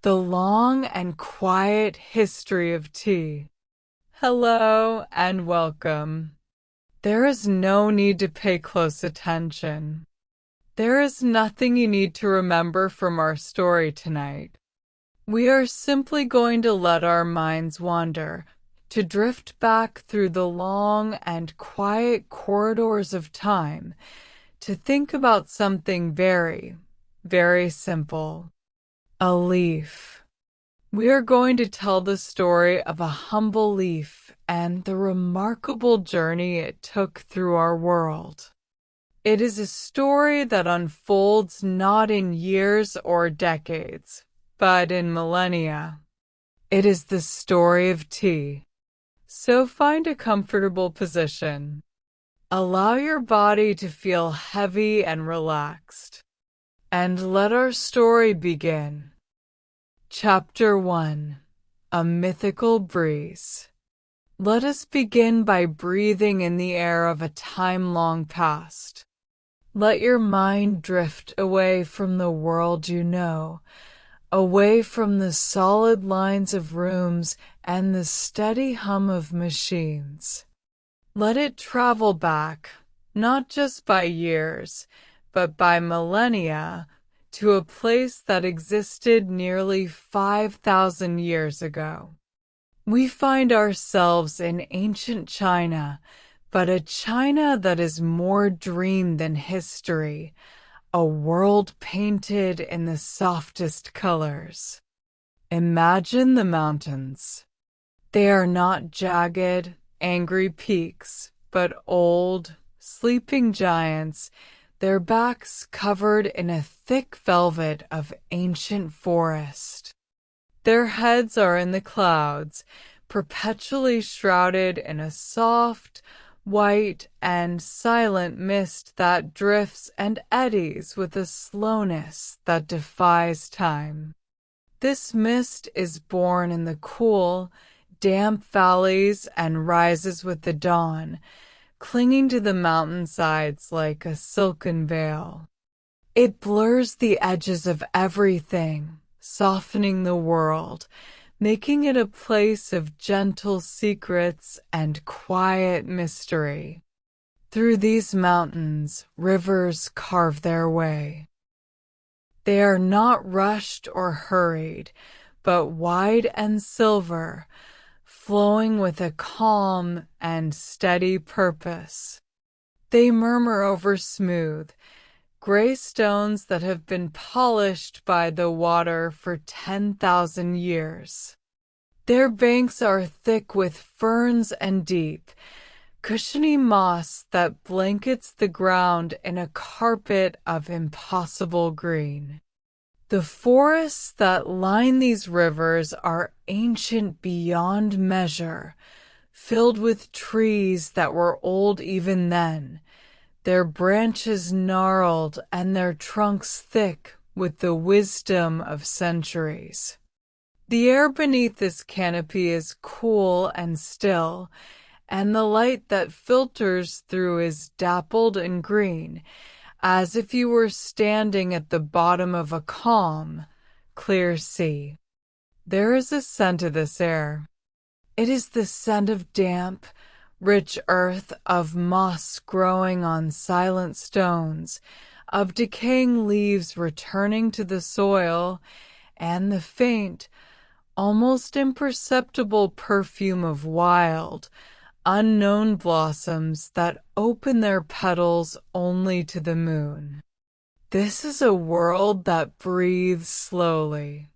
The long and quiet history of tea. Hello and welcome. There is no need to pay close attention. There is nothing you need to remember from our story tonight. We are simply going to let our minds wander, to drift back through the long and quiet corridors of time, to think about something very, very simple. A leaf. We are going to tell the story of a humble leaf and the remarkable journey it took through our world. It is a story that unfolds not in years or decades, but in millennia. It is the story of tea. So find a comfortable position. Allow your body to feel heavy and relaxed. And let our story begin. Chapter 1. A Mythical Breeze. Let us begin by breathing in the air of a time long past. Let your mind drift away from the world you know, away from the solid lines of rooms and the steady hum of machines. Let it travel back, not just by years, but by millennia, to a place that existed nearly 5,000 years ago. We find ourselves in ancient China, but a China that is more dream than history, a world painted in the softest colors. Imagine the mountains. They are not jagged, angry peaks, but old, sleeping giants, their backs covered in a thick velvet of ancient forest. Their heads are in the clouds, perpetually shrouded in a soft, white, and silent mist that drifts and eddies with a slowness that defies time. This mist is born in the cool, damp valleys and rises with the dawn, clinging to the mountainsides like a silken veil. It blurs the edges of everything, softening the world, making it a place of gentle secrets and quiet mystery. Through these mountains, rivers carve their way. They are not rushed or hurried, but wide and silver, flowing with a calm and steady purpose. They murmur over smooth, gray stones that have been polished by the water for 10,000 years. Their banks are thick with ferns and deep, cushiony moss that blankets the ground in a carpet of impossible green. The forests that line these rivers are ancient beyond measure, filled with trees that were old even then, their branches gnarled and their trunks thick with the wisdom of centuries. The air beneath this canopy is cool and still, and the light that filters through is dappled and green, as if you were standing at the bottom of a calm, clear sea. There is a scent to this air. It is the scent of damp, rich earth, of moss growing on silent stones, of decaying leaves returning to the soil, and the faint, almost imperceptible perfume of wild, unknown blossoms that open their petals only to the moon. This is a world that breathes slowly.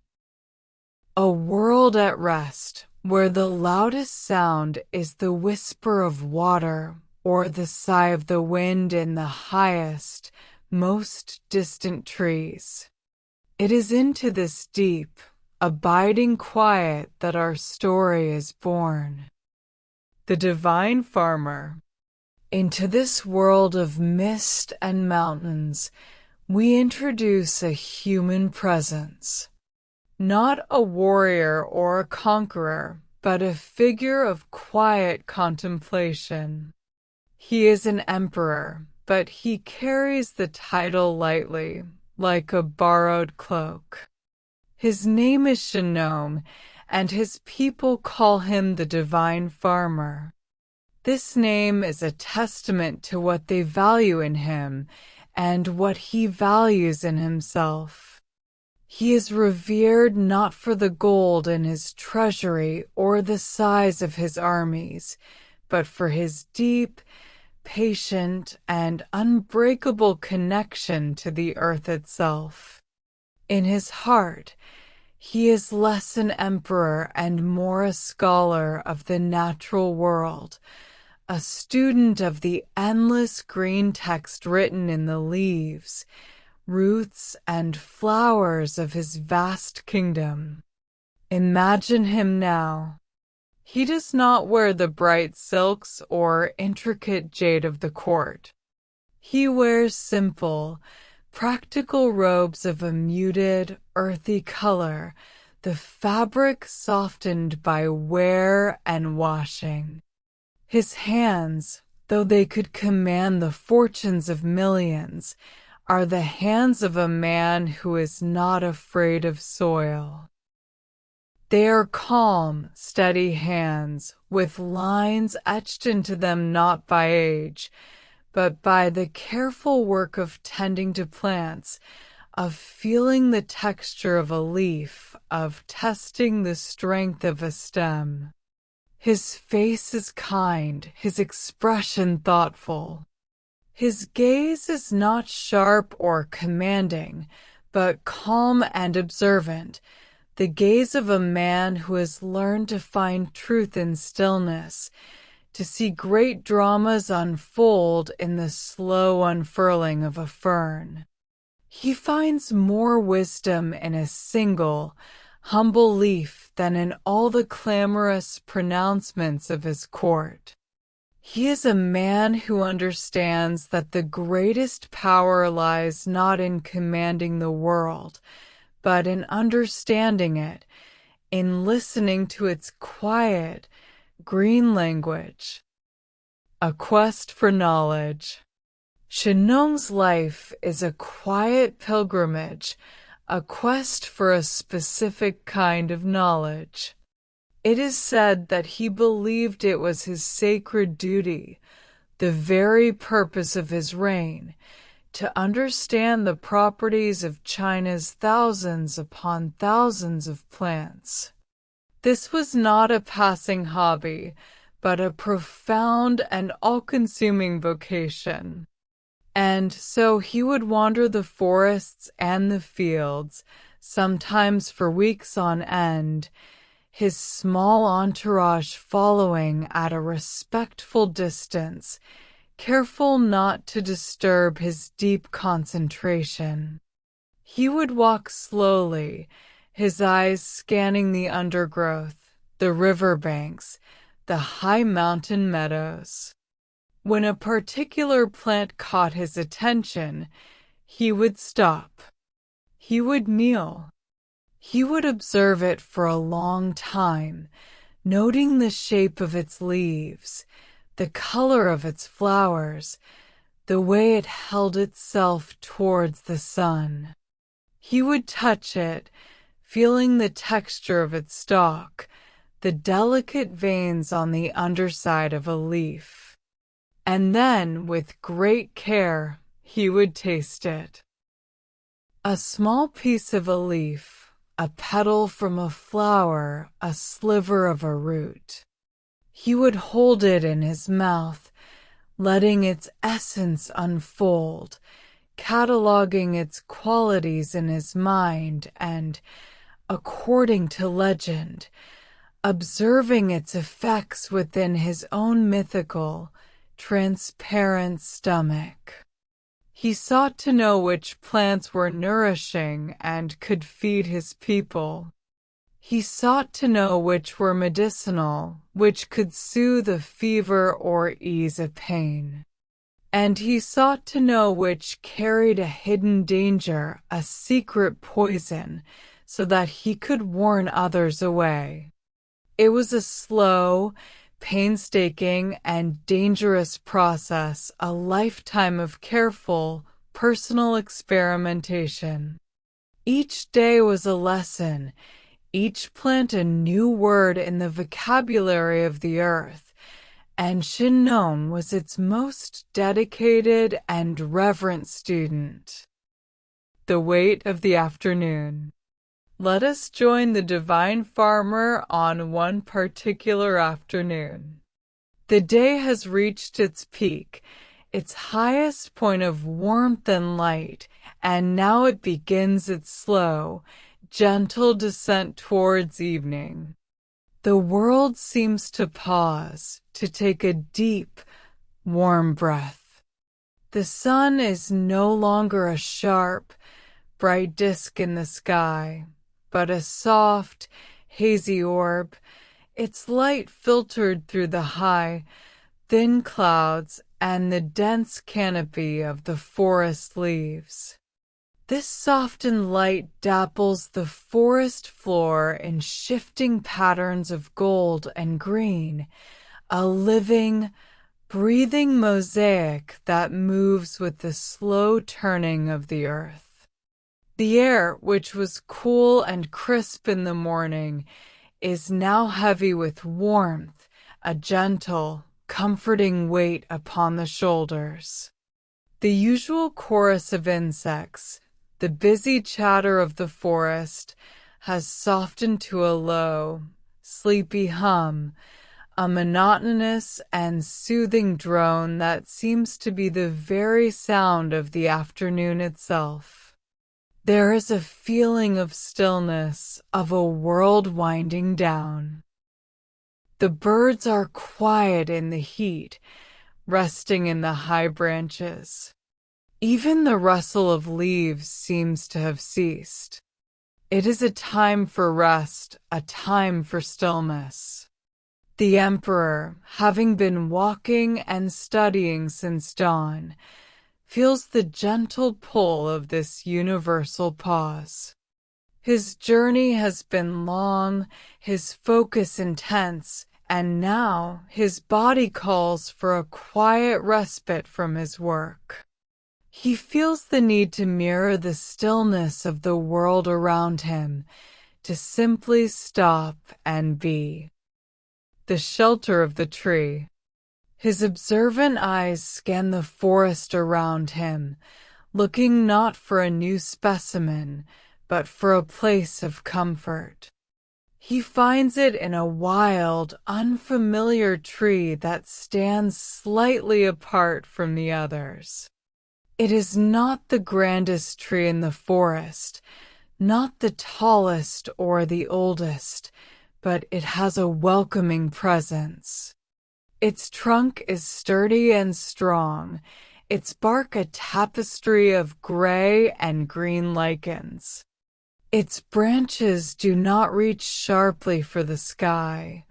A world at rest, where the loudest sound is the whisper of water or the sigh of the wind in the highest, most distant trees. It is into this deep, abiding quiet that our story is born. The Divine Farmer. Into this world of mist and mountains, we introduce a human presence. Not a warrior or a conqueror, but a figure of quiet contemplation. He is an emperor, but he carries the title lightly, like a borrowed cloak. His name is Shinome, and his people call him the Divine Farmer. This name is a testament to what they value in him and what he values in himself. He is revered not for the gold in his treasury or the size of his armies, but for his deep, patient, and unbreakable connection to the earth itself. In his heart, he is less an emperor and more a scholar of the natural world, a student of the endless green text written in the leaves, roots, and flowers of his vast kingdom. Imagine him now. He does not wear the bright silks or intricate jade of the court. He wears simple, practical robes of a muted, earthy color, the fabric softened by wear and washing. His hands, though they could command the fortunes of millions, are the hands of a man who is not afraid of soil. They are calm, steady hands, with lines etched into them not by age, but by the careful work of tending to plants, of feeling the texture of a leaf, of testing the strength of a stem. His face is kind, his expression thoughtful. His gaze is not sharp or commanding, but calm and observant, the gaze of a man who has learned to find truth in stillness, to see great dramas unfold in the slow unfurling of a fern. He finds more wisdom in a single, humble leaf than in all the clamorous pronouncements of his court. He is a man who understands that the greatest power lies not in commanding the world, but in understanding it, in listening to its quiet, green language. A quest for knowledge. Shinome's life is a quiet pilgrimage, a quest for a specific kind of knowledge. It is said that he believed it was his sacred duty, the very purpose of his reign, to understand the properties of China's thousands upon thousands of plants. This was not a passing hobby, but a profound and all-consuming vocation. And so he would wander the forests and the fields, sometimes for weeks on end, his small entourage following at a respectful distance, careful not to disturb his deep concentration. He would walk slowly, his eyes scanning the undergrowth, the riverbanks, the high mountain meadows. When a particular plant caught his attention, he would stop. He would kneel. He would observe it for a long time, noting the shape of its leaves, the color of its flowers, the way it held itself towards the sun. He would touch it, feeling the texture of its stalk, the delicate veins on the underside of a leaf. And then, with great care, he would taste it. A small piece of a leaf, a petal from a flower, a sliver of a root. He would hold it in his mouth, letting its essence unfold, cataloging its qualities in his mind and, according to legend, observing its effects within his own mythical, transparent stomach. He sought to know which plants were nourishing and could feed his people. He sought to know which were medicinal, which could soothe a fever or ease a pain. And he sought to know which carried a hidden danger, a secret poison, so that he could warn others away. It was a slow, painstaking, and dangerous process, a lifetime of careful, personal experimentation. Each day was a lesson, each plant a new word in the vocabulary of the earth, and Shinnon was its most dedicated and reverent student. The wait of the afternoon. Let us join the divine farmer on one particular afternoon. The day has reached its peak, its highest point of warmth and light, and now it begins its slow, gentle descent towards evening. The world seems to pause, to take a deep, warm breath. The sun is no longer a sharp, bright disk in the sky, but a soft, hazy orb, its light filtered through the high, thin clouds and the dense canopy of the forest leaves. This softened light dapples the forest floor in shifting patterns of gold and green, a living, breathing mosaic that moves with the slow turning of the earth. The air, which was cool and crisp in the morning, is now heavy with warmth, a gentle, comforting weight upon the shoulders. The usual chorus of insects, the busy chatter of the forest, has softened to a low, sleepy hum, a monotonous and soothing drone that seems to be the very sound of the afternoon itself. There is a feeling of stillness, of a world winding down. The birds are quiet in the heat, resting in the high branches. Even the rustle of leaves seems to have ceased. It is a time for rest, a time for stillness. The emperor, having been walking and studying since dawn, feels the gentle pull of this universal pause. His journey has been long, his focus intense, and now his body calls for a quiet respite from his work. He feels the need to mirror the stillness of the world around him, to simply stop and be. The shelter of the tree. His observant eyes scan the forest around him, looking not for a new specimen, but for a place of comfort. He finds it in a wild, unfamiliar tree that stands slightly apart from the others. It is not the grandest tree in the forest, not the tallest or the oldest, but it has a welcoming presence. Its trunk is sturdy and strong, its bark a tapestry of gray and green lichens. Its branches do not reach sharply for the sky,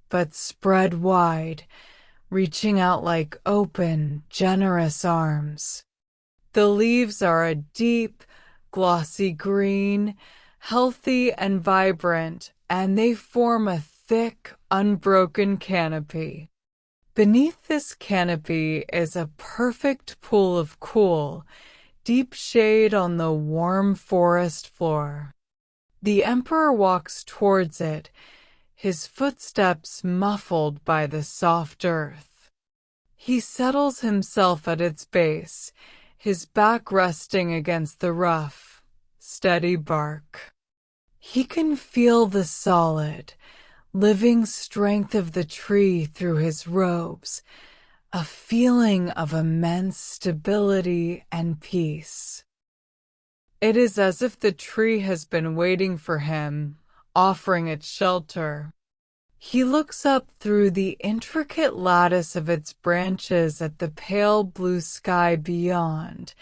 but spread wide, reaching out like open, generous arms. The leaves are a deep, glossy green, healthy and vibrant, and they form a thick, unbroken canopy. Beneath this canopy is a perfect pool of cool, deep shade on the warm forest floor. The emperor walks towards it, his footsteps muffled by the soft earth. He settles himself at its base, his back resting against the rough, steady bark. He can feel the solid, living strength of the tree through his robes, a feeling of immense stability and peace. It is as if the tree has been waiting for him, offering its shelter. He looks up through the intricate lattice of its branches at the pale blue sky beyond,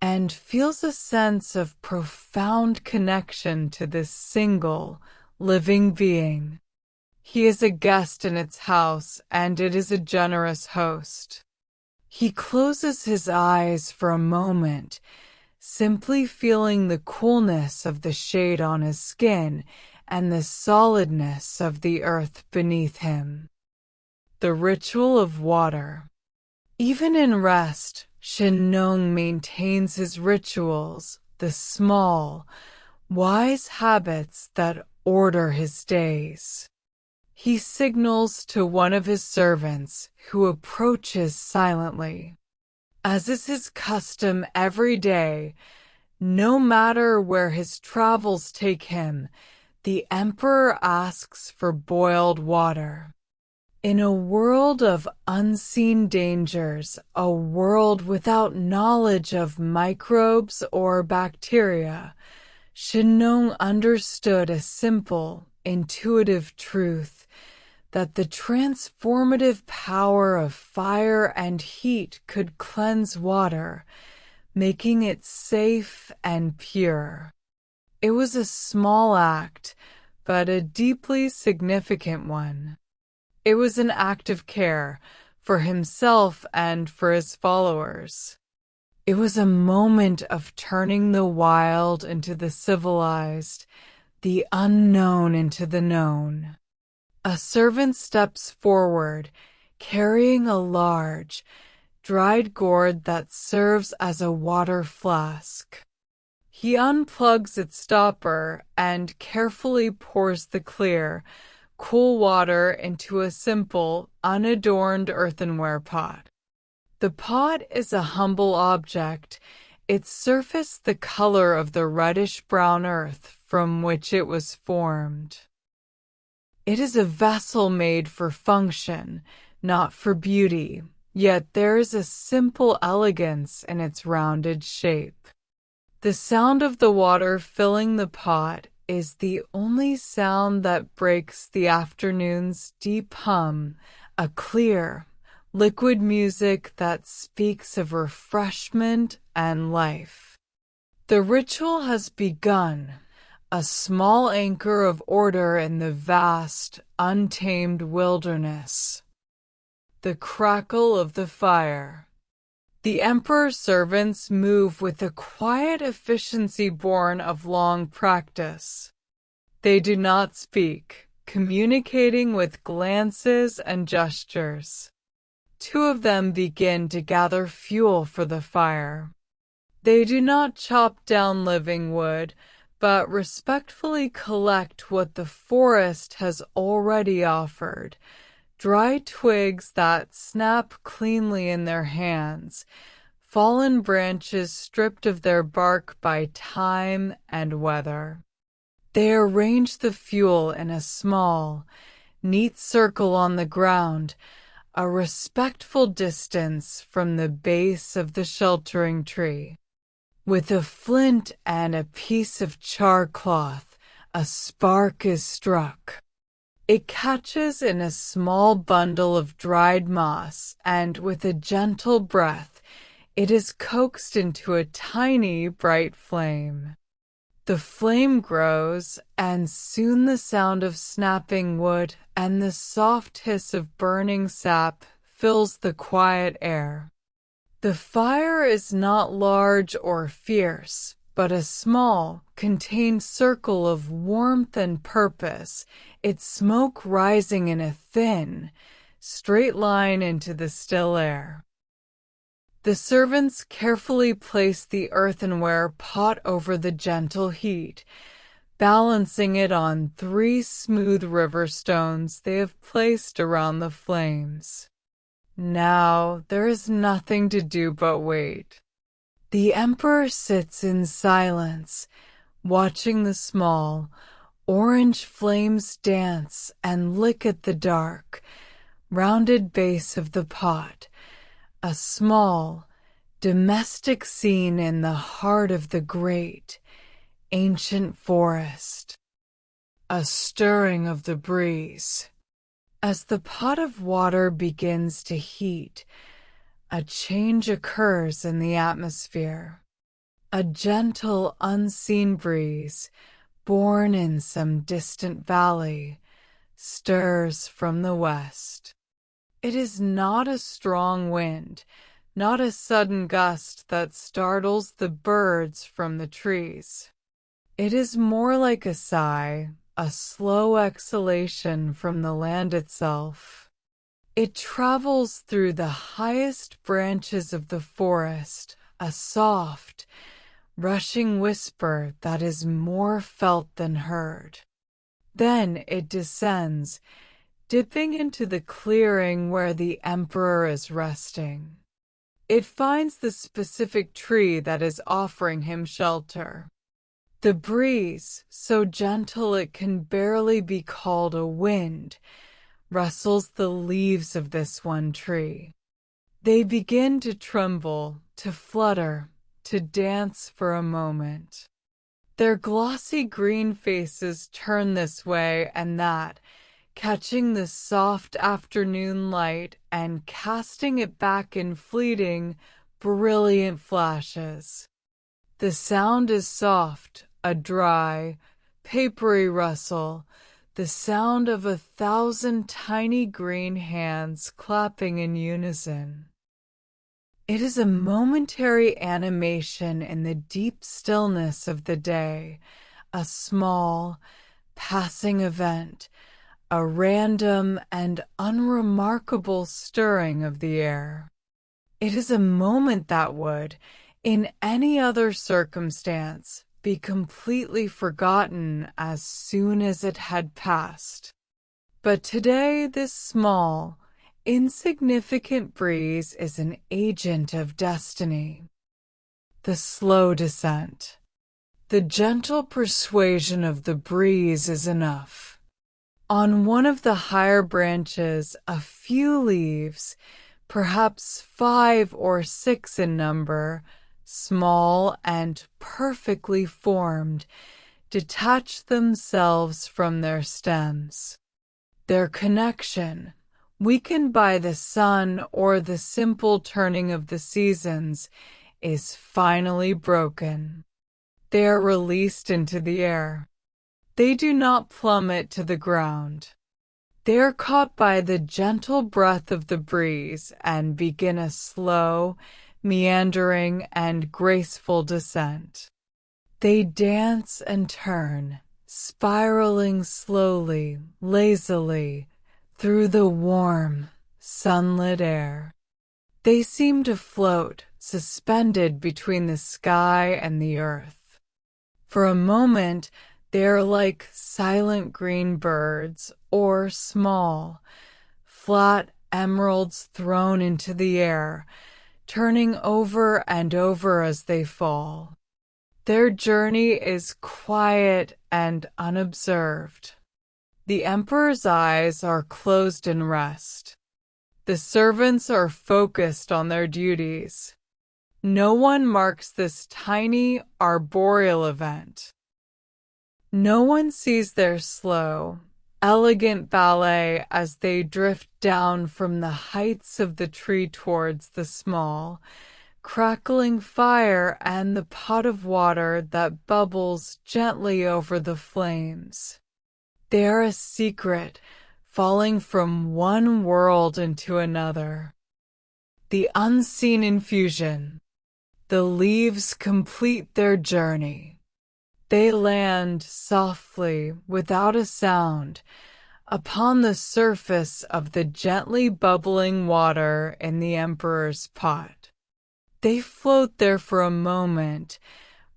and feels a sense of profound connection to this single, living being. He is a guest in its house, and it is a generous host. He closes his eyes for a moment, simply feeling the coolness of the shade on his skin and the solidness of the earth beneath him. The ritual of water. Even in rest, Shinnon maintains his rituals, the small, wise habits that order his days. He signals to one of his servants, who approaches silently. As is his custom every day, no matter where his travels take him, the emperor asks for boiled water. In a world of unseen dangers, a world without knowledge of microbes or bacteria, Shinong understood a simple, intuitive truth that the transformative power of fire and heat could cleanse water, making it safe and pure. It was a small act, but a deeply significant one. It was an act of care for himself and for his followers. It was a moment of turning the wild into the civilized, the unknown into the known. A servant steps forward, carrying a large, dried gourd that serves as a water flask. He unplugs its stopper and carefully pours the clear, cool water into a simple, unadorned earthenware pot. The pot is a humble object, its surface the color of the reddish-brown earth from which it was formed. It is a vessel made for function, not for beauty, yet there is a simple elegance in its rounded shape. The sound of the water filling the pot is the only sound that breaks the afternoon's deep hum, a clear, liquid music that speaks of refreshment and life. The ritual has begun, a small anchor of order in the vast, untamed wilderness. The crackle of the fire. The emperor's servants move with a quiet efficiency born of long practice. They do not speak, communicating with glances and gestures. Two of them begin to gather fuel for the fire. They do not chop down living wood, but respectfully collect what the forest has already offered. Dry twigs that snap cleanly in their hands, fallen branches stripped of their bark by time and weather. They arrange the fuel in a small, neat circle on the ground, a respectful distance from the base of the sheltering tree. With a flint and a piece of char cloth, a spark is struck. It catches in a small bundle of dried moss, and with a gentle breath, it is coaxed into a tiny, bright flame. The flame grows, and soon the sound of snapping wood and the soft hiss of burning sap fills the quiet air. The fire is not large or fierce, but a small, contained circle of warmth and purpose, its smoke rising in a thin, straight line into the still air. The servants carefully place the earthenware pot over the gentle heat, balancing it on 3 smooth river stones they have placed around the flames. Now there is nothing to do but wait. The emperor sits in silence, watching the small, orange flames dance and lick at the dark, rounded base of the pot, a small, domestic scene in the heart of the great, ancient forest. A stirring of the breeze. As the pot of water begins to heat, a change occurs in the atmosphere. A gentle, unseen breeze, born in some distant valley, stirs from the west. It is not a strong wind, not a sudden gust that startles the birds from the trees. It is more like a sigh, a slow exhalation from the land itself. It travels through the highest branches of the forest, a soft, rushing whisper that is more felt than heard. Then it descends, dipping into the clearing where the emperor is resting. It finds the specific tree that is offering him shelter. The breeze, so gentle it can barely be called a wind, rustles the leaves of this one tree. They begin to tremble, to flutter, to dance for a moment. Their glossy green faces turn this way and that, catching the soft afternoon light and casting it back in fleeting, brilliant flashes. The sound is soft, a dry, papery rustle, the sound of 1,000 tiny green hands clapping in unison. It is a momentary animation in the deep stillness of the day, a small, passing event, a random and unremarkable stirring of the air. It is a moment that would, in any other circumstance, be completely forgotten as soon as it had passed. But today this small, insignificant breeze is an agent of destiny. The slow descent. The gentle persuasion of the breeze is enough. On one of the higher branches, a few leaves, perhaps 5 or 6 in number, small and perfectly formed, detach themselves from their stems. Their connection, weakened by the sun or the simple turning of the seasons, is finally broken. They are released into the air. They do not plummet to the ground. They are caught by the gentle breath of the breeze and begin a slow, meandering, and graceful descent. They dance and turn, spiraling slowly, lazily, through the warm, sunlit air. They seem to float, suspended between the sky and the earth. For a moment, they are like silent green birds, or small, flat emeralds thrown into the air, turning over and over as they fall. Their journey is quiet and unobserved. The emperor's eyes are closed in rest. The servants are focused on their duties. No one marks this tiny, arboreal event. No one sees their slow, elegant ballet as they drift down from the heights of the tree towards the small, crackling fire and the pot of water that bubbles gently over the flames. They are a secret, falling from one world into another. The unseen infusion. The leaves complete their journey. They land softly, without a sound, upon the surface of the gently bubbling water in the emperor's pot. They float there for a moment,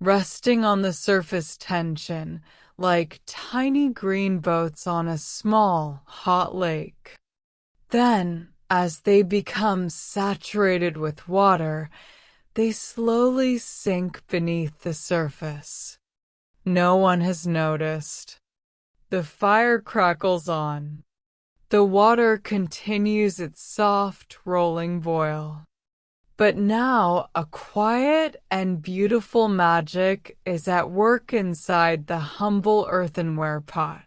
resting on the surface tension, like tiny green boats on a small, hot lake. Then, as they become saturated with water, they slowly sink beneath the surface. No one has noticed. The fire crackles on. The water continues its soft, rolling boil. But now a quiet and beautiful magic is at work inside the humble earthenware pot.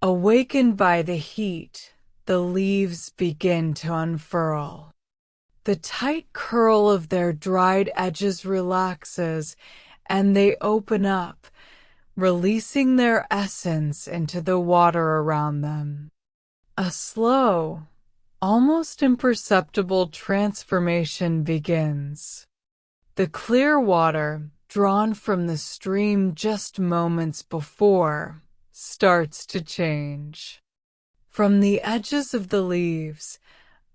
Awakened by the heat, the leaves begin to unfurl. The tight curl of their dried edges relaxes, and they open up, releasing their essence into the water around them. A slow, almost imperceptible transformation begins. The clear water, drawn from the stream just moments before, starts to change. From the edges of the leaves,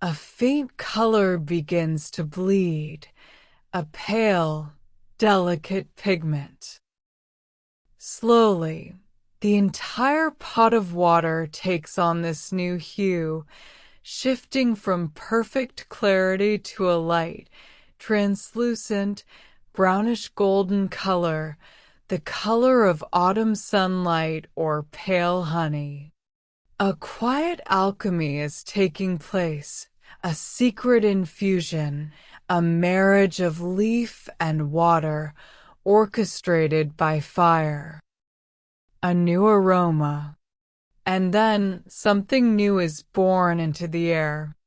a faint color begins to bleed, a pale, delicate pigment. Slowly, the entire pot of water takes on this new hue, shifting from perfect clarity to a light, translucent, brownish golden color, the color of autumn sunlight or pale honey. A quiet alchemy is taking place, a secret infusion, a marriage of leaf and water, orchestrated by fire. A new aroma. And then something new is born into the air.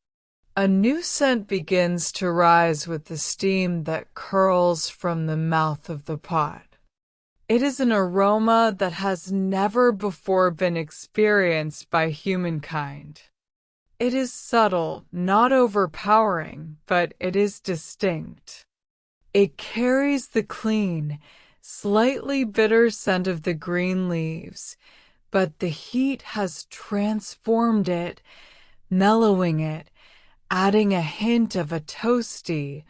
A new scent begins to rise with the steam that curls from the mouth of the pot. It is an aroma that has never before been experienced by humankind. It is subtle, not overpowering, but it is distinct. It carries the clean, slightly bitter scent of the green leaves, but the heat has transformed it, mellowing it, adding a hint of a toasty,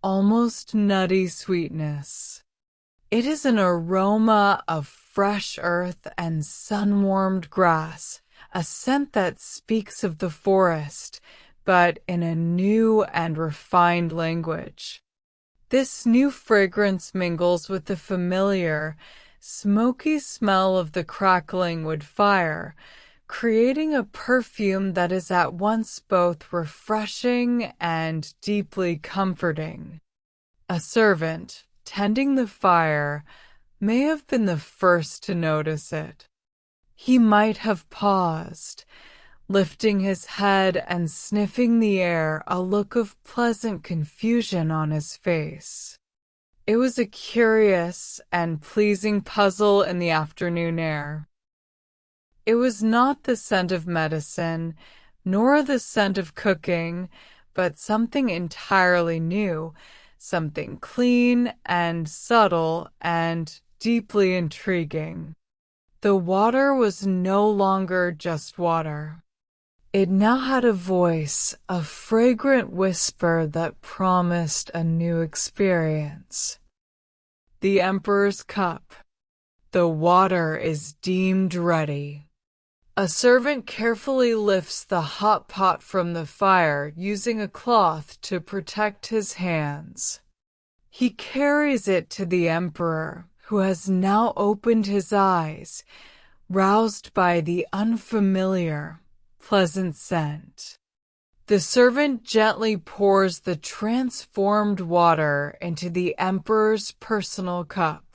almost nutty sweetness. It is an aroma of fresh earth and sun-warmed grass, a scent that speaks of the forest, but in a new and refined language. This new fragrance mingles with the familiar, smoky smell of the crackling wood fire, creating a perfume that is at once both refreshing and deeply comforting. A servant, tending the fire, may have been the first to notice it. He might have paused, lifting his head and sniffing the air, a look of pleasant confusion on his face. It was a curious and pleasing puzzle in the afternoon air. It was not the scent of medicine, nor the scent of cooking, but something entirely new, something clean and subtle and deeply intriguing. The water was no longer just water. It now had a voice, a fragrant whisper that promised a new experience. The Emperor's cup. The water is deemed ready. A servant carefully lifts the hot pot from the fire, using a cloth to protect his hands. He carries it to the Emperor, who has now opened his eyes, roused by the unfamiliar, pleasant scent. The servant gently pours the transformed water into the Emperor's personal cup.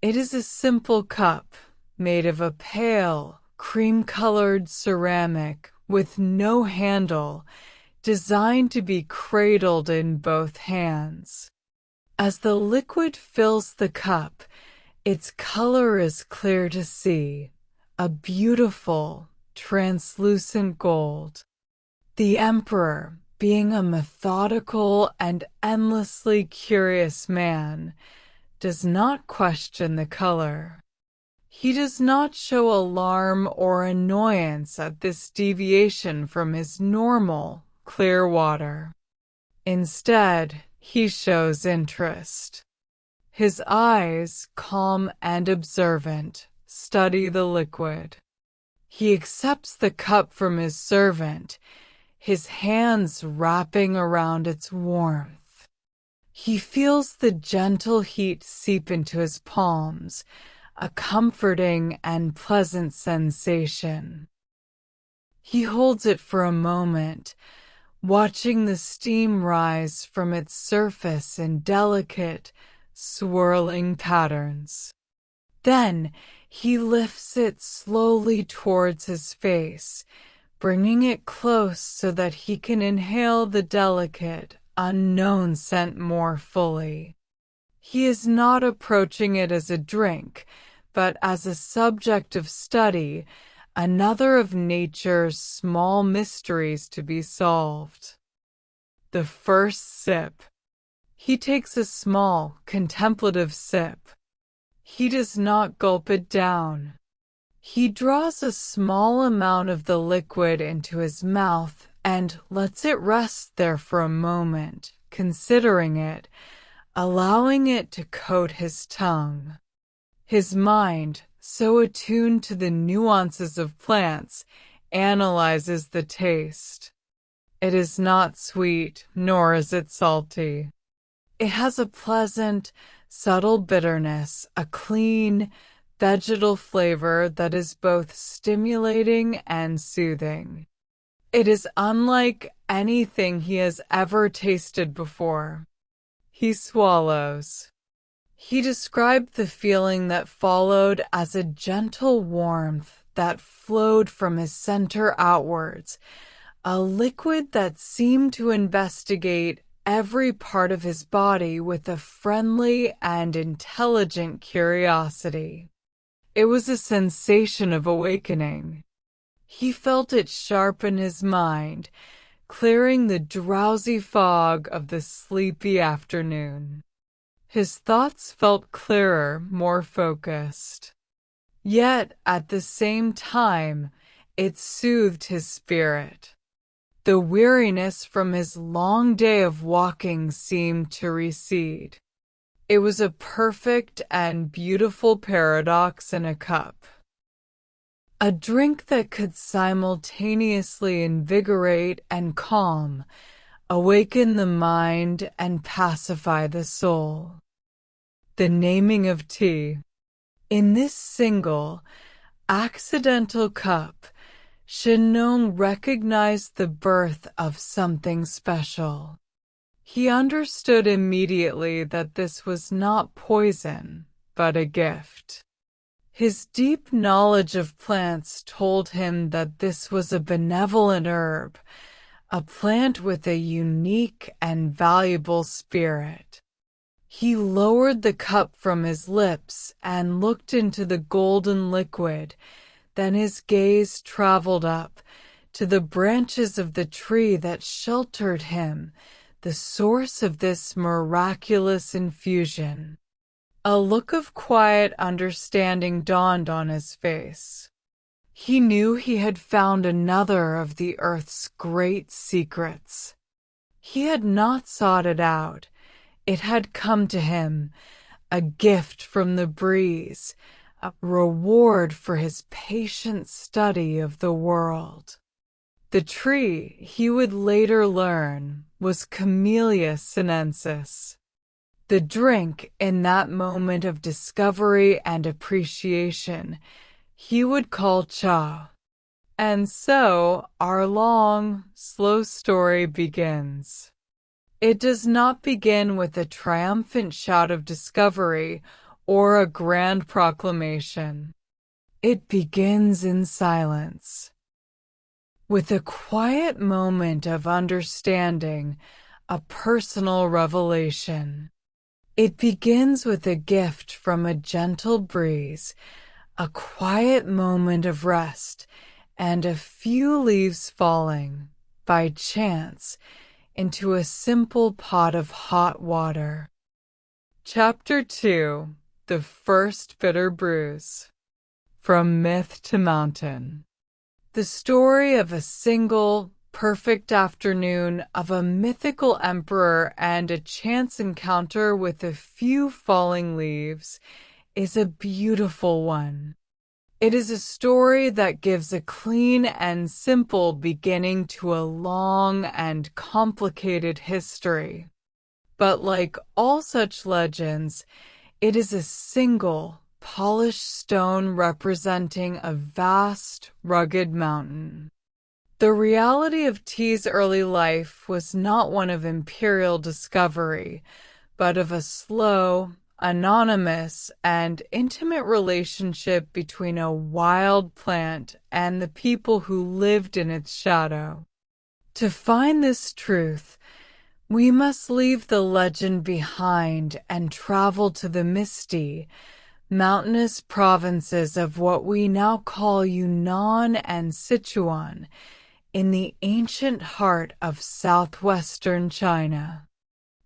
It is a simple cup, made of a pale, cream-colored ceramic with no handle, designed to be cradled in both hands. As the liquid fills the cup, its color is clear to see, a beautiful, translucent gold. The Emperor, being a methodical and endlessly curious man, does not question the color. He does not show alarm or annoyance at this deviation from his normal, clear water. Instead, he shows interest. His eyes, calm and observant, study the liquid. He accepts the cup from his servant, his hands wrapping around its warmth. He feels the gentle heat seep into his palms, a comforting and pleasant sensation. He holds it for a moment, watching the steam rise from its surface in delicate, swirling patterns. Then he lifts it slowly towards his face, bringing it close so that he can inhale the delicate, unknown scent more fully. He is not approaching it as a drink, but as a subject of study, another of nature's small mysteries to be solved. The first sip. He takes a small, contemplative sip. He does not gulp it down. He draws a small amount of the liquid into his mouth and lets it rest there for a moment, considering it, allowing it to coat his tongue. His mind, so attuned to the nuances of plants, analyzes the taste. It is not sweet, nor is it salty. It has a pleasant, subtle bitterness, a clean, vegetal flavor that is both stimulating and soothing. It is unlike anything he has ever tasted before. He swallows. He described the feeling that followed as a gentle warmth that flowed from his center outwards, a liquid that seemed to investigate every part of his body with a friendly and intelligent curiosity. It was a sensation of awakening. He felt it sharpen his mind, clearing the drowsy fog of the sleepy afternoon. His thoughts felt clearer, more focused. Yet, at the same time, it soothed his spirit. The weariness from his long day of walking seemed to recede. It was a perfect and beautiful paradox in a cup. A drink that could simultaneously invigorate and calm, awaken the mind and pacify the soul. The naming of tea. In this single, accidental cup, Shenong recognized the birth of something special. He understood immediately that this was not poison, but a gift. His deep knowledge of plants told him that this was a benevolent herb, a plant with a unique and valuable spirit. He lowered the cup from his lips and looked into the golden liquid. Then his gaze traveled up to the branches of the tree that sheltered him, the source of this miraculous infusion. A look of quiet understanding dawned on his face. He knew he had found another of the earth's great secrets. He had not sought it out. It had come to him, a gift from the breeze, a reward for his patient study of the world. The tree, he would later learn, was Camellia sinensis. The drink, in that moment of discovery and appreciation, he would call cha. And so our long, slow story begins. It does not begin with a triumphant shout of discovery or a grand proclamation. It begins in silence, with a quiet moment of understanding, a personal revelation. It begins with a gift from a gentle breeze, a quiet moment of rest, and a few leaves falling, by chance, into a simple pot of hot water. Chapter 2. The First Bitter Bruise. From Myth to Mountain. The story of a single, perfect afternoon of a mythical emperor and a chance encounter with a few falling leaves is a beautiful one. It is a story that gives a clean and simple beginning to a long and complicated history. But like all such legends, it is a single, polished stone representing a vast, rugged mountain. The reality of tea's early life was not one of imperial discovery, but of a slow, anonymous, and intimate relationship between a wild plant and the people who lived in its shadow. To find this truth, we must leave the legend behind and travel to the misty, mountainous provinces of what we now call Yunnan and Sichuan, in the ancient heart of southwestern China.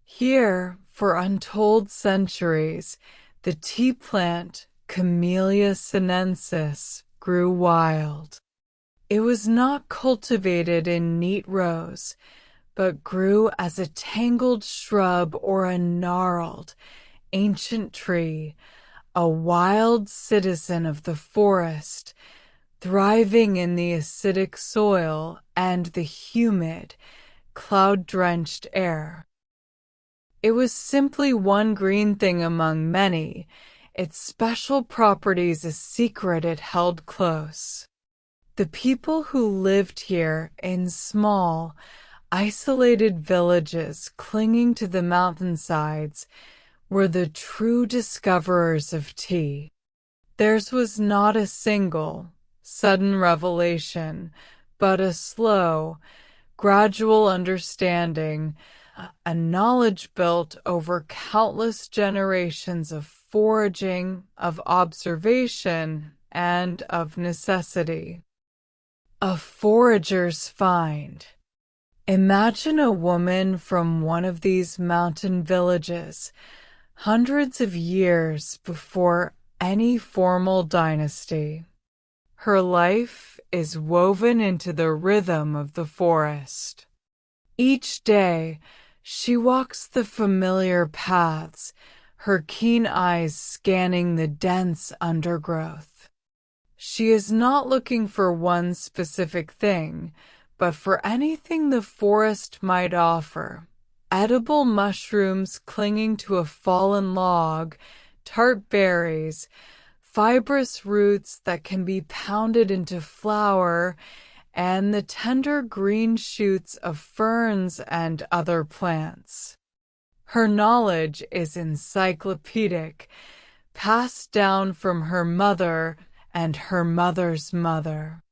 Here, for untold centuries, the tea plant Camellia sinensis grew wild. It was not cultivated in neat rows, but grew as a tangled shrub or a gnarled, ancient tree, a wild citizen of the forest, thriving in the acidic soil and the humid, cloud-drenched air. It was simply one green thing among many, its special properties a secret it held close. The people who lived here in small, isolated villages clinging to the mountainsides were the true discoverers of tea. Theirs was not a single, sudden revelation, but a slow, gradual understanding, a knowledge built over countless generations of foraging, of observation, and of necessity. A forager's find. Imagine a woman from one of these mountain villages, hundreds of years before any formal dynasty. Her life is woven into the rhythm of the forest. Each day, she walks the familiar paths, her keen eyes scanning the dense undergrowth. She is not looking for one specific thing, but for anything the forest might offer. Edible mushrooms clinging to a fallen log, tart berries, fibrous roots that can be pounded into flour, and the tender green shoots of ferns and other plants. Her knowledge is encyclopedic, passed down from her mother and her mother's mother.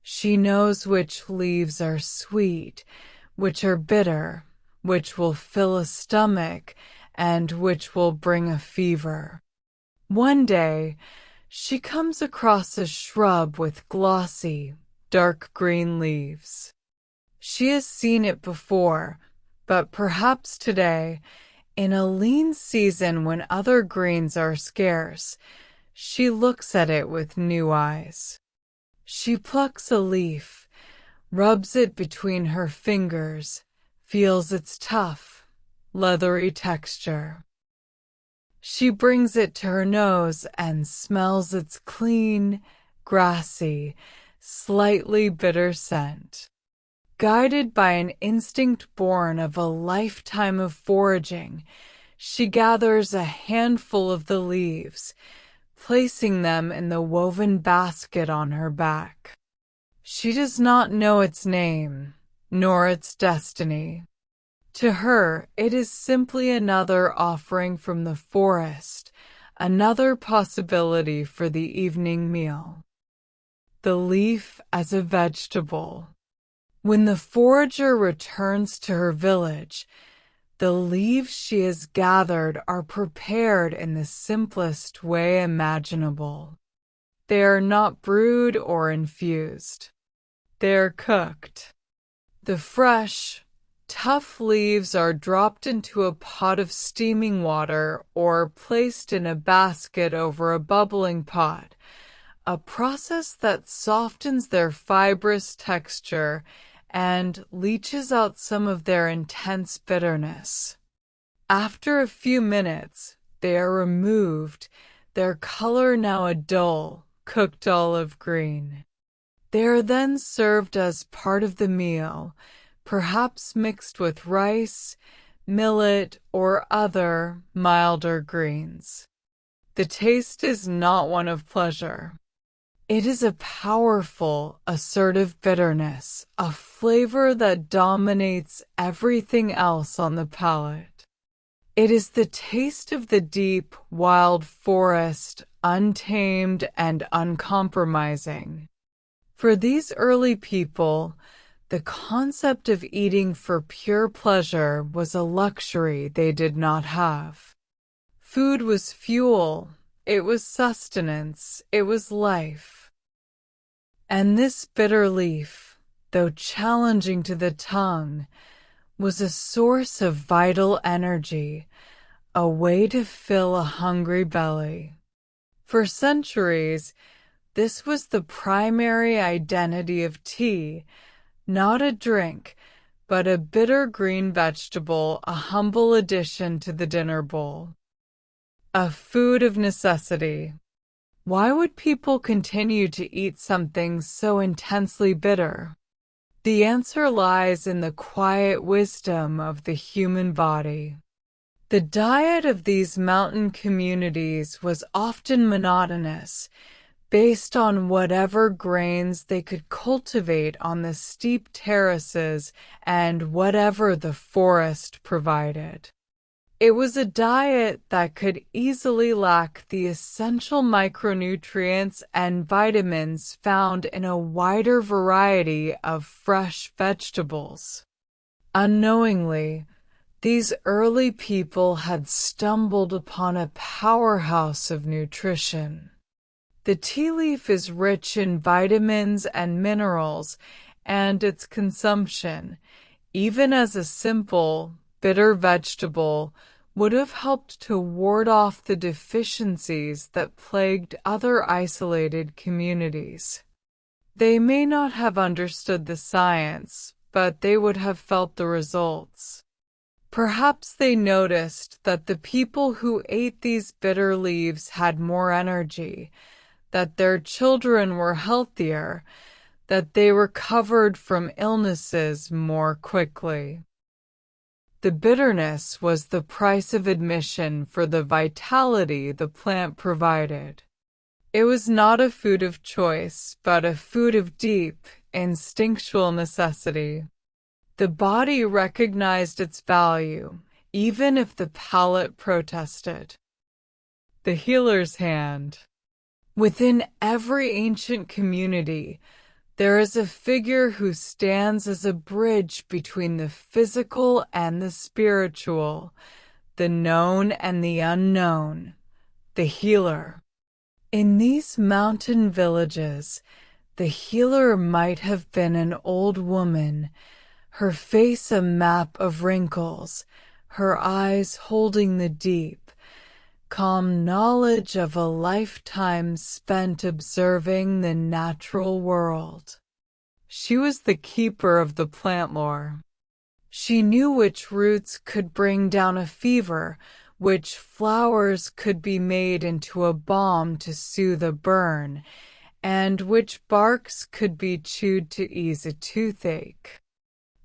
She knows which leaves are sweet, which are bitter, which will fill a stomach, and which will bring a fever. One day, she comes across a shrub with glossy, dark green leaves. She has seen it before, but perhaps today, in a lean season when other greens are scarce, she looks at it with new eyes. She plucks a leaf, rubs it between her fingers, feels its tough, leathery texture. She brings it to her nose and smells its clean, grassy, slightly bitter scent. Guided by an instinct born of a lifetime of foraging, she gathers a handful of the leaves, placing them in the woven basket on her back. She does not know its name, nor its destiny. To her, it is simply another offering from the forest, another possibility for the evening meal. The leaf as a vegetable. When the forager returns to her village, the leaves she has gathered are prepared in the simplest way imaginable. They are not brewed or infused. They are cooked. The fresh, tough leaves are dropped into a pot of steaming water or placed in a basket over a bubbling pot, a process that softens their fibrous texture and leaches out some of their intense bitterness. After a few minutes, they are removed, their color now a dull, cooked olive green. They are then served as part of the meal, perhaps mixed with rice, millet, or other, milder greens. The taste is not one of pleasure. It is a powerful, assertive bitterness, a flavor that dominates everything else on the palate. It is the taste of the deep, wild forest, untamed and uncompromising. For these early people, the concept of eating for pure pleasure was a luxury they did not have. Food was fuel, it was sustenance, it was life. And this bitter leaf, though challenging to the tongue, was a source of vital energy, a way to fill a hungry belly. For centuries, this was the primary identity of tea, not a drink, but a bitter green vegetable, a humble addition to the dinner bowl. A food of necessity. Why would people continue to eat something so intensely bitter? The answer lies in the quiet wisdom of the human body. The diet of these mountain communities was often monotonous, based on whatever grains they could cultivate on the steep terraces and whatever the forest provided. It was a diet that could easily lack the essential micronutrients and vitamins found in a wider variety of fresh vegetables. Unknowingly, these early people had stumbled upon a powerhouse of nutrition. The tea leaf is rich in vitamins and minerals, and its consumption, even as a simple, bitter vegetable, would have helped to ward off the deficiencies that plagued other isolated communities. They may not have understood the science, but they would have felt the results. Perhaps they noticed that the people who ate these bitter leaves had more energy, that their children were healthier, that they recovered from illnesses more quickly. The bitterness was the price of admission for the vitality the plant provided. It was not a food of choice, but a food of deep, instinctual necessity. The body recognized its value, even if the palate protested. The healer's hand. Within every ancient community, there is a figure who stands as a bridge between the physical and the spiritual, the known and the unknown, the healer. In these mountain villages, the healer might have been an old woman, her face a map of wrinkles, her eyes holding the deep, calm knowledge of a lifetime spent observing the natural world. She was the keeper of the plant lore. She knew which roots could bring down a fever, which flowers could be made into a balm to soothe a burn, and which barks could be chewed to ease a toothache.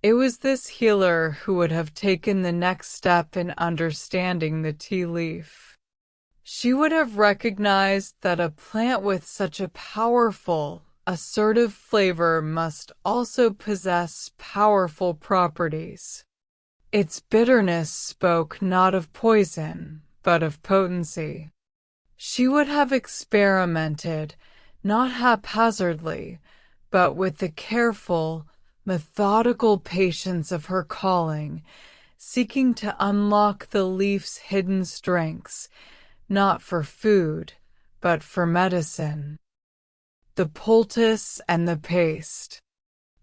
It was this healer who would have taken the next step in understanding the tea leaf. She would have recognized that a plant with such a powerful, assertive flavor must also possess powerful properties. Its bitterness spoke not of poison, but of potency. She would have experimented, not haphazardly, but with the careful, methodical patience of her calling, seeking to unlock the leaf's hidden strengths, not for food, but for medicine. The poultice and the paste.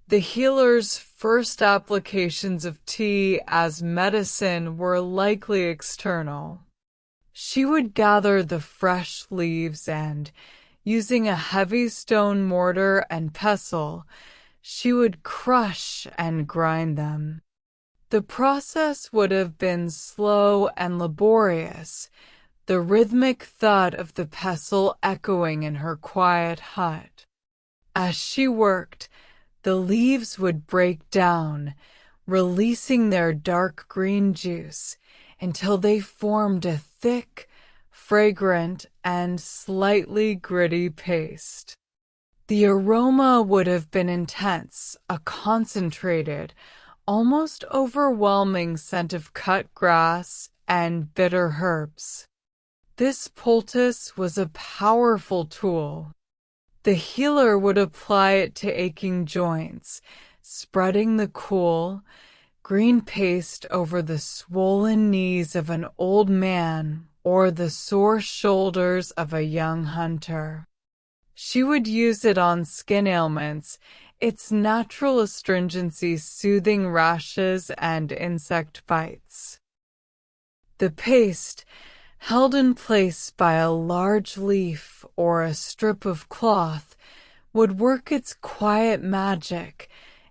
The healer's first applications of tea as medicine were likely external. She would gather the fresh leaves and, using a heavy stone mortar and pestle, she would crush and grind them. The process would have been slow and laborious, the rhythmic thud of the pestle echoing in her quiet hut. As she worked, the leaves would break down, releasing their dark green juice until they formed a thick, fragrant, and slightly gritty paste. The aroma would have been intense, a concentrated, almost overwhelming scent of cut grass and bitter herbs. This poultice was a powerful tool. The healer would apply it to aching joints, spreading the cool, green paste over the swollen knees of an old man or the sore shoulders of a young hunter. She would use it on skin ailments, its natural astringency soothing rashes and insect bites. The paste, held in place by a large leaf or a strip of cloth, would work its quiet magic,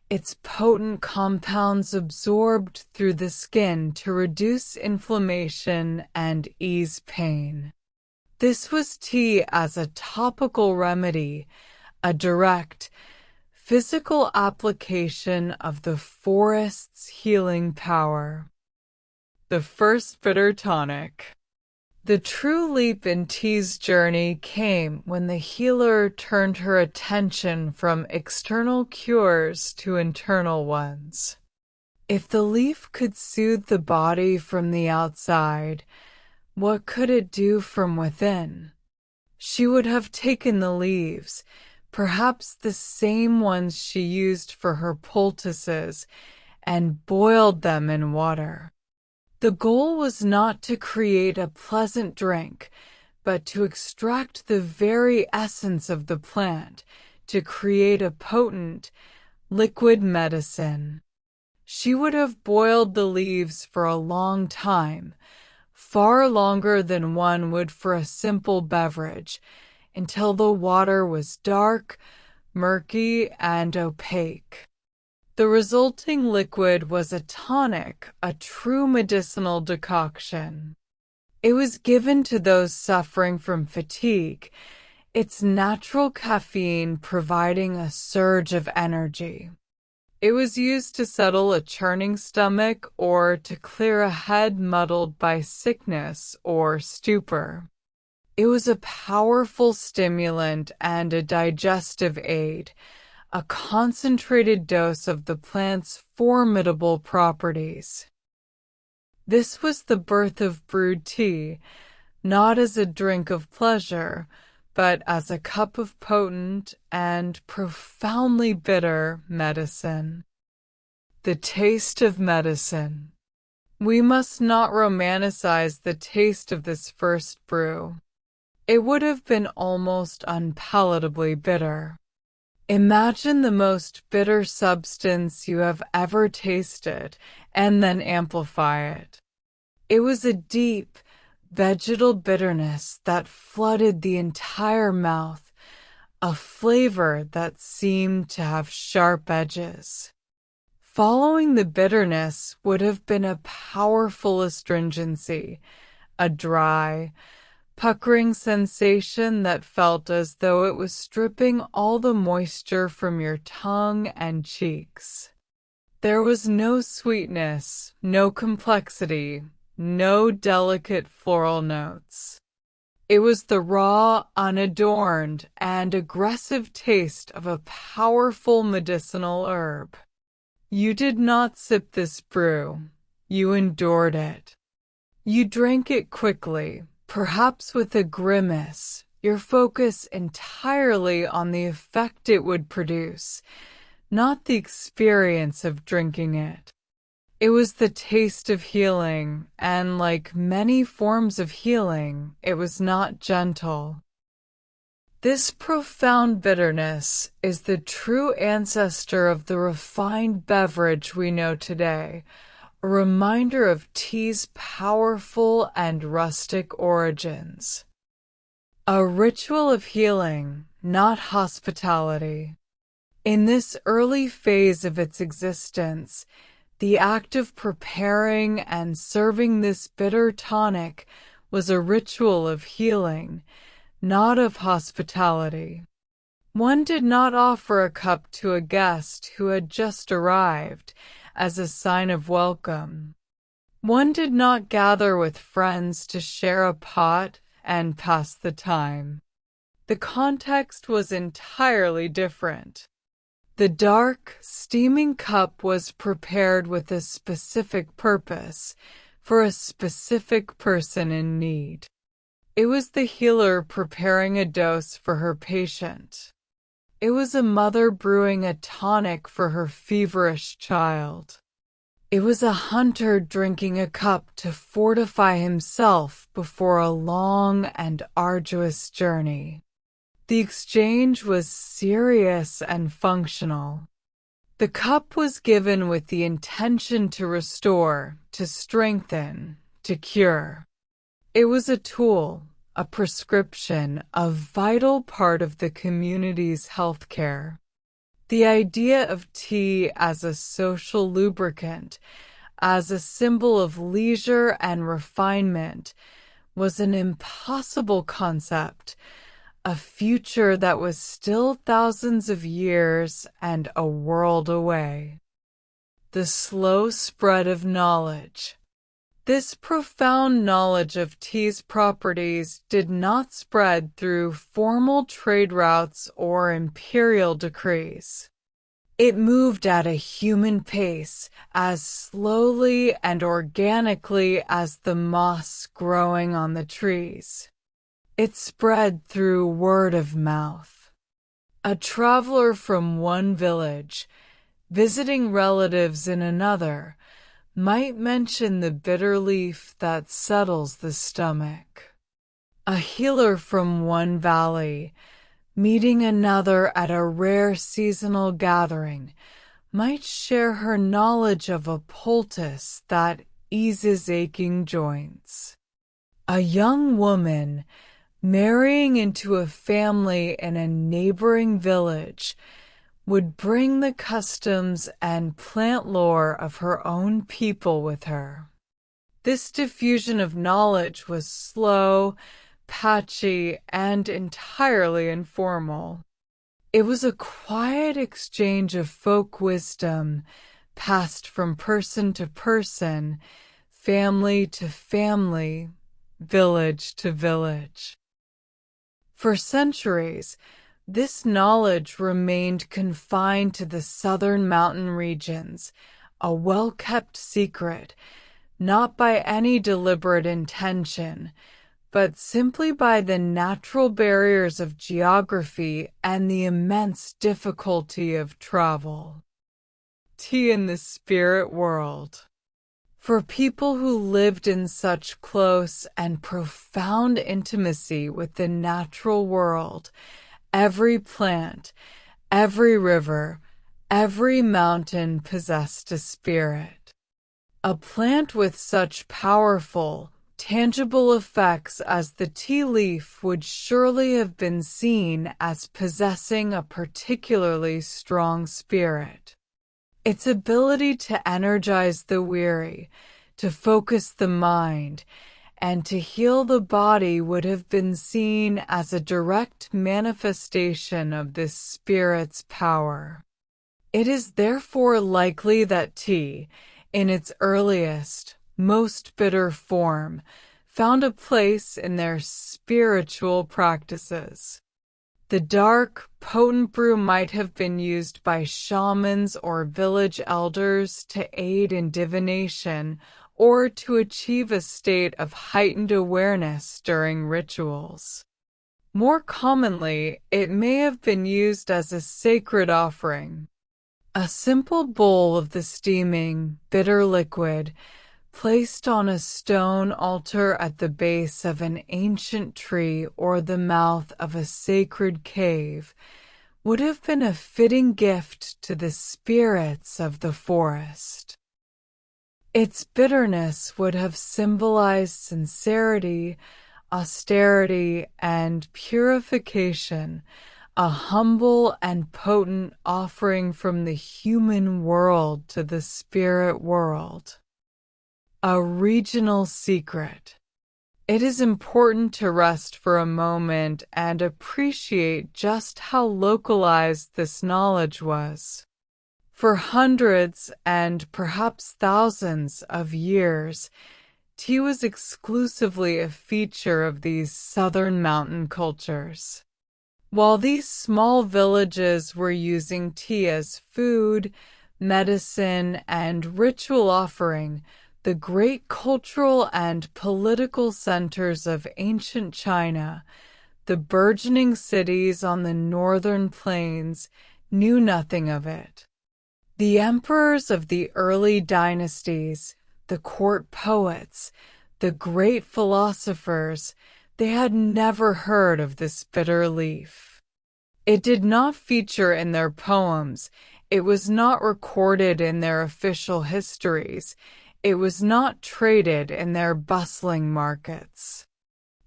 its potent compounds absorbed through the skin to reduce inflammation and ease pain. This was tea as a topical remedy, a direct, physical application of the forest's healing power. The first bitter tonic. The true leap in tea's journey came when the healer turned her attention from external cures to internal ones. If the leaf could soothe the body from the outside, what could it do from within? She would have taken the leaves, perhaps the same ones she used for her poultices, and boiled them in water. The goal was not to create a pleasant drink, but to extract the very essence of the plant, to create a potent, liquid medicine. She would have boiled the leaves for a long time, far longer than one would for a simple beverage, until the water was dark, murky, and opaque. The resulting liquid was a tonic, a true medicinal decoction. It was given to those suffering from fatigue, its natural caffeine providing a surge of energy. It was used to settle a churning stomach or to clear a head muddled by sickness or stupor. It was a powerful stimulant and a digestive aid, a concentrated dose of the plant's formidable properties. This was the birth of brewed tea, not as a drink of pleasure, but as a cup of potent and profoundly bitter medicine. The taste of medicine. We must not romanticize the taste of this first brew. It would have been almost unpalatably bitter. Imagine the most bitter substance you have ever tasted, and then amplify it. It was a deep, vegetal bitterness that flooded the entire mouth, a flavor that seemed to have sharp edges. Following the bitterness would have been a powerful astringency, a dry, puckering sensation that felt as though it was stripping all the moisture from your tongue and cheeks. There was no sweetness, no complexity, no delicate floral notes. It was the raw, unadorned, and aggressive taste of a powerful medicinal herb. You did not sip this brew. You endured it. You drank it quickly, perhaps with a grimace, your focus entirely on the effect it would produce, not the experience of drinking it. It was the taste of healing, and like many forms of healing, it was not gentle. This profound bitterness is the true ancestor of the refined beverage we know today, a reminder of tea's powerful and rustic origins. A ritual of healing, not hospitality. In this early phase of its existence, the act of preparing and serving this bitter tonic was a ritual of healing, not of hospitality. One did not offer a cup to a guest who had just arrived as a sign of welcome. One did not gather with friends to share a pot and pass the time. The context was entirely different. The dark, steaming cup was prepared with a specific purpose, for a specific person in need. It was the healer preparing a dose for her patient. It was a mother brewing a tonic for her feverish child. It was a hunter drinking a cup to fortify himself before a long and arduous journey. The exchange was serious and functional. The cup was given with the intention to restore, to strengthen, to cure. It was a tool, a prescription, a vital part of the community's healthcare. The idea of tea as a social lubricant, as a symbol of leisure and refinement, was an impossible concept, a future that was still thousands of years and a world away. The slow spread of knowledge. This profound knowledge of tea's properties did not spread through formal trade routes or imperial decrees. It moved at a human pace, as slowly and organically as the moss growing on the trees. It spread through word of mouth. A traveler from one village, visiting relatives in another, might mention the bitter leaf that settles the stomach. A healer from one valley, meeting another at a rare seasonal gathering, might share her knowledge of a poultice that eases aching joints. A young woman, marrying into a family in a neighboring village, would bring the customs and plant lore of her own people with her. This diffusion of knowledge was slow, patchy, and entirely informal. It was a quiet exchange of folk wisdom, passed from person to person, family to family, village to village. For centuries, this knowledge remained confined to the southern mountain regions, a well-kept secret, not by any deliberate intention, but simply by the natural barriers of geography and the immense difficulty of travel. Tea in the spirit world. For people who lived in such close and profound intimacy with the natural world, every plant, every river, every mountain possessed a spirit. A plant with such powerful, tangible effects as the tea leaf would surely have been seen as possessing a particularly strong spirit. Its ability to energize the weary, to focus the mind, and to heal the body would have been seen as a direct manifestation of this spirit's power. It is therefore likely that tea, in its earliest, most bitter form, found a place in their spiritual practices. The dark, potent brew might have been used by shamans or village elders to aid in divination or to achieve a state of heightened awareness during rituals. More commonly, it may have been used as a sacred offering. A simple bowl of the steaming, bitter liquid, placed on a stone altar at the base of an ancient tree or the mouth of a sacred cave, would have been a fitting gift to the spirits of the forest. Its bitterness would have symbolized sincerity, austerity, and purification, a humble and potent offering from the human world to the spirit world. A regional secret. It is important to rest for a moment and appreciate just how localized this knowledge was. For hundreds and perhaps thousands of years, tea was exclusively a feature of these southern mountain cultures. While these small villages were using tea as food, medicine, and ritual offering, the great cultural and political centers of ancient China, the burgeoning cities on the northern plains, knew nothing of it. The emperors of the early dynasties, the court poets, the great philosophers, they had never heard of this bitter leaf. It did not feature in their poems, it was not recorded in their official histories, it was not traded in their bustling markets.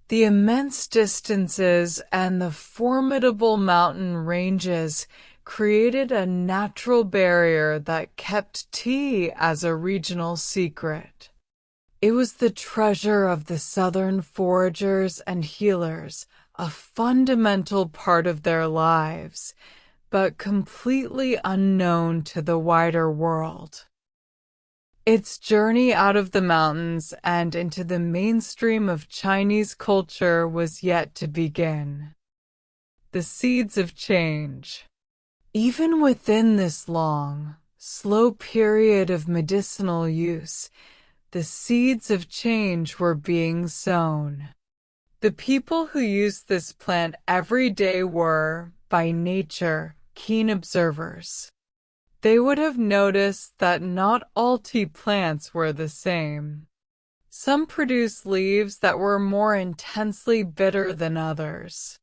The immense distances and the formidable mountain ranges created a natural barrier that kept tea as a regional secret. It was the treasure of the southern foragers and healers, a fundamental part of their lives, but completely unknown to the wider world. Its journey out of the mountains and into the mainstream of Chinese culture was yet to begin. The seeds of change. Even within this long, slow period of medicinal use, the seeds of change were being sown. The people who used this plant every day were, by nature, keen observers. They would have noticed that not all tea plants were the same. Some produced leaves that were more intensely bitter than others.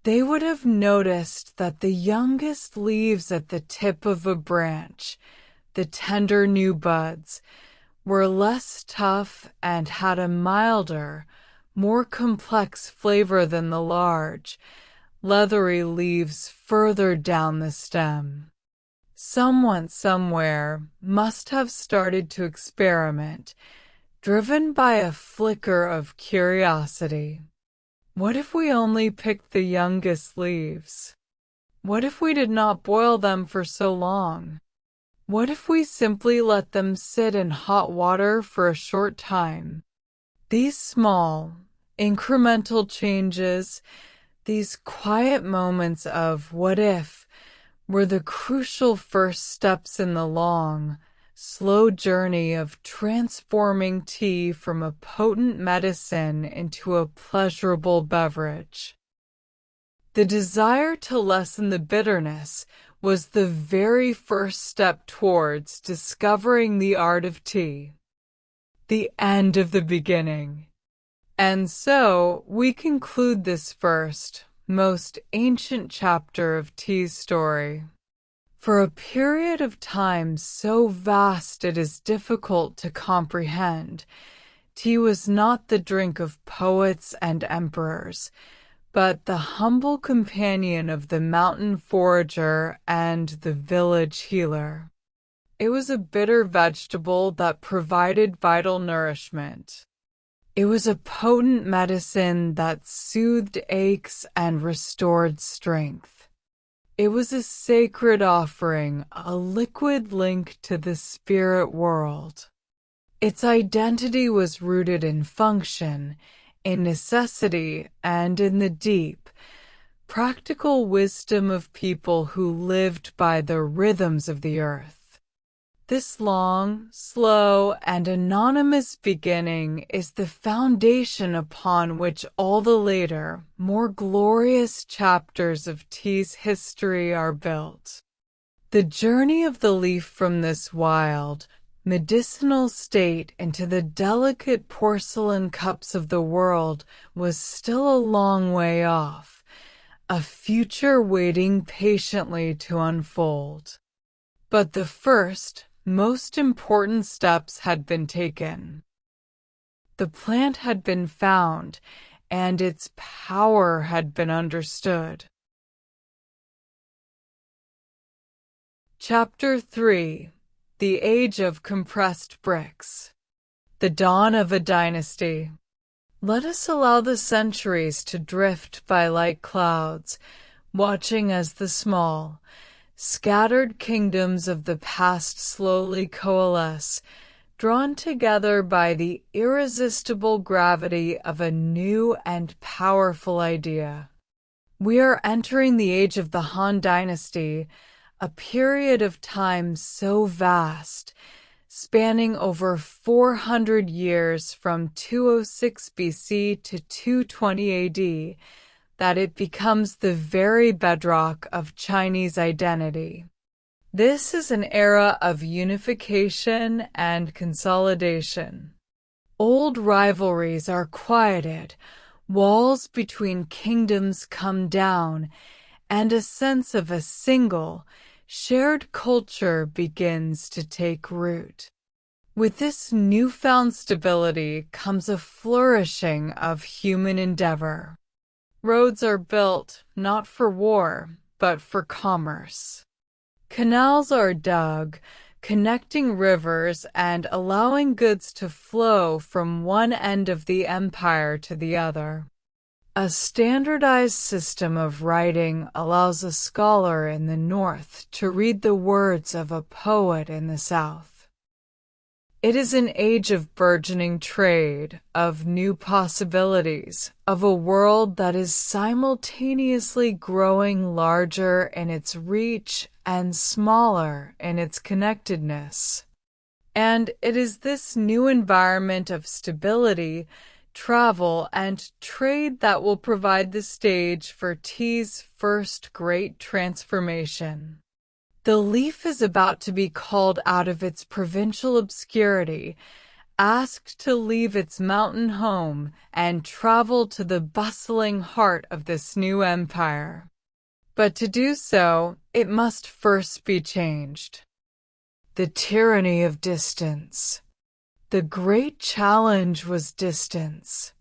They would have noticed that the youngest leaves at the tip of a branch, the tender new buds, were less tough and had a milder, more complex flavor than the large, leathery leaves further down the stem. Someone somewhere must have started to experiment, driven by a flicker of curiosity. What if we only picked the youngest leaves? What if we did not boil them for so long? What if we simply let them sit in hot water for a short time? These small, incremental changes, these quiet moments of what if, were the crucial first steps in the long, slow journey of transforming tea from a potent medicine into a pleasurable beverage. The desire to lessen the bitterness was the very first step towards discovering the art of tea. The end of the beginning. And so, we conclude this first, most ancient chapter of tea's story. For a period of time so vast it is difficult to comprehend, tea was not the drink of poets and emperors, but the humble companion of the mountain forager and the village healer. It was a bitter vegetable that provided vital nourishment. It was a potent medicine that soothed aches and restored strength. It was a sacred offering, a liquid link to the spirit world. Its identity was rooted in function, in necessity, and in the deep, practical wisdom of people who lived by the rhythms of the earth. This long, slow, and anonymous beginning is the foundation upon which all the later, more glorious chapters of tea's history are built. The journey of the leaf from this wild, medicinal state into the delicate porcelain cups of the world was still a long way off, a future waiting patiently to unfold. But the first, most important steps had been taken. The plant had been found, and its power had been understood. Chapter 3: The Age of Compressed Bricks. The Dawn of a Dynasty. Let us allow the centuries to drift by like clouds, watching as the small, scattered kingdoms of the past slowly coalesce, drawn together by the irresistible gravity of a new and powerful idea. We are entering the age of the Han Dynasty, a period of time so vast, spanning over 400 years from 206 BC to 220 AD, that it becomes the very bedrock of Chinese identity. This is an era of unification and consolidation. Old rivalries are quieted, walls between kingdoms come down, and a sense of a single, shared culture begins to take root. With this newfound stability comes a flourishing of human endeavor. Roads are built, not for war, but for commerce. Canals are dug, connecting rivers and allowing goods to flow from one end of the empire to the other. A standardized system of writing allows a scholar in the north to read the words of a poet in the south. It is an age of burgeoning trade, of new possibilities, of a world that is simultaneously growing larger in its reach and smaller in its connectedness. And it is this new environment of stability, travel, and trade that will provide the stage for tea's first great transformation. The leaf is about to be called out of its provincial obscurity, asked to leave its mountain home and travel to the bustling heart of this new empire. But to do so, it must first be changed. The tyranny of distance. The great challenge was distance.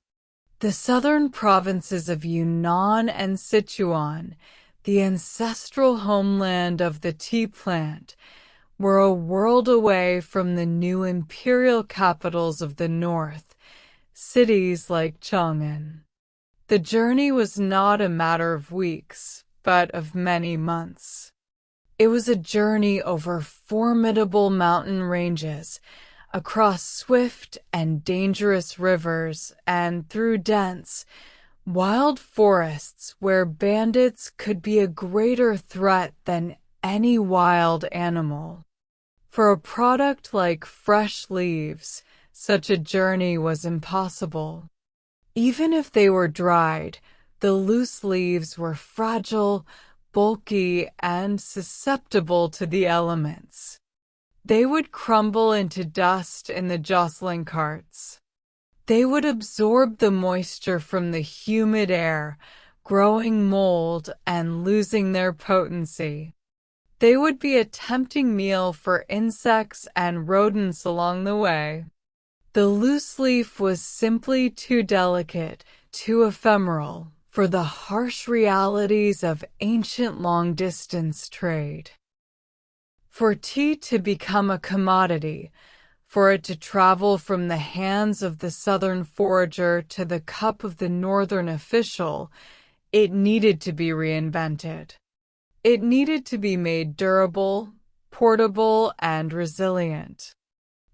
The southern provinces of Yunnan and Sichuan, the ancestral homeland of the tea plant, were a world away from the new imperial capitals of the north, cities like Chang'an. The journey was not a matter of weeks, but of many months. It was a journey over formidable mountain ranges, across swift and dangerous rivers, and through dense, wild forests where bandits could be a greater threat than any wild animal. For a product like fresh leaves, such a journey was impossible. Even if they were dried, the loose leaves were fragile, bulky, and susceptible to the elements. They would crumble into dust in the jostling carts. They would absorb the moisture from the humid air, growing mold and losing their potency. They would be a tempting meal for insects and rodents along the way. The loose leaf was simply too delicate, too ephemeral, for the harsh realities of ancient long-distance trade. For tea to become a commodity, for it to travel from the hands of the southern forager to the cup of the northern official, it needed to be reinvented. It needed to be made durable, portable, and resilient.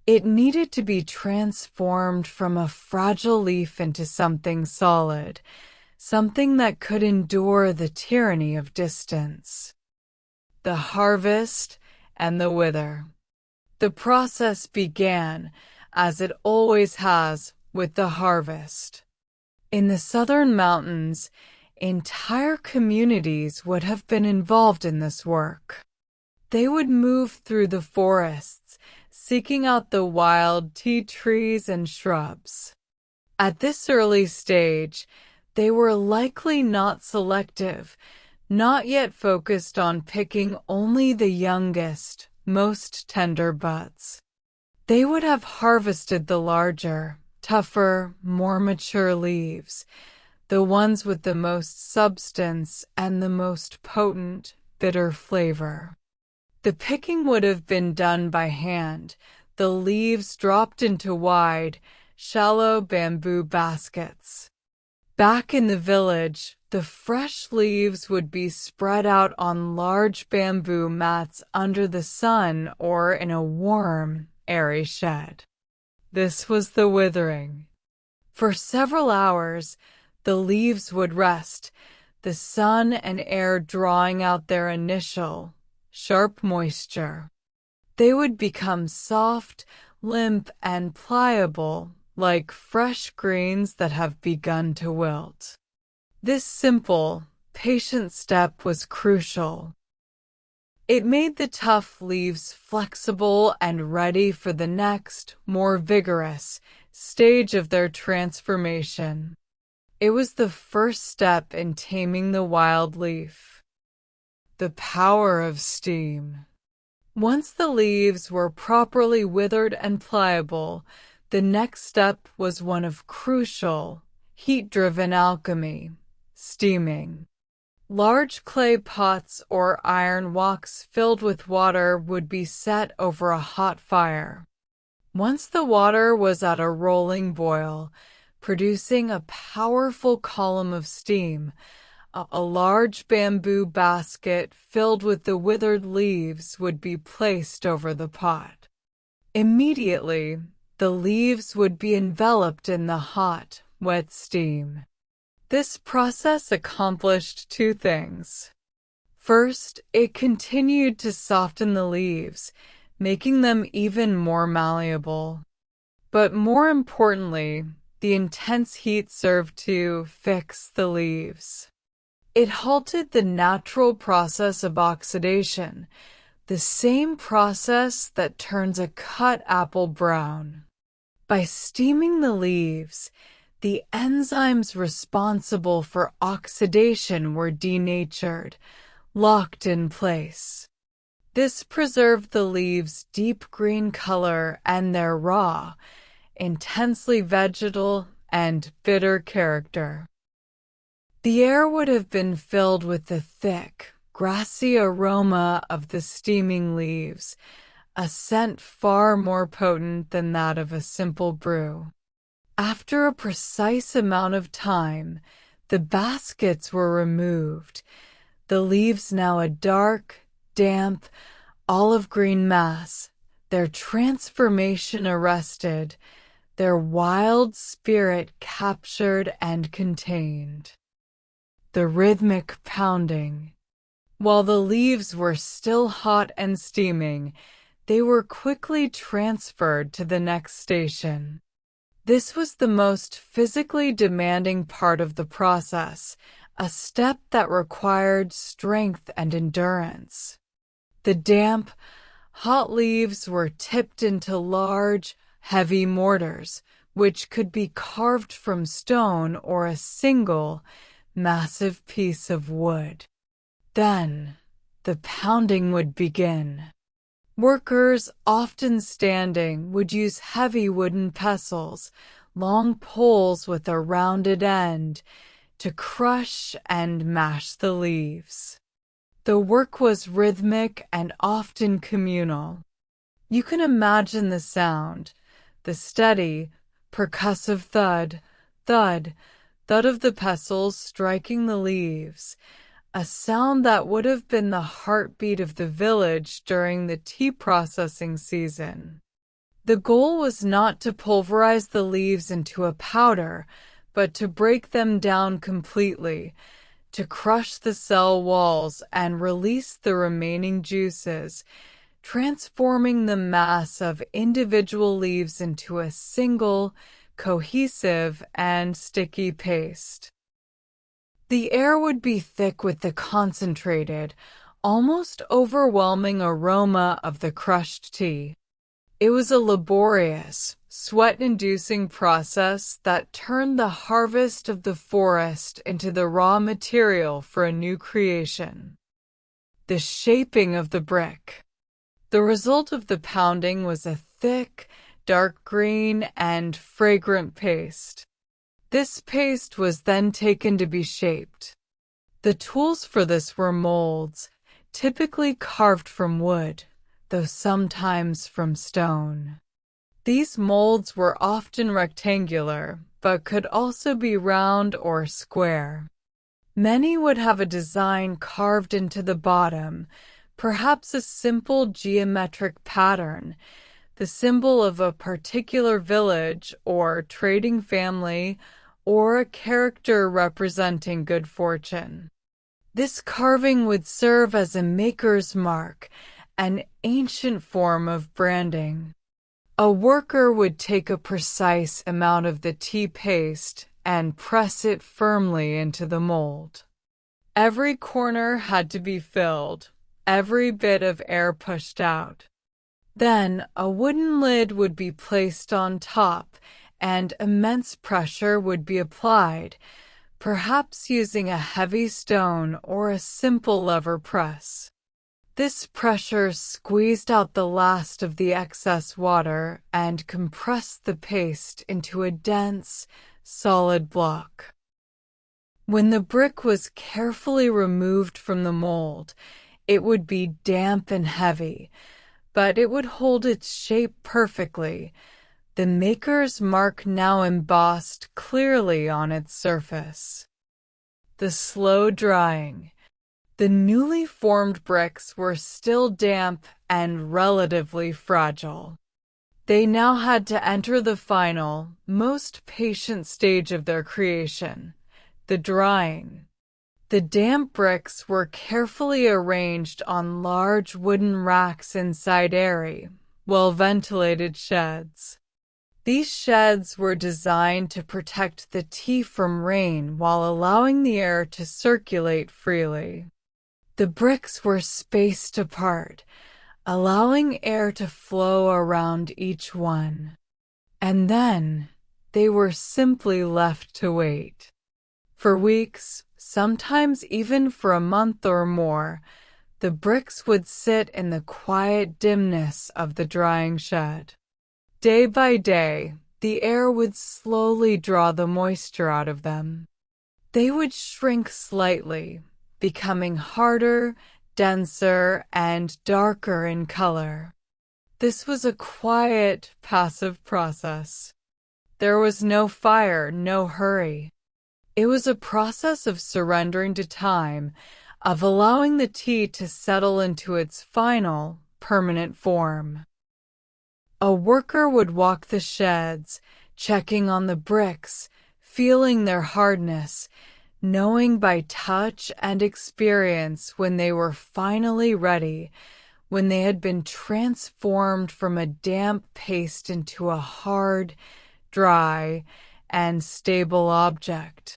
It needed to be transformed from a fragile leaf into something solid, something that could endure the tyranny of distance. The harvest and the wither. The process began, as it always has, with the harvest. In the southern mountains, entire communities would have been involved in this work. They would move through the forests, seeking out the wild tea trees and shrubs. At this early stage, they were likely not selective, not yet focused on picking only the youngest, most tender buds. They would have harvested the larger, tougher, more mature leaves, the ones with the most substance and the most potent, bitter flavor. The picking would have been done by hand, the leaves dropped into wide, shallow bamboo baskets. Back in the village, the fresh leaves would be spread out on large bamboo mats under the sun or in a warm, airy shed. This was the withering. For several hours, the leaves would rest, the sun and air drawing out their initial, sharp moisture. They would become soft, limp, and pliable, like fresh greens that have begun to wilt. This simple, patient step was crucial. It made the tough leaves flexible and ready for the next, more vigorous, stage of their transformation. It was the first step in taming the wild leaf. The power of steam. Once the leaves were properly withered and pliable, the next step was one of crucial, heat-driven alchemy, steaming. Large clay pots or iron woks filled with water would be set over a hot fire. Once the water was at a rolling boil, producing a powerful column of steam, a large bamboo basket filled with the withered leaves would be placed over the pot. Immediately, the leaves would be enveloped in the hot, wet steam. This process accomplished two things. First, it continued to soften the leaves, making them even more malleable. But more importantly, the intense heat served to fix the leaves. It halted the natural process of oxidation, the same process that turns a cut apple brown. By steaming the leaves, the enzymes responsible for oxidation were denatured, locked in place. This preserved the leaves' deep green color and their raw, intensely vegetal and bitter character. The air would have been filled with the thick, grassy aroma of the steaming leaves, a scent far more potent than that of a simple brew. After a precise amount of time, the baskets were removed, the leaves now a dark, damp, olive-green mass, their transformation arrested, their wild spirit captured and contained. The rhythmic pounding. While the leaves were still hot and steaming, they were quickly transferred to the next station. This was the most physically demanding part of the process, a step that required strength and endurance. The damp, hot leaves were tipped into large, heavy mortars, which could be carved from stone or a single, massive piece of wood. Then, the pounding would begin. Workers, often standing, would use heavy wooden pestles, long poles with a rounded end, to crush and mash the leaves. The work was rhythmic and often communal. You can imagine the sound, the steady, percussive thud, thud, thud of the pestles striking the leaves, a sound that would have been the heartbeat of the village during the tea processing season. The goal was not to pulverize the leaves into a powder, but to break them down completely, to crush the cell walls and release the remaining juices, transforming the mass of individual leaves into a single, cohesive, and sticky paste. The air would be thick with the concentrated, almost overwhelming aroma of the crushed tea. It was a laborious, sweat-inducing process that turned the harvest of the forest into the raw material for a new creation. The shaping of the brick. The result of the pounding was a thick, dark green, and fragrant paste. This paste was then taken to be shaped. The tools for this were molds, typically carved from wood, though sometimes from stone. These molds were often rectangular, but could also be round or square. Many would have a design carved into the bottom, perhaps a simple geometric pattern, the symbol of a particular village or trading family, or a character representing good fortune. This carving would serve as a maker's mark, an ancient form of branding. A worker would take a precise amount of the tea paste and press it firmly into the mold. Every corner had to be filled, every bit of air pushed out. Then a wooden lid would be placed on top, and immense pressure would be applied, perhaps using a heavy stone or a simple lever press. This pressure squeezed out the last of the excess water and compressed the paste into a dense, solid block. When the brick was carefully removed from the mold, it would be damp and heavy, but it would hold its shape perfectly, the maker's mark now embossed clearly on its surface. The slow drying. The newly formed bricks were still damp and relatively fragile. They now had to enter the final, most patient stage of their creation, the drying. The damp bricks were carefully arranged on large wooden racks inside airy, well-ventilated sheds. These sheds were designed to protect the tea from rain while allowing the air to circulate freely. The bricks were spaced apart, allowing air to flow around each one. And then they were simply left to wait. For weeks, sometimes even for a month or more, the bricks would sit in the quiet dimness of the drying shed. Day by day, the air would slowly draw the moisture out of them. They would shrink slightly, becoming harder, denser, and darker in color. This was a quiet, passive process. There was no fire, no hurry. It was a process of surrendering to time, of allowing the tea to settle into its final, permanent form. A worker would walk the sheds, checking on the bricks, feeling their hardness, knowing by touch and experience when they were finally ready, when they had been transformed from a damp paste into a hard, dry, and stable object.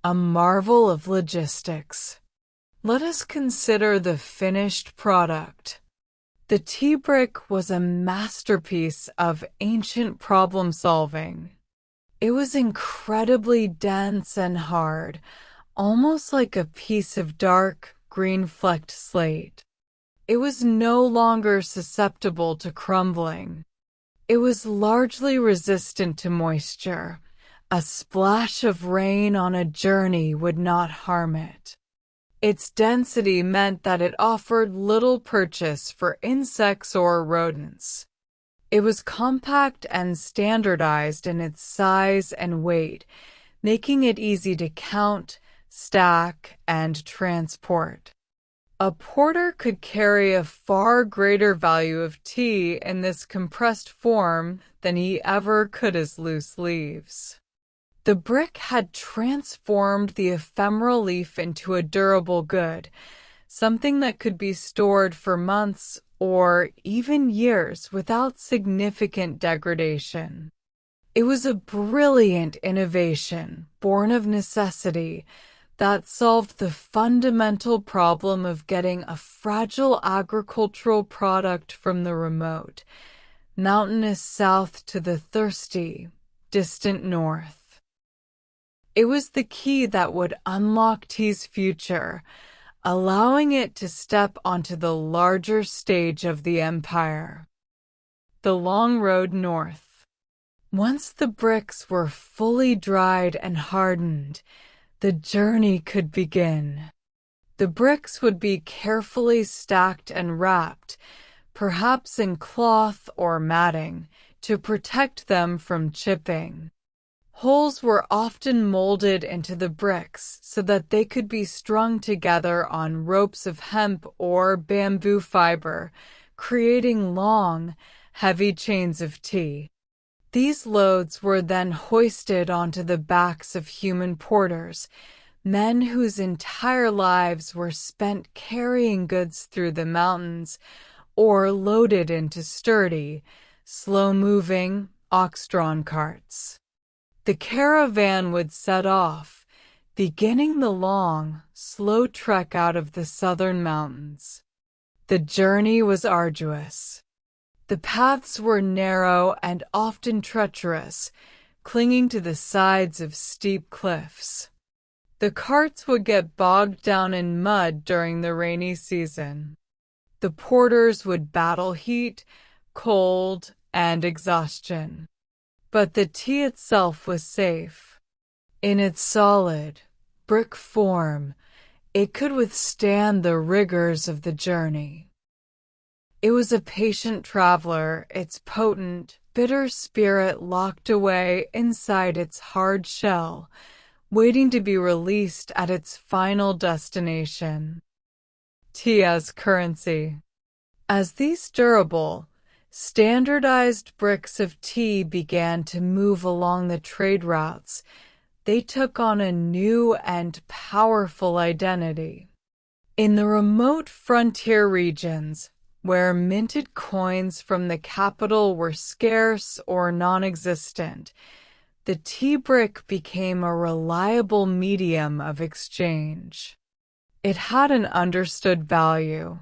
A marvel of logistics. Let us consider the finished product. The tea brick was a masterpiece of ancient problem-solving. It was incredibly dense and hard, almost like a piece of dark, green-flecked slate. It was no longer susceptible to crumbling. It was largely resistant to moisture. A splash of rain on a journey would not harm it. Its density meant that it offered little purchase for insects or rodents. It was compact and standardized in its size and weight, making it easy to count, stack, and transport. A porter could carry a far greater value of tea in this compressed form than he ever could as loose leaves. The brick had transformed the ephemeral leaf into a durable good, something that could be stored for months or even years without significant degradation. It was a brilliant innovation, born of necessity, that solved the fundamental problem of getting a fragile agricultural product from the remote, mountainous south to the thirsty, distant north. It was the key that would unlock tea's future, allowing it to step onto the larger stage of the empire. The long road north. Once the bricks were fully dried and hardened, the journey could begin. The bricks would be carefully stacked and wrapped, perhaps in cloth or matting, to protect them from chipping. Holes were often molded into the bricks so that they could be strung together on ropes of hemp or bamboo fiber, creating long, heavy chains of tea. These loads were then hoisted onto the backs of human porters, men whose entire lives were spent carrying goods through the mountains or loaded into sturdy, slow-moving, ox-drawn carts. The caravan would set off, beginning the long, slow trek out of the southern mountains. The journey was arduous. The paths were narrow and often treacherous, clinging to the sides of steep cliffs. The carts would get bogged down in mud during the rainy season. The porters would battle heat, cold, and exhaustion. But the tea itself was safe. In its solid, brick form, it could withstand the rigors of the journey. It was a patient traveler, its potent, bitter spirit locked away inside its hard shell, waiting to be released at its final destination. Tea as currency. As these durable, standardized bricks of tea began to move along the trade routes, they took on a new and powerful identity. In the remote frontier regions, where minted coins from the capital were scarce or non-existent, the tea brick became a reliable medium of exchange. It had an understood value.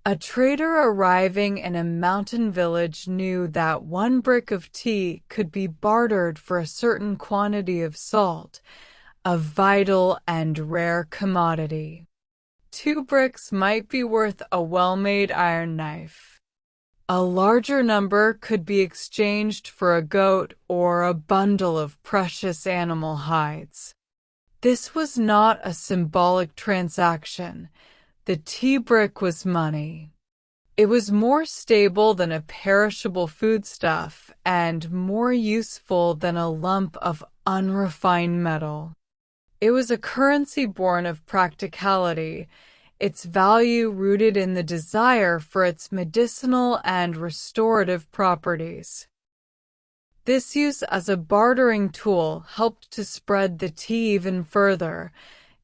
A trader arriving in a mountain village knew that one brick of tea could be bartered for a certain quantity of salt, a vital and rare commodity. 2 bricks might be worth a well-made iron knife. A larger number could be exchanged for a goat or a bundle of precious animal hides. This was not a symbolic transaction. The tea brick was money. It was more stable than a perishable foodstuff and more useful than a lump of unrefined metal. It was a currency born of practicality, its value rooted in the desire for its medicinal and restorative properties. This use as a bartering tool helped to spread the tea even further,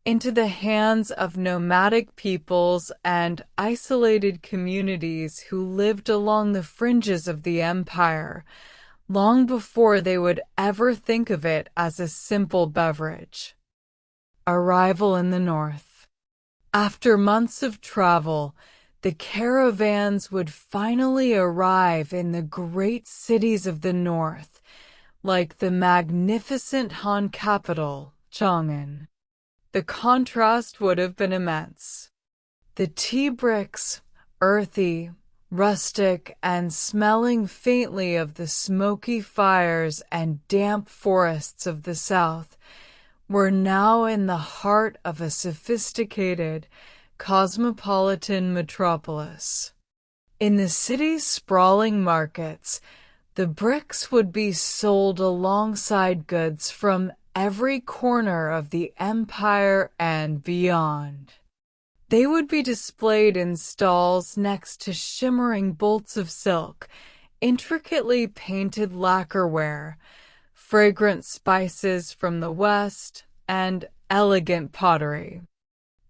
into the hands of nomadic peoples and isolated communities who lived along the fringes of the empire, long before they would ever think of it as a simple beverage. Arrival in the north. After months of travel, the caravans would finally arrive in the great cities of the north, like the magnificent Han capital, Chang'an. The contrast would have been immense. The tea bricks, earthy, rustic, and smelling faintly of the smoky fires and damp forests of the south, were now in the heart of a sophisticated, cosmopolitan metropolis. In the city's sprawling markets, the bricks would be sold alongside goods from every corner of the empire and beyond. They would be displayed in stalls next to shimmering bolts of silk, intricately painted lacquerware, fragrant spices from the West, and elegant pottery.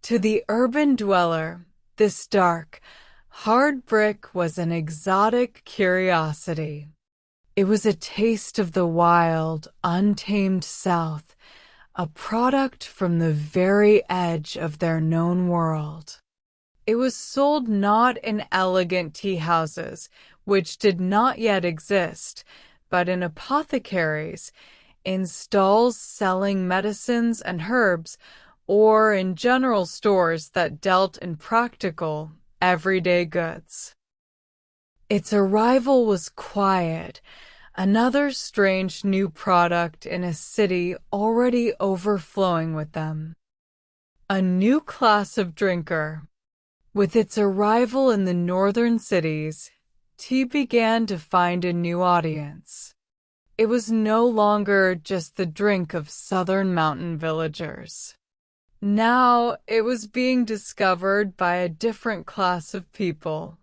To the urban dweller, this dark, hard brick was an exotic curiosity. It was a taste of the wild, untamed South, a product from the very edge of their known world. It was sold not in elegant tea houses, which did not yet exist, but in apothecaries, in stalls selling medicines and herbs, or in general stores that dealt in practical, everyday goods. Its arrival was quiet, another strange new product in a city already overflowing with them. A new class of drinker. With its arrival in the northern cities, tea began to find a new audience. It was no longer just the drink of southern mountain villagers. Now it was being discovered by a different class of people,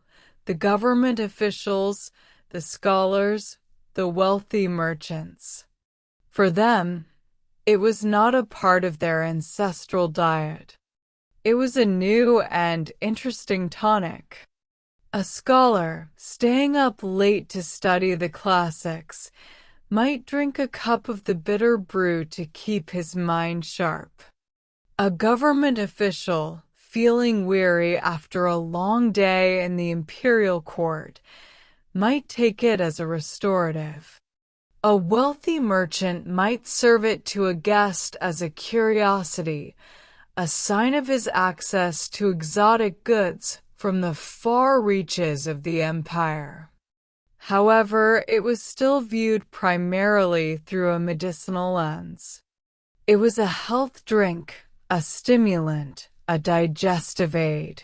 the government officials, the scholars, the wealthy merchants. For them, it was not a part of their ancestral diet. It was a new and interesting tonic. A scholar, staying up late to study the classics, might drink a cup of the bitter brew to keep his mind sharp. A government official, feeling weary after a long day in the imperial court, might take it as a restorative. A wealthy merchant might serve it to a guest as a curiosity, a sign of his access to exotic goods from the far reaches of the empire. However, it was still viewed primarily through a medicinal lens. It was a health drink, a stimulant, a digestive aid.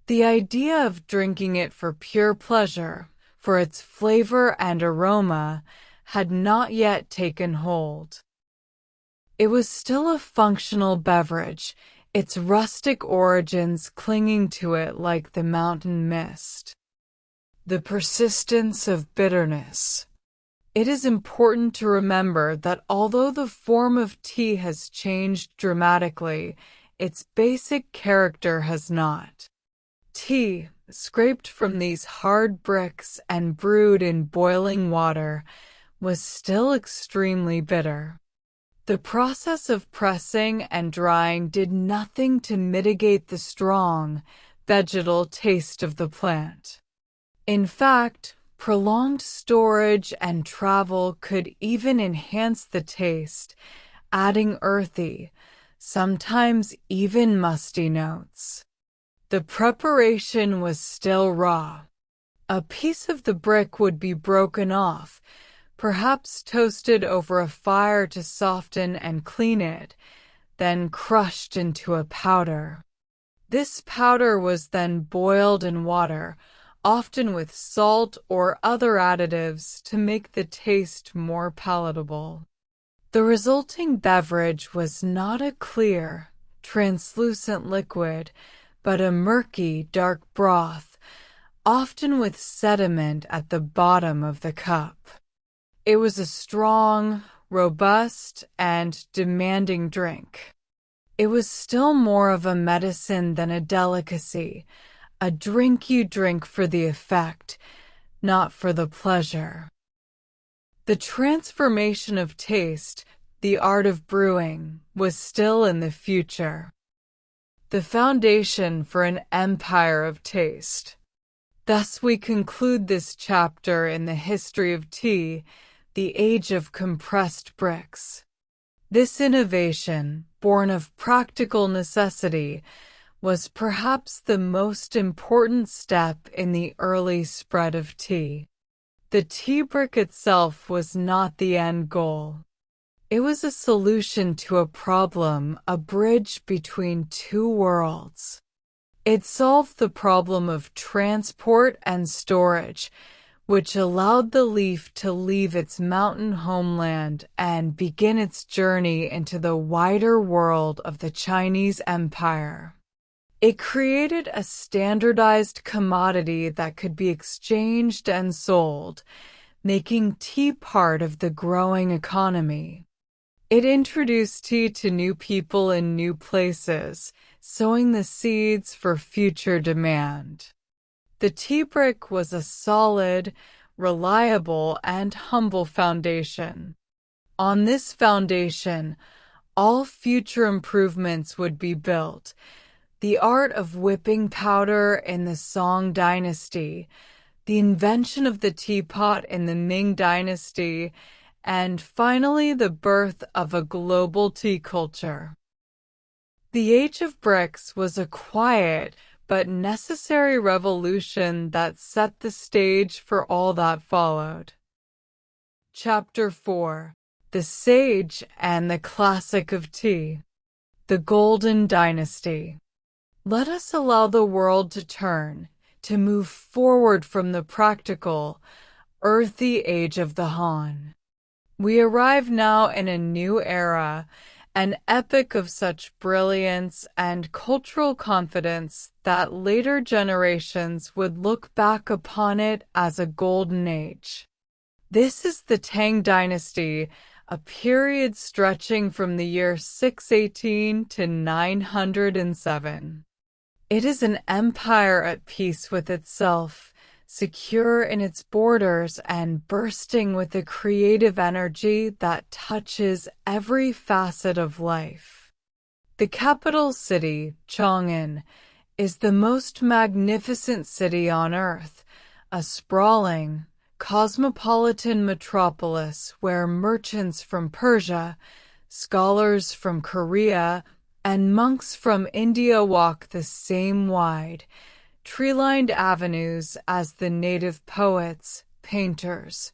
The idea of drinking it for pure pleasure, for its flavor and aroma, had not yet taken hold. It was still a functional beverage, its rustic origins clinging to it like the mountain mist. The persistence of bitterness. It is important to remember that although the form of tea has changed dramatically, its basic character has not. Tea, scraped from these hard bricks and brewed in boiling water, was still extremely bitter. The process of pressing and drying did nothing to mitigate the strong, vegetal taste of the plant. In fact, prolonged storage and travel could even enhance the taste, adding earthy, sometimes even musty notes. The preparation was still raw. A piece of the brick would be broken off, perhaps toasted over a fire to soften and clean it, then crushed into a powder. This powder was then boiled in water, often with salt or other additives to make the taste more palatable. The resulting beverage was not a clear, translucent liquid, but a murky, dark broth, often with sediment at the bottom of the cup. It was a strong, robust, and demanding drink. It was still more of a medicine than a delicacy, a drink you drink for the effect, not for the pleasure. The transformation of taste, the art of brewing, was still in the future. The foundation for an empire of taste. Thus we conclude this chapter in the history of tea, the age of compressed bricks. This innovation, born of practical necessity, was perhaps the most important step in the early spread of tea. The tea brick itself was not the end goal. It was a solution to a problem, a bridge between two worlds. It solved the problem of transport and storage, which allowed the leaf to leave its mountain homeland and begin its journey into the wider world of the Chinese Empire. It created a standardized commodity that could be exchanged and sold, making tea part of the growing economy. It introduced tea to new people in new places, sowing the seeds for future demand. The tea brick was a solid, reliable, and humble foundation. On this foundation, all future improvements would be built. The art of whipping powder in the Song dynasty, the invention of the teapot in the Ming dynasty, and finally the birth of a global tea culture. The Age of Bricks was a quiet but necessary revolution that set the stage for all that followed. Chapter 4: The Sage and the Classic of Tea. The Golden Dynasty. Let us allow the world to turn, to move forward from the practical, earthy age of the Han. We arrive now in a new era, an epoch of such brilliance and cultural confidence that later generations would look back upon it as a golden age. This is the Tang Dynasty, a period stretching from the year 618 to 907. It is an empire at peace with itself, secure in its borders and bursting with a creative energy that touches every facet of life. The capital city, Chang'an, is the most magnificent city on earth, a sprawling, cosmopolitan metropolis where merchants from Persia, scholars from Korea, and monks from India walk the same wide, tree-lined avenues as the native poets, painters,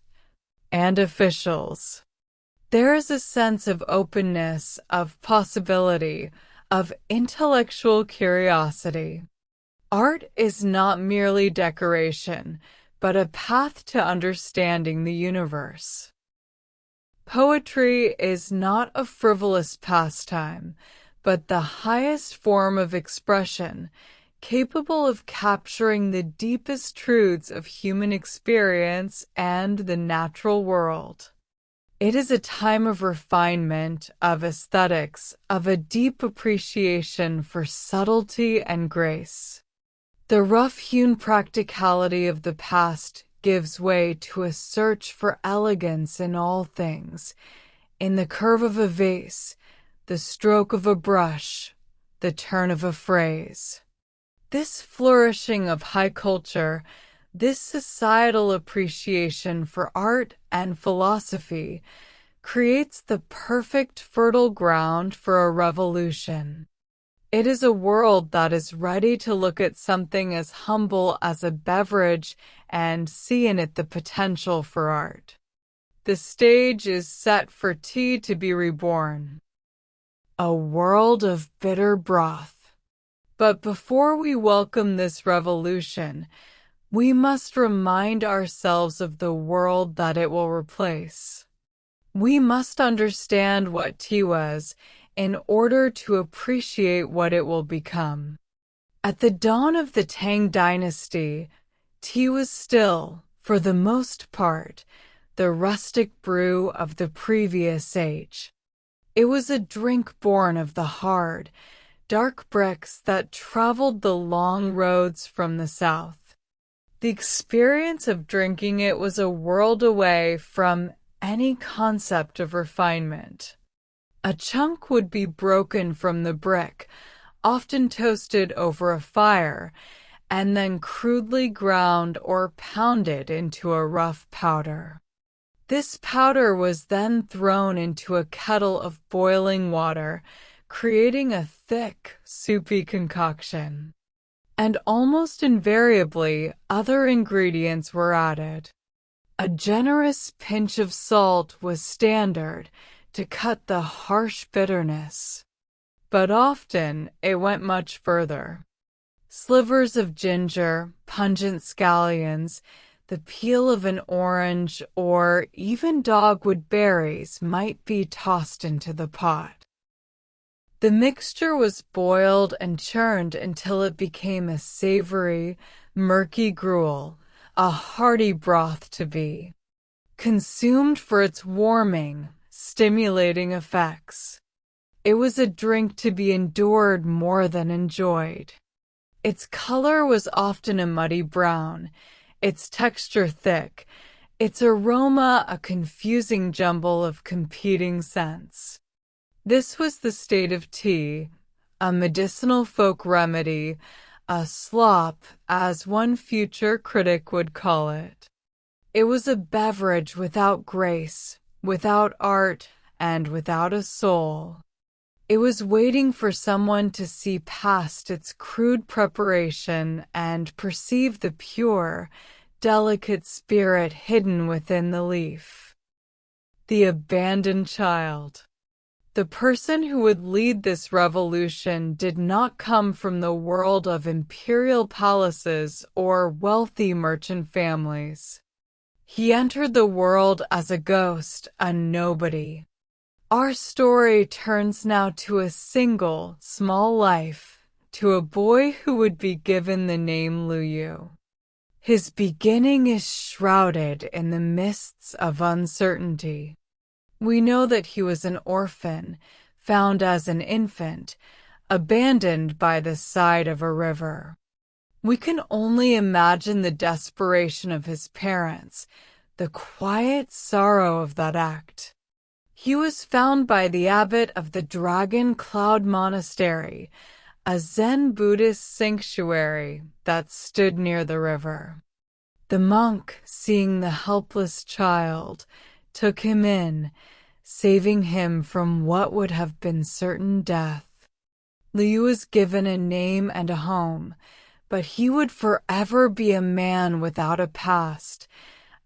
and officials. There is a sense of openness, of possibility, of intellectual curiosity. Art is not merely decoration, but a path to understanding the universe. Poetry is not a frivolous pastime, but the highest form of expression, capable of capturing the deepest truths of human experience and the natural world. It is a time of refinement, of aesthetics, of a deep appreciation for subtlety and grace. The rough-hewn practicality of the past gives way to a search for elegance in all things, in the curve of a vase, the stroke of a brush, the turn of a phrase. This flourishing of high culture, this societal appreciation for art and philosophy, creates the perfect fertile ground for a revolution. It is a world that is ready to look at something as humble as a beverage and see in it the potential for art. The stage is set for tea to be reborn. A world of bitter broth. But before we welcome this revolution, we must remind ourselves of the world that it will replace. We must understand what tea was in order to appreciate what it will become. At the dawn of the Tang dynasty, tea was still, for the most part, the rustic brew of the previous age. It was a drink born of the hard, dark bricks that traveled the long roads from the south. The experience of drinking it was a world away from any concept of refinement. A chunk would be broken from the brick, often toasted over a fire, and then crudely ground or pounded into a rough powder. This powder was then thrown into a kettle of boiling water, creating a thick, soupy concoction. And almost invariably, other ingredients were added. A generous pinch of salt was standard to cut the harsh bitterness. But often it went much further. Slivers of ginger, pungent scallions, the peel of an orange, or even dogwood berries might be tossed into the pot. The mixture was boiled and churned until it became a savory, murky gruel, a hearty broth to be consumed for its warming, stimulating effects. It was a drink to be endured more than enjoyed. Its color was often a muddy brown, its texture thick, its aroma a confusing jumble of competing scents. This was the state of tea, a medicinal folk remedy, a slop, as one future critic would call it. It was a beverage without grace, without art, and without a soul. It was waiting for someone to see past its crude preparation and perceive the pure, delicate spirit hidden within the leaf. The abandoned child. The person who would lead this revolution did not come from the world of imperial palaces or wealthy merchant families. He entered the world as a ghost, a nobody. Our story turns now to a single, small life, to a boy who would be given the name Liu Yu. His beginning is shrouded in the mists of uncertainty. We know that he was an orphan, found as an infant, abandoned by the side of a river. We can only imagine the desperation of his parents, the quiet sorrow of that act. He was found by the abbot of the Dragon Cloud Monastery, a Zen Buddhist sanctuary that stood near the river. The monk, seeing the helpless child, took him in, saving him from what would have been certain death. Liu was given a name and a home, but he would forever be a man without a past,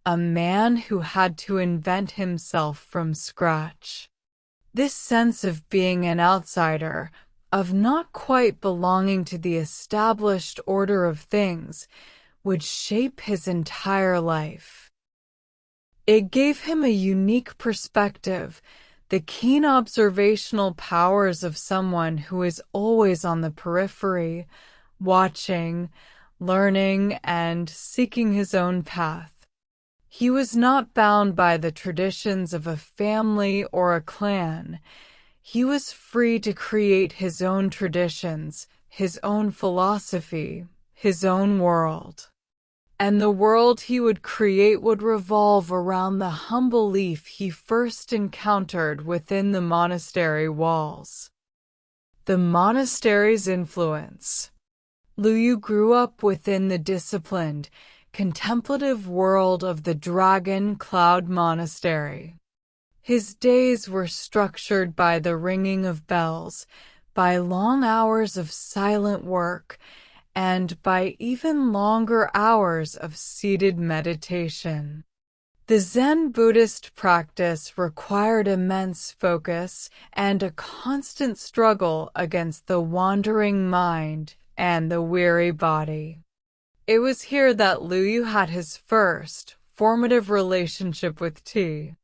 a man who had to invent himself from scratch. This sense of being an outsider, of not quite belonging to the established order of things, would shape his entire life. It gave him a unique perspective, the keen observational powers of someone who is always on the periphery, watching, learning, and seeking his own path. He was not bound by the traditions of a family or a clan. He was free to create his own traditions, his own philosophy, his own world. And the world he would create would revolve around the humble leaf he first encountered within the monastery walls. The monastery's influence. Luyu grew up within the disciplined, contemplative world of the Dragon Cloud Monastery. His days were structured by the ringing of bells, by long hours of silent work, and by even longer hours of seated meditation. The Zen Buddhist practice required immense focus and a constant struggle against the wandering mind and the weary body. It was here that Luyu had his first formative relationship with tea.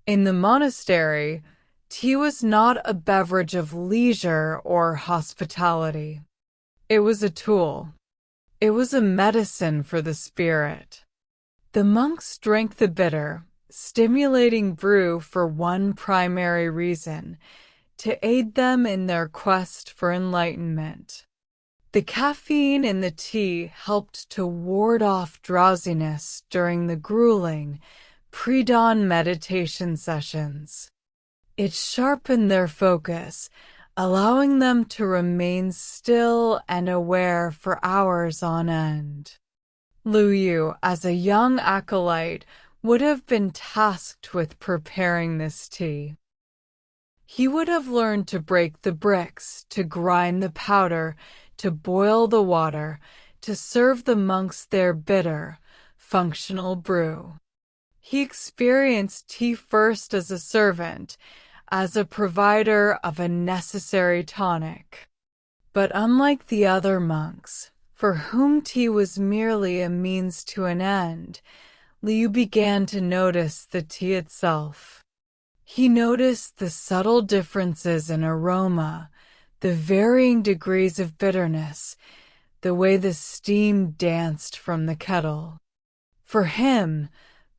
In the monastery, tea was not a beverage of leisure or hospitality. It was a tool. It was a medicine for the spirit. The monks drank the bitter, stimulating brew for one primary reason: to aid them in their quest for enlightenment. The caffeine in the tea helped to ward off drowsiness during the grueling, pre-dawn meditation sessions. It sharpened their focus, allowing them to remain still and aware for hours on end. Luyu, as a young acolyte, would have been tasked with preparing this tea. He would have learned to break the bricks, to grind the powder, to boil the water, to serve the monks their bitter, functional brew. He experienced tea first as a servant, as a provider of a necessary tonic. But unlike the other monks, for whom tea was merely a means to an end, Liu began to notice the tea itself. He noticed the subtle differences in aroma, the varying degrees of bitterness, the way the steam danced from the kettle. For him,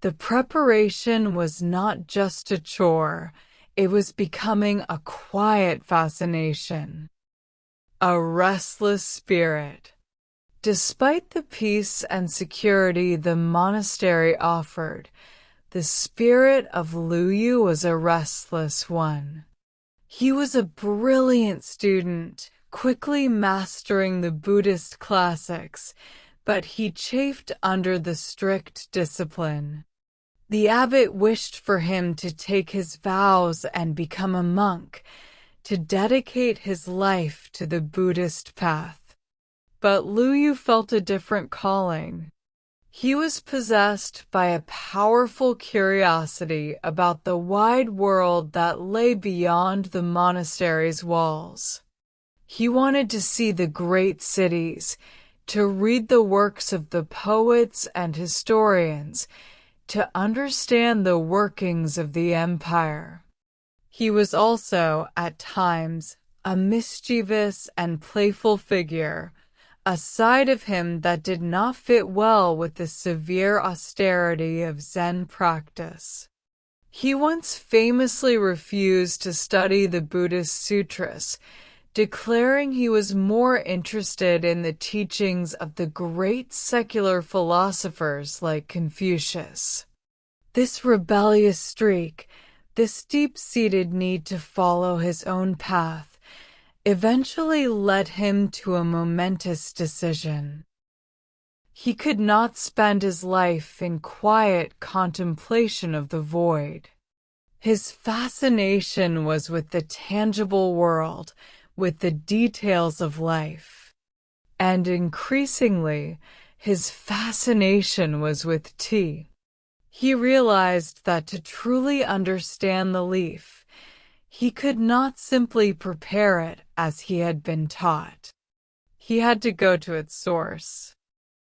the preparation was not just a chore, it was becoming a quiet fascination, a restless spirit. Despite the peace and security the monastery offered, the spirit of Luyu was a restless one. He was a brilliant student, quickly mastering the Buddhist classics, but he chafed under the strict discipline. The abbot wished for him to take his vows and become a monk, to dedicate his life to the Buddhist path. But Luyu felt a different calling. He was possessed by a powerful curiosity about the wide world that lay beyond the monastery's walls. He wanted to see the great cities, to read the works of the poets and historians, to understand the workings of the empire. He was also, at times, a mischievous and playful figure, a side of him that did not fit well with the severe austerity of Zen practice. He once famously refused to study the Buddhist sutras, declaring he was more interested in the teachings of the great secular philosophers like Confucius. This rebellious streak, this deep-seated need to follow his own path, eventually led him to a momentous decision. He could not spend his life in quiet contemplation of the void. His fascination was with the tangible world, with the details of life. And increasingly, his fascination was with tea. He realized that to truly understand the leaf, he could not simply prepare it as he had been taught. He had to go to its source.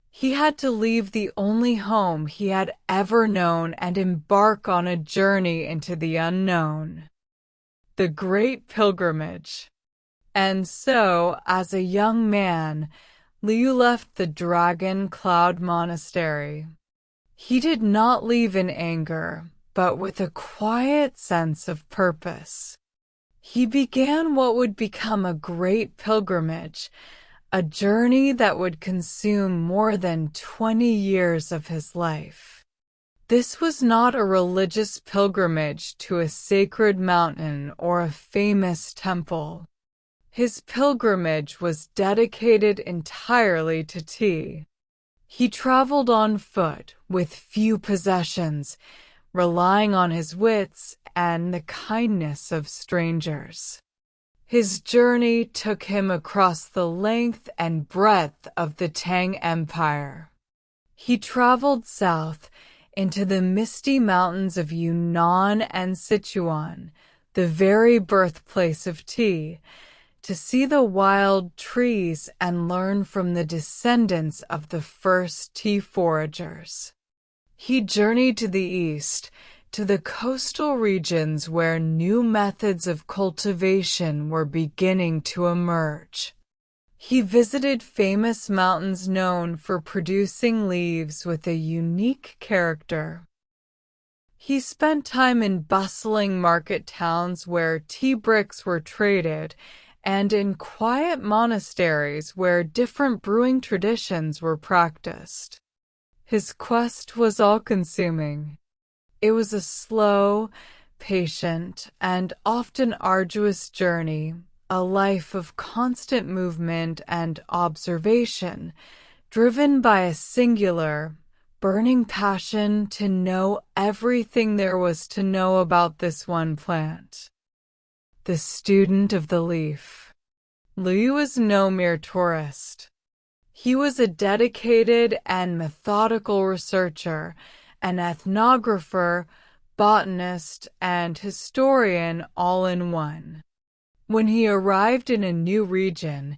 He had to leave the only home he had ever known and embark on a journey into the unknown. The Great Pilgrimage. And so, as a young man, Liu left the Dragon Cloud Monastery. He did not leave in anger, but with a quiet sense of purpose. He began what would become a great pilgrimage, a journey that would consume more than 20 years of his life. This was not a religious pilgrimage to a sacred mountain or a famous temple. His pilgrimage was dedicated entirely to tea. He traveled on foot with few possessions, relying on his wits and the kindness of strangers. His journey took him across the length and breadth of the Tang Empire. He traveled south into the misty mountains of Yunnan and Sichuan, the very birthplace of tea, to see the wild trees and learn from the descendants of the first tea foragers. He journeyed to the east, to the coastal regions where new methods of cultivation were beginning to emerge. He visited famous mountains known for producing leaves with a unique character. He spent time in bustling market towns where tea bricks were traded, and in quiet monasteries where different brewing traditions were practiced. His quest was all-consuming. It was a slow, patient, and often arduous journey, a life of constant movement and observation, driven by a singular, burning passion to know everything there was to know about this one plant. The student of the leaf. Liu was no mere tourist. He was a dedicated and methodical researcher, an ethnographer, botanist, and historian all in one. When he arrived in a new region,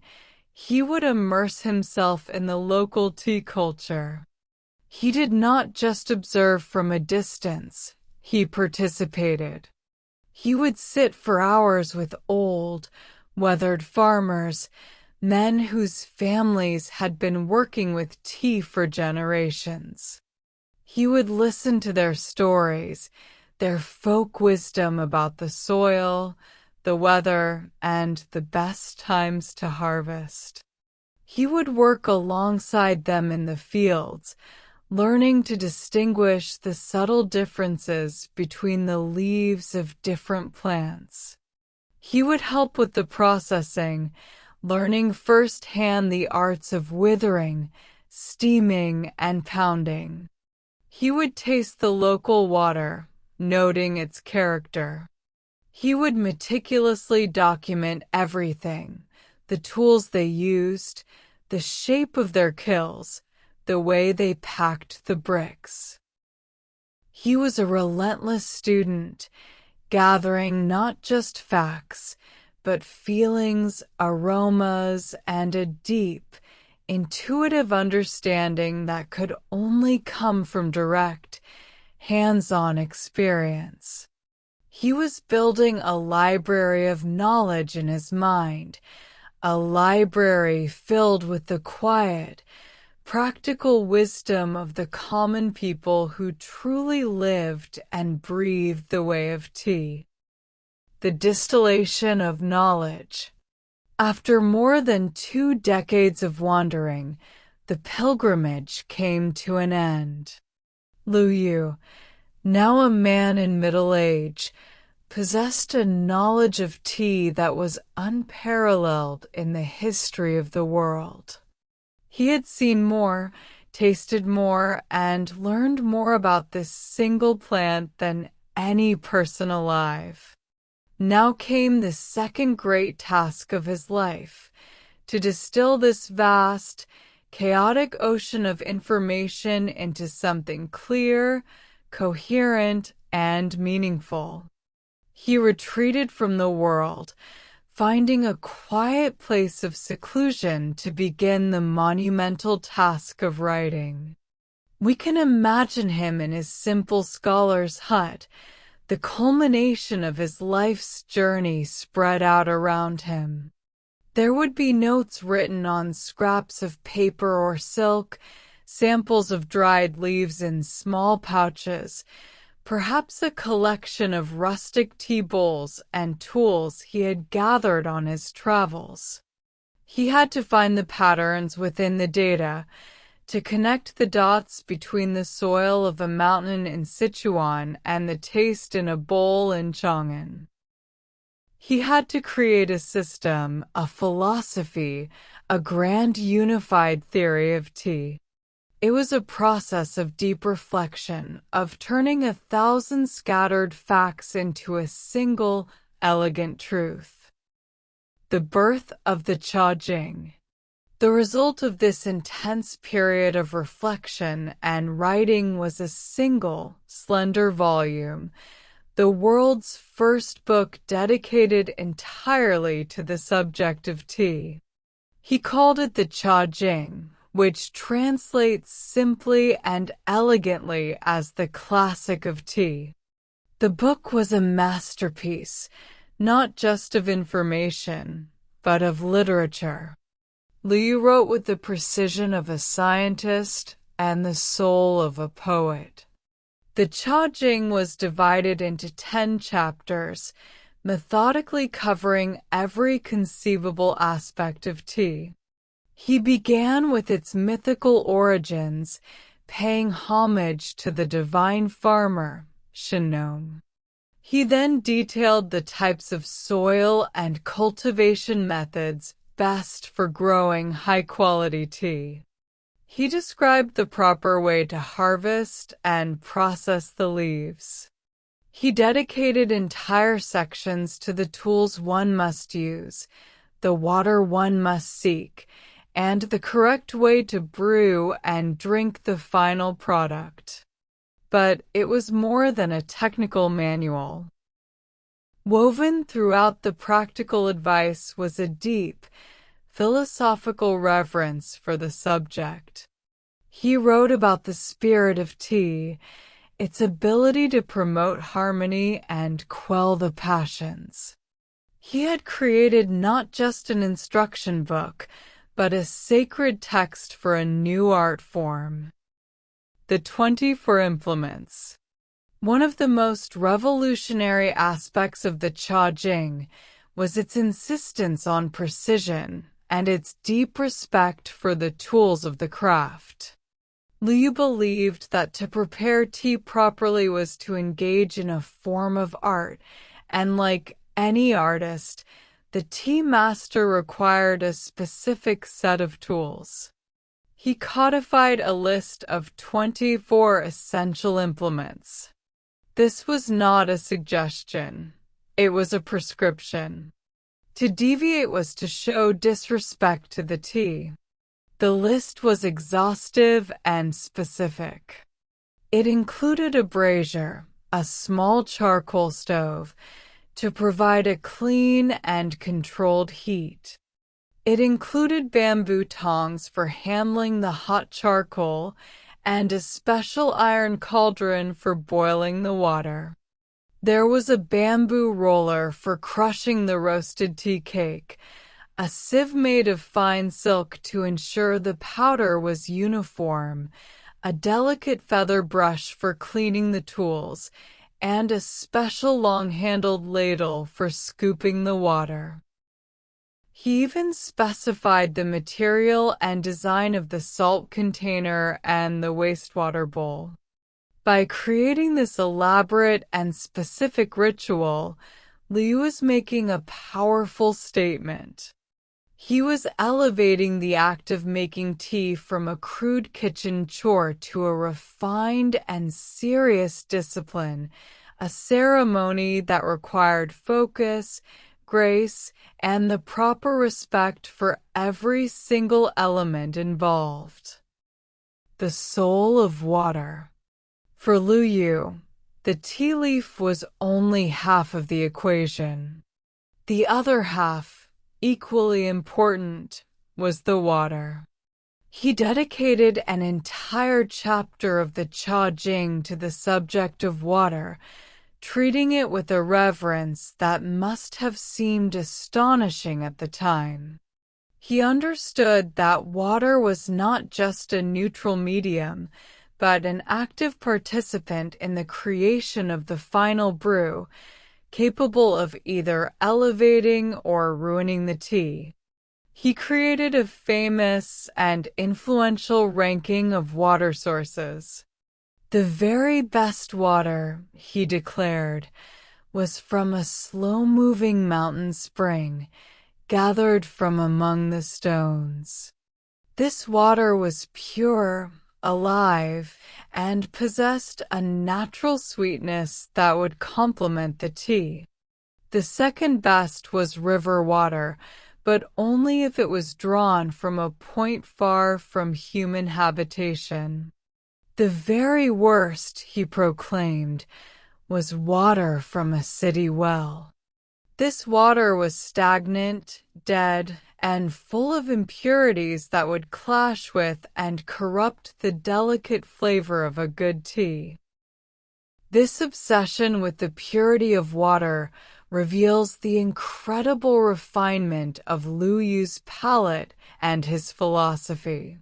he would immerse himself in the local tea culture. He did not just observe from a distance, he participated. He would sit for hours with old, weathered farmers, men whose families had been working with tea for generations. He would listen to their stories, their folk wisdom about the soil, the weather, and the best times to harvest. He would work alongside them in the fields, learning to distinguish the subtle differences between the leaves of different plants. He would help with the processing, learning firsthand the arts of withering, steaming, and pounding. He would taste the local water, noting its character. He would meticulously document everything, the tools they used, the shape of their kilns, the way they packed the bricks. He was a relentless student, gathering not just facts, but feelings, aromas, and a deep, intuitive understanding that could only come from direct, hands-on experience. He was building a library of knowledge in his mind, a library filled with the quiet, practical wisdom of the common people who truly lived and breathed the way of tea. The distillation of knowledge. After more than 2 decades of wandering, the pilgrimage came to an end. Liu Yu, now a man in middle age, possessed a knowledge of tea that was unparalleled in the history of the world. He had seen more, tasted more, and learned more about this single plant than any person alive. Now came the second great task of his life, to distill this vast, chaotic ocean of information into something clear, coherent, and meaningful. He retreated from the world, finding a quiet place of seclusion to begin the monumental task of writing. We can imagine him in his simple scholar's hut, the culmination of his life's journey spread out around him. There would be notes written on scraps of paper or silk, samples of dried leaves in small pouches, perhaps a collection of rustic tea bowls and tools he had gathered on his travels. He had to find the patterns within the data, to connect the dots between the soil of a mountain in Sichuan and the taste in a bowl in Chang'an. He had to create a system, a philosophy, a grand unified theory of tea. It was a process of deep reflection, of turning 1,000 scattered facts into a single, elegant truth. The birth of the Cha Jing. The result of this intense period of reflection and writing was a single, slender volume, the world's first book dedicated entirely to the subject of tea. He called it the Cha Jing, which translates simply and elegantly as the classic of tea. The book was a masterpiece, not just of information, but of literature. Liu wrote with the precision of a scientist and the soul of a poet. The Cha Jing was divided into 10 chapters, methodically covering every conceivable aspect of tea. He began with its mythical origins, paying homage to the divine farmer, Shinong. He then detailed the types of soil and cultivation methods best for growing high-quality tea. He described the proper way to harvest and process the leaves. He dedicated entire sections to the tools one must use, the water one must seek, and the correct way to brew and drink the final product. But it was more than a technical manual. Woven throughout the practical advice was a deep, philosophical reverence for the subject. He wrote about the spirit of tea, its ability to promote harmony and quell the passions. He had created not just an instruction book, but a sacred text for a new art form. The 24 Implements. One of the most revolutionary aspects of the Cha Jing was its insistence on precision and its deep respect for the tools of the craft. Liu believed that to prepare tea properly was to engage in a form of art, and like any artist, the tea master required a specific set of tools. He codified a list of 24 essential implements. This was not a suggestion. It was a prescription. To deviate was to show disrespect to the tea. The list was exhaustive and specific. It included a brazier, a small charcoal stove, to provide a clean and controlled heat. It included bamboo tongs for handling the hot charcoal and a special iron cauldron for boiling the water. There was a bamboo roller for crushing the roasted tea cake, a sieve made of fine silk to ensure the powder was uniform, a delicate feather brush for cleaning the tools, and a special long-handled ladle for scooping the water. He even specified the material and design of the salt container and the wastewater bowl. By creating this elaborate and specific ritual, Liu was making a powerful statement. He was elevating the act of making tea from a crude kitchen chore to a refined and serious discipline, a ceremony that required focus, grace, and the proper respect for every single element involved. The soul of water. For Liu Yu, the tea leaf was only half of the equation. The other half, equally important, was the water. He dedicated an entire chapter of the Cha Jing to the subject of water, treating it with a reverence that must have seemed astonishing at the time. He understood that water was not just a neutral medium, but an active participant in the creation of the final brew, capable of either elevating or ruining the tea. He created a famous and influential ranking of water sources. The very best water, he declared, was from a slow-moving mountain spring, gathered from among the stones. This water was pure, alive, and possessed a natural sweetness that would complement the tea. The second best was river water, but only if it was drawn from a point far from human habitation. The very worst, he proclaimed, was water from a city well. This water was stagnant, dead, and full of impurities that would clash with and corrupt the delicate flavor of a good tea. This obsession with the purity of water reveals the incredible refinement of Lu Yu's palate and his philosophy.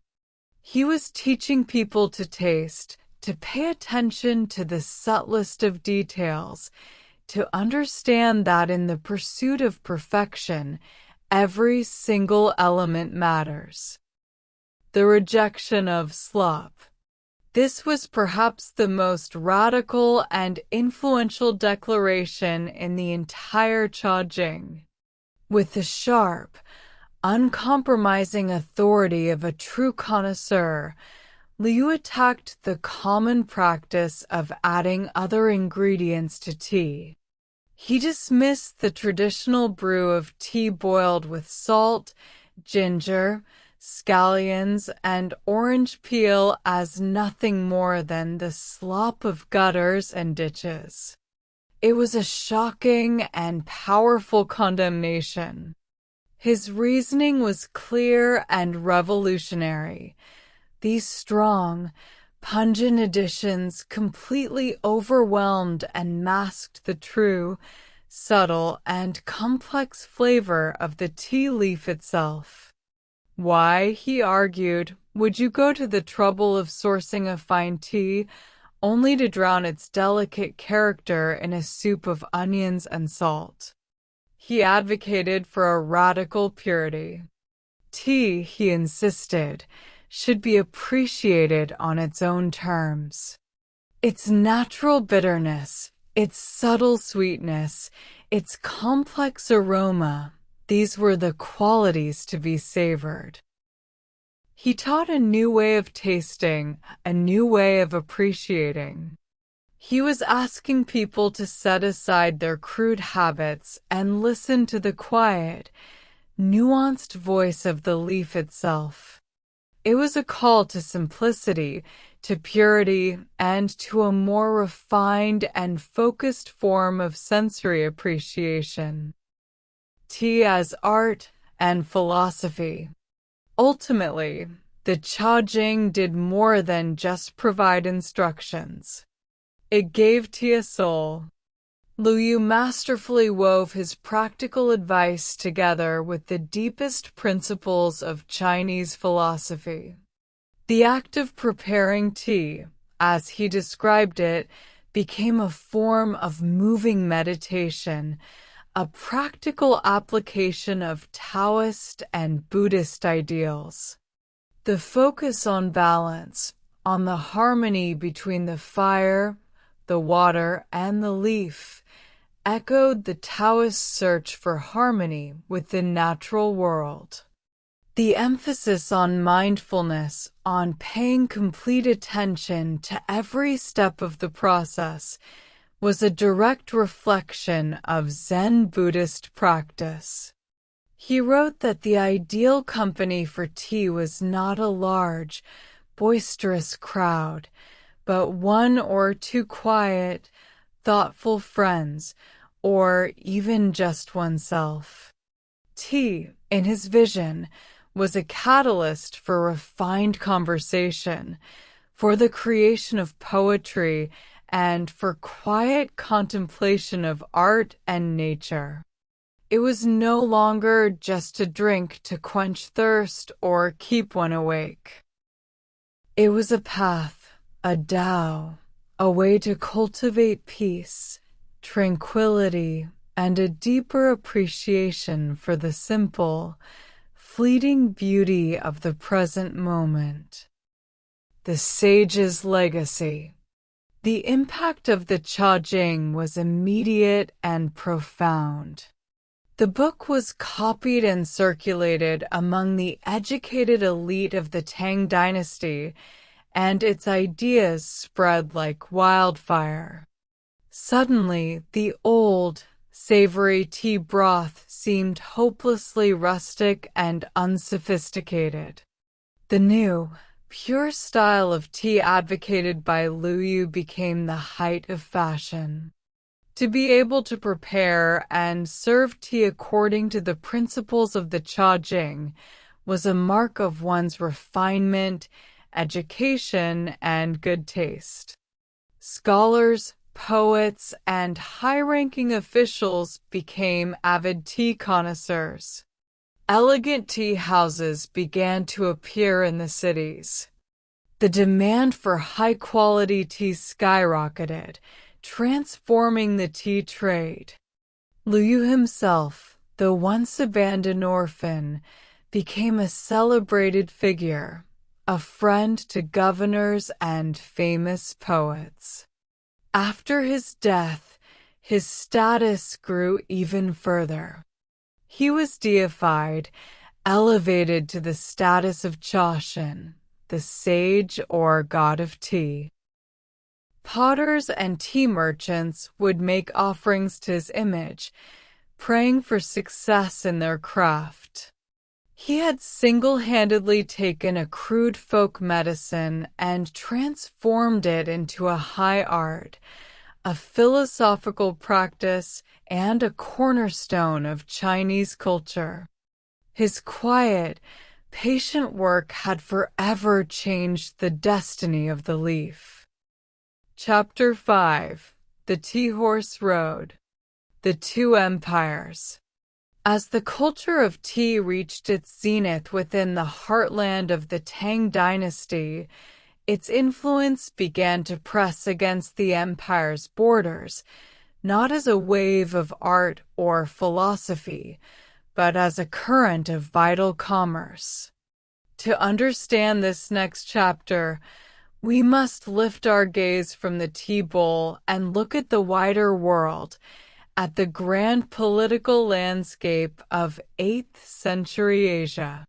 He was teaching people to taste, to pay attention to the subtlest of details, to understand that in the pursuit of perfection, every single element matters. The rejection of slop. This was perhaps the most radical and influential declaration in the entire Cha Jing. With the sharp, uncompromising authority of a true connoisseur, Liu attacked the common practice of adding other ingredients to tea. He dismissed the traditional brew of tea boiled with salt, ginger, scallions, and orange peel as nothing more than the slop of gutters and ditches. It was a shocking and powerful condemnation. His reasoning was clear and revolutionary. These strong, pungent additions completely overwhelmed and masked the true, subtle, and complex flavor of the tea leaf itself. Why, he argued, would you go to the trouble of sourcing a fine tea only to drown its delicate character in a soup of onions and salt? He advocated for a radical purity. Tea, he insisted, should be appreciated on its own terms. Its natural bitterness, its subtle sweetness, its complex aroma, these were the qualities to be savored. He taught a new way of tasting, a new way of appreciating. He was asking people to set aside their crude habits and listen to the quiet, nuanced voice of the leaf itself. It was a call to simplicity, to purity, and to a more refined and focused form of sensory appreciation. Tea as art and philosophy. Ultimately, the Cha Jing did more than just provide instructions. It gave tea a soul. Lu Yu masterfully wove his practical advice together with the deepest principles of Chinese philosophy. The act of preparing tea, as he described it, became a form of moving meditation, a practical application of Taoist and Buddhist ideals. The focus on balance, on the harmony between the fire, the water, and the leaf, echoed the Taoist search for harmony with the natural world. The emphasis on mindfulness, on paying complete attention to every step of the process, was a direct reflection of Zen Buddhist practice. He wrote that the ideal company for tea was not a large, boisterous crowd, but one or two quiet, thoughtful friends, or even just oneself. Tea, in his vision, was a catalyst for refined conversation, for the creation of poetry, and for quiet contemplation of art and nature. It was no longer just a drink to quench thirst or keep one awake. It was a path, a Tao, a way to cultivate peace, tranquility, and a deeper appreciation for the simple, fleeting beauty of the present moment. The sage's legacy. The impact of the Cha Jing was immediate and profound. The book was copied and circulated among the educated elite of the Tang dynasty, and its ideas spread like wildfire. Suddenly, the old, savory tea broth seemed hopelessly rustic and unsophisticated. The new, pure style of tea advocated by Lu Yu became the height of fashion. To be able to prepare and serve tea according to the principles of the Cha Jing was a mark of one's refinement, education, and good taste. Scholars, poets, and high-ranking officials became avid tea connoisseurs. Elegant tea houses began to appear in the cities. The demand for high-quality tea skyrocketed, transforming the tea trade. Lu Yu himself, the once abandoned orphan, became a celebrated figure, a friend to governors and famous poets. After his death, his status grew even further. He was deified, elevated to the status of Chashan, the sage or god of tea. Potters and tea merchants would make offerings to his image, praying for success in their craft. He had single-handedly taken a crude folk medicine and transformed it into a high art, a philosophical practice, and a cornerstone of Chinese culture. His quiet, patient work had forever changed the destiny of the leaf. Chapter 5: The Tea Horse Road. The Two Empires. As the culture of tea reached its zenith within the heartland of the Tang dynasty, its influence began to press against the empire's borders, not as a wave of art or philosophy, but as a current of vital commerce. To understand this next chapter, we must lift our gaze from the tea bowl and look at the wider world, at the grand political landscape of 8th century Asia.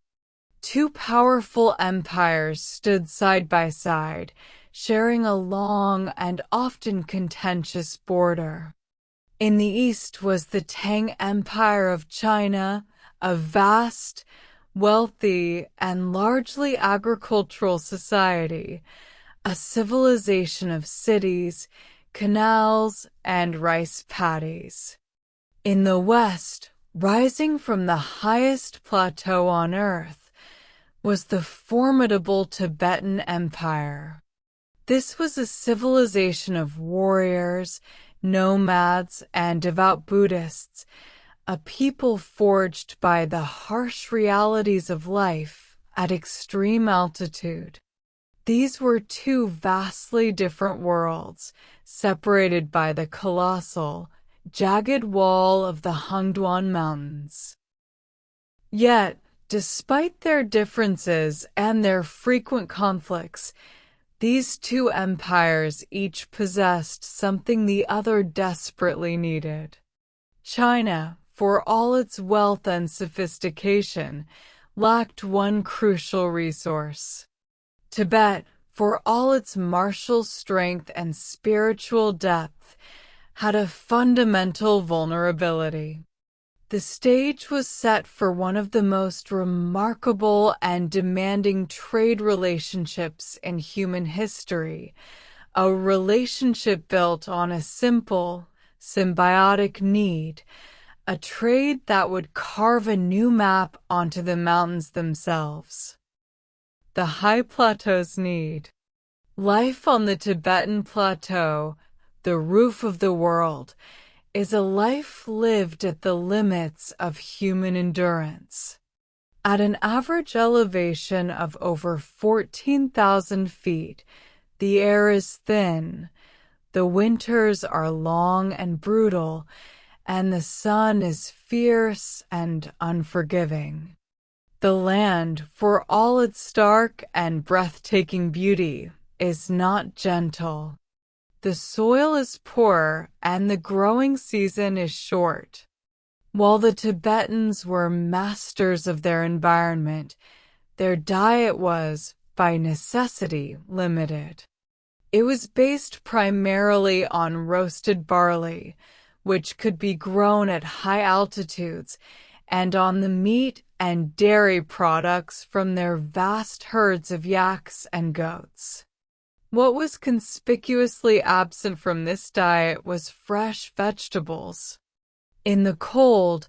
Two powerful empires stood side by side, sharing a long and often contentious border. In the east was the Tang Empire of China, a vast, wealthy, and largely agricultural society, a civilization of cities, canals, and rice paddies. In the west, rising from the highest plateau on earth, was the formidable Tibetan Empire. This was a civilization of warriors, nomads, and devout Buddhists, a people forged by the harsh realities of life at extreme altitude. These were two vastly different worlds, separated by the colossal, jagged wall of the Hongduan Mountains. Yet, despite their differences and their frequent conflicts, these two empires each possessed something the other desperately needed. China, for all its wealth and sophistication, lacked one crucial resource. Tibet, for all its martial strength and spiritual depth, had a fundamental vulnerability. The stage was set for one of the most remarkable and demanding trade relationships in human history, a relationship built on a simple, symbiotic need, a trade that would carve a new map onto the mountains themselves. The high plateau's need. Life on the Tibetan Plateau, the roof of the world, is a life lived at the limits of human endurance. At an average elevation of over 14,000 feet, the air is thin, the winters are long and brutal, and the sun is fierce and unforgiving. The land, for all its stark and breathtaking beauty, is not gentle. The soil is poor and the growing season is short. While the Tibetans were masters of their environment, their diet was, by necessity, limited. It was based primarily on roasted barley, which could be grown at high altitudes, and on the meat and dairy products from their vast herds of yaks and goats. What was conspicuously absent from this diet was fresh vegetables. In the cold,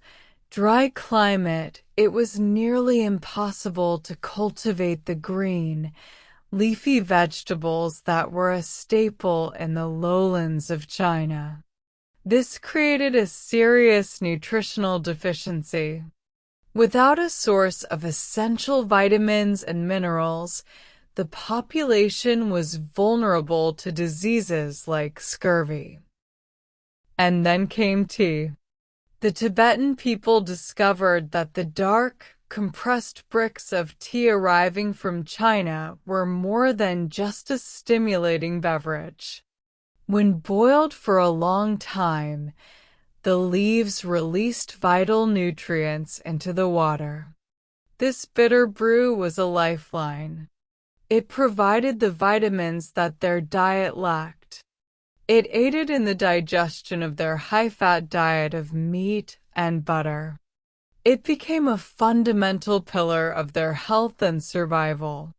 dry climate, it was nearly impossible to cultivate the green, leafy vegetables that were a staple in the lowlands of China. This created a serious nutritional deficiency. Without a source of essential vitamins and minerals, the population was vulnerable to diseases like scurvy. And then came tea. The Tibetan people discovered that the dark, compressed bricks of tea arriving from China were more than just a stimulating beverage. When boiled for a long time, the leaves released vital nutrients into the water. This bitter brew was a lifeline. It provided the vitamins that their diet lacked. It aided in the digestion of their high-fat diet of meat and butter. It became a fundamental pillar of their health and survival.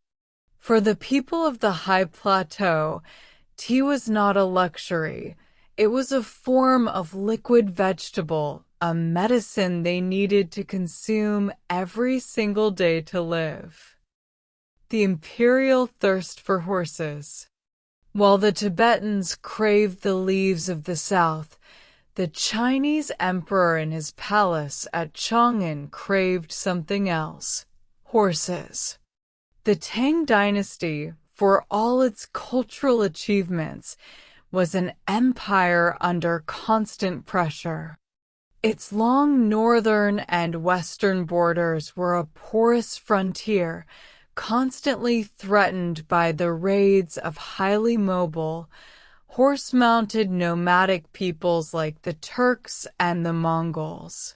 For the people of the high plateau, tea was not a luxury. It was a form of liquid vegetable, a medicine they needed to consume every single day to live. The imperial thirst for horses. While the Tibetans craved the leaves of the south, the Chinese emperor in his palace at Chang'an craved something else: horses. The Tang dynasty, for all its cultural achievements, was an empire under constant pressure. Its long northern and western borders were a porous frontier, constantly threatened by the raids of highly mobile, horse-mounted nomadic peoples like the Turks and the Mongols.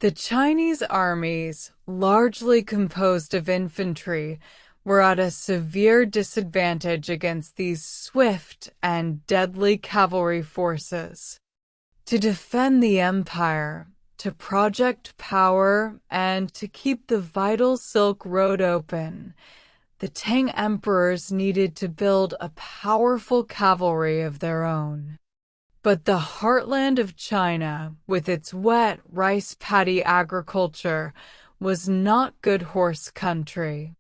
The Chinese armies, largely composed of infantry, were at a severe disadvantage against these swift and deadly cavalry forces. To defend the empire, to project power, and to keep the vital Silk Road open, the Tang emperors needed to build a powerful cavalry of their own. But the heartland of China, with its wet rice paddy agriculture, was not good horse country.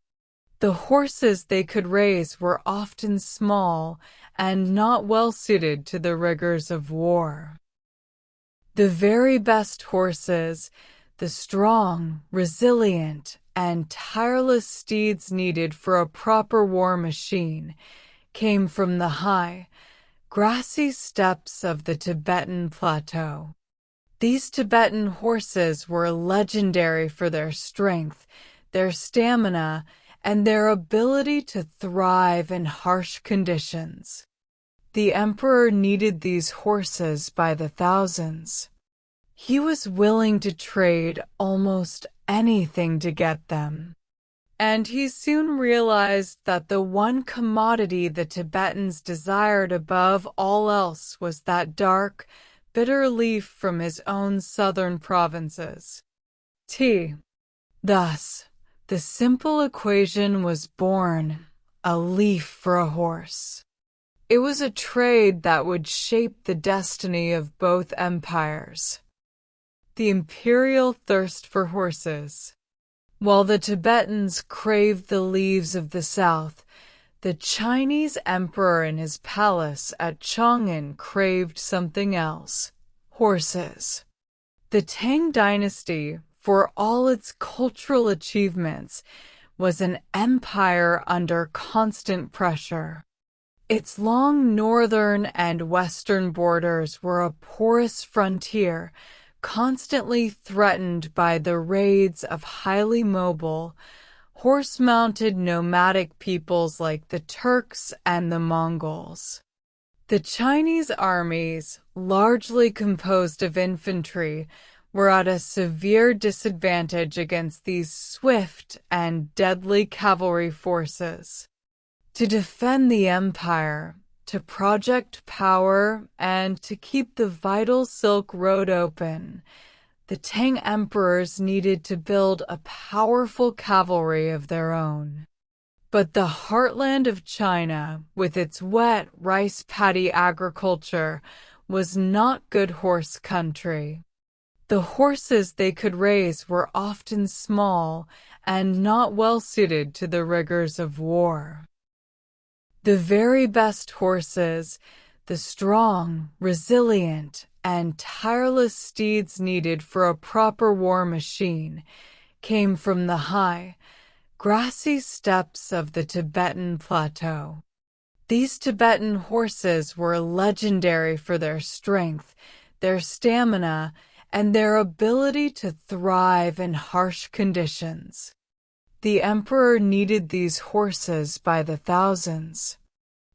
The horses they could raise were often small and not well suited to the rigors of war. The very best horses, the strong, resilient, and tireless steeds needed for a proper war machine, came from the high, grassy steppes of the Tibetan Plateau. These Tibetan horses were legendary for their strength, their stamina, and their ability to thrive in harsh conditions. The emperor needed these horses by the thousands. He was willing to trade almost anything to get them. And he soon realized that the one commodity the Tibetans desired above all else was that dark, bitter leaf from his own southern provinces: tea. Thus, the simple equation was born: a leaf for a horse. It was a trade that would shape the destiny of both empires. The imperial thirst for horses. While the Tibetans craved the leaves of the south, the Chinese emperor in his palace at Chang'an craved something else: horses. The Tang dynasty, for all its cultural achievements, was an empire under constant pressure. Its long northern and western borders were a porous frontier, constantly threatened by the raids of highly mobile, horse-mounted nomadic peoples like the Turks and the Mongols. The Chinese armies, largely composed of infantry, were at a severe disadvantage against these swift and deadly cavalry forces. To defend the empire, to project power, and to keep the vital Silk Road open, the Tang emperors needed to build a powerful cavalry of their own. But the heartland of China, with its wet rice paddy agriculture, was not good horse country. The horses they could raise were often small and not well suited to the rigors of war. The very best horses, the strong, resilient, and tireless steeds needed for a proper war machine, came from the high, grassy steppes of the Tibetan plateau. These Tibetan horses were legendary for their strength, their stamina, and their ability to thrive in harsh conditions. The emperor needed these horses by the thousands.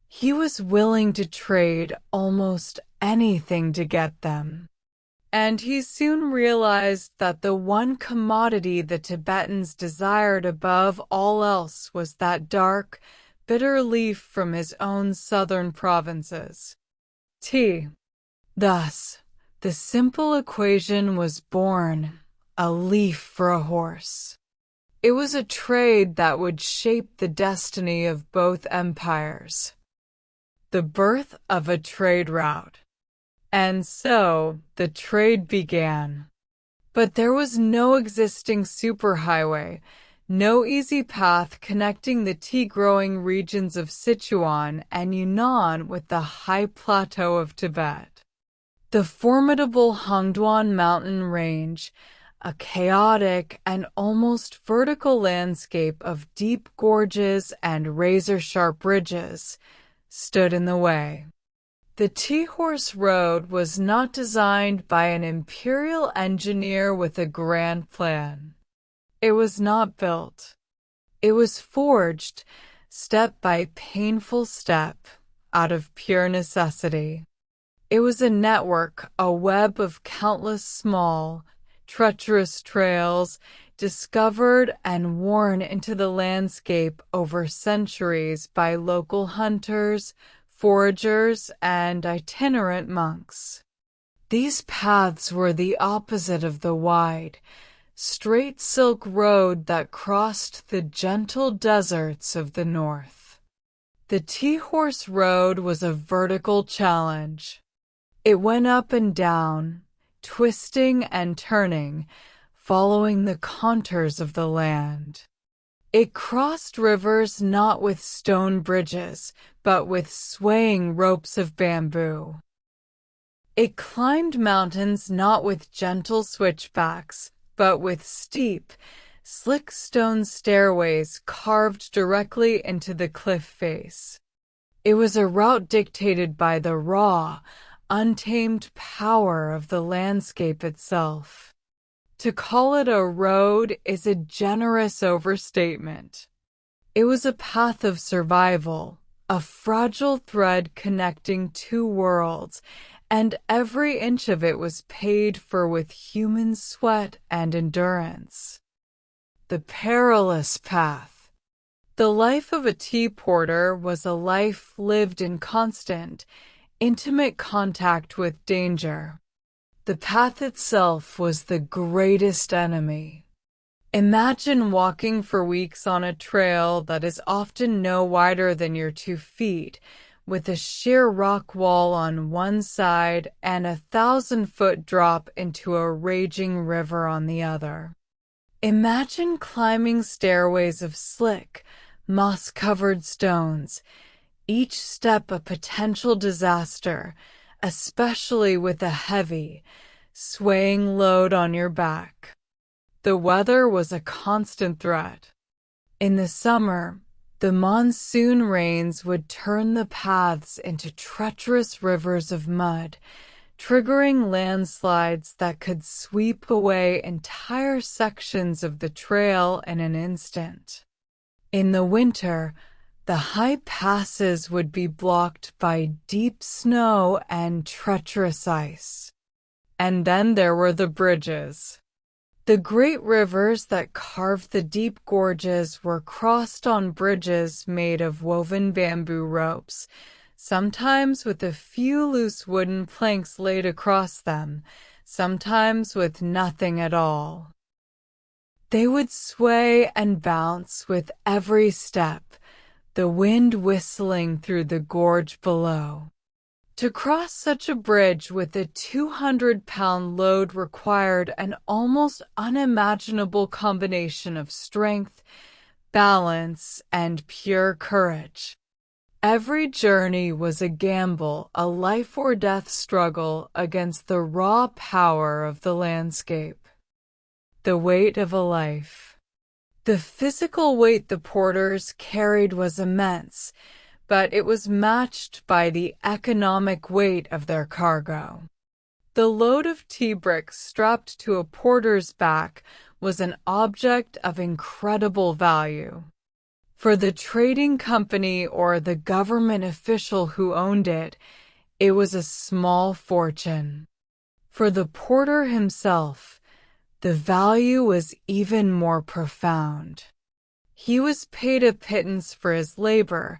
He was willing to trade almost anything to get them. And he soon realized that the one commodity the Tibetans desired above all else was that dark, bitter leaf from his own southern provinces: tea. Thus, the simple equation was born: a leaf for a horse. It was a trade that would shape the destiny of both empires. The birth of a trade route. And so, the trade began. But there was no existing superhighway, no easy path connecting the tea-growing regions of Sichuan and Yunnan with the high plateau of Tibet. The formidable Hongduan mountain range, a chaotic and almost vertical landscape of deep gorges and razor-sharp ridges, stood in the way. The Tea-Horse Road was not designed by an imperial engineer with a grand plan. It was not built. It was forged, step by painful step, out of pure necessity. It was a network, a web of countless small, treacherous trails, discovered and worn into the landscape over centuries by local hunters, foragers, and itinerant monks. These paths were the opposite of the wide, straight Silk Road that crossed the gentle deserts of the north. The Tea-Horse Road was a vertical challenge. It went up and down, twisting and turning, following the contours of the land. It crossed rivers not with stone bridges, but with swaying ropes of bamboo. It climbed mountains not with gentle switchbacks, but with steep, slick stone stairways carved directly into the cliff face. It was a route dictated by the raw, untamed power of the landscape itself. To call it a road is a generous overstatement. It was a path of survival, a fragile thread connecting two worlds, and every inch of it was paid for with human sweat and endurance. The perilous path. The life of a tea porter was a life lived in constant, intimate contact with danger. The path itself was the greatest enemy. Imagine walking for weeks on a trail that is often no wider than your 2 feet, with a sheer rock wall on one side and a 1,000-foot drop into a raging river on the other. Imagine climbing stairways of slick, moss-covered stones, each step a potential disaster, especially with a heavy, swaying load on your back. The weather was a constant threat. In the summer, the monsoon rains would turn the paths into treacherous rivers of mud, triggering landslides that could sweep away entire sections of the trail in an instant. In the winter, the high passes would be blocked by deep snow and treacherous ice. And then there were the bridges. The great rivers that carved the deep gorges were crossed on bridges made of woven bamboo ropes, sometimes with a few loose wooden planks laid across them, sometimes with nothing at all. They would sway and bounce with every step, the wind whistling through the gorge below. To cross such a bridge with a 200-pound load required an almost unimaginable combination of strength, balance, and pure courage. Every journey was a gamble, a life-or-death struggle against the raw power of the landscape. The weight of a life. The physical weight the porters carried was immense, but it was matched by the economic weight of their cargo. The load of tea bricks strapped to a porter's back was an object of incredible value. For the trading company or the government official who owned it, it was a small fortune. For the porter himself, the value was even more profound. He was paid a pittance for his labor,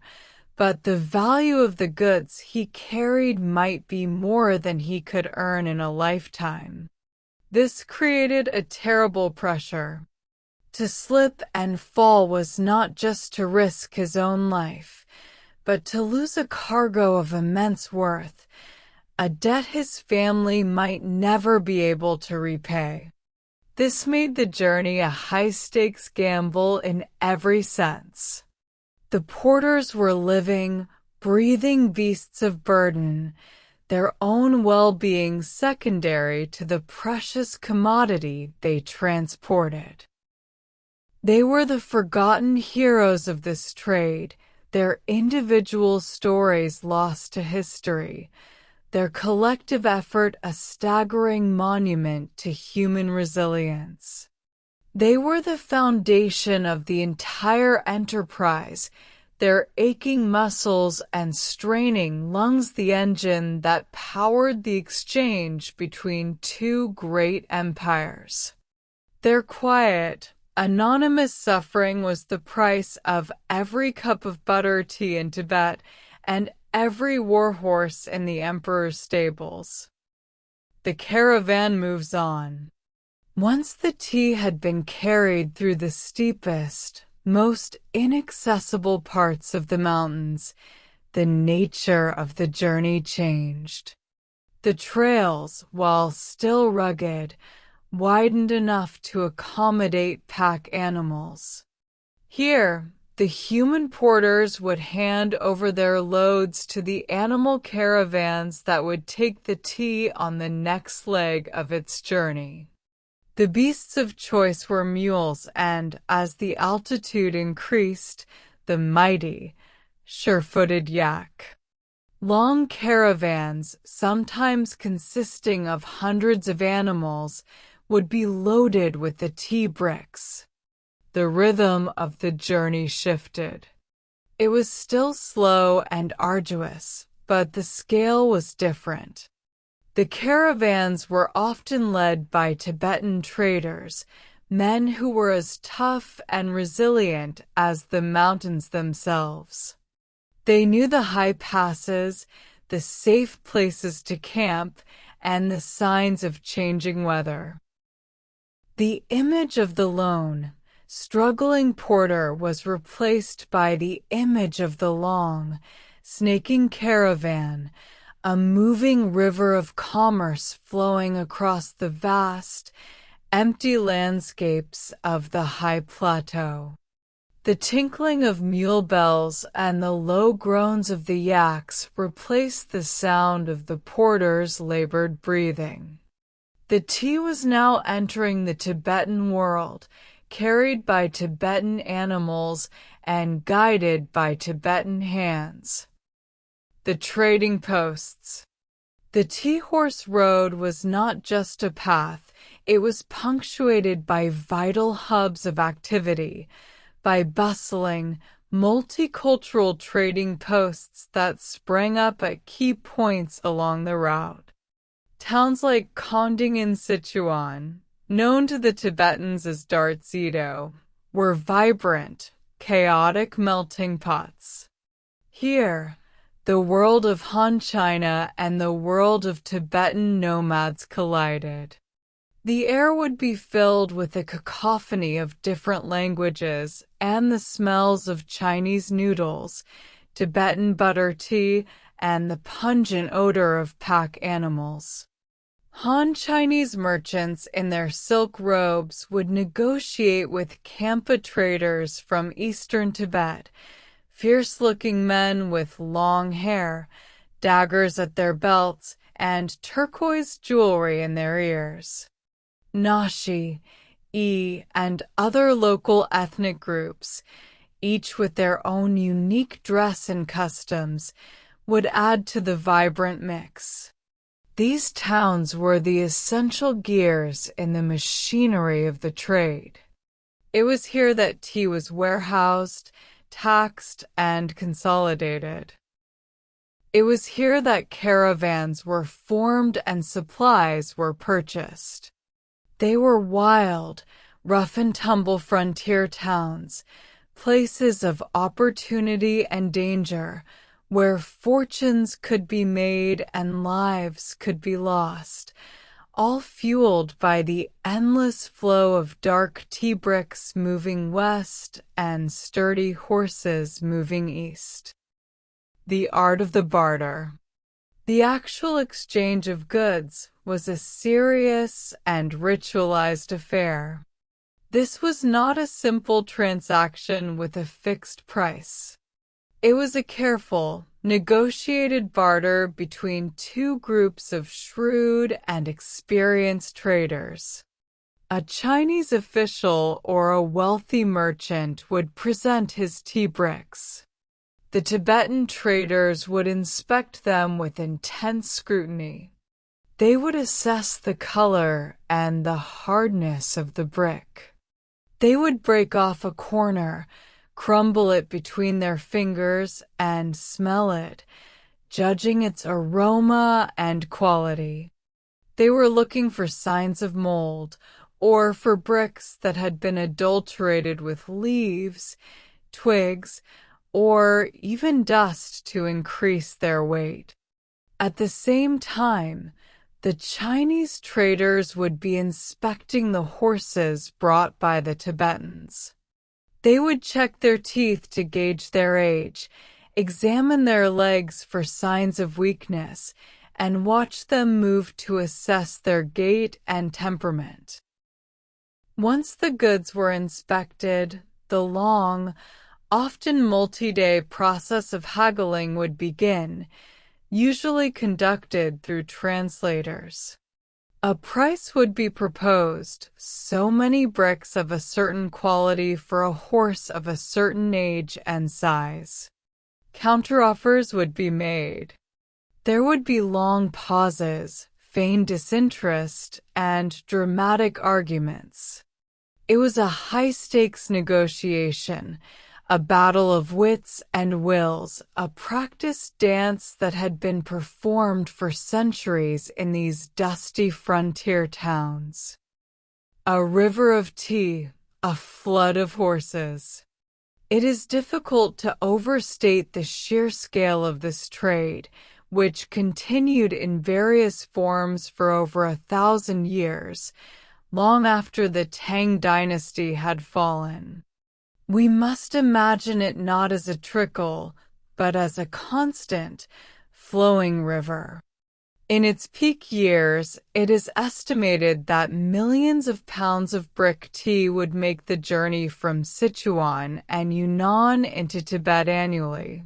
but the value of the goods he carried might be more than he could earn in a lifetime. This created a terrible pressure. To slip and fall was not just to risk his own life, but to lose a cargo of immense worth, a debt his family might never be able to repay. This made the journey a high-stakes gamble in every sense. The porters were living, breathing beasts of burden, their own well-being secondary to the precious commodity they transported. They were the forgotten heroes of this trade, their individual stories lost to history, their collective effort a staggering monument to human resilience. They were the foundation of the entire enterprise, their aching muscles and straining lungs the engine that powered the exchange between two great empires. Their quiet, anonymous suffering was the price of every cup of butter tea in Tibet and every warhorse in the emperor's stables. The caravan moves on. Once the tea had been carried through the steepest, most inaccessible parts of the mountains, the nature of the journey changed. The trails, while still rugged, widened enough to accommodate pack animals. Here, the human porters would hand over their loads to the animal caravans that would take the tea on the next leg of its journey. The beasts of choice were mules and, as the altitude increased, the mighty, sure-footed yak. Long caravans, sometimes consisting of hundreds of animals, would be loaded with the tea bricks. The rhythm of the journey shifted. It was still slow and arduous, but the scale was different. The caravans were often led by Tibetan traders, men who were as tough and resilient as the mountains themselves. They knew the high passes, the safe places to camp, and the signs of changing weather. The image of the lone, struggling porter was replaced by the image of the long, snaking caravan, a moving river of commerce flowing across the vast, empty landscapes of the high plateau. The tinkling of mule bells and the low groans of the yaks replaced the sound of the porter's labored breathing. The tea was now entering the Tibetan world, carried by Tibetan animals and guided by Tibetan hands. The trading posts. The Tea Horse Road was not just a path, it was punctuated by vital hubs of activity, by bustling, multicultural trading posts that sprang up at key points along the route. Towns like Konding in Sichuan, known to the Tibetans as Dartzedo, were vibrant, chaotic melting pots. Here, the world of Han China and the world of Tibetan nomads collided. The air would be filled with a cacophony of different languages and the smells of Chinese noodles, Tibetan butter tea, and the pungent odor of pack animals. Han Chinese merchants in their silk robes would negotiate with Khampa traders from eastern Tibet, fierce-looking men with long hair, daggers at their belts, and turquoise jewelry in their ears. Nashi, Yi, and other local ethnic groups, each with their own unique dress and customs, would add to the vibrant mix. These towns were the essential gears in the machinery of the trade. It was here that tea was warehoused, taxed, and consolidated. It was here that caravans were formed and supplies were purchased. They were wild, rough-and-tumble frontier towns, places of opportunity and danger, where fortunes could be made and lives could be lost, all fueled by the endless flow of dark tea bricks moving west and sturdy horses moving east. The art of the barter. The actual exchange of goods was a serious and ritualized affair. This was not a simple transaction with a fixed price. It was a careful, negotiated barter between two groups of shrewd and experienced traders. A Chinese official or a wealthy merchant would present his tea bricks. The Tibetan traders would inspect them with intense scrutiny. They would assess the color and the hardness of the brick. They would break off a corner, crumble it between their fingers, and smell it, judging its aroma and quality. They were looking for signs of mold, or for bricks that had been adulterated with leaves, twigs, or even dust to increase their weight. At the same time, the Chinese traders would be inspecting the horses brought by the Tibetans. They would check their teeth to gauge their age, examine their legs for signs of weakness, and watch them move to assess their gait and temperament. Once the goods were inspected, the long, often multi-day process of haggling would begin, usually conducted through translators. A price would be proposed, so many bricks of a certain quality for a horse of a certain age and size. Counteroffers would be made. There would be long pauses, feigned disinterest, and dramatic arguments. It was a high-stakes negotiation, a battle of wits and wills, a practiced dance that had been performed for centuries in these dusty frontier towns. A river of tea, a flood of horses. It is difficult to overstate the sheer scale of this trade, which continued in various forms for over 1,000 years, long after the Tang dynasty had fallen. We must imagine it not as a trickle, but as a constant, flowing river. In its peak years, it is estimated that millions of pounds of brick tea would make the journey from Sichuan and Yunnan into Tibet annually.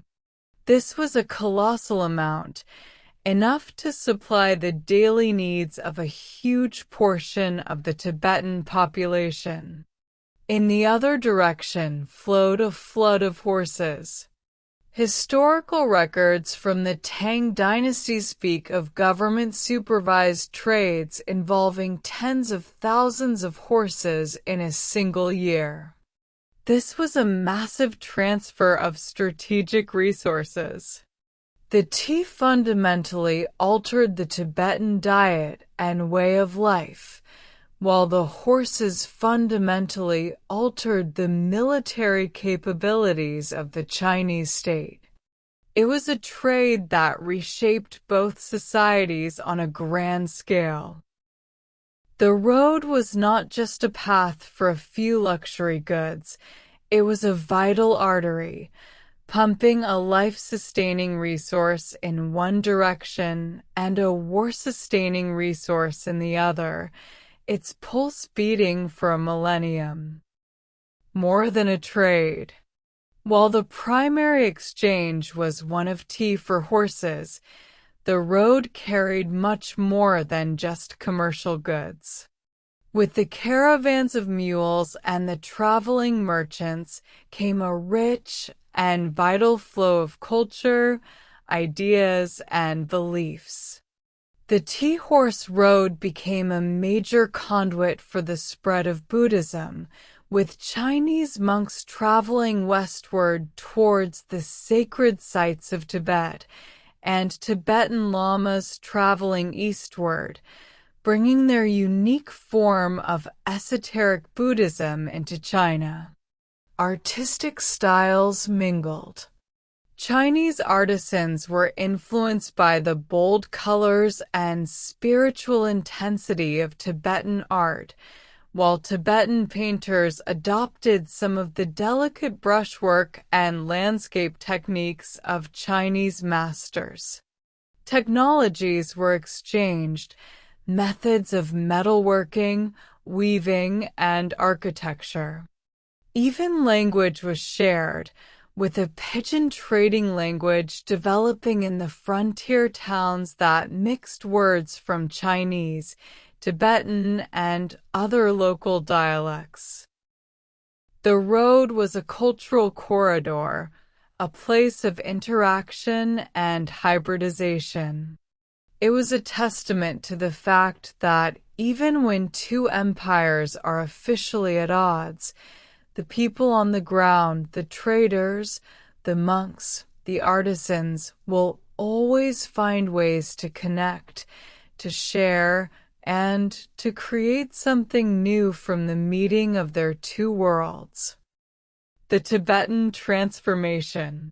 This was a colossal amount, enough to supply the daily needs of a huge portion of the Tibetan population. In the other direction flowed a flood of horses. Historical records from the Tang dynasty speak of government-supervised trades involving tens of thousands of horses in a single year. This was a massive transfer of strategic resources. The tea fundamentally altered the Tibetan diet and way of life, while the horses fundamentally altered the military capabilities of the Chinese state. It was a trade that reshaped both societies on a grand scale. The road was not just a path for a few luxury goods, it was a vital artery, pumping a life-sustaining resource in one direction and a war-sustaining resource in the other, its pulse beating for a millennium. More than a trade. While the primary exchange was one of tea for horses, the road carried much more than just commercial goods. With the caravans of mules and the traveling merchants came a rich and vital flow of culture, ideas, and beliefs. The tea horse road became a major conduit for the spread of Buddhism, with Chinese monks traveling westward towards the sacred sites of Tibet, and Tibetan lamas traveling eastward, bringing their unique form of esoteric Buddhism into China. Artistic styles mingled. Chinese artisans were influenced by the bold colors and spiritual intensity of Tibetan art, while Tibetan painters adopted some of the delicate brushwork and landscape techniques of Chinese masters. Technologies were exchanged, methods of metalworking, weaving, and architecture. Even language was shared, with a pidgin trading language developing in the frontier towns that mixed words from Chinese, Tibetan, and other local dialects. The road was a cultural corridor, a place of interaction and hybridization. It was a testament to the fact that even when two empires are officially at odds, the people on the ground, the traders, the monks, the artisans, will always find ways to connect, to share, and to create something new from the meeting of their two worlds. The Tibetan transformation.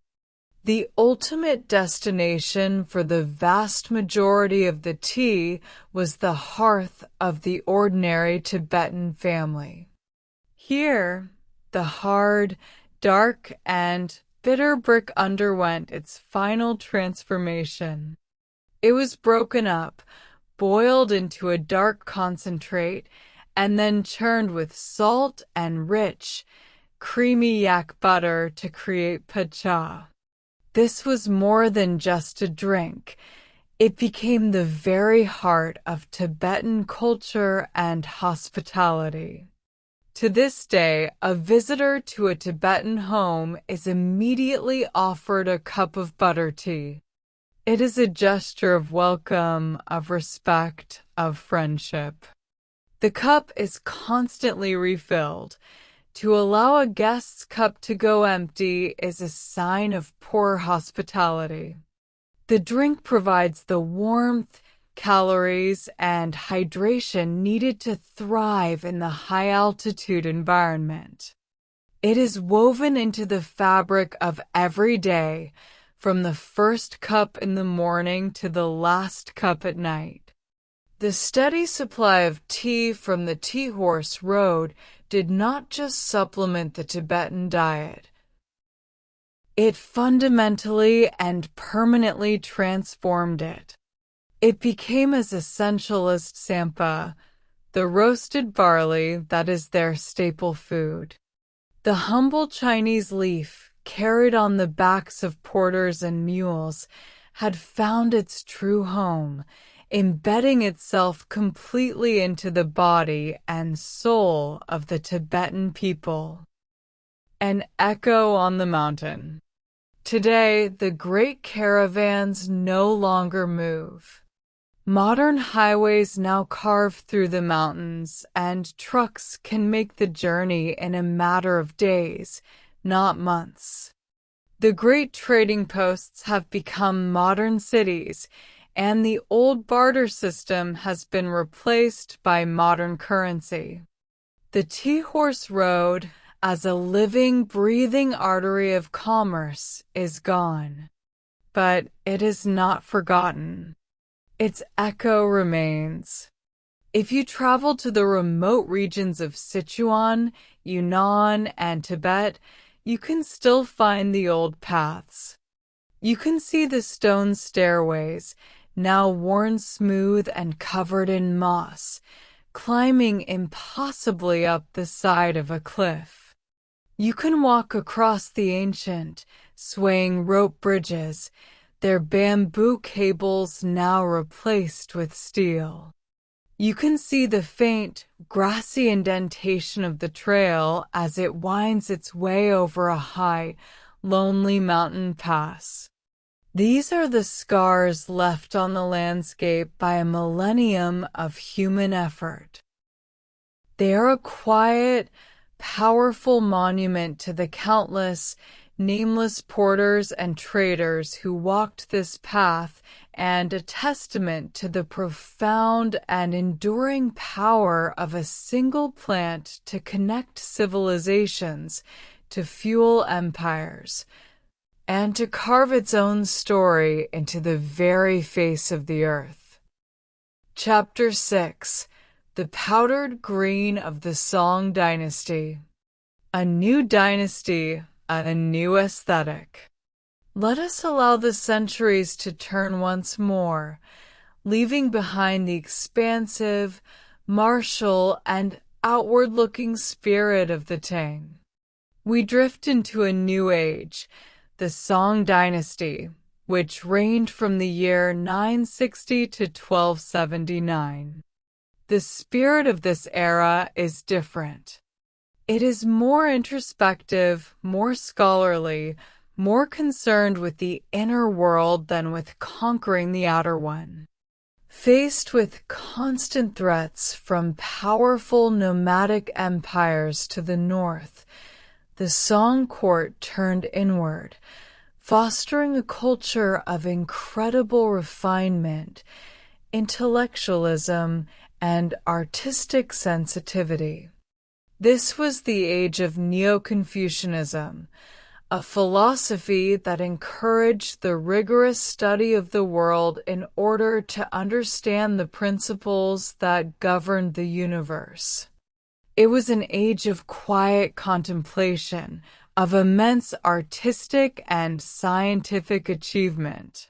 The ultimate destination for the vast majority of the tea was the hearth of the ordinary Tibetan family. Here, the hard, dark, and bitter brick underwent its final transformation. It was broken up, boiled into a dark concentrate, and then churned with salt and rich, creamy yak butter to create pacha. This was more than just a drink. It became the very heart of Tibetan culture and hospitality. To this day, a visitor to a Tibetan home is immediately offered a cup of butter tea. It is a gesture of welcome, of respect, of friendship. The cup is constantly refilled. To allow a guest's cup to go empty is a sign of poor hospitality. The drink provides the warmth, calories, and hydration needed to thrive in the high-altitude environment. It is woven into the fabric of every day, from the first cup in the morning to the last cup at night. The steady supply of tea from the tea horse road did not just supplement the Tibetan diet. It fundamentally and permanently transformed it. It became as essential as tsampa, the roasted barley that is their staple food. The humble Chinese leaf, carried on the backs of porters and mules, had found its true home, embedding itself completely into the body and soul of the Tibetan people. An echo on the mountain. Today, the great caravans no longer move. Modern highways now carve through the mountains, and trucks can make the journey in a matter of days, not months. The great trading posts have become modern cities, and the old barter system has been replaced by modern currency. The Tea-Horse Road, as a living, breathing artery of commerce, is gone. But it is not forgotten. Its echo remains. If you travel to the remote regions of Sichuan, Yunnan, and Tibet, you can still find the old paths. You can see the stone stairways, now worn smooth and covered in moss, climbing impossibly up the side of a cliff. You can walk across the ancient, swaying rope bridges, their bamboo cables now replaced with steel. You can see the faint, grassy indentation of the trail as it winds its way over a high, lonely mountain pass. These are the scars left on the landscape by a millennium of human effort. They are a quiet, powerful monument to the countless, nameless porters and traders who walked this path, and a testament to the profound and enduring power of a single plant to connect civilizations, to fuel empires, and to carve its own story into the very face of the earth. Chapter 6: The Powdered Green of the Song Dynasty. A new dynasty, a new aesthetic. Let us allow the centuries to turn once more, leaving behind the expansive, martial, and outward-looking spirit of the Tang. We drift into a new age, the Song Dynasty, which reigned from the year 960 to 1279. The spirit of this era is different. It is more introspective, more scholarly, more concerned with the inner world than with conquering the outer one. Faced with constant threats from powerful nomadic empires to the north, the Song court turned inward, fostering a culture of incredible refinement, intellectualism, and artistic sensitivity. This was the age of Neo-Confucianism, a philosophy that encouraged the rigorous study of the world in order to understand the principles that governed the universe. It was an age of quiet contemplation, of immense artistic and scientific achievement.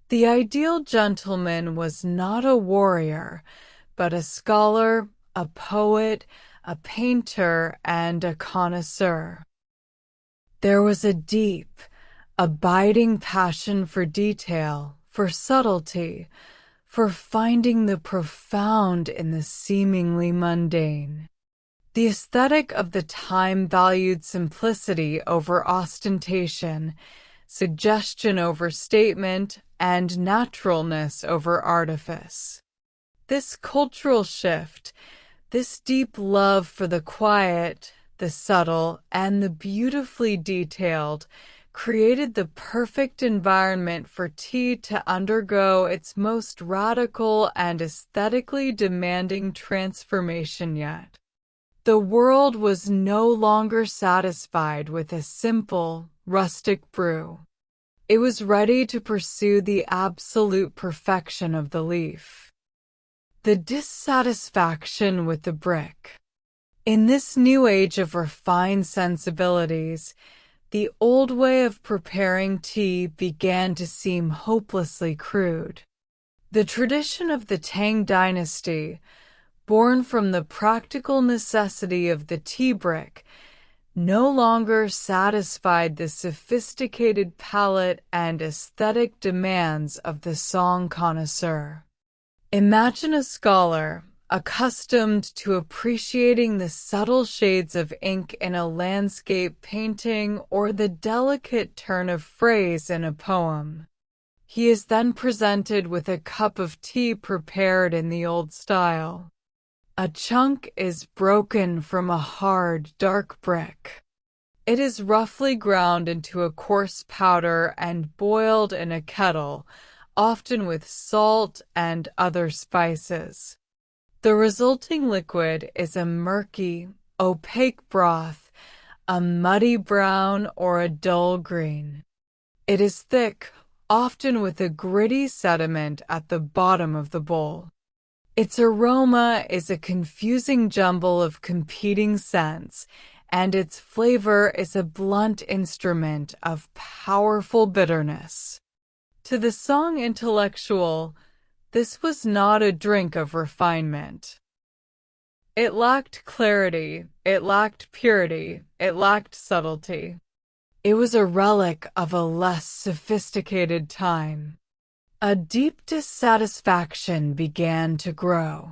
The ideal gentleman was not a warrior, but a scholar, a poet, a painter, and a connoisseur. There was a deep, abiding passion for detail, for subtlety, for finding the profound in the seemingly mundane. The aesthetic of the time valued simplicity over ostentation, suggestion over statement, and naturalness over artifice. This cultural shift, this deep love for the quiet, the subtle, and the beautifully detailed, created the perfect environment for tea to undergo its most radical and aesthetically demanding transformation yet. The world was no longer satisfied with a simple, rustic brew. It was ready to pursue the absolute perfection of the leaf. The dissatisfaction with the brick. In this new age of refined sensibilities, The old way of preparing tea began to seem hopelessly crude. The tradition of the Tang dynasty, born from the practical necessity of the tea brick, no longer satisfied the sophisticated palate and aesthetic demands of the song connoisseur. Imagine a scholar, accustomed to appreciating the subtle shades of ink in a landscape painting or the delicate turn of phrase in a poem. He is then presented with a cup of tea prepared in the old style. A chunk is broken from a hard, dark brick. It is roughly ground into a coarse powder and boiled in a kettle, often with salt and other spices. The resulting liquid is a murky, opaque broth, a muddy brown or a dull green. It is thick, often with a gritty sediment at the bottom of the bowl. Its aroma is a confusing jumble of competing scents, and its flavor is a blunt instrument of powerful bitterness. To the song intellectual, this was not a drink of refinement. It lacked clarity, it lacked purity, it lacked subtlety. It was a relic of a less sophisticated time. A deep dissatisfaction began to grow.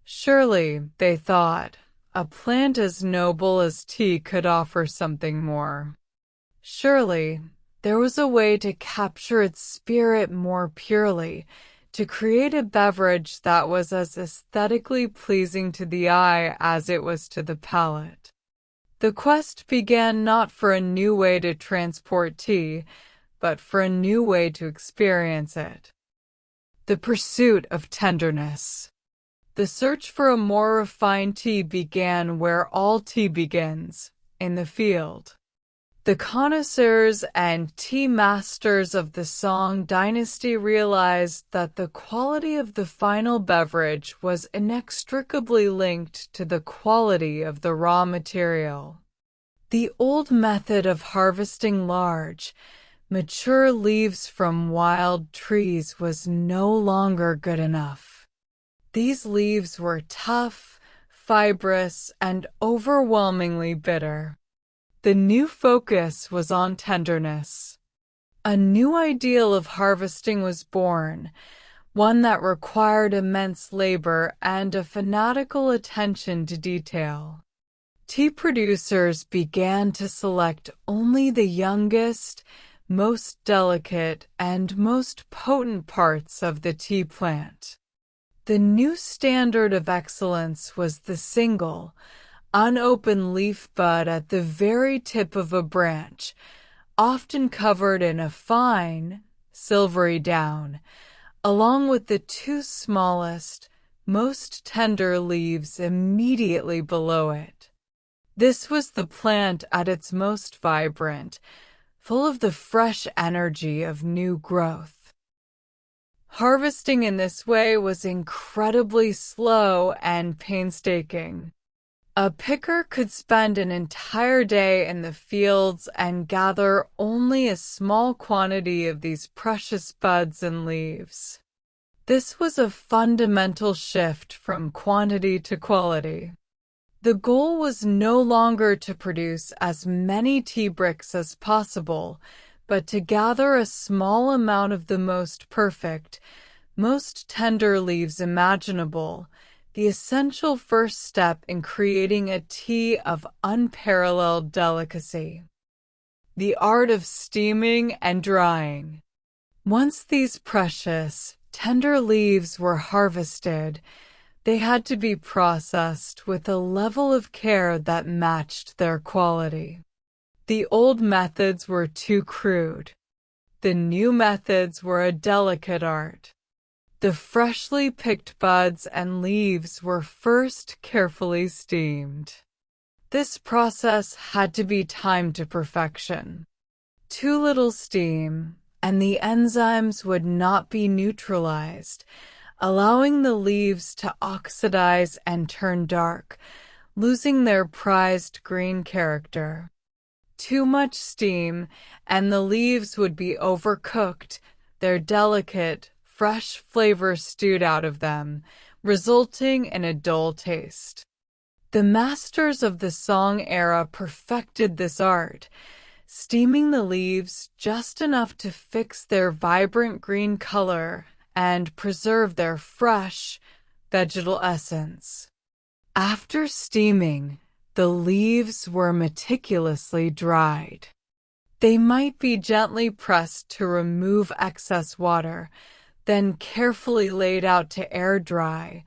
Surely, they thought, a plant as noble as tea could offer something more. Surely, there was a way to capture its spirit more purely, to create a beverage that was as aesthetically pleasing to the eye as it was to the palate. The quest began not for a new way to transport tea, but for a new way to experience it. The pursuit of tenderness. The search for a more refined tea began where all tea begins, in the field. The connoisseurs and tea masters of the Song dynasty realized that the quality of the final beverage was inextricably linked to the quality of the raw material. The old method of harvesting large, mature leaves from wild trees was no longer good enough. These leaves were tough, fibrous, and overwhelmingly bitter. The new focus was on tenderness. A new ideal of harvesting was born, one that required immense labor and a fanatical attention to detail. Tea producers began to select only the youngest, most delicate, and most potent parts of the tea plant. The new standard of excellence was the single, unopened leaf bud at the very tip of a branch, often covered in a fine, silvery down, along with the two smallest, most tender leaves immediately below it. This was the plant at its most vibrant, full of the fresh energy of new growth. Harvesting in this way was incredibly slow and painstaking. A picker could spend an entire day in the fields and gather only a small quantity of these precious buds and leaves. This was a fundamental shift from quantity to quality. The goal was no longer to produce as many tea bricks as possible, but to gather a small amount of the most perfect, most tender leaves imaginable, the essential first step in creating a tea of unparalleled delicacy. The art of steaming and drying. Once these precious, tender leaves were harvested, they had to be processed with a level of care that matched their quality. The old methods were too crude. The new methods were a delicate art. The freshly picked buds and leaves were first carefully steamed. This process had to be timed to perfection. Too little steam, and the enzymes would not be neutralized, allowing the leaves to oxidize and turn dark, losing their prized green character. too much steam, and the leaves would be overcooked, their delicate, fresh flavor stewed out of them, resulting in a dull taste. The masters of the Song era perfected this art, steaming the leaves just enough to fix their vibrant green color and preserve their fresh, vegetal essence. After steaming, the leaves were meticulously dried. They might be gently pressed to remove excess water, then carefully laid out to air dry,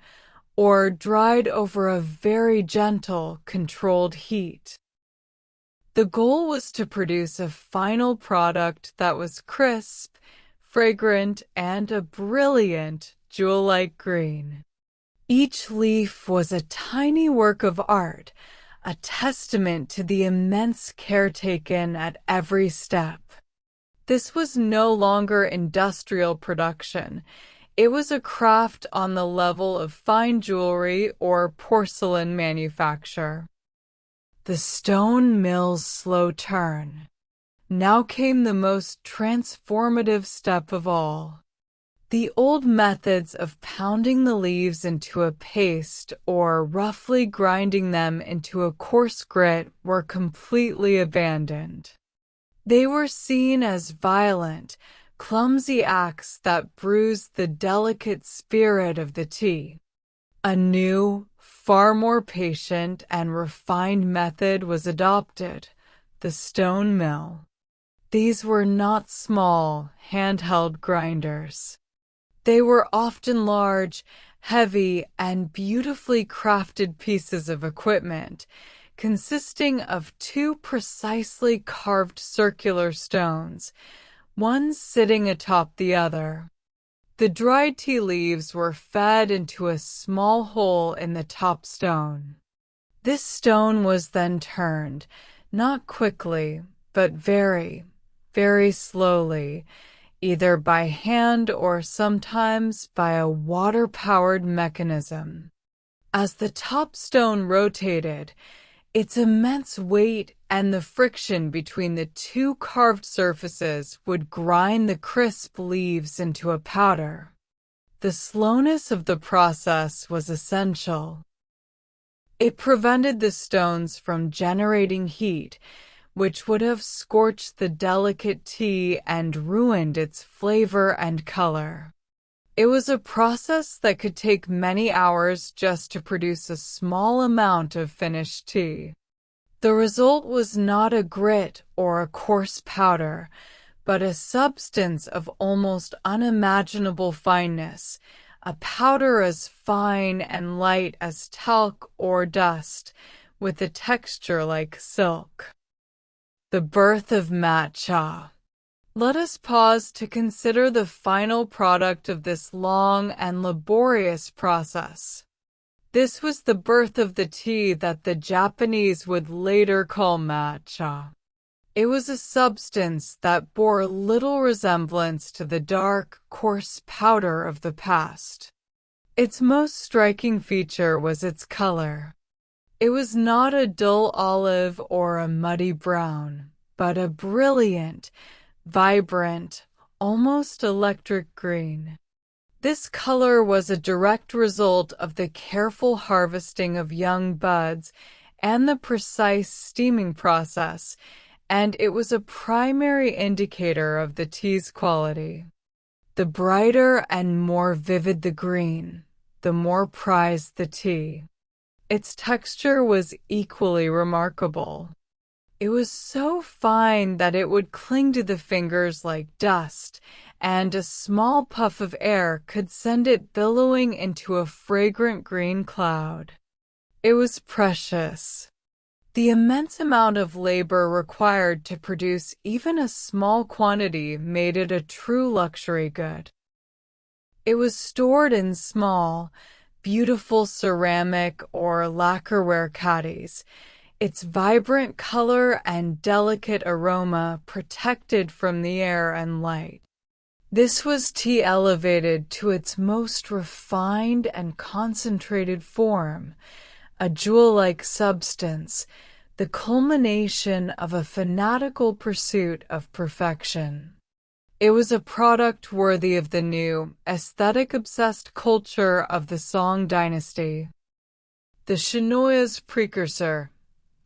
or dried over a very gentle, controlled heat. The goal was to produce a final product that was crisp, fragrant, and a brilliant, jewel-like green. Each leaf was a tiny work of art, a testament to the immense care taken at every step. This was no longer industrial production. It was a craft on the level of fine jewelry or porcelain manufacture. The stone mill's slow turn. Now came the most transformative step of all. The old methods of pounding the leaves into a paste or roughly grinding them into a coarse grit were completely abandoned. They were seen as violent, clumsy acts that bruised the delicate spirit of the tea. A new, far more patient and refined method was adopted, the stone mill. These were not small, handheld grinders. They were often large, heavy, and beautifully crafted pieces of equipment, consisting of two precisely carved circular stones, one sitting atop the other. The dried tea leaves were fed into a small hole in the top stone. This stone was then turned, not quickly, but very, very slowly, either by hand or sometimes by a water-powered mechanism. As the top stone rotated, its immense weight and the friction between the two carved surfaces would grind the crisp leaves into a powder. The slowness of the process was essential. It prevented the stones from generating heat, which would have scorched the delicate tea and ruined its flavor and color. It was a process that could take many hours just to produce a small amount of finished tea. The result was not a grit or a coarse powder, but a substance of almost unimaginable fineness, a powder as fine and light as talc or dust, with a texture like silk. The birth of matcha. Let us pause to consider the final product of this long and laborious process. This was the birth of the tea that the Japanese would later call matcha. It was a substance that bore little resemblance to the dark, coarse powder of the past. Its most striking feature was its color. It was not a dull olive or a muddy brown, but a brilliant, vibrant, almost electric green. This color was a direct result of the careful harvesting of young buds and the precise steaming process, and it was a primary indicator of the tea's quality. The brighter and more vivid the green, the more prized the tea. Its texture was equally remarkable. It was so fine that it would cling to the fingers like dust, and a small puff of air could send it billowing into a fragrant green cloud. It was precious. The immense amount of labor required to produce even a small quantity made it a true luxury good. It was stored in small, beautiful ceramic or lacquerware caddies, its vibrant color and delicate aroma protected from the air and light. This was tea elevated to its most refined and concentrated form, a jewel-like substance, the culmination of a fanatical pursuit of perfection. It was a product worthy of the new, aesthetic-obsessed culture of the Song dynasty. The Shinoya's precursor,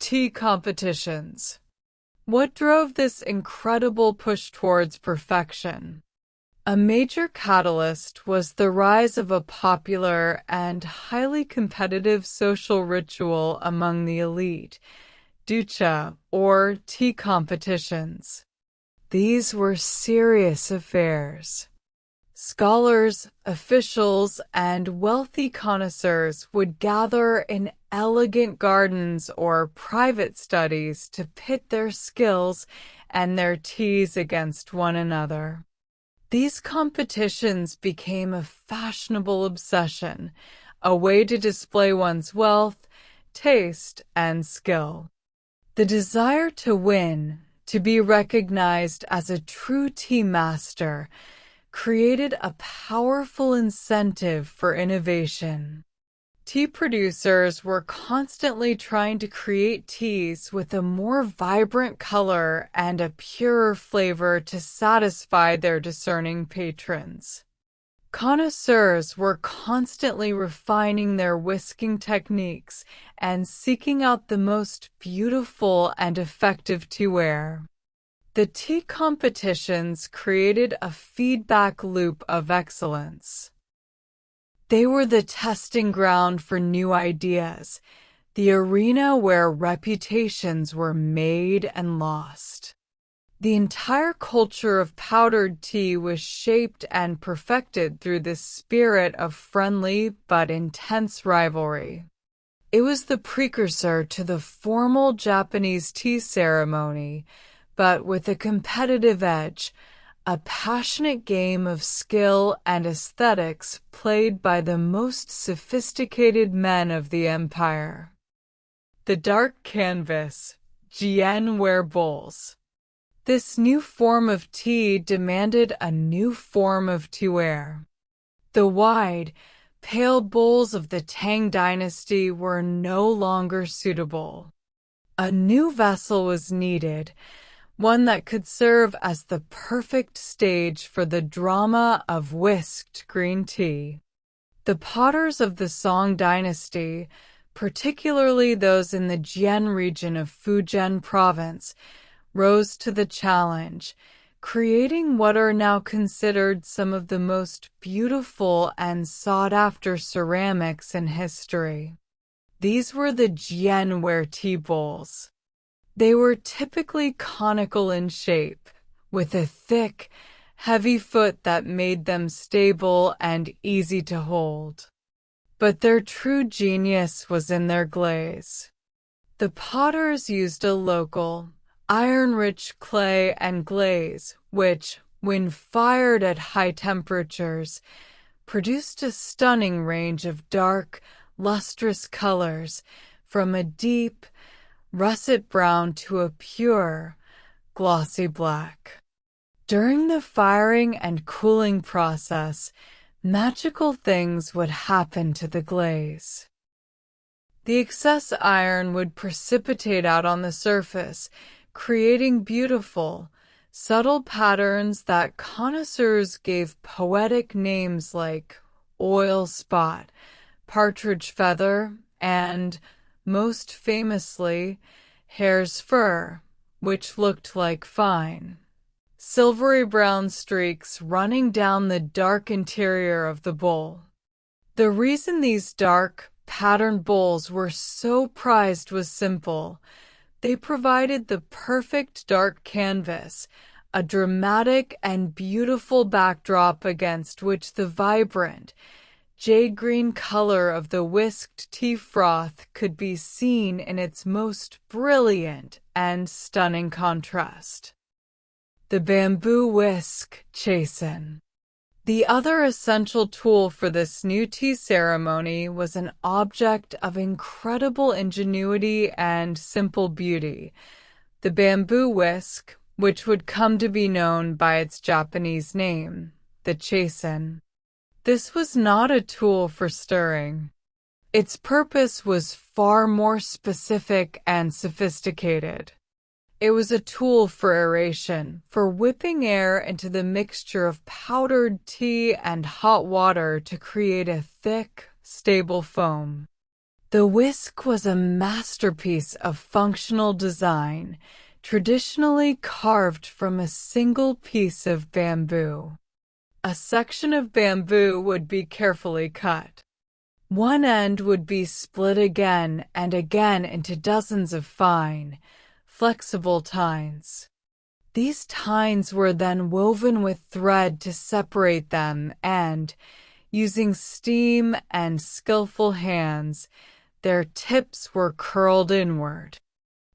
tea competitions. What drove this incredible push towards perfection? A major catalyst was the rise of a popular and highly competitive social ritual among the elite, ducha, or tea competitions. These were serious affairs. Scholars, officials, and wealthy connoisseurs would gather in elegant gardens or private studies to pit their skills and their teas against one another. These competitions became a fashionable obsession, a way to display one's wealth, taste, and skill. The desire to win, to be recognized as a true tea master, created a powerful incentive for innovation. Tea producers were constantly trying to create teas with a more vibrant color and a purer flavor to satisfy their discerning patrons. Connoisseurs were constantly refining their whisking techniques and seeking out the most beautiful and effective teaware. The tea competitions created a feedback loop of excellence. They were the testing ground for new ideas, the arena where reputations were made and lost. The entire culture of powdered tea was shaped and perfected through this spirit of friendly but intense rivalry. It was the precursor to the formal Japanese tea ceremony, but with a competitive edge, a passionate game of skill and aesthetics played by the most sophisticated men of the empire. The dark canvas, Jianware bowls. This new form of tea demanded a new form of teaware. The wide, pale bowls of the Tang dynasty were no longer suitable. A new vessel was needed, one that could serve as the perfect stage for the drama of whisked green tea. The potters of the Song dynasty, particularly those in the Jian region of Fujian province, rose to the challenge, creating what are now considered some of the most beautiful and sought-after ceramics in history. These were the Jianware tea bowls. They were typically conical in shape, with a thick, heavy foot that made them stable and easy to hold. But their true genius was in their glaze. The potters used a local, iron-rich clay and glaze, which, when fired at high temperatures, produced a stunning range of dark, lustrous colors, from a deep, russet brown to a pure, glossy black. During the firing and cooling process, magical things would happen to the glaze. The excess iron would precipitate out on the surface, creating beautiful, subtle patterns that connoisseurs gave poetic names like oil spot, partridge feather, and, most famously, hare's fur, which looked like fine, silvery brown streaks running down the dark interior of the bowl. The reason these dark, patterned bowls were so prized was simple. They provided the perfect dark canvas, a dramatic and beautiful backdrop against which the vibrant, jade-green color of the whisked tea froth could be seen in its most brilliant and stunning contrast. The bamboo whisk, chasen. The other essential tool for this new tea ceremony was an object of incredible ingenuity and simple beauty, the bamboo whisk, which would come to be known by its Japanese name, the chasen. This was not a tool for stirring. Its purpose was far more specific and sophisticated. It was a tool for aeration, for whipping air into the mixture of powdered tea and hot water to create a thick, stable foam. The whisk was a masterpiece of functional design, traditionally carved from a single piece of bamboo. A section of bamboo would be carefully cut. One end would be split again and again into dozens of fine, flexible tines. These tines were then woven with thread to separate them and, using steam and skillful hands, their tips were curled inward.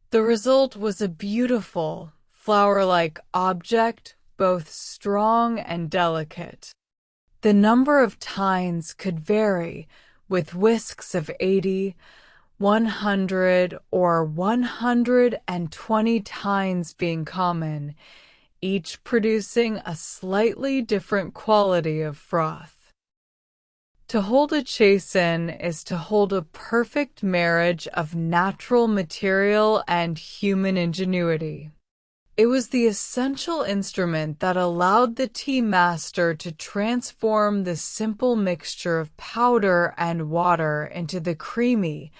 The result was a beautiful, flower-like object, both strong and delicate. The number of tines could vary, with whisks of 80, 100, or 120 tines being common, each producing a slightly different quality of froth. To hold a chasen is to hold a perfect marriage of natural material and human ingenuity. It was the essential instrument that allowed the tea master to transform the simple mixture of powder and water into the creamy,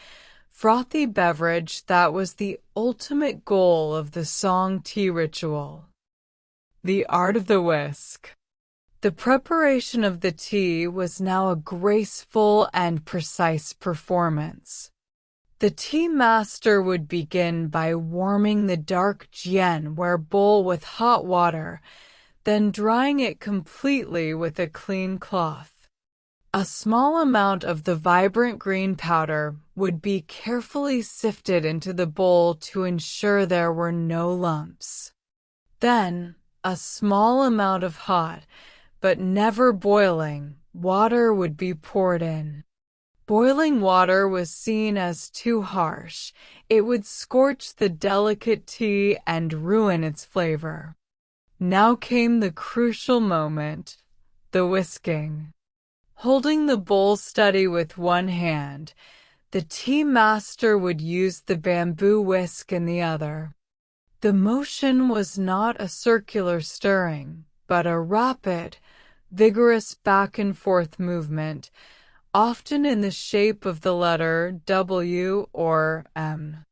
frothy beverage that was the ultimate goal of the Song tea ritual. The art of the whisk. The preparation of the tea was now a graceful and precise performance. The tea master would begin by warming the dark jianware bowl with hot water, then drying it completely with a clean cloth. A small amount of the vibrant green powder would be carefully sifted into the bowl to ensure there were no lumps. Then, a small amount of hot, but never boiling, water would be poured in. Boiling water was seen as too harsh. It would scorch the delicate tea and ruin its flavor. Now came the crucial moment, the whisking. Holding the bowl steady with one hand, the tea master would use the bamboo whisk in the other. The motion was not a circular stirring, but a rapid, vigorous back-and-forth movement, often in the shape of the letter W or M.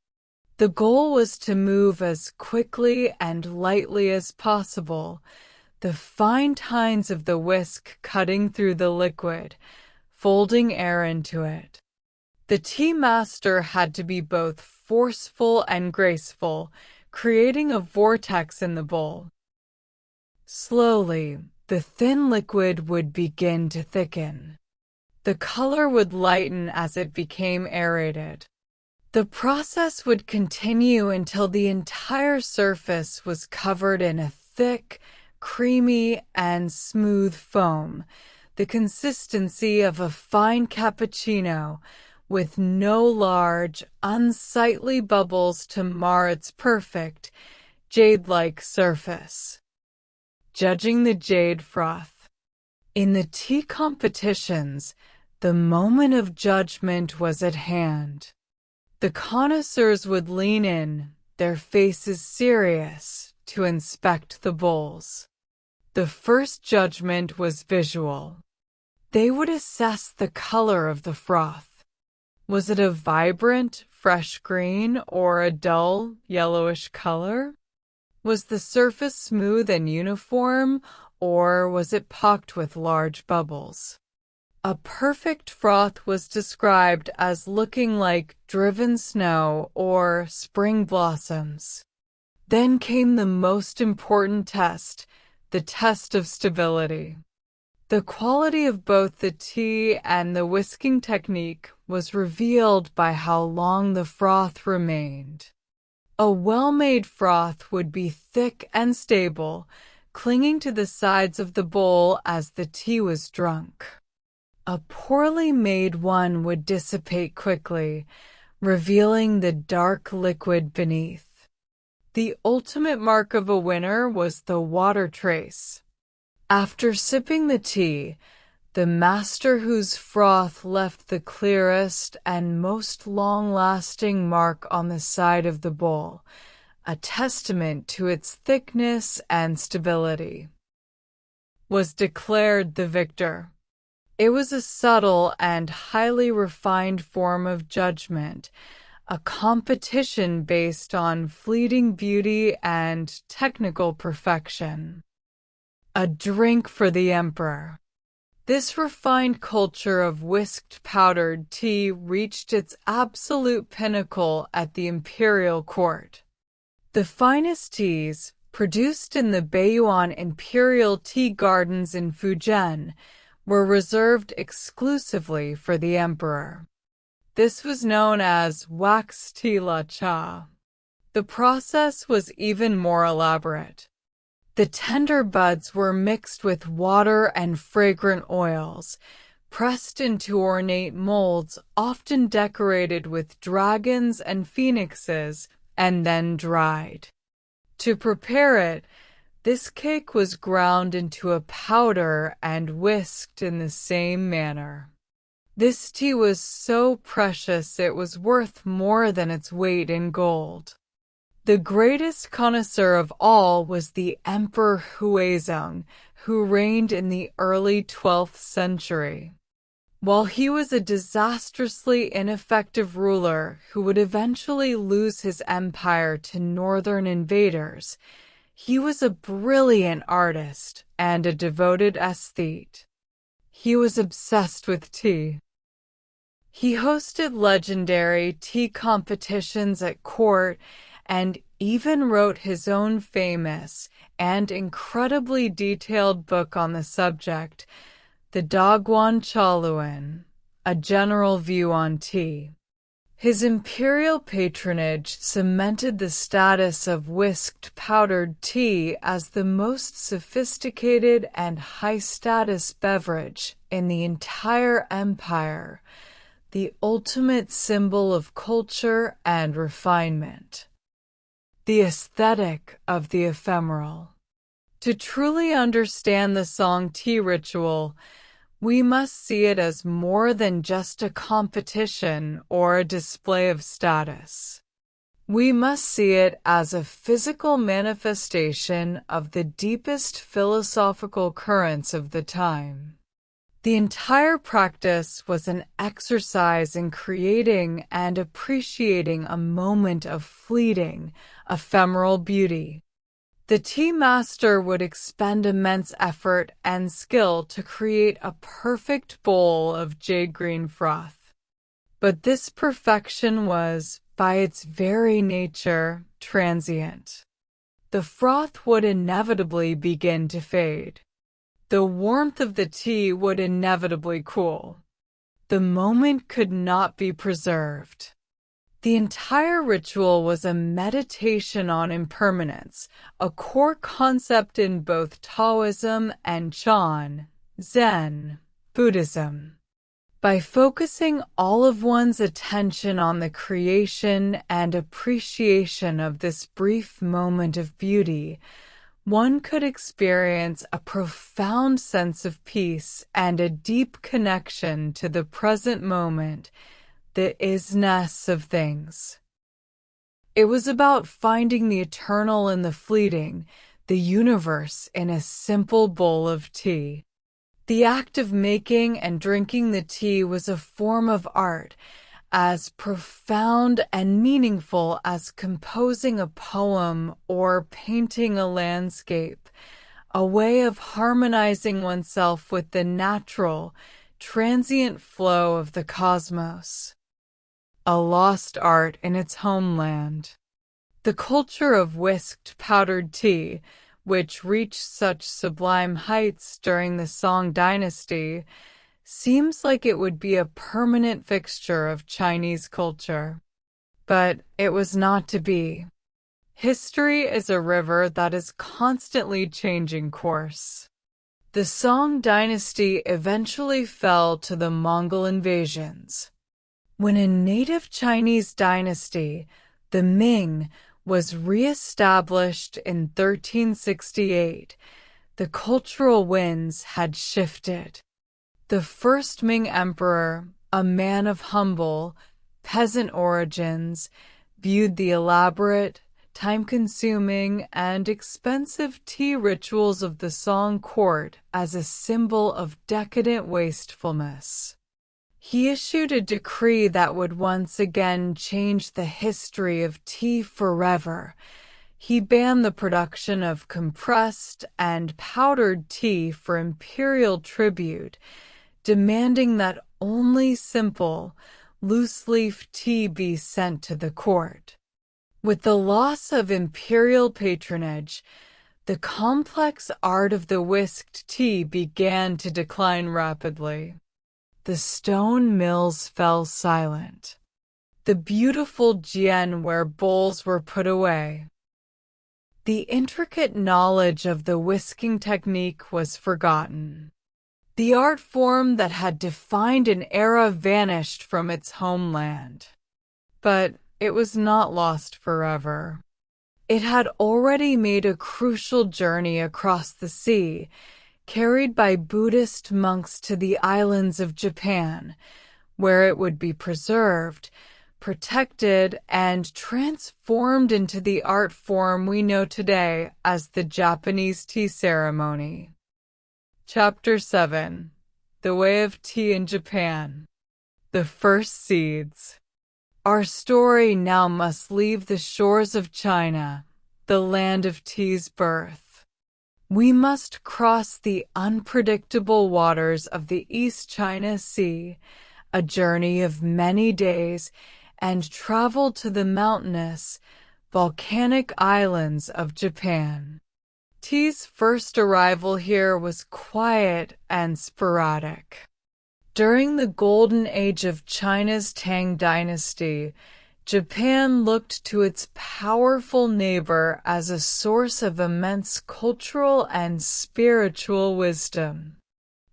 The goal was to move as quickly and lightly as possible, the fine tines of the whisk cutting through the liquid, folding air into it. The tea master had to be both forceful and graceful, creating a vortex in the bowl. Slowly, the thin liquid would begin to thicken. The color would lighten as it became aerated. The process would continue until the entire surface was covered in a thick, creamy, and smooth foam, the consistency of a fine cappuccino, with no large, unsightly bubbles to mar its perfect, jade-like surface. Judging the jade froth. In the tea competitions, the moment of judgment was at hand. The connoisseurs would lean in, their faces serious, to inspect the bowls. The first judgment was visual. They would assess the color of the froth. Was it a vibrant, fresh green or a dull, yellowish color? Was the surface smooth and uniform, or was it pocked with large bubbles? A perfect froth was described as looking like driven snow or spring blossoms. Then came the most important test, the test of stability. The quality of both the tea and the whisking technique was revealed by how long the froth remained. A well-made froth would be thick and stable, clinging to the sides of the bowl as the tea was drunk. A poorly made one would dissipate quickly, revealing the dark liquid beneath. The ultimate mark of a winner was the water trace. After sipping the tea, the master whose froth left the clearest and most long-lasting mark on the side of the bowl, a testament to its thickness and stability, was declared the victor. It was a subtle and highly refined form of judgment, a competition based on fleeting beauty and technical perfection. A drink for the emperor. This refined culture of whisked powdered tea reached its absolute pinnacle at the imperial court. The finest teas, produced in the Beiyuan Imperial Tea Gardens in Fujian, were reserved exclusively for the emperor. This was known as wax tea la cha. The process was even more elaborate. The tender buds were mixed with water and fragrant oils, pressed into ornate molds often decorated with dragons and phoenixes, and then dried. To prepare it, this cake was ground into a powder and whisked in the same manner. This tea was so precious it was worth more than its weight in gold. The greatest connoisseur of all was the Emperor Huizong, who reigned in the early 12th century. While he was a disastrously ineffective ruler who would eventually lose his empire to northern invaders, he was a brilliant artist and a devoted aesthete. He was obsessed with tea. He hosted legendary tea competitions at court and even wrote his own famous and incredibly detailed book on the subject, the Daguan Chaluan, A General View on Tea. His imperial patronage cemented the status of whisked powdered tea as the most sophisticated and high-status beverage in the entire empire, the ultimate symbol of culture and refinement. The aesthetic of the ephemeral. To truly understand the Song tea ritual, we must see it as more than just a competition or a display of status. We must see it as a physical manifestation of the deepest philosophical currents of the time. The entire practice was an exercise in creating and appreciating a moment of fleeting, ephemeral beauty. The tea master would expend immense effort and skill to create a perfect bowl of jade-green froth. But this perfection was, by its very nature, transient. The froth would inevitably begin to fade. The warmth of the tea would inevitably cool. The moment could not be preserved. The entire ritual was a meditation on impermanence, a core concept in both Taoism and Chan, Zen, Buddhism. By focusing all of one's attention on the creation and appreciation of this brief moment of beauty, one could experience a profound sense of peace and a deep connection to the present moment, the isness of things. It was about finding the eternal in the fleeting, the universe in a simple bowl of tea. The act of making and drinking the tea was a form of art, as profound and meaningful as composing a poem or painting a landscape, a way of harmonizing oneself with the natural, transient flow of the cosmos. A lost art in its homeland. The culture of whisked powdered tea, which reached such sublime heights during the Song dynasty, seems like it would be a permanent fixture of Chinese culture. But it was not to be. History is a river that is constantly changing course. The Song dynasty eventually fell to the Mongol invasions. When a native Chinese dynasty, the Ming, was re-established in 1368, the cultural winds had shifted. The first Ming emperor, a man of humble, peasant origins, viewed the elaborate, time-consuming, and expensive tea rituals of the Song court as a symbol of decadent wastefulness. He issued a decree that would once again change the history of tea forever. He banned the production of compressed and powdered tea for imperial tribute, demanding that only simple, loose-leaf tea be sent to the court. With the loss of imperial patronage, the complex art of the whisked tea began to decline rapidly. The stone mills fell silent. The beautiful jianware bowls were put away. The intricate knowledge of the whisking technique was forgotten. The art form that had defined an era vanished from its homeland. But it was not lost forever. It had already made a crucial journey across the sea, carried by Buddhist monks to the islands of Japan, where it would be preserved, protected, and transformed into the art form we know today as the Japanese tea ceremony. Chapter 7. The Way of Tea in Japan. The First Seeds. Our story now must leave the shores of China, the land of tea's birth. We must cross the unpredictable waters of the East China Sea, a journey of many days, and travel to the mountainous, volcanic islands of Japan. Tea's first arrival here was quiet and sporadic. During the golden age of China's Tang dynasty, Japan looked to its powerful neighbor as a source of immense cultural and spiritual wisdom.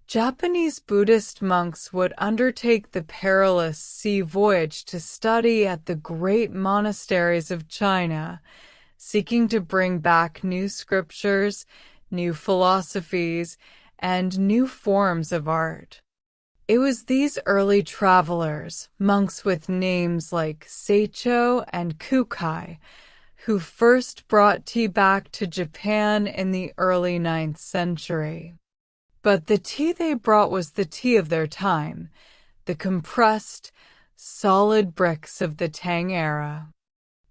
Japanese Buddhist monks would undertake the perilous sea voyage to study at the great monasteries of China, seeking to bring back new scriptures, new philosophies, and new forms of art. It was these early travelers, monks with names like Seicho and Kukai, who first brought tea back to Japan in the early 9th century. But the tea they brought was the tea of their time, the compressed, solid bricks of the Tang era.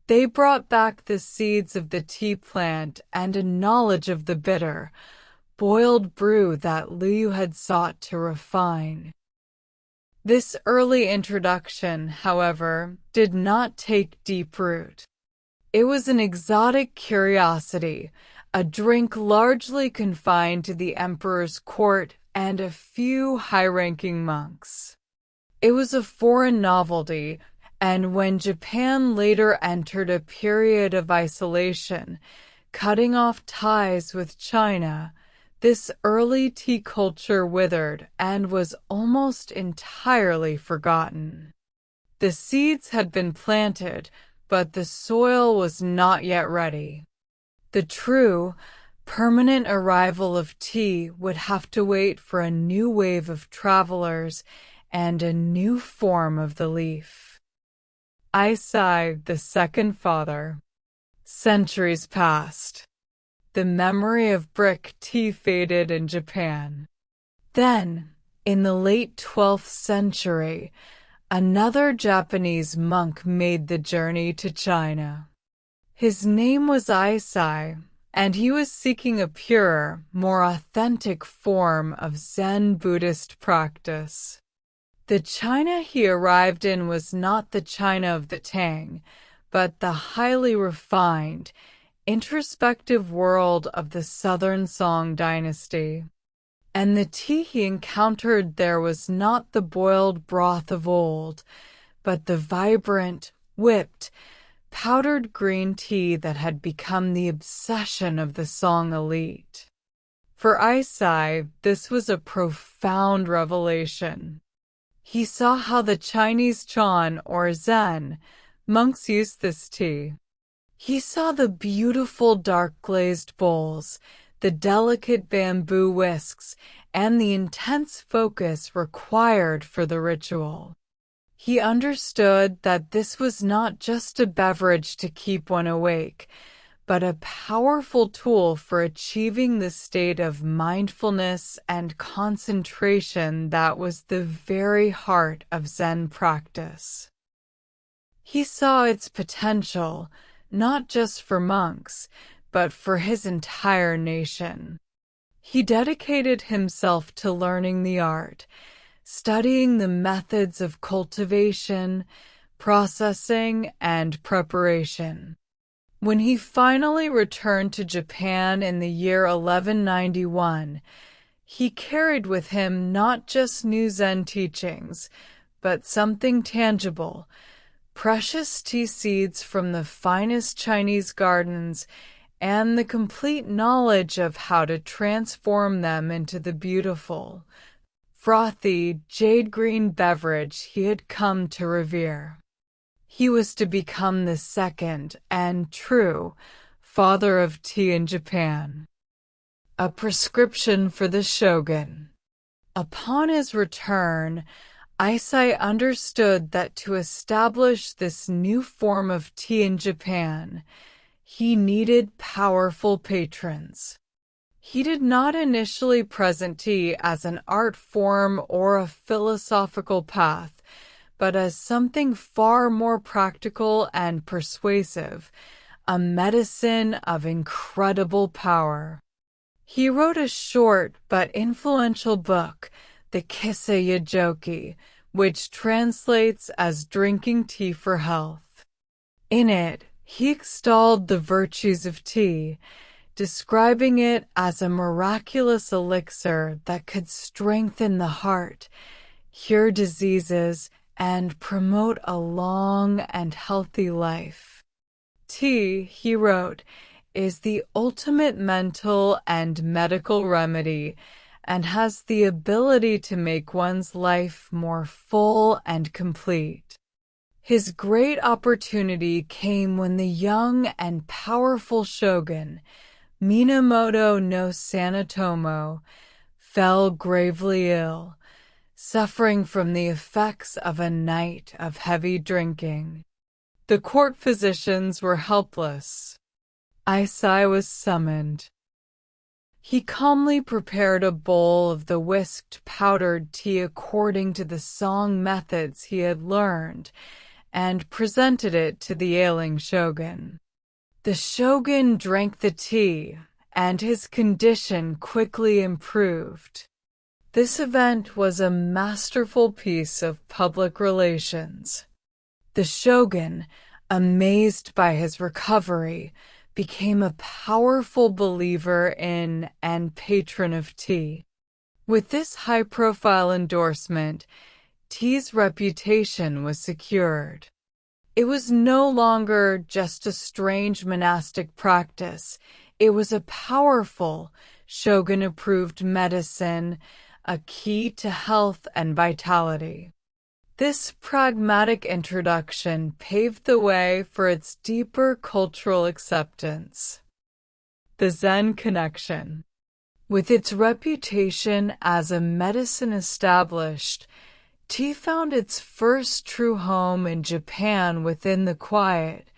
They brought back the seeds of the tea plant and a knowledge of the bitter, boiled brew that Liu had sought to refine. This early introduction, however, did not take deep root. It was an exotic curiosity, a drink largely confined to the emperor's court and a few high-ranking monks. It was a foreign novelty, and when Japan later entered a period of isolation, cutting off ties with China, this early tea culture withered and was almost entirely forgotten. The seeds had been planted, but the soil was not yet ready. The true, permanent arrival of tea would have to wait for a new wave of travelers and a new form of the leaf. Aisai, the second father. Centuries passed. The memory of brick tea faded in Japan. Then, in the late 12th century, another Japanese monk made the journey to China. His name was Aisai, and he was seeking a purer, more authentic form of Zen Buddhist practice. The China he arrived in was not the China of the Tang, but the highly refined, introspective world of the Southern Song dynasty. And the tea he encountered there was not the boiled broth of old, but the vibrant, whipped, powdered green tea that had become the obsession of the Song elite. For Aisai, this was a profound revelation. He saw how the Chinese Chan, or Zen, monks used this tea. He saw the beautiful dark glazed bowls, the delicate bamboo whisks, and the intense focus required for the ritual. He understood that this was not just a beverage to keep one awake, but a powerful tool for achieving the state of mindfulness and concentration that was the very heart of Zen practice. He saw its potential, not just for monks, but for his entire nation. He dedicated himself to learning the art, studying the methods of cultivation, processing, and preparation. When he finally returned to Japan in the year 1191, he carried with him not just new Zen teachings, but something tangible, precious tea seeds from the finest Chinese gardens and the complete knowledge of how to transform them into the beautiful, frothy, jade-green beverage he had come to revere. He was to become the second and true father of tea in Japan. A prescription for the shogun. Upon his return, Eisai understood that to establish this new form of tea in Japan, he needed powerful patrons. He did not initially present tea as an art form or a philosophical path, but as something far more practical and persuasive, a medicine of incredible power. He wrote a short but influential book, the Kissei Yajoki, which translates as Drinking Tea for Health. In it, he extolled the virtues of tea, describing it as a miraculous elixir that could strengthen the heart, cure diseases, and promote a long and healthy life. Tea, he wrote, is the ultimate mental and medical remedy and has the ability to make one's life more full and complete. His great opportunity came when the young and powerful shogun, Minamoto no Sanetomo, fell gravely ill, suffering from the effects of a night of heavy drinking. The court physicians were helpless. Eisai was summoned. He calmly prepared a bowl of the whisked powdered tea according to the song methods he had learned, and presented it to the ailing shogun. The shogun drank the tea, and his condition quickly improved. This event was a masterful piece of public relations. The shogun, amazed by his recovery, became a powerful believer in and patron of tea. With this high-profile endorsement, tea's reputation was secured. It was no longer just a strange monastic practice. It was a powerful, shogun-approved medicine, a key to health and vitality. This pragmatic introduction paved the way for its deeper cultural acceptance. The Zen connection. With its reputation as a medicine established, tea found its first true home in Japan within the quiet,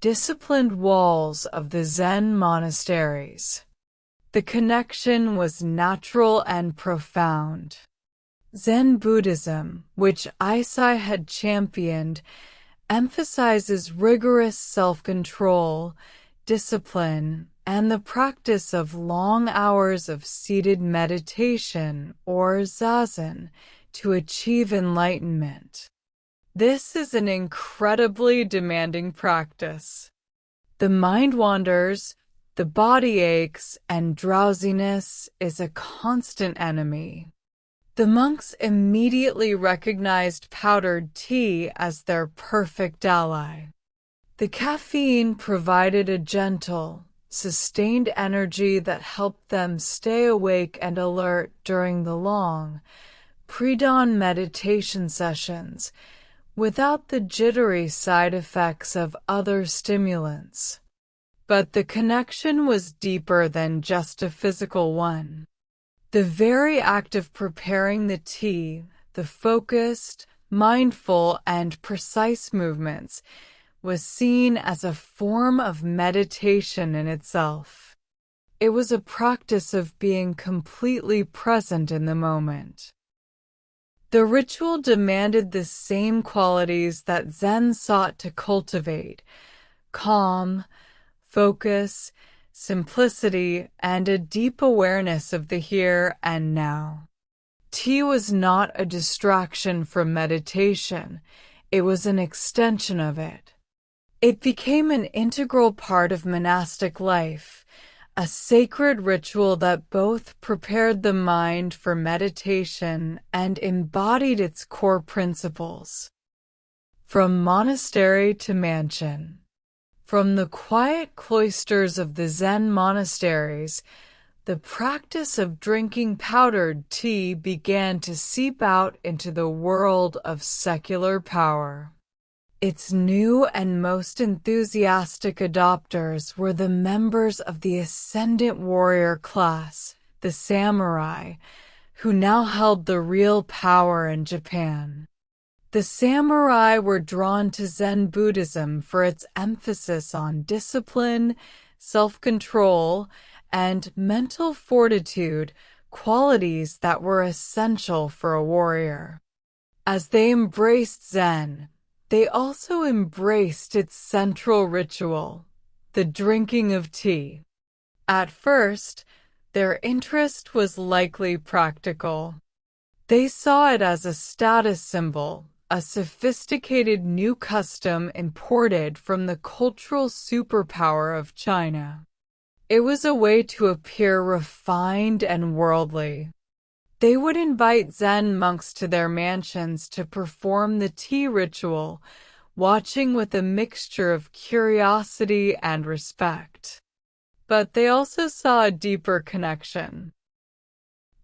disciplined walls of the Zen monasteries. The connection was natural and profound. Zen Buddhism, which Eisai had championed, emphasizes rigorous self-control, discipline, and the practice of long hours of seated meditation or zazen to achieve enlightenment. This is an incredibly demanding practice. The mind wanders, the body aches, and drowsiness is a constant enemy. The monks immediately recognized powdered tea as their perfect ally. The caffeine provided a gentle, sustained energy that helped them stay awake and alert during the long, pre-dawn meditation sessions, without the jittery side effects of other stimulants. But the connection was deeper than just a physical one. The very act of preparing the tea, the focused, mindful, and precise movements, was seen as a form of meditation in itself. It was a practice of being completely present in the moment. The ritual demanded the same qualities that Zen sought to cultivate: calm, focus, simplicity, and a deep awareness of the here and now. Tea was not a distraction from meditation, it was an extension of it. It became an integral part of monastic life, a sacred ritual that both prepared the mind for meditation and embodied its core principles. From monastery to mansion. From the quiet cloisters of the Zen monasteries, the practice of drinking powdered tea began to seep out into the world of secular power. Its new and most enthusiastic adopters were the members of the ascendant warrior class, the samurai, who now held the real power in Japan. The samurai were drawn to Zen Buddhism for its emphasis on discipline, self-control, and mental fortitude, qualities that were essential for a warrior. As they embraced Zen, they also embraced its central ritual, the drinking of tea. At first, their interest was likely practical. They saw it as a status symbol, a sophisticated new custom imported from the cultural superpower of China. It was a way to appear refined and worldly. They would invite Zen monks to their mansions to perform the tea ritual, watching with a mixture of curiosity and respect. But they also saw a deeper connection.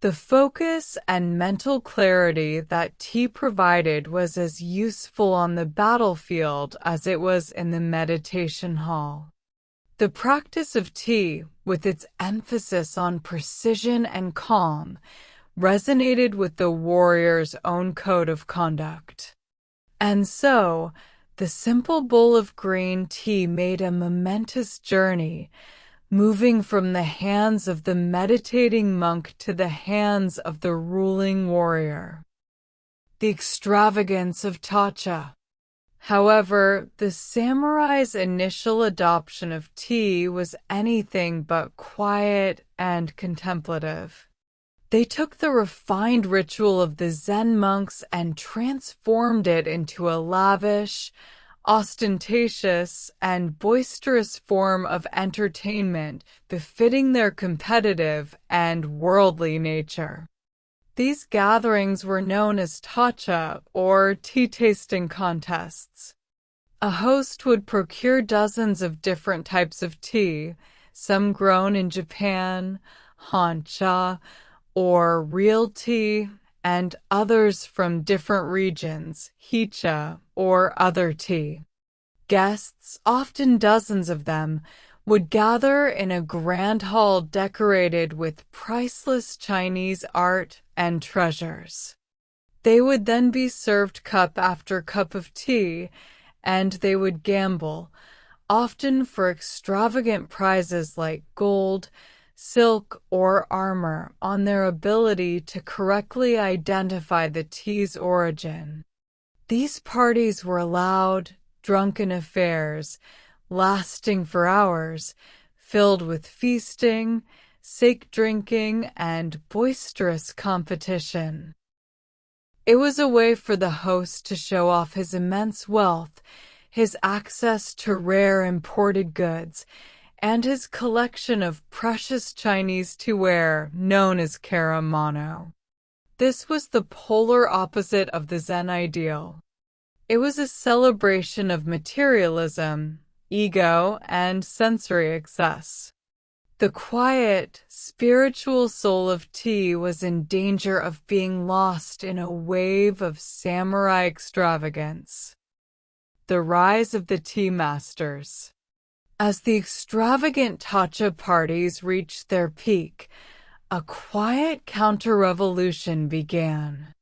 The focus and mental clarity that tea provided was as useful on the battlefield as it was in the meditation hall. The practice of tea, with its emphasis on precision and calm, resonated with the warrior's own code of conduct. And so, the simple bowl of green tea made a momentous journey, moving from the hands of the meditating monk to the hands of the ruling warrior. The extravagance of Tacha. However, the samurai's initial adoption of tea was anything but quiet and contemplative. They took the refined ritual of the Zen monks and transformed it into a lavish, ostentatious, and boisterous form of entertainment befitting their competitive and worldly nature. These gatherings were known as tacha, or tea-tasting contests. A host would procure dozens of different types of tea, some grown in Japan, hancha, or real tea, and others from different regions, hicha, or other tea. Guests, often dozens of them, would gather in a grand hall decorated with priceless Chinese art and treasures. They would then be served cup after cup of tea, and they would gamble, often for extravagant prizes like gold, silk, or armor, on their ability to correctly identify the tea's origin. These parties were loud, drunken affairs, lasting for hours, filled with feasting, sake drinking, and boisterous competition. It was a way for the host to show off his immense wealth, his access to rare imported goods, and his collection of precious Chinese tea-ware known as karamano. This was the polar opposite of the Zen ideal. It was a celebration of materialism, ego, and sensory excess. The quiet, spiritual soul of tea was in danger of being lost in a wave of samurai extravagance. The rise of the tea masters. As the extravagant tacha parties reached their peak, a quiet counter-revolution began.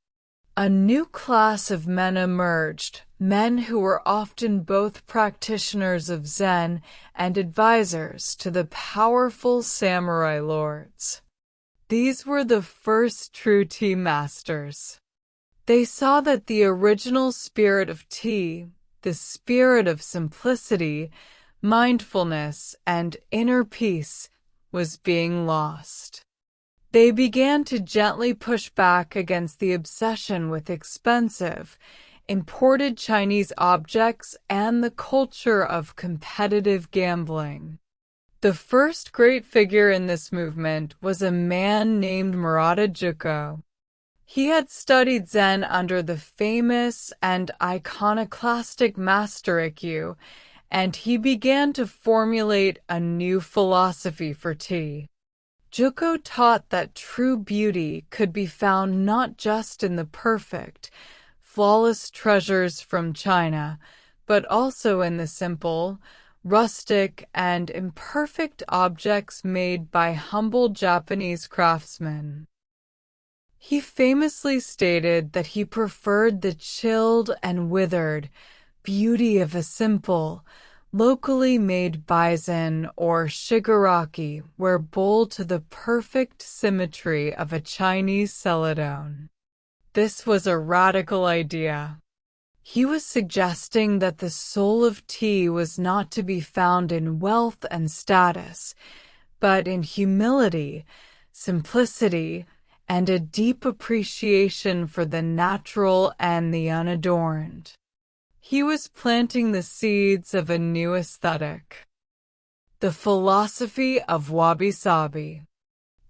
A new class of men emerged, men who were often both practitioners of Zen and advisors to the powerful samurai lords. These were the first true tea masters. They saw that the original spirit of tea, the spirit of simplicity, mindfulness, and inner peace, was being lost. They began to gently push back against the obsession with expensive, imported Chinese objects and the culture of competitive gambling. The first great figure in this movement was a man named Murata Juko. He had studied Zen under the famous and iconoclastic Master Ikkyu, and he began to formulate a new philosophy for tea. Juko taught that true beauty could be found not just in the perfect, flawless treasures from China, but also in the simple, rustic, and imperfect objects made by humble Japanese craftsmen. He famously stated that he preferred the chilled and withered beauty of a simple, locally made baizen or shigaraki were bold to the perfect symmetry of a Chinese celadone. This was a radical idea. He was suggesting that the soul of tea was not to be found in wealth and status, but in humility, simplicity, and a deep appreciation for the natural and the unadorned. He was planting the seeds of a new aesthetic. The philosophy of wabi-sabi.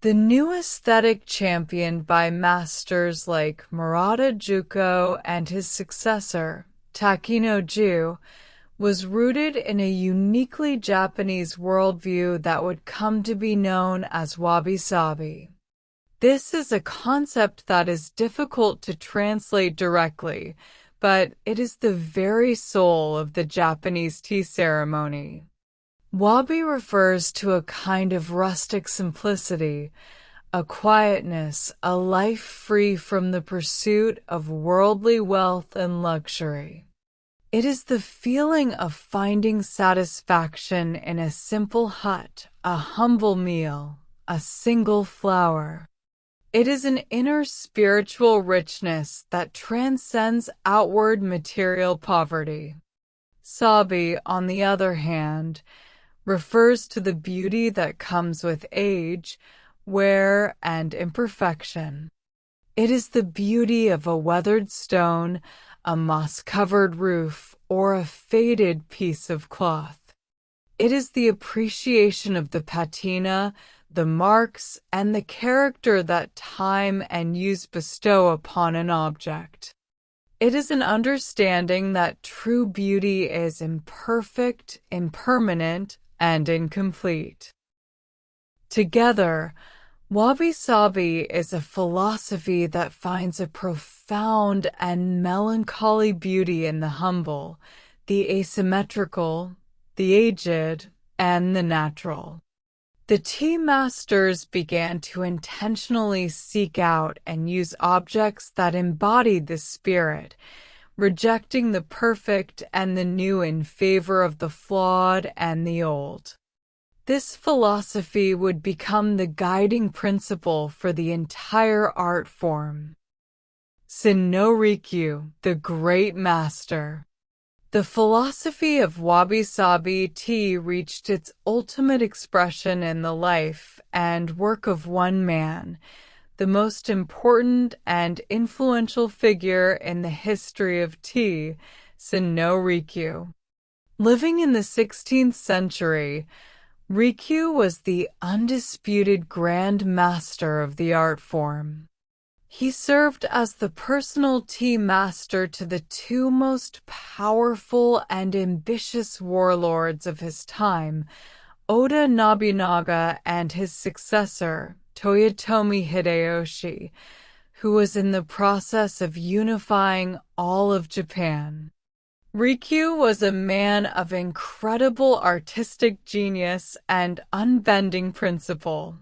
The new aesthetic championed by masters like Murata Juko and his successor, Takino-ju, was rooted in a uniquely Japanese worldview that would come to be known as wabi-sabi. This is a concept that is difficult to translate directly, but it is the very soul of the Japanese tea ceremony. Wabi refers to a kind of rustic simplicity, a quietness, a life free from the pursuit of worldly wealth and luxury. It is the feeling of finding satisfaction in a simple hut, a humble meal, a single flower. It is an inner spiritual richness that transcends outward material poverty. Sabi, on the other hand, refers to the beauty that comes with age, wear, and imperfection. It is the beauty of a weathered stone, a moss-covered roof, or a faded piece of cloth. It is the appreciation of the patina, the marks, and the character that time and use bestow upon an object. It is an understanding that true beauty is imperfect, impermanent, and incomplete. Together, wabi-sabi is a philosophy that finds a profound and melancholy beauty in the humble, the asymmetrical, the aged, and the natural. The tea masters began to intentionally seek out and use objects that embodied this spirit, rejecting the perfect and the new in favor of the flawed and the old. This philosophy would become the guiding principle for the entire art form. Shin-no-rikyu, the great master. The philosophy of wabi-sabi tea reached its ultimate expression in the life and work of one man, the most important and influential figure in the history of tea, Shin-no-rikyu. Living in the 16th century, Rikyu was the undisputed grand master of the art form. He served as the personal tea master to the two most powerful and ambitious warlords of his time, Oda Nobunaga and his successor, Toyotomi Hideyoshi, who was in the process of unifying all of Japan. Rikyu was a man of incredible artistic genius and unbending principle.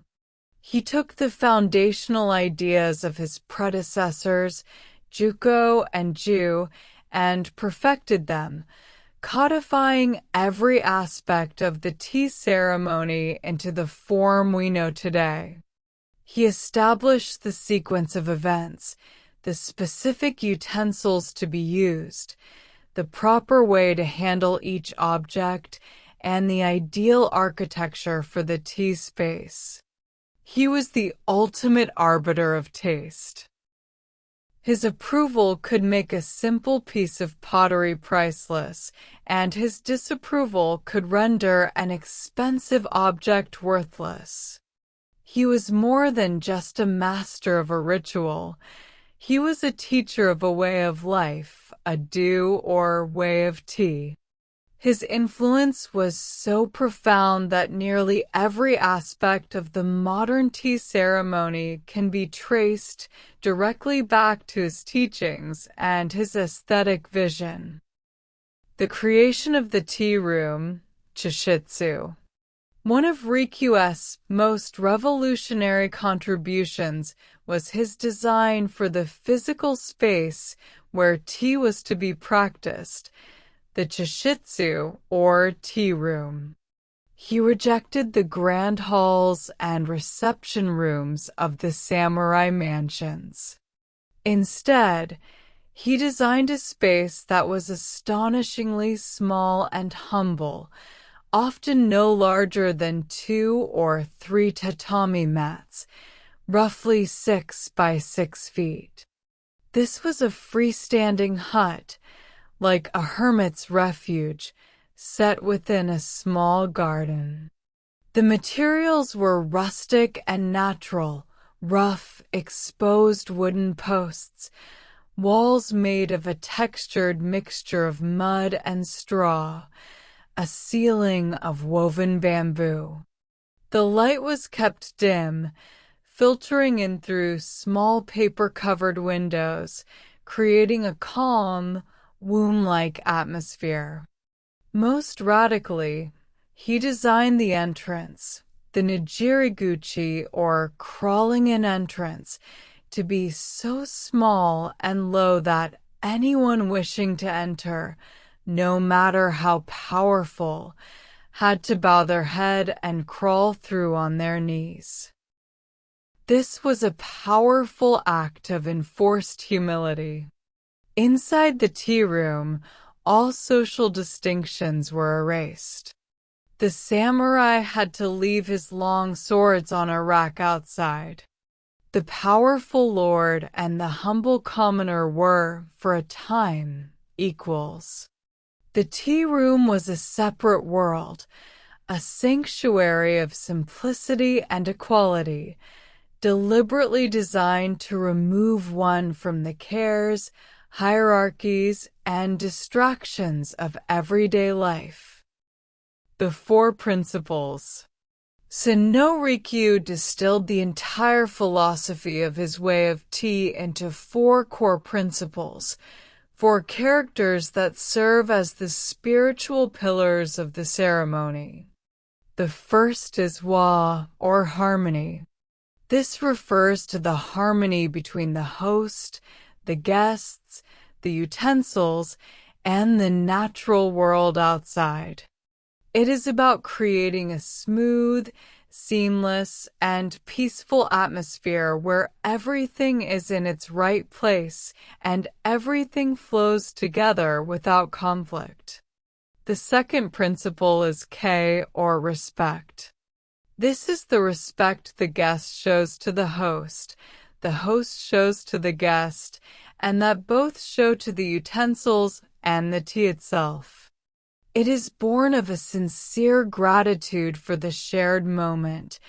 He took the foundational ideas of his predecessors, Juko and Ju, and perfected them, codifying every aspect of the tea ceremony into the form we know today. He established the sequence of events, the specific utensils to be used, the proper way to handle each object, and the ideal architecture for the tea space. He was the ultimate arbiter of taste. His approval could make a simple piece of pottery priceless, and his disapproval could render an expensive object worthless. He was more than just a master of a ritual. He was a teacher of a way of life, a do or way of tea. His influence was so profound that nearly every aspect of the modern tea ceremony can be traced directly back to his teachings and his aesthetic vision. The creation of the tea room, Chishitsu. One of Riku's most revolutionary contributions was his design for the physical space where tea was to be practiced, the chishitsu, or tea room. He rejected the grand halls and reception rooms of the samurai mansions. Instead, he designed a space that was astonishingly small and humble, often no larger than 2 or 3 tatami mats, roughly 6 by 6 feet. This was a freestanding hut, like a hermit's refuge, set within a small garden. The materials were rustic and natural, rough, exposed wooden posts, walls made of a textured mixture of mud and straw, a ceiling of woven bamboo. The light was kept dim, filtering in through small paper-covered windows, creating a calm, womb-like atmosphere. Most radically, he designed the entrance, the Nijiriguchi or crawling-in entrance, to be so small and low that anyone wishing to enter, no matter how powerful, had to bow their head and crawl through on their knees. This was a powerful act of enforced humility. Inside the tea room, all social distinctions were erased. The samurai had to leave his long swords on a rack outside. The powerful lord and the humble commoner were, for a time, equals. The tea room was a separate world, a sanctuary of simplicity and equality, deliberately designed to remove one from the cares, hierarchies, and distractions of everyday life. The 4 principles. Rikyū distilled the entire philosophy of his way of tea into 4 core principles, 4 characters that serve as the spiritual pillars of the ceremony. The first is wa, or harmony. This refers to the harmony between the host, the guests, the utensils, and the natural world outside. It is about creating a smooth, seamless, and peaceful atmosphere where everything is in its right place and everything flows together without conflict. The second principle is K, or respect. This is the respect the guest shows to the host shows to the guest, and that both show to the utensils and the tea itself. It is born of a sincere gratitude for the shared moment,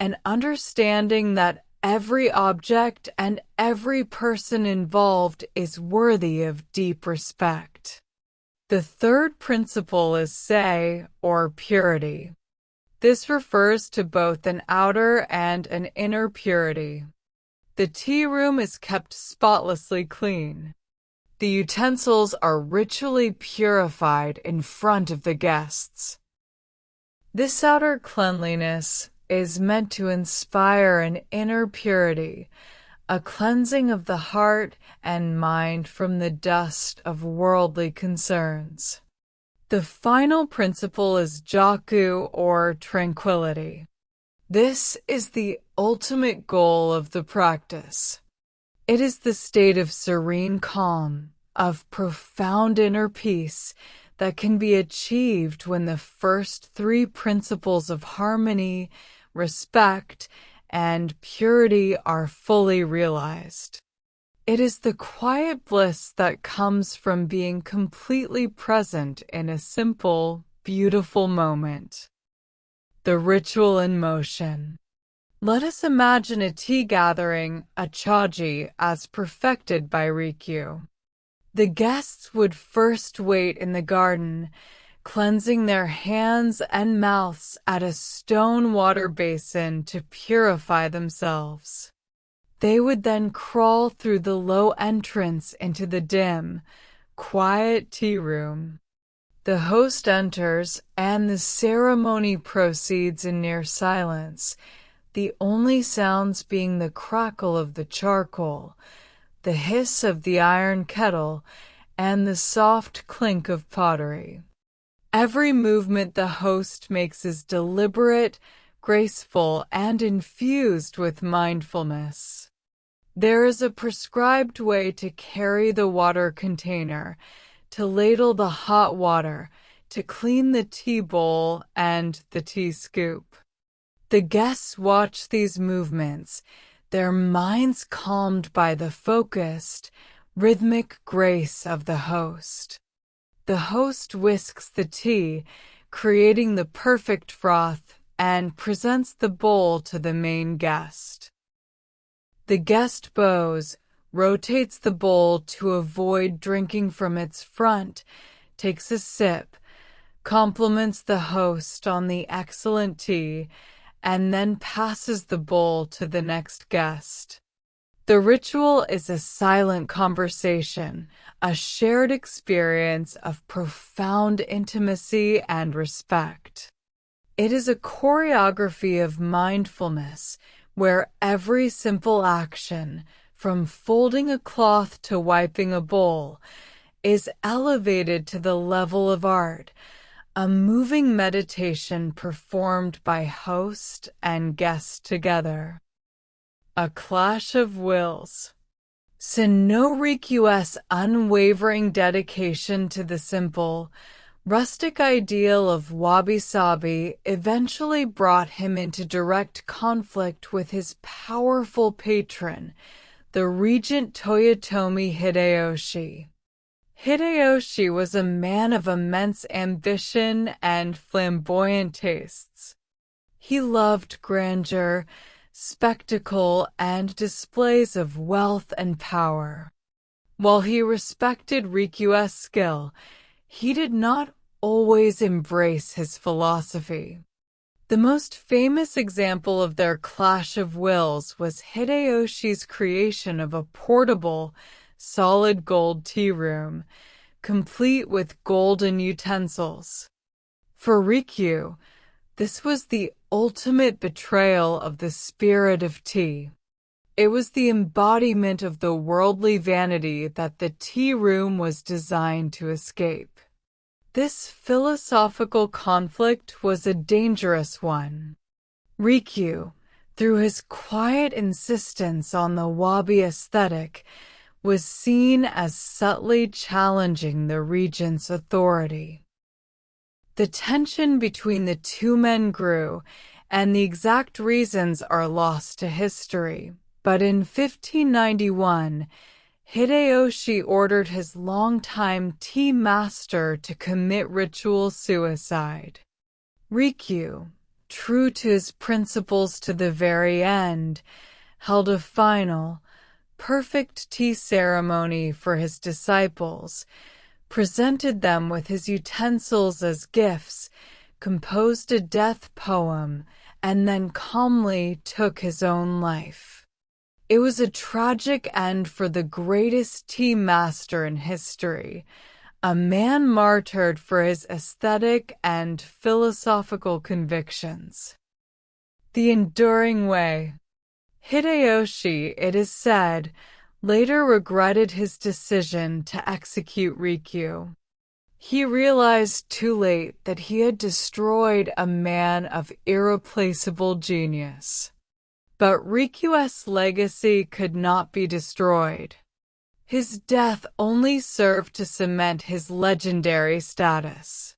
an understanding that every object and every person involved is worthy of deep respect. The third principle is sei, or purity. This refers to both an outer and an inner purity. The tea room is kept spotlessly clean. The utensils are ritually purified in front of the guests. This outer cleanliness, is meant to inspire an inner purity, a cleansing of the heart and mind from the dust of worldly concerns. The final principle is jaku, or tranquility. This is the ultimate goal of the practice. It is the state of serene calm, of profound inner peace that can be achieved when the first three principles of harmony, respect, and purity are fully realized. It is the quiet bliss that comes from being completely present in a simple, beautiful moment. The ritual in motion. Let us imagine a tea gathering, a chaji, as perfected by Rikyu. The guests would first wait in the garden, cleansing their hands and mouths at a stone water basin to purify themselves. They would then crawl through the low entrance into the dim, quiet tea room. The host enters, and the ceremony proceeds in near silence, the only sounds being the crackle of the charcoal, the hiss of the iron kettle, and the soft clink of pottery. Every movement the host makes is deliberate, graceful, and infused with mindfulness. There is a prescribed way to carry the water container, to ladle the hot water, to clean the tea bowl and the tea scoop. The guests watch these movements, their minds calmed by the focused, rhythmic grace of the host. The host whisks the tea, creating the perfect froth, and presents the bowl to the main guest. The guest bows, rotates the bowl to avoid drinking from its front, takes a sip, compliments the host on the excellent tea, and then passes the bowl to the next guest. The ritual is a silent conversation, a shared experience of profound intimacy and respect. It is a choreography of mindfulness, where every simple action, from folding a cloth to wiping a bowl, is elevated to the level of art, a moving meditation performed by host and guest together. A clash of wills. Rikyu's unwavering dedication to the simple, rustic ideal of wabi-sabi eventually brought him into direct conflict with his powerful patron, the regent Toyotomi Hideyoshi. Hideyoshi was a man of immense ambition and flamboyant tastes. He loved grandeur, spectacle, and displays of wealth and power. While he respected Rikyu's skill, he did not always embrace his philosophy. The most famous example of their clash of wills was Hideyoshi's creation of a portable, solid gold tea room, complete with golden utensils. For Rikyu, this was the ultimate betrayal of the spirit of tea. It was the embodiment of the worldly vanity that the tea room was designed to escape. This philosophical conflict was a dangerous one. Rikyu, through his quiet insistence on the wabi aesthetic, was seen as subtly challenging the regent's authority. The tension between the two men grew, and the exact reasons are lost to history. But in 1591, Hideyoshi ordered his longtime tea master to commit ritual suicide. Rikyu, true to his principles to the very end, held a final, perfect tea ceremony for his disciples, presented them with his utensils as gifts, composed a death poem, and then calmly took his own life. It was a tragic end for the greatest tea master in history, a man martyred for his aesthetic and philosophical convictions. The enduring way. Hideyoshi, it is said, later regretted his decision to execute Rikyu. He realized too late that he had destroyed a man of irreplaceable genius. But Rikyu's legacy could not be destroyed. His death only served to cement his legendary status.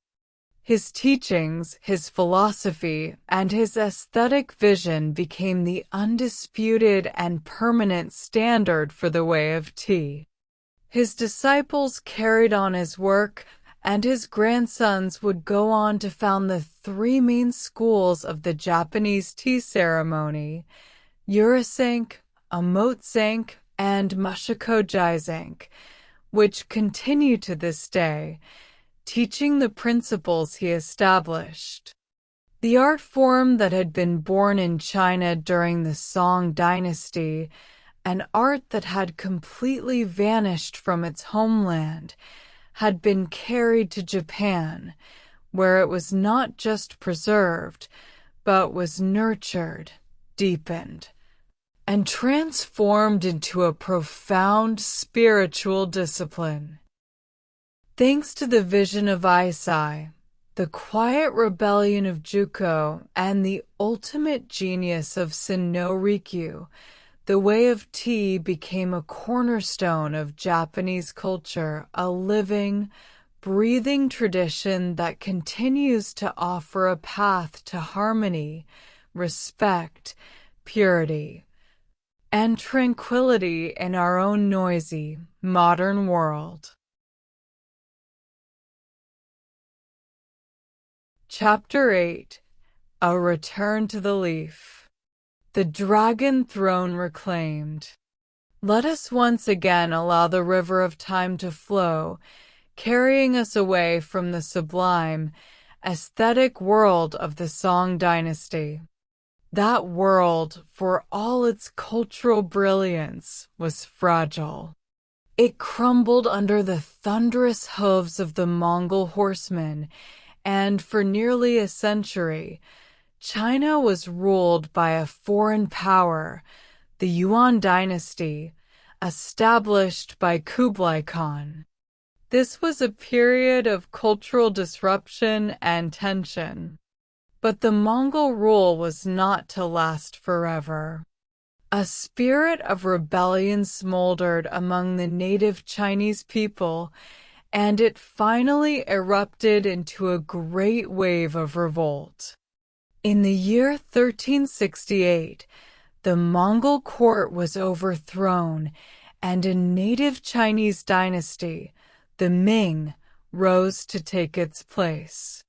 His teachings, his philosophy, and his aesthetic vision became the undisputed and permanent standard for the way of tea. His disciples carried on his work, and his grandsons would go on to found the three main schools of the Japanese tea ceremony: Urasenke, Omotsenke, and Mushoku-Jaisenke, which continue to this day, teaching the principles he established. The art form that had been born in China during the Song dynasty, an art that had completely vanished from its homeland, had been carried to Japan, where it was not just preserved, but was nurtured, deepened, and transformed into a profound spiritual discipline. Thanks to the vision of Eisai, the quiet rebellion of Juko, and the ultimate genius of Sen-no Rikyu, the way of tea became a cornerstone of Japanese culture, a living, breathing tradition that continues to offer a path to harmony, respect, purity, and tranquility in our own noisy, modern world. Chapter 8: A Return to the Leaf. The Dragon Throne Reclaimed. Let us once again allow the river of time to flow, carrying us away from the sublime, aesthetic world of the Song dynasty. That world, for all its cultural brilliance, was fragile. It crumbled under the thunderous hooves of the Mongol horsemen, and for nearly a century, China was ruled by a foreign power, the Yuan dynasty, established by Kublai Khan. This was a period of cultural disruption and tension. But the Mongol rule was not to last forever. A spirit of rebellion smoldered among the native Chinese people, and it finally erupted into a great wave of revolt. In the year 1368, the Mongol court was overthrown, and a native Chinese dynasty, the Ming, rose to take its place.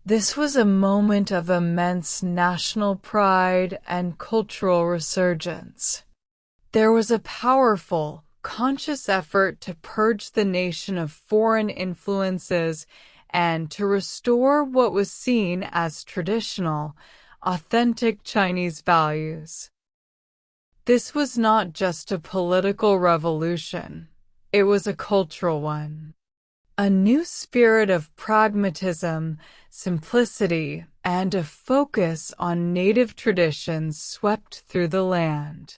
This was a moment of immense national pride and cultural resurgence. There was a powerful, conscious effort to purge the nation of foreign influences and to restore what was seen as traditional, authentic Chinese values. This was not just a political revolution, it was a cultural one. A new spirit of pragmatism, simplicity, and a focus on native traditions swept through the land.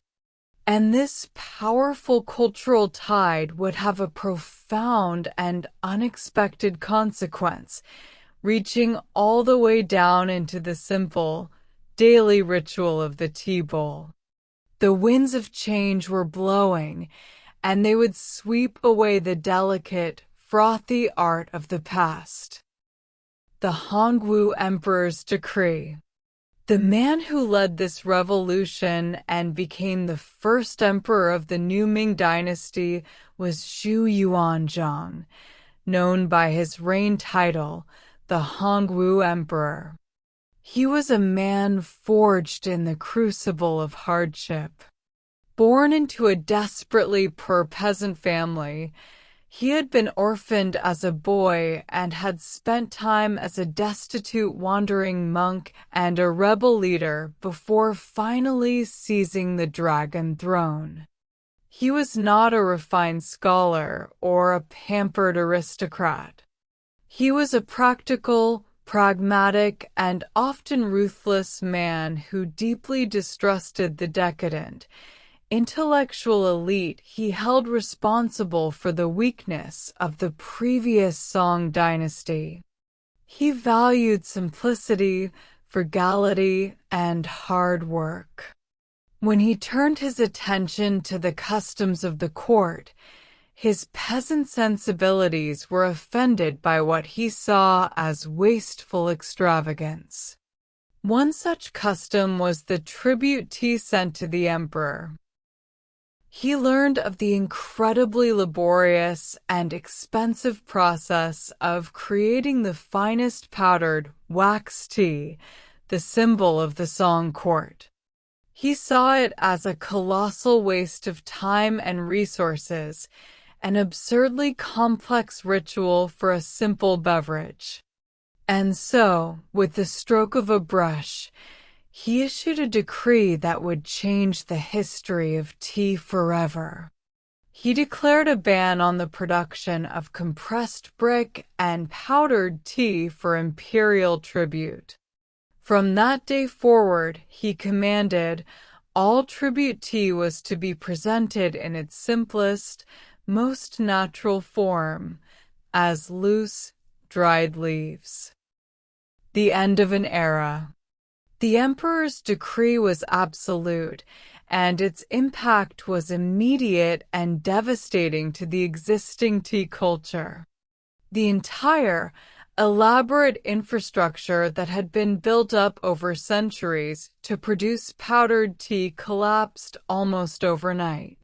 And this powerful cultural tide would have a profound and unexpected consequence, reaching all the way down into the simple, daily ritual of the tea bowl. The winds of change were blowing, and they would sweep away the delicate, frothy art of the past. The Hongwu Emperor's Decree. The man who led this revolution and became the first emperor of the new Ming dynasty was Zhu Yuanzhang, known by his reign title, the Hongwu Emperor. He was a man forged in the crucible of hardship. Born into a desperately poor peasant family, he had been orphaned as a boy and had spent time as a destitute wandering monk and a rebel leader before finally seizing the dragon throne. He was not a refined scholar or a pampered aristocrat. He was a practical, pragmatic and often ruthless man who deeply distrusted the decadent, intellectual elite he held responsible for the weakness of the previous Song dynasty. He valued simplicity, frugality, and hard work. When he turned his attention to the customs of the court, his peasant sensibilities were offended by what he saw as wasteful extravagance. One such custom was the tribute tea sent to the emperor. He learned of the incredibly laborious and expensive process of creating the finest powdered wax tea, the symbol of the Song court. He saw it as a colossal waste of time and resources, an absurdly complex ritual for a simple beverage. And so, with the stroke of a brush, he issued a decree that would change the history of tea forever. He declared a ban on the production of compressed brick and powdered tea for imperial tribute. From that day forward, he commanded, all tribute tea was to be presented in its simplest, most natural form, as loose, dried leaves. The end of an era. The emperor's decree was absolute, and its impact was immediate and devastating to the existing tea culture. The entire, elaborate infrastructure that had been built up over centuries to produce powdered tea collapsed almost overnight.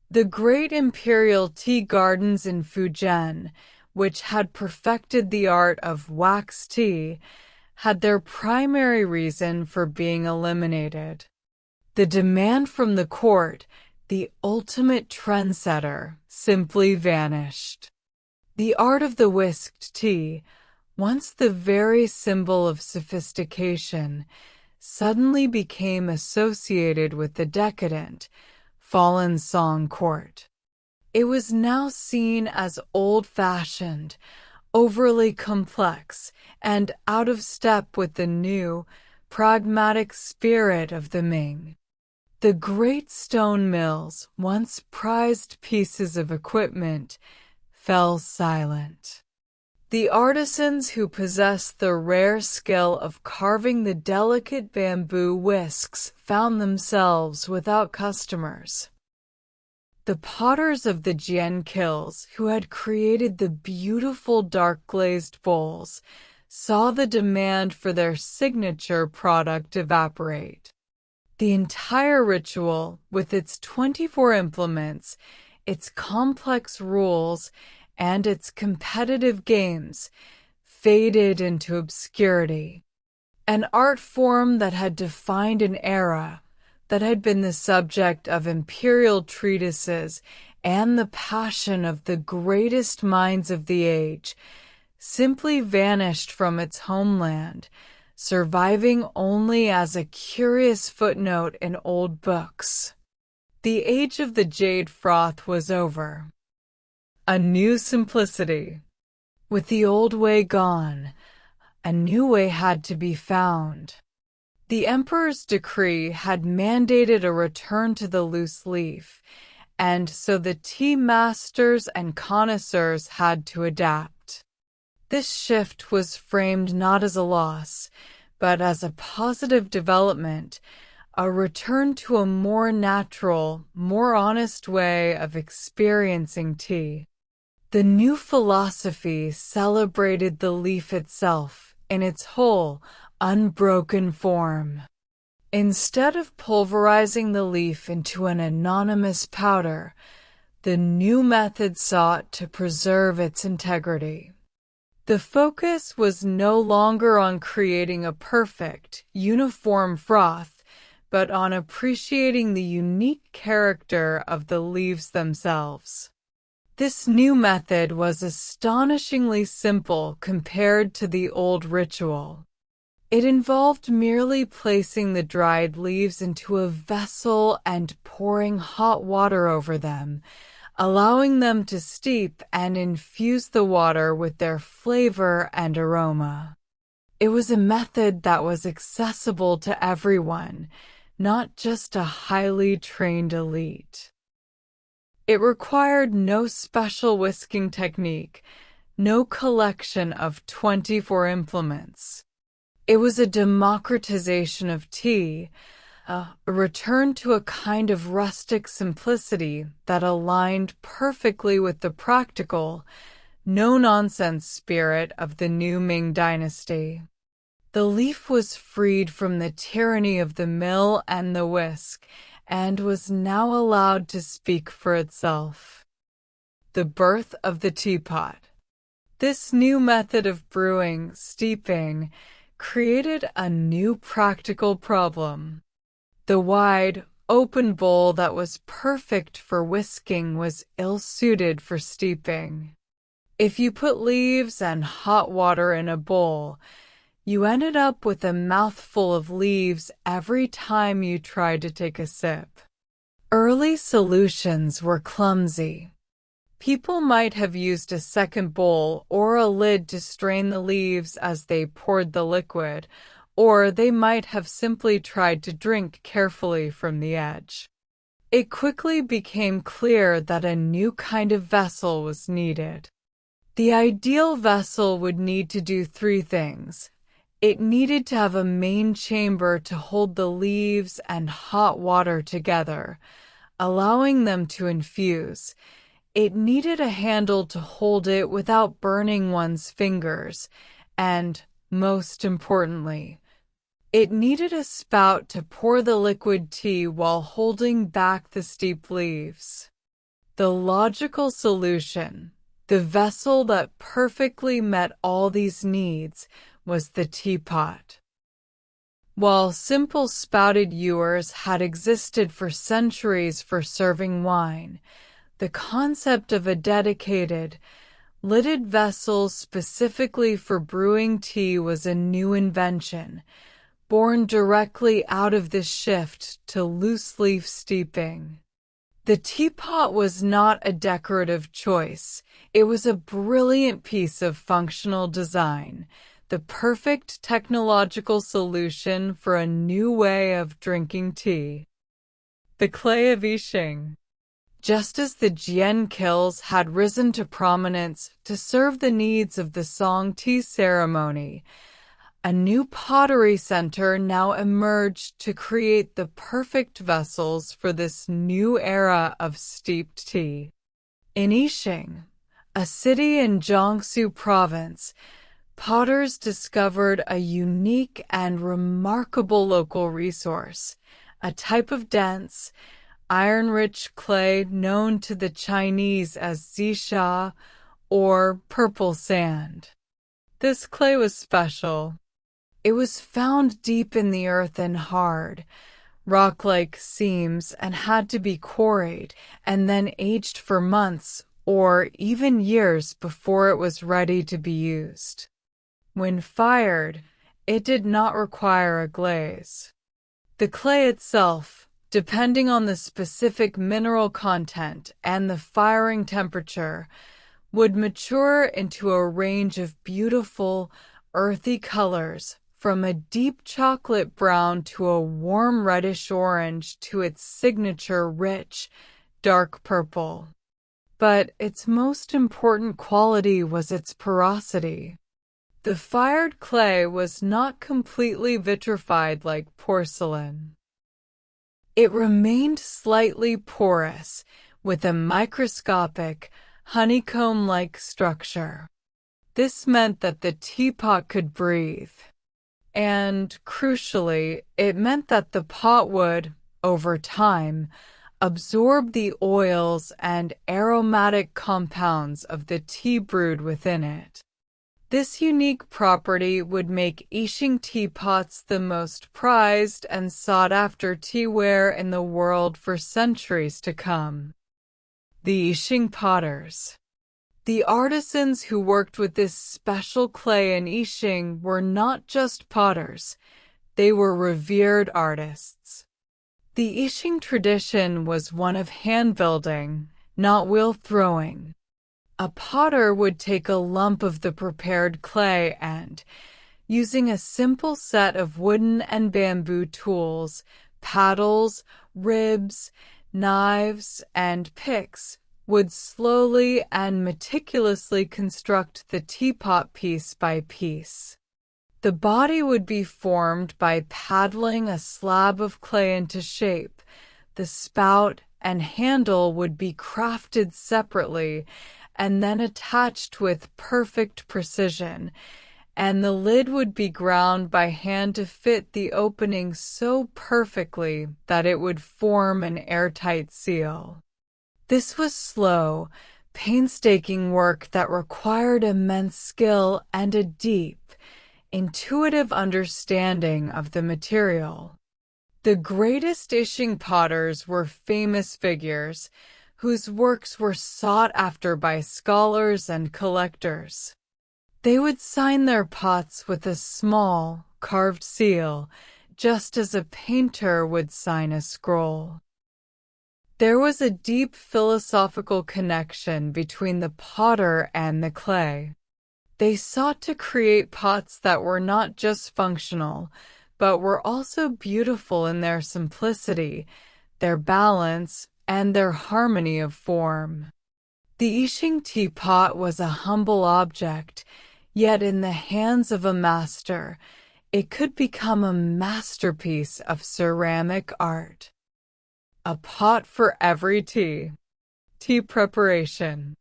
The great imperial tea gardens in Fujian, which had perfected the art of wax tea, had their primary reason for being eliminated. The demand from the court, the ultimate trendsetter, simply vanished. The art of the whisked tea, once the very symbol of sophistication, suddenly became associated with the decadent, fallen Song court. It was now seen as old-fashioned, overly complex, and out of step with the new, pragmatic spirit of the Ming. The great stone mills, once prized pieces of equipment, fell silent. The artisans who possessed the rare skill of carving the delicate bamboo whisks found themselves without customers. The potters of the Jian kilns, who had created the beautiful dark-glazed bowls, saw the demand for their signature product evaporate. The entire ritual, with its 24 implements, its complex rules, and its competitive games, faded into obscurity. An art form that had defined an era, that had been the subject of imperial treatises and the passion of the greatest minds of the age, simply vanished from its homeland, surviving only as a curious footnote in old books. The age of the jade froth was over. A new simplicity. With the old way gone, a new way had to be found. The emperor's decree had mandated a return to the loose leaf, and so the tea masters and connoisseurs had to adapt. This shift was framed not as a loss, but as a positive development, a return to a more natural, more honest way of experiencing tea. The new philosophy celebrated the leaf itself in its whole, unbroken form. Instead of pulverizing the leaf into an anonymous powder, the new method sought to preserve its integrity. The focus was no longer on creating a perfect, uniform froth, but on appreciating the unique character of the leaves themselves. This new method was astonishingly simple compared to the old ritual. It involved merely placing the dried leaves into a vessel and pouring hot water over them, allowing them to steep and infuse the water with their flavor and aroma. It was a method that was accessible to everyone, not just a highly trained elite. It required no special whisking technique, no collection of 24 implements. It was a democratization of tea, a return to a kind of rustic simplicity that aligned perfectly with the practical, no-nonsense spirit of the new Ming dynasty. The leaf was freed from the tyranny of the mill and the whisk, and was now allowed to speak for itself. The birth of the teapot. This new method of brewing, steeping, created a new practical problem. The wide, open bowl that was perfect for whisking was ill-suited for steeping. If you put leaves and hot water in a bowl, you ended up with a mouthful of leaves every time you tried to take a sip. Early solutions were clumsy. People might have used a second bowl or a lid to strain the leaves as they poured the liquid, or they might have simply tried to drink carefully from the edge. It quickly became clear that a new kind of vessel was needed. The ideal vessel would need to do three things. It needed to have a main chamber to hold the leaves and hot water together, allowing them to infuse. It needed a handle to hold it without burning one's fingers, and, most importantly, it needed a spout to pour the liquid tea while holding back the steep leaves. The logical solution, the vessel that perfectly met all these needs, was the teapot. While simple spouted ewers had existed for centuries for serving wine, the concept of a dedicated, lidded vessel specifically for brewing tea was a new invention, born directly out of this shift to loose-leaf steeping. The teapot was not a decorative choice. It was a brilliant piece of functional design, the perfect technological solution for a new way of drinking tea. The clay of Yixing. Just as the Jian kilns had risen to prominence to serve the needs of the Song tea ceremony, a new pottery center now emerged to create the perfect vessels for this new era of steeped tea. In Yixing, a city in Jiangsu province, potters discovered a unique and remarkable local resource, a type of dense, iron-rich clay known to the Chinese as zixia, or purple sand. This clay was special. It was found deep in the earth in hard, rock-like seams and had to be quarried and then aged for months or even years before it was ready to be used. When fired, it did not require a glaze. The clay itself, depending on the specific mineral content and the firing temperature, would mature into a range of beautiful, earthy colors, from a deep chocolate brown to a warm reddish orange to its signature rich, dark purple. But its most important quality was its porosity. The fired clay was not completely vitrified like porcelain. It remained slightly porous, with a microscopic, honeycomb-like structure. This meant that the teapot could breathe. And, crucially, it meant that the pot would, over time, absorb the oils and aromatic compounds of the tea brewed within it. This unique property would make Yixing teapots the most prized and sought-after teaware in the world for centuries to come. The Yixing potters. The artisans who worked with this special clay in Yixing were not just potters, they were revered artists. The Yixing tradition was one of hand-building, not wheel-throwing. A potter would take a lump of the prepared clay and, using a simple set of wooden and bamboo tools, paddles, ribs, knives, and picks, would slowly and meticulously construct the teapot piece by piece. The body would be formed by paddling a slab of clay into shape. The spout and handle would be crafted separately and then attached with perfect precision, and the lid would be ground by hand to fit the opening so perfectly that it would form an airtight seal. This was slow, painstaking work that required immense skill and a deep, intuitive understanding of the material. The greatest Ishing potters were famous figures, whose works were sought after by scholars and collectors. They would sign their pots with a small, carved seal, just as a painter would sign a scroll. There was a deep philosophical connection between the potter and the clay. They sought to create pots that were not just functional, but were also beautiful in their simplicity, their balance, and their harmony of form. The Ishing teapot was a humble object, yet in the hands of a master, it could become a masterpiece of ceramic art. A pot for every tea. Tea preparation.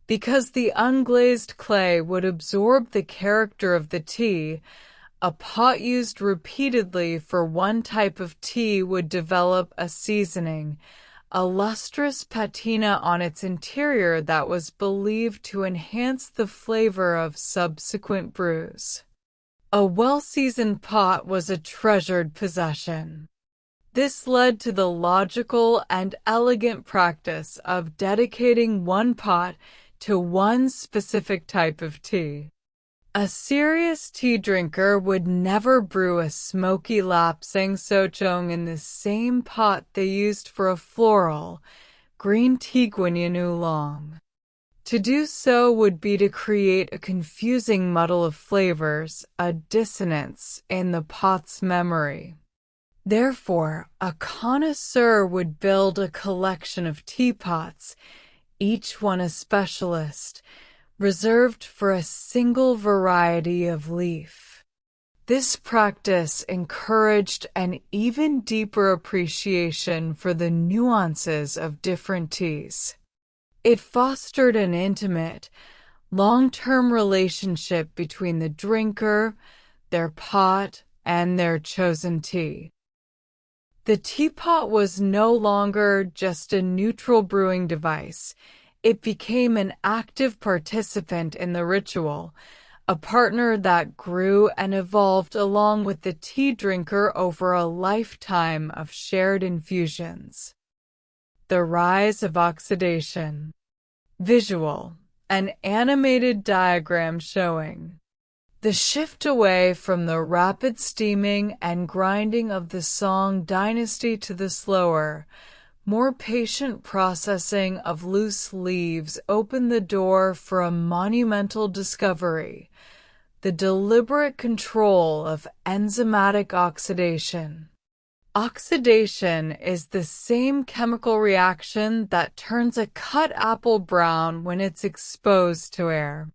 Because the unglazed clay would absorb the character of the tea, a pot used repeatedly for one type of tea would develop a seasoning, a lustrous patina on its interior that was believed to enhance the flavor of subsequent brews. A well-seasoned pot was a treasured possession. This led to the logical and elegant practice of dedicating one pot to one specific type of tea. A serious tea drinker would never brew a smoky lapsang souchong in the same pot they used for a floral, green tea guanyin oolong. To do so would be to create a confusing muddle of flavors, a dissonance in the pot's memory. Therefore, a connoisseur would build a collection of teapots, each one a specialist, reserved for a single variety of leaf. This practice encouraged an even deeper appreciation for the nuances of different teas. It fostered an intimate, long-term relationship between the drinker, their pot, and their chosen tea. The teapot was no longer just a neutral brewing device. It became an active participant in the ritual, a partner that grew and evolved along with the tea drinker over a lifetime of shared infusions. The rise of oxidation. Visual, an animated diagram showing the shift away from the rapid steaming and grinding of the Song dynasty to the slower, more patient processing of loose leaves opened the door for a monumental discovery: the deliberate control of enzymatic oxidation. Oxidation is the same chemical reaction that turns a cut apple brown when it's exposed to air.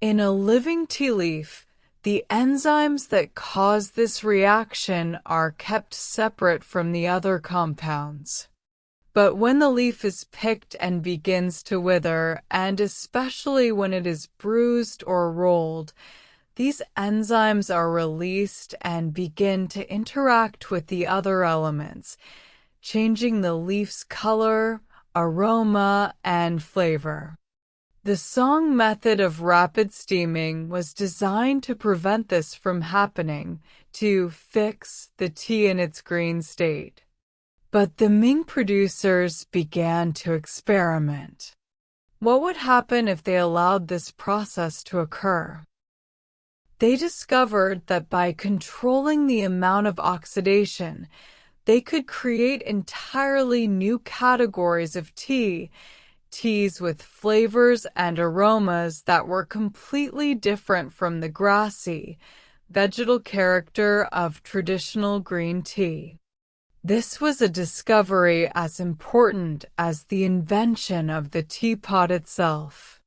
In a living tea leaf, the enzymes that cause this reaction are kept separate from the other compounds. But when the leaf is picked and begins to wither, and especially when it is bruised or rolled, these enzymes are released and begin to interact with the other elements, changing the leaf's color, aroma, and flavor. The Song method of rapid steaming was designed to prevent this from happening, to fix the tea in its green state. But the Ming producers began to experiment. What would happen if they allowed this process to occur? They discovered that by controlling the amount of oxidation, they could create entirely new categories of tea, teas with flavors and aromas that were completely different from the grassy, vegetal character of traditional green tea. This was a discovery as important as the invention of the teapot itself.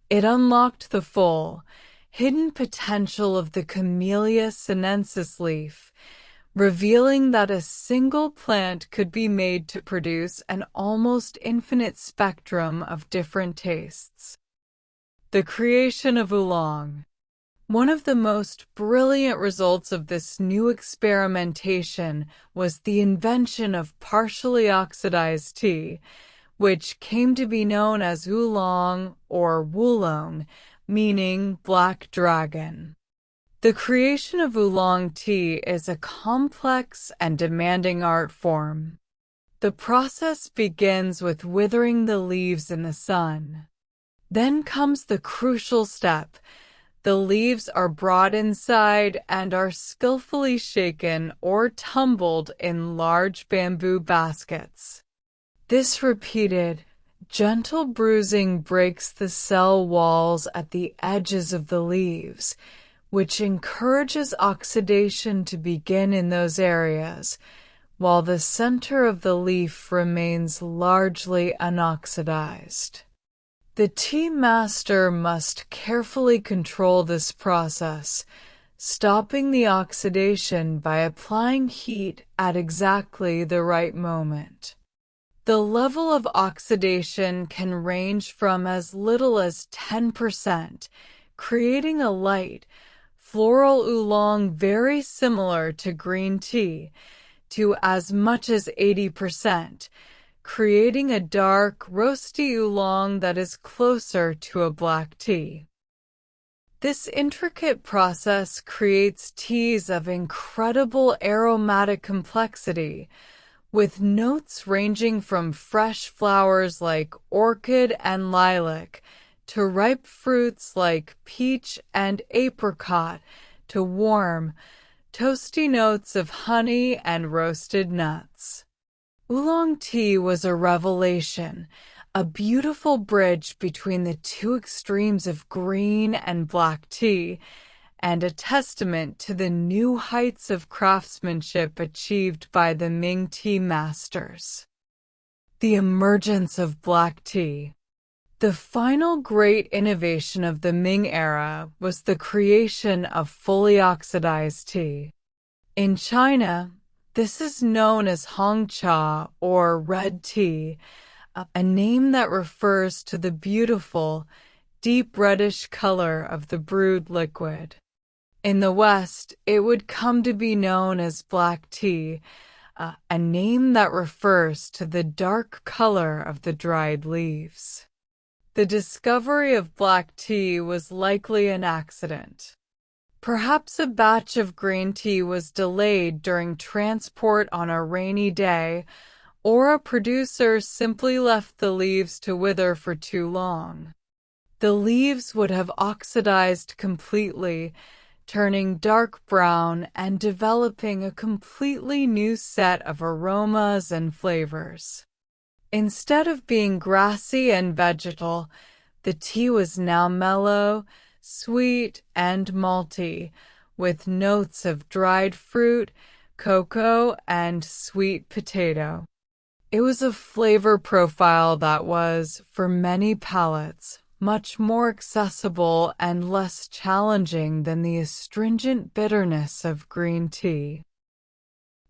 It unlocked the full, hidden potential of the Camellia sinensis leaf, revealing that a single plant could be made to produce an almost infinite spectrum of different tastes. The creation of oolong. One of the most brilliant results of this new experimentation was the invention of partially oxidized tea, which came to be known as oolong or wulong, meaning black dragon. The creation of oolong tea is a complex and demanding art form. The process begins with withering the leaves in the sun. Then comes the crucial step. The leaves are brought inside and are skillfully shaken or tumbled in large bamboo baskets. This repeated, gentle bruising breaks the cell walls at the edges of the leaves, which encourages oxidation to begin in those areas, while the center of the leaf remains largely unoxidized. The tea master must carefully control this process, stopping the oxidation by applying heat at exactly the right moment. The level of oxidation can range from as little as 10%, creating a light, floral oolong very similar to green tea, to as much as 80%, creating a dark, roasty oolong that is closer to a black tea. This intricate process creates teas of incredible aromatic complexity, with notes ranging from fresh flowers like orchid and lilac to ripe fruits like peach and apricot to warm, toasty notes of honey and roasted nuts. Oolong tea was a revelation, a beautiful bridge between the two extremes of green and black tea, and a testament to the new heights of craftsmanship achieved by the Ming tea masters. The emergence of black tea. The final great innovation of the Ming era was the creation of fully oxidized tea. In China, this is known as Hongcha or red tea, a name that refers to the beautiful, deep reddish color of the brewed liquid. In the West, it would come to be known as black tea, a name that refers to the dark color of the dried leaves. The discovery of black tea was likely an accident. Perhaps a batch of green tea was delayed during transport on a rainy day, or a producer simply left the leaves to wither for too long. The leaves would have oxidized completely, turning dark brown and developing a completely new set of aromas and flavors. Instead of being grassy and vegetal, the tea was now mellow, sweet, and malty, with notes of dried fruit, cocoa, and sweet potato. It was a flavor profile that was, for many palates, much more accessible and less challenging than the astringent bitterness of green tea.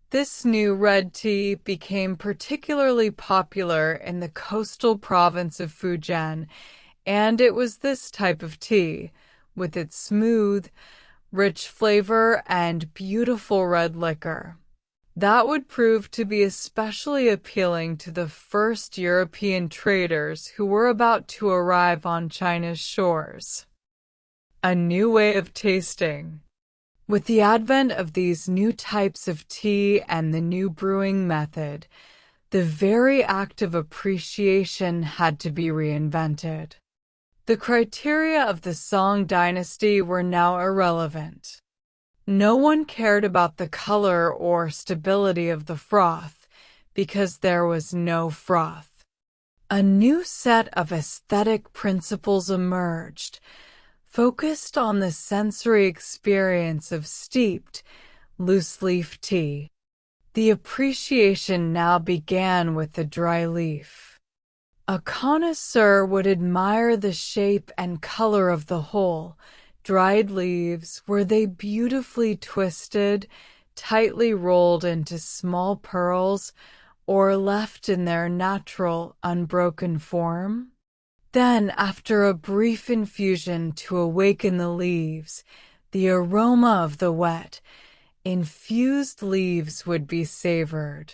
This new red tea became particularly popular in the coastal province of Fujian, and it was this type of tea, with its smooth, rich flavor and beautiful red liquor, that would prove to be especially appealing to the first European traders who were about to arrive on China's shores. A new way of tasting. With the advent of these new types of tea and the new brewing method, the very act of appreciation had to be reinvented. The criteria of the Song dynasty were now irrelevant. No one cared about the color or stability of the froth, because there was no froth. A new set of aesthetic principles emerged, focused on the sensory experience of steeped, loose-leaf tea. The appreciation now began with the dry leaf. A connoisseur would admire the shape and color of the whole, dried leaves. Were they beautifully twisted, tightly rolled into small pearls, or left in their natural, unbroken form? Then, after a brief infusion to awaken the leaves, the aroma of the wet, infused leaves would be savored.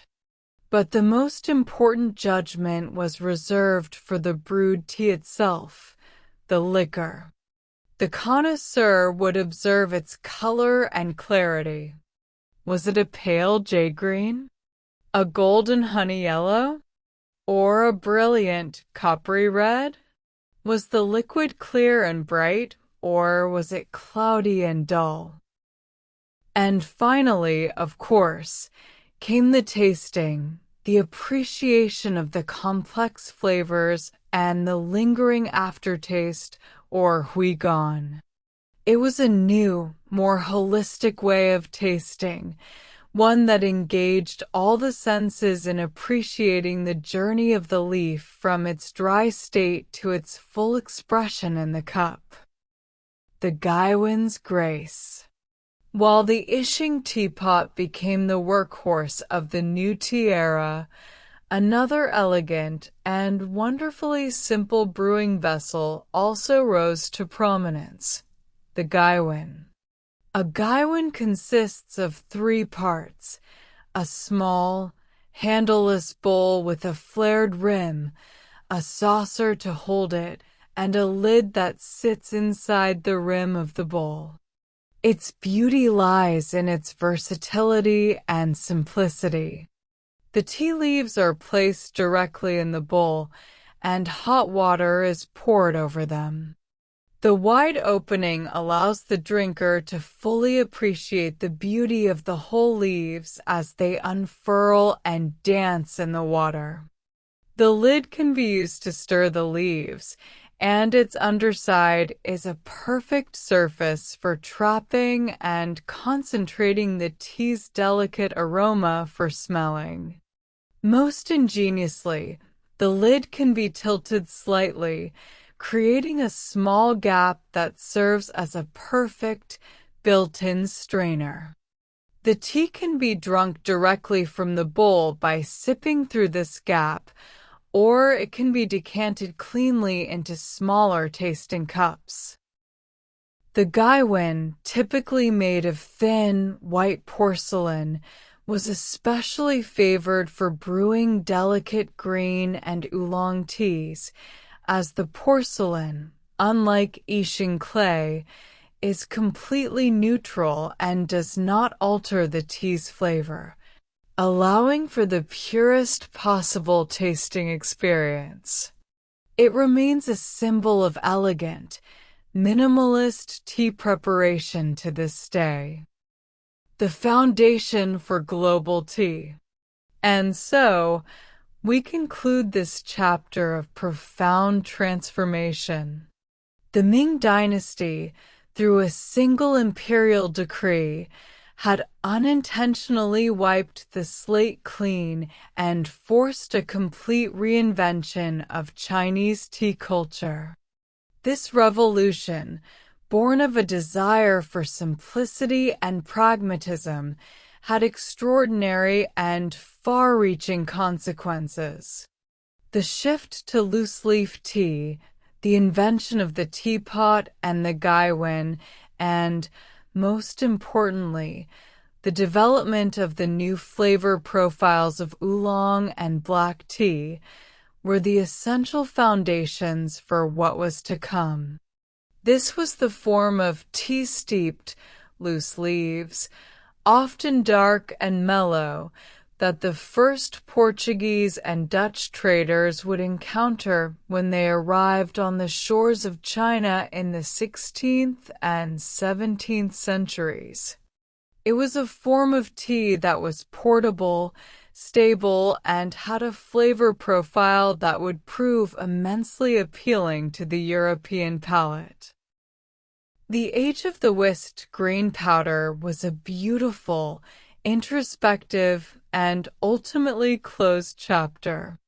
But the most important judgment was reserved for the brewed tea itself, the liquor. The connoisseur would observe its color and clarity. Was it a pale jade green, a golden honey yellow, or a brilliant coppery red? Was the liquid clear and bright, or was it cloudy and dull? And finally, of course, came the tasting, the appreciation of the complex flavors and the lingering aftertaste, or huigan. It was a new, more holistic way of tasting, one that engaged all the senses in appreciating the journey of the leaf from its dry state to its full expression in the cup. The Gaiwan's Grace. While the Ishing teapot became the workhorse of the new tea era, another elegant and wonderfully simple brewing vessel also rose to prominence, the Gaiwan. A Gaiwan consists of 3 parts: a small, handleless bowl with a flared rim, a saucer to hold it, and a lid that sits inside the rim of the bowl. Its beauty lies in its versatility and simplicity. The tea leaves are placed directly in the bowl, and hot water is poured over them. The wide opening allows the drinker to fully appreciate the beauty of the whole leaves as they unfurl and dance in the water. The lid can be used to stir the leaves, and its underside is a perfect surface for trapping and concentrating the tea's delicate aroma for smelling. Most ingeniously, the lid can be tilted slightly, creating a small gap that serves as a perfect, built-in strainer. The tea can be drunk directly from the bowl by sipping through this gap, or it can be decanted cleanly into smaller tasting cups. The Gaiwan, typically made of thin, white porcelain, was especially favored for brewing delicate green and oolong teas, as the porcelain, unlike Ishing clay, is completely neutral and does not alter the tea's flavor, allowing for the purest possible tasting experience. It remains a symbol of elegant, minimalist tea preparation to this day. The foundation for global tea. And so, we conclude this chapter of profound transformation. The Ming Dynasty, through a single imperial decree, had unintentionally wiped the slate clean and forced a complete reinvention of Chinese tea culture. This revolution, born of a desire for simplicity and pragmatism, had extraordinary and far-reaching consequences. The shift to loose-leaf tea, the invention of the teapot and the Gaiwan, and, most importantly, the development of the new flavor profiles of oolong and black tea, were the essential foundations for what was to come. This was the form of tea steeped, loose leaves, often dark and mellow, that the first Portuguese and Dutch traders would encounter when they arrived on the shores of China in the 16th and 17th centuries. It was a form of tea that was portable, stable, and had a flavor profile that would prove immensely appealing to the European palate. The age of the whisked grain powder was a beautiful, introspective, and ultimately closed chapter.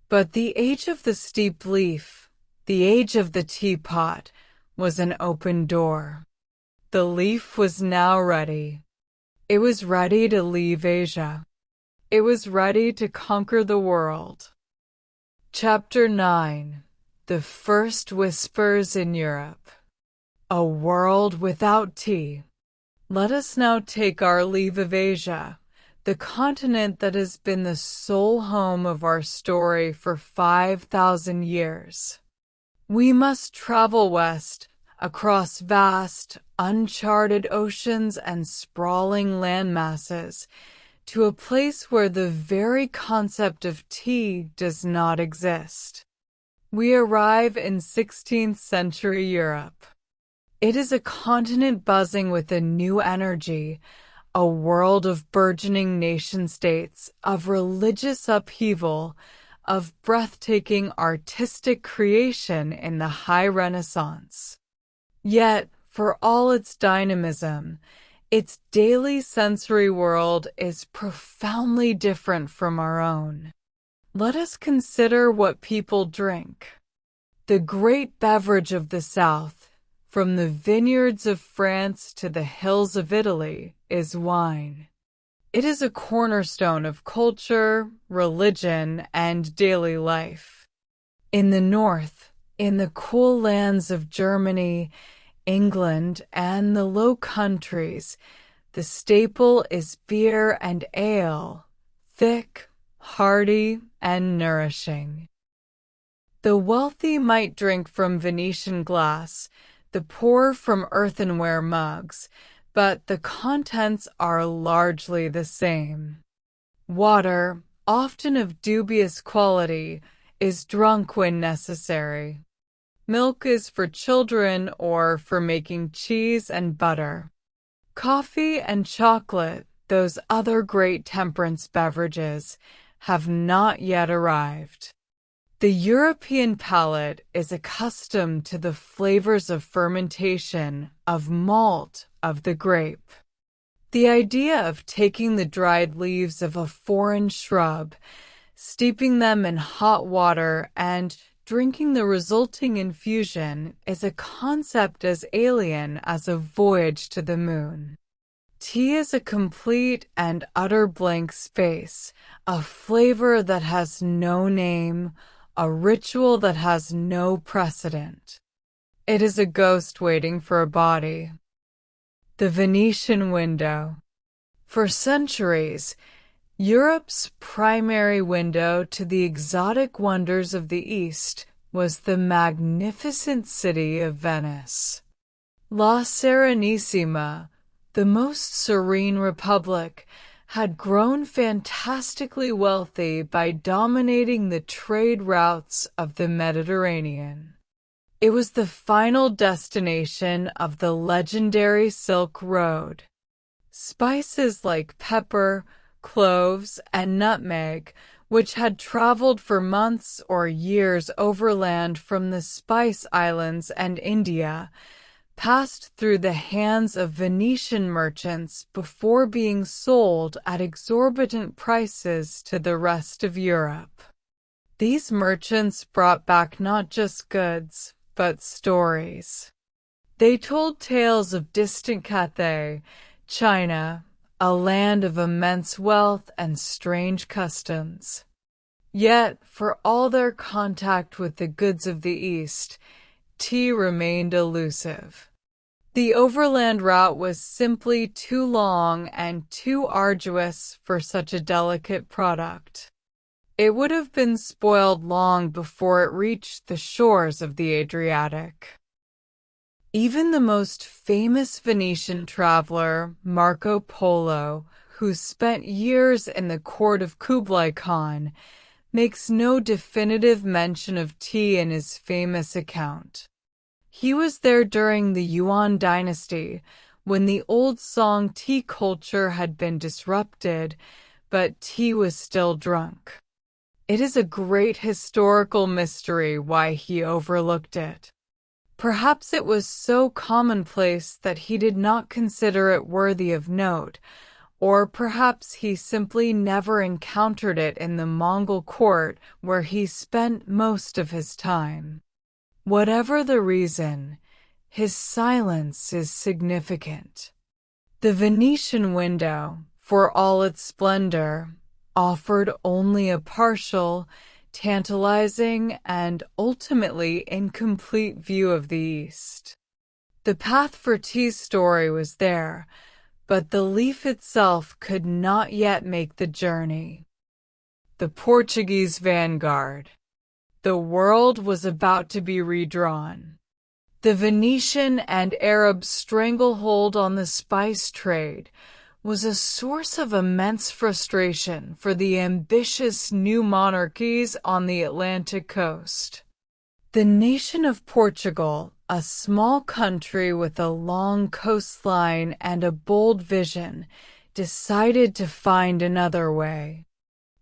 But the age of the steeped leaf, the age of the teapot, was an open door. The leaf was now ready. It was ready to leave Asia. It was ready to conquer the world. Chapter 9: The First Whispers in Europe. A world without tea. Let us now take our leave of Asia, the continent that has been the sole home of our story for 5,000 years. We must travel west, across vast, uncharted oceans and sprawling landmasses, to a place where the very concept of tea does not exist. We arrive in 16th century Europe. It is a continent buzzing with a new energy, a world of burgeoning nation-states, of religious upheaval, of breathtaking artistic creation in the High Renaissance. Yet, for all its dynamism, its daily sensory world is profoundly different from our own. Let us consider what people drink. The great beverage of the South, from the vineyards of France to the hills of Italy, is wine. It is a cornerstone of culture, religion, and daily life. In the north, in the cool lands of Germany, England, and the Low Countries, the staple is beer and ale, thick, hearty, and nourishing. The wealthy might drink from Venetian glass, the poor from earthenware mugs, but the contents are largely the same. Water, often of dubious quality, is drunk when necessary. Milk is for children or for making cheese and butter. Coffee and chocolate, those other great temperance beverages, have not yet arrived. The European palate is accustomed to the flavors of fermentation, of malt, of the grape. The idea of taking the dried leaves of a foreign shrub, steeping them in hot water, and drinking the resulting infusion is a concept as alien as a voyage to the moon. Tea is a complete and utter blank space, a flavor that has no name, a ritual that has no precedent. It is a ghost waiting for a body. The Venetian window. For centuries, Europe's primary window to the exotic wonders of the East was the magnificent city of Venice. La Serenissima, the most serene republic, had grown fantastically wealthy by dominating the trade routes of the Mediterranean. It was the final destination of the legendary Silk Road. Spices like pepper, cloves, and nutmeg, which had traveled for months or years overland from the Spice Islands and India, passed through the hands of Venetian merchants before being sold at exorbitant prices to the rest of Europe. These merchants brought back not just goods, but stories. They told tales of distant Cathay, China, a land of immense wealth and strange customs. Yet, for all their contact with the goods of the East, tea remained elusive. The overland route was simply too long and too arduous for such a delicate product. It would have been spoiled long before it reached the shores of the Adriatic. Even the most famous Venetian traveler, Marco Polo, who spent years in the court of Kublai Khan, makes no definitive mention of tea in his famous account. He was there during the Yuan dynasty, when the old song tea culture had been disrupted, but tea was still drunk. It is a great historical mystery why he overlooked it. Perhaps it was so commonplace that he did not consider it worthy of note, or perhaps he simply never encountered it in the Mongol court where he spent most of his time. Whatever the reason, his silence is significant. The Venetian window, for all its splendor, offered only a partial, tantalizing, and ultimately incomplete view of the East. The path for T's story was there, but the leaf itself could not yet make the journey. The Portuguese vanguard. The world was about to be redrawn. The Venetian and Arab stranglehold on the spice trade was a source of immense frustration for the ambitious new monarchies on the Atlantic coast. The nation of Portugal, a small country with a long coastline and a bold vision, decided to find another way.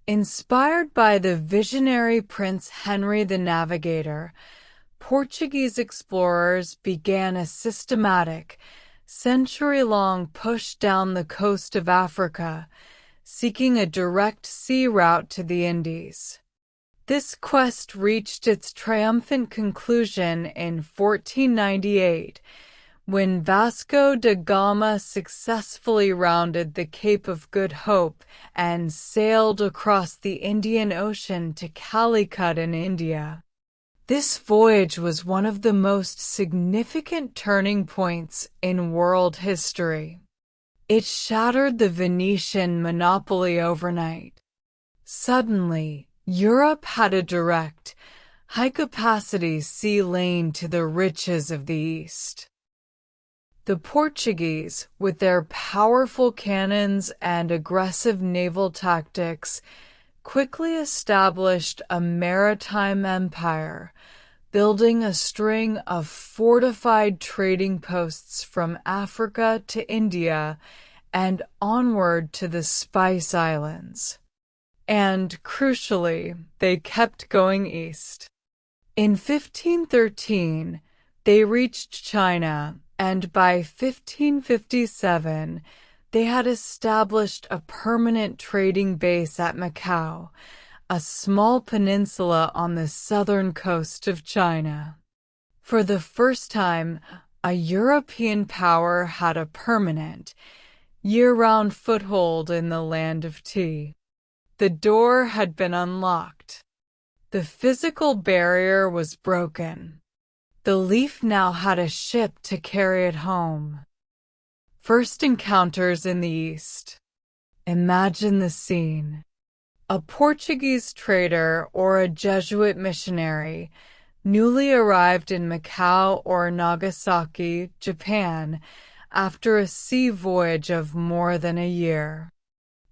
Inspired by the visionary Prince Henry the Navigator, Portuguese explorers began a systematic, century-long push down the coast of Africa, seeking a direct sea route to the Indies. This quest reached its triumphant conclusion in 1498, when Vasco da Gama successfully rounded the Cape of Good Hope and sailed across the Indian Ocean to Calicut in India. This voyage was one of the most significant turning points in world history. It shattered the Venetian monopoly overnight. Suddenly, Europe had a direct, high-capacity sea lane to the riches of the East. The Portuguese, with their powerful cannons and aggressive naval tactics, quickly established a maritime empire, building a string of fortified trading posts from Africa to India and onward to the Spice Islands. And, crucially, they kept going east. In 1513, they reached China, and by 1557, they had established a permanent trading base at Macau, a small peninsula on the southern coast of China. For the first time, a European power had a permanent, year-round foothold in the land of tea. The door had been unlocked. The physical barrier was broken. The leaf now had a ship to carry it home. First encounters in the East. Imagine the scene. A Portuguese trader or a Jesuit missionary, newly arrived in Macau or Nagasaki, Japan, after a sea voyage of more than a year.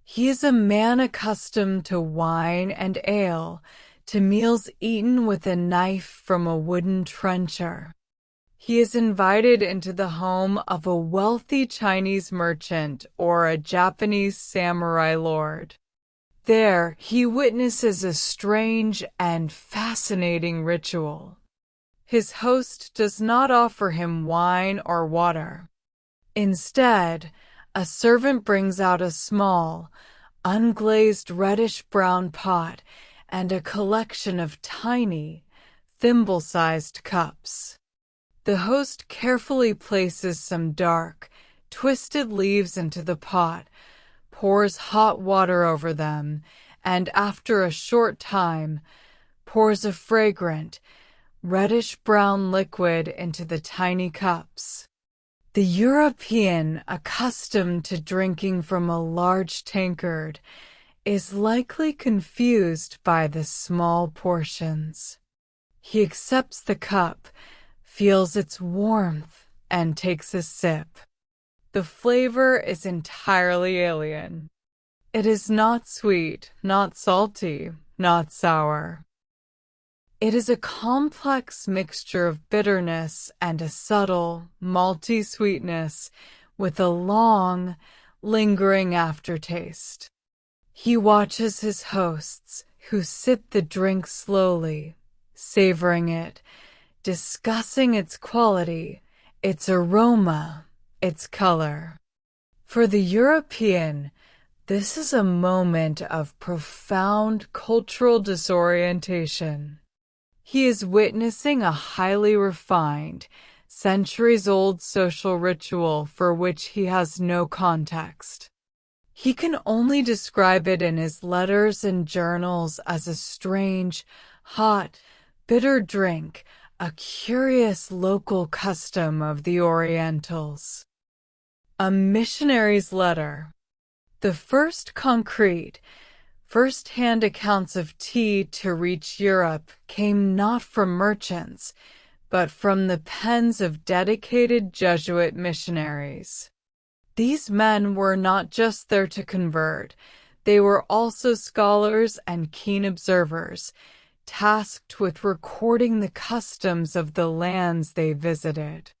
He is a man accustomed to wine and ale, to meals eaten with a knife from a wooden trencher. He is invited into the home of a wealthy Chinese merchant or a Japanese samurai lord. There, he witnesses a strange and fascinating ritual. His host does not offer him wine or water. Instead, a servant brings out a small, unglazed reddish-brown pot and a collection of tiny, thimble-sized cups. The host carefully places some dark, twisted leaves into the pot, pours hot water over them, and after a short time, pours a fragrant, reddish-brown liquid into the tiny cups. The European, accustomed to drinking from a large tankard, is likely confused by the small portions. He accepts the cup, feels its warmth, and takes a sip. The flavor is entirely alien. It is not sweet, not salty, not sour. It is a complex mixture of bitterness and a subtle, malty sweetness with a long, lingering aftertaste. He watches his hosts, who sip the drink slowly, savoring it, discussing its quality, its aroma, its color. For the European, this is a moment of profound cultural disorientation. He is witnessing a highly refined, centuries-old social ritual for which he has no context. He can only describe it in his letters and journals as a strange, hot, bitter drink, a curious local custom of the Orientals. A missionary's letter. The first concrete, first-hand accounts of tea to reach Europe came not from merchants, but from the pens of dedicated Jesuit missionaries. These men were not just there to convert, they were also scholars and keen observers, tasked with recording the customs of the lands they visited.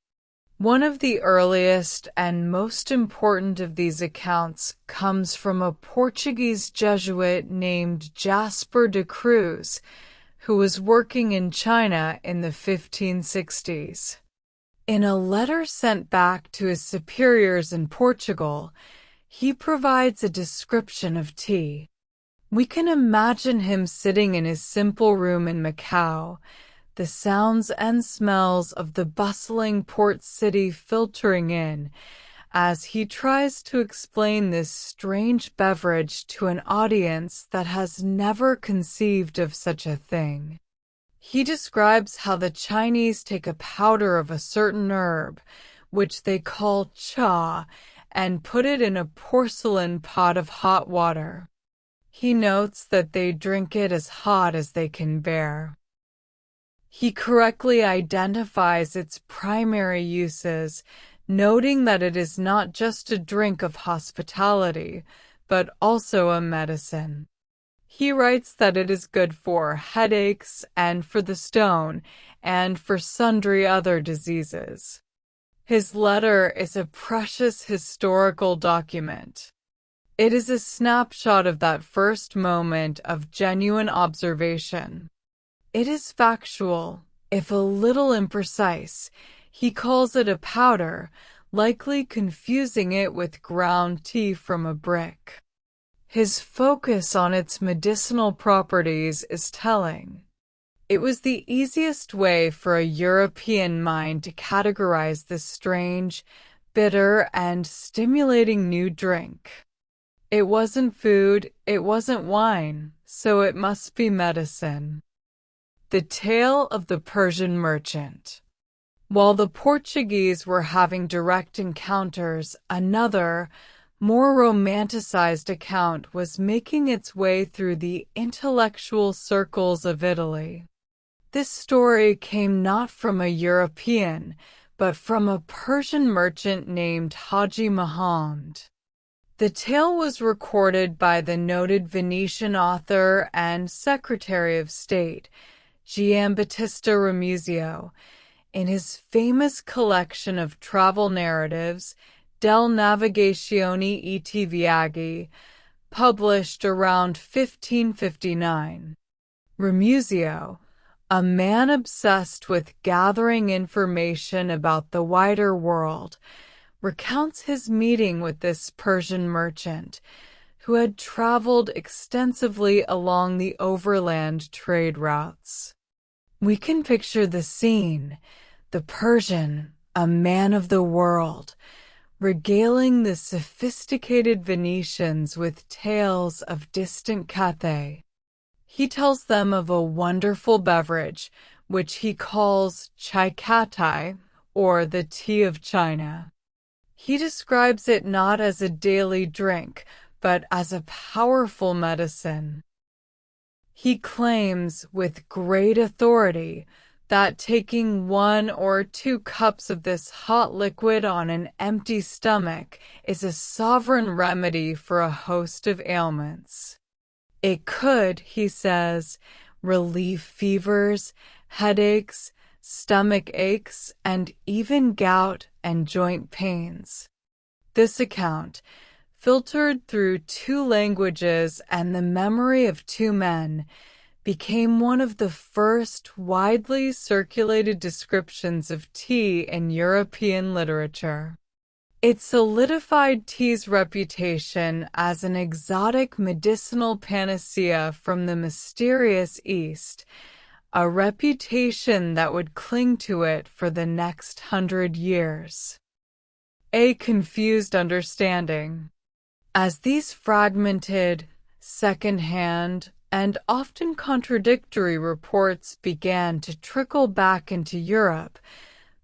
One of the earliest and most important of these accounts comes from a Portuguese Jesuit named Jasper de Cruz, who was working in China in the 1560s. In a letter sent back to his superiors in Portugal, he provides a description of tea. We can imagine him sitting in his simple room in Macau, the sounds and smells of the bustling port city filtering in, as he tries to explain this strange beverage to an audience that has never conceived of such a thing. He describes how the Chinese take a powder of a certain herb, which they call cha, and put it in a porcelain pot of hot water. He notes that they drink it as hot as they can bear. He correctly identifies its primary uses, noting that it is not just a drink of hospitality, but also a medicine. He writes that it is good for headaches and for the stone and for sundry other diseases. His letter is a precious historical document. It is a snapshot of that first moment of genuine observation. It is factual, if a little imprecise. He calls it a powder, likely confusing it with ground tea from a brick. His focus on its medicinal properties is telling. It was the easiest way for a European mind to categorize this strange, bitter, and stimulating new drink. It wasn't food, it wasn't wine, so it must be medicine. The Tale of the Persian Merchant. While the Portuguese were having direct encounters, another, more romanticized account was making its way through the intellectual circles of Italy. This story came not from a European, but from a Persian merchant named Haji Muhammad. The tale was recorded by the noted Venetian author and Secretary of State, Giambattista Ramuzio, in his famous collection of travel narratives, Delle Navigazioni e Viaggi, published around 1559. Ramuzio, a man obsessed with gathering information about the wider world, recounts his meeting with this Persian merchant, who had traveled extensively along the overland trade routes. We can picture the scene, the Persian, a man of the world, regaling the sophisticated Venetians with tales of distant Cathay. He tells them of a wonderful beverage, which he calls chai Cathay, or the tea of China. He describes it not as a daily drink, but as a powerful medicine. He claims, with great authority, that taking 1 or 2 cups of this hot liquid on an empty stomach is a sovereign remedy for a host of ailments. It could, he says, relieve fevers, headaches, stomach aches, and even gout and joint pains. This account, filtered through 2 languages and the memory of 2 men, became one of the first widely circulated descriptions of tea in European literature. It solidified tea's reputation as an exotic medicinal panacea from the mysterious East, a reputation that would cling to it for the next 100 years. A confused understanding. As these fragmented, second-hand, and often contradictory reports began to trickle back into Europe,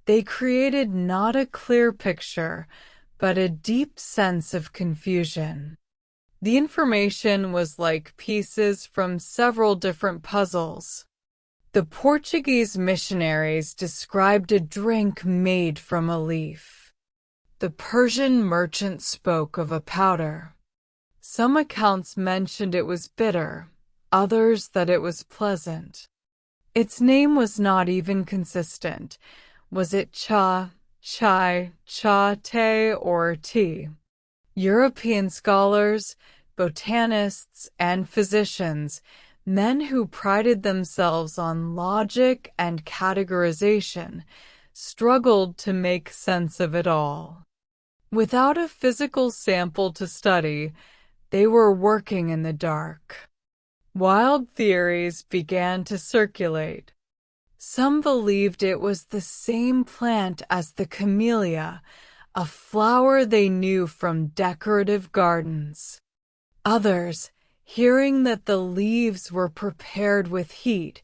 they created not a clear picture, but a deep sense of confusion. The information was like pieces from several different puzzles. The Portuguese missionaries described a drink made from a leaf. The Persian merchant spoke of a powder. Some accounts mentioned it was bitter, others that it was pleasant. Its name was not even consistent. Was it cha, chai, cha, te, or tea? European scholars, botanists, and physicians, men who prided themselves on logic and categorization, struggled to make sense of it all. Without a physical sample to study, they were working in the dark. Wild theories began to circulate. Some believed it was the same plant as the camellia, a flower they knew from decorative gardens. Others, hearing that the leaves were prepared with heat,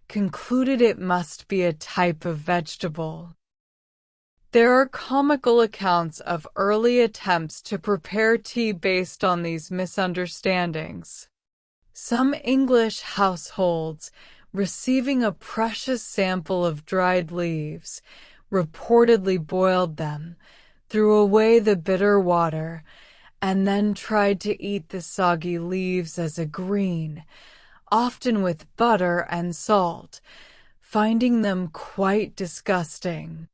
concluded it must be a type of vegetable. There are comical accounts of early attempts to prepare tea based on these misunderstandings. Some English households, receiving a precious sample of dried leaves, reportedly boiled them, threw away the bitter water, and then tried to eat the soggy leaves as a green, often with butter and salt, finding them quite disgusting.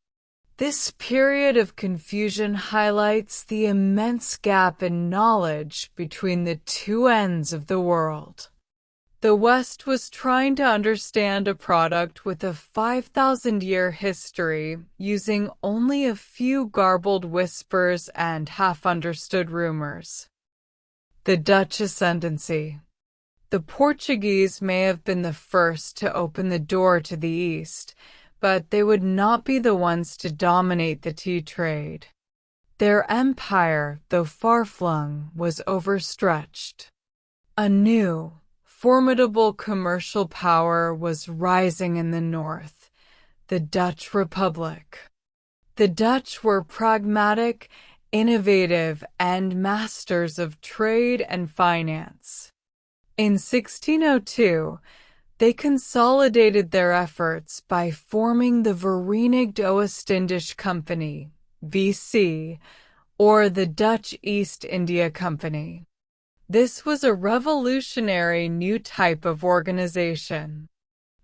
This period of confusion highlights the immense gap in knowledge between the two ends of the world. The West was trying to understand a product with a 5,000-year history using only a few garbled whispers and half-understood rumors. The Dutch ascendancy. The Portuguese may have been the first to open the door to the East, but they would not be the ones to dominate the tea trade. Their empire, though far-flung, was overstretched. A new, formidable commercial power was rising in the north, the Dutch Republic. The Dutch were pragmatic, innovative, and masters of trade and finance. In 1602, they consolidated their efforts by forming the Verenigd Oost-Indisch Company, VC, or the Dutch East India Company. This was a revolutionary new type of organization.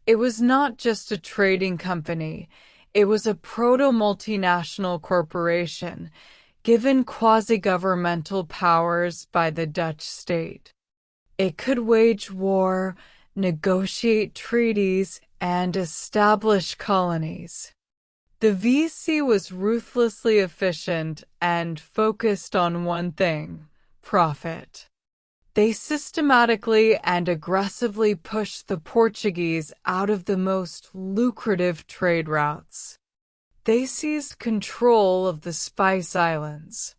It was not just a trading company, it was a proto-multinational corporation, given quasi-governmental powers by the Dutch state. It could wage war, negotiate treaties, and establish colonies. The VC was ruthlessly efficient and focused on one thing: profit. They systematically and aggressively pushed the Portuguese out of the most lucrative trade routes. They seized control of the Spice Islands.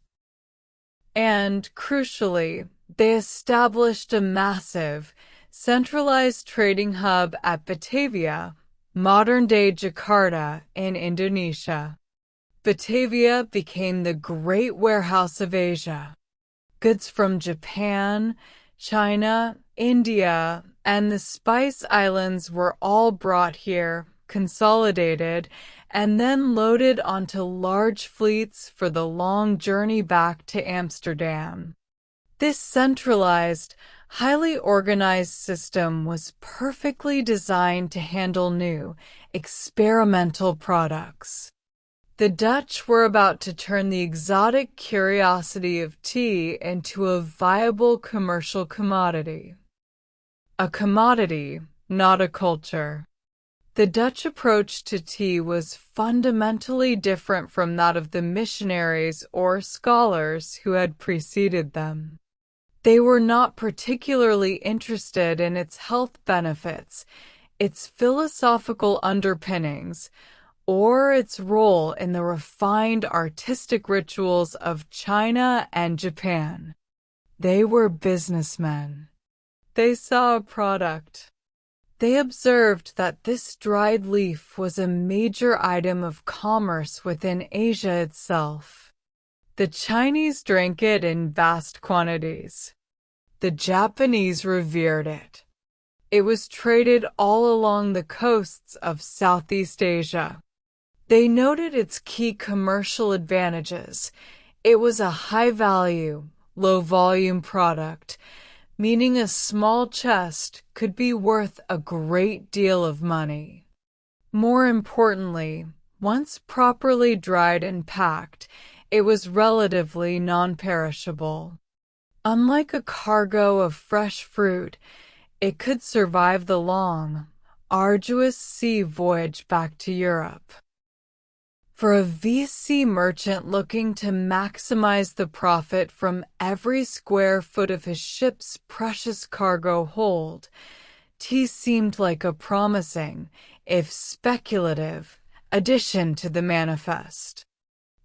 And, crucially, they established a massive, centralized trading hub at Batavia, modern-day Jakarta, in Indonesia. Batavia became the great warehouse of Asia. Goods from Japan, China, India, and the Spice Islands were all brought here, consolidated, and then loaded onto large fleets for the long journey back to Amsterdam. This centralized, highly organized system was perfectly designed to handle new, experimental products. The Dutch were about to turn the exotic curiosity of tea into a viable commercial commodity. A commodity not a culture. The Dutch approach to tea was fundamentally different from that of the missionaries or scholars who had preceded them. They were not particularly interested in its health benefits, its philosophical underpinnings, or its role in the refined artistic rituals of China and Japan. They were businessmen. They saw a product. They observed that this dried leaf was a major item of commerce within Asia itself. The Chinese drank it in vast quantities. The Japanese revered it. It was traded all along the coasts of Southeast Asia. They noted its key commercial advantages. It was a high-value, low-volume product, meaning a small chest could be worth a great deal of money. More importantly, once properly dried and packed, it was relatively non-perishable. Unlike a cargo of fresh fruit, it could survive the long, arduous sea voyage back to Europe. For a VC merchant looking to maximize the profit from every square foot of his ship's precious cargo hold, tea seemed like a promising, if speculative, addition to the manifest.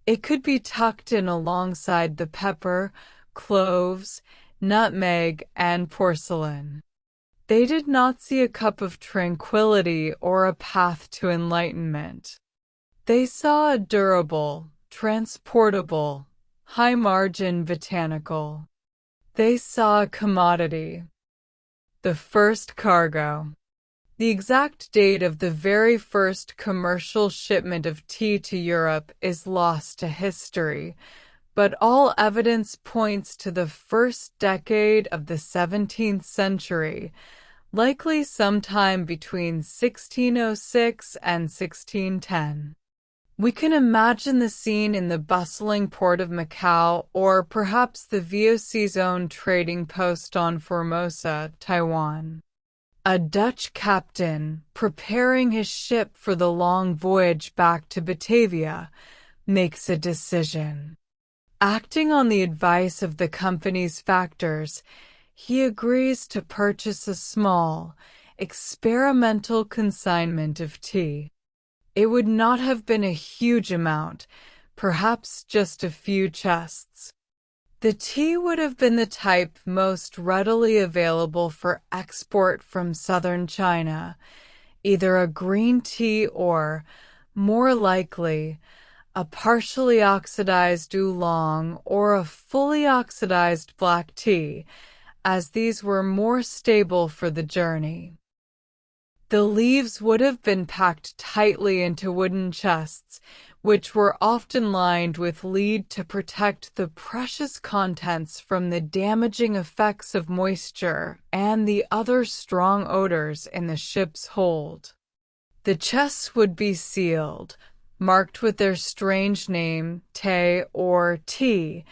It could be tucked in alongside the pepper, cloves, nutmeg, and porcelain. They did not see a cup of tranquility or a path to enlightenment. They saw a durable, transportable, high-margin botanical. They saw a commodity. The first cargo. The exact date of the very first commercial shipment of tea to Europe is lost to history, but all evidence points to the first decade of the 17th century, likely sometime between 1606 and 1610. We can imagine the scene in the bustling port of Macau or perhaps the VOC's own trading post on Formosa, Taiwan. A Dutch captain, preparing his ship for the long voyage back to Batavia, makes a decision. Acting on the advice of the company's factors, he agrees to purchase a small, experimental consignment of tea. It would not have been a huge amount, perhaps just a few chests. The tea would have been the type most readily available for export from southern China, either a green tea or, more likely, a partially oxidized oolong or a fully oxidized black tea, as these were more stable for the journey. The leaves would have been packed tightly into wooden chests, which were often lined with lead to protect the precious contents from the damaging effects of moisture and the other strong odors in the ship's hold. The chests would be sealed, marked with their strange name, te or tea,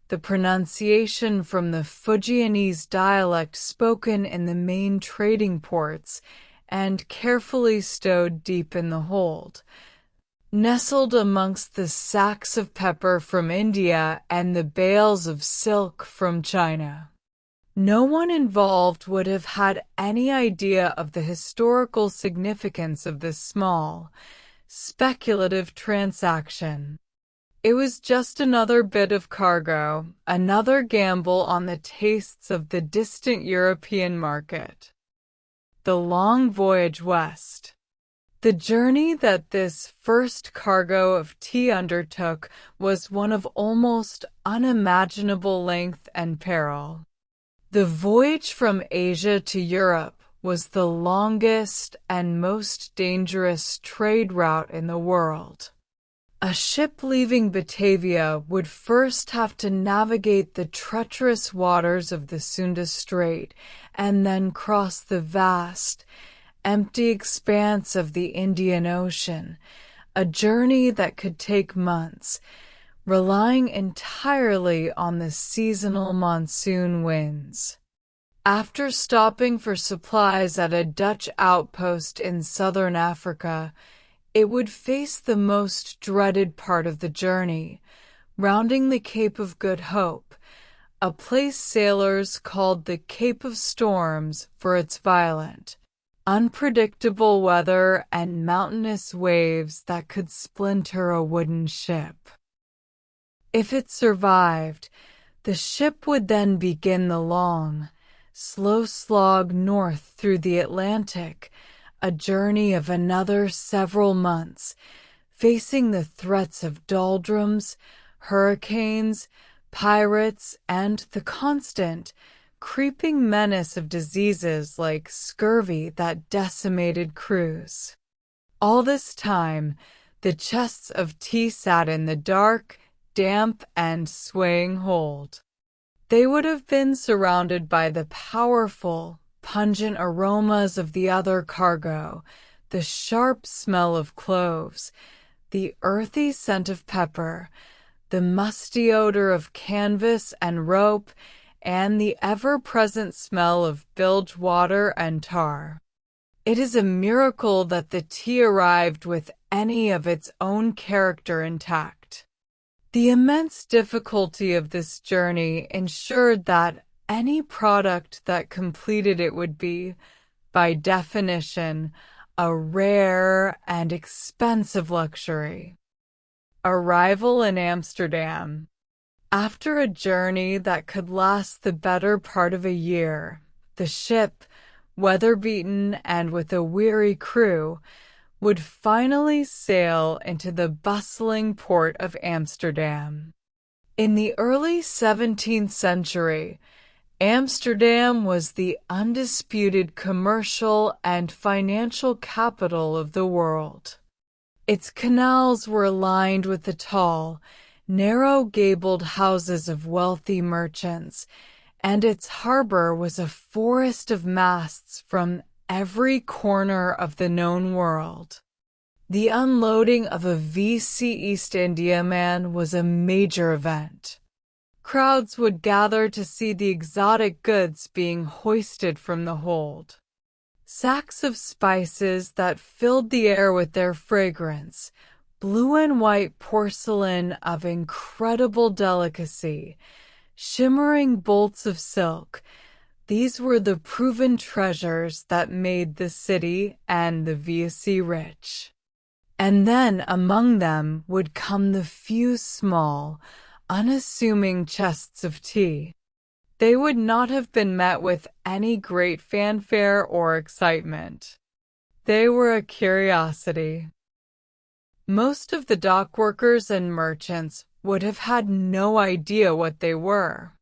the pronunciation from the Fujianese dialect spoken in the main trading ports, and carefully stowed deep in the hold, nestled amongst the sacks of pepper from India and the bales of silk from China. No one involved would have had any idea of the historical significance of this small, speculative transaction. It was just another bit of cargo, another gamble on the tastes of the distant European market. The long voyage west. The journey that this first cargo of tea undertook was one of almost unimaginable length and peril. The voyage from Asia to Europe was the longest and most dangerous trade route in the world. A ship leaving Batavia would first have to navigate the treacherous waters of the Sunda Strait and then cross the vast, empty expanse of the Indian Ocean, a journey that could take months, relying entirely on the seasonal monsoon winds. After stopping for supplies at a Dutch outpost in southern Africa, it would face the most dreaded part of the journey, rounding the Cape of Good Hope, a place sailors called the Cape of Storms for its violent, unpredictable weather and mountainous waves that could splinter a wooden ship. If it survived, the ship would then begin the long, slow slog north through the Atlantic, a journey of another several months, facing the threats of doldrums, hurricanes, pirates, and the constant, creeping menace of diseases like scurvy that decimated crews. All this time, the chests of tea sat in the dark, damp, and swaying hold. They would have been surrounded by the powerful, pungent aromas of the other cargo, the sharp smell of cloves, the earthy scent of pepper, the musty odor of canvas and rope, and the ever-present smell of bilge water and tar. It is a miracle that the tea arrived with any of its own character intact. The immense difficulty of this journey ensured that any product that completed it would be, by definition, a rare and expensive luxury. Arrival in Amsterdam. After a journey that could last the better part of a year, the ship, weather-beaten and with a weary crew, would finally sail into the bustling port of Amsterdam. In the early 17th century, Amsterdam was the undisputed commercial and financial capital of the world. Its canals were lined with the tall, narrow-gabled houses of wealthy merchants, and its harbor was a forest of masts from every corner of the known world. The unloading of a VC East Indiaman was a major event. Crowds would gather to see the exotic goods being hoisted from the hold. Sacks of spices that filled the air with their fragrance, blue and white porcelain of incredible delicacy, shimmering bolts of silk. These were the proven treasures that made the city and the VC rich. And then among them would come the few small, unassuming chests of tea. They would not have been met with any great fanfare or excitement. They were a curiosity. Most of the dockworkers and merchants would have had no idea what they were.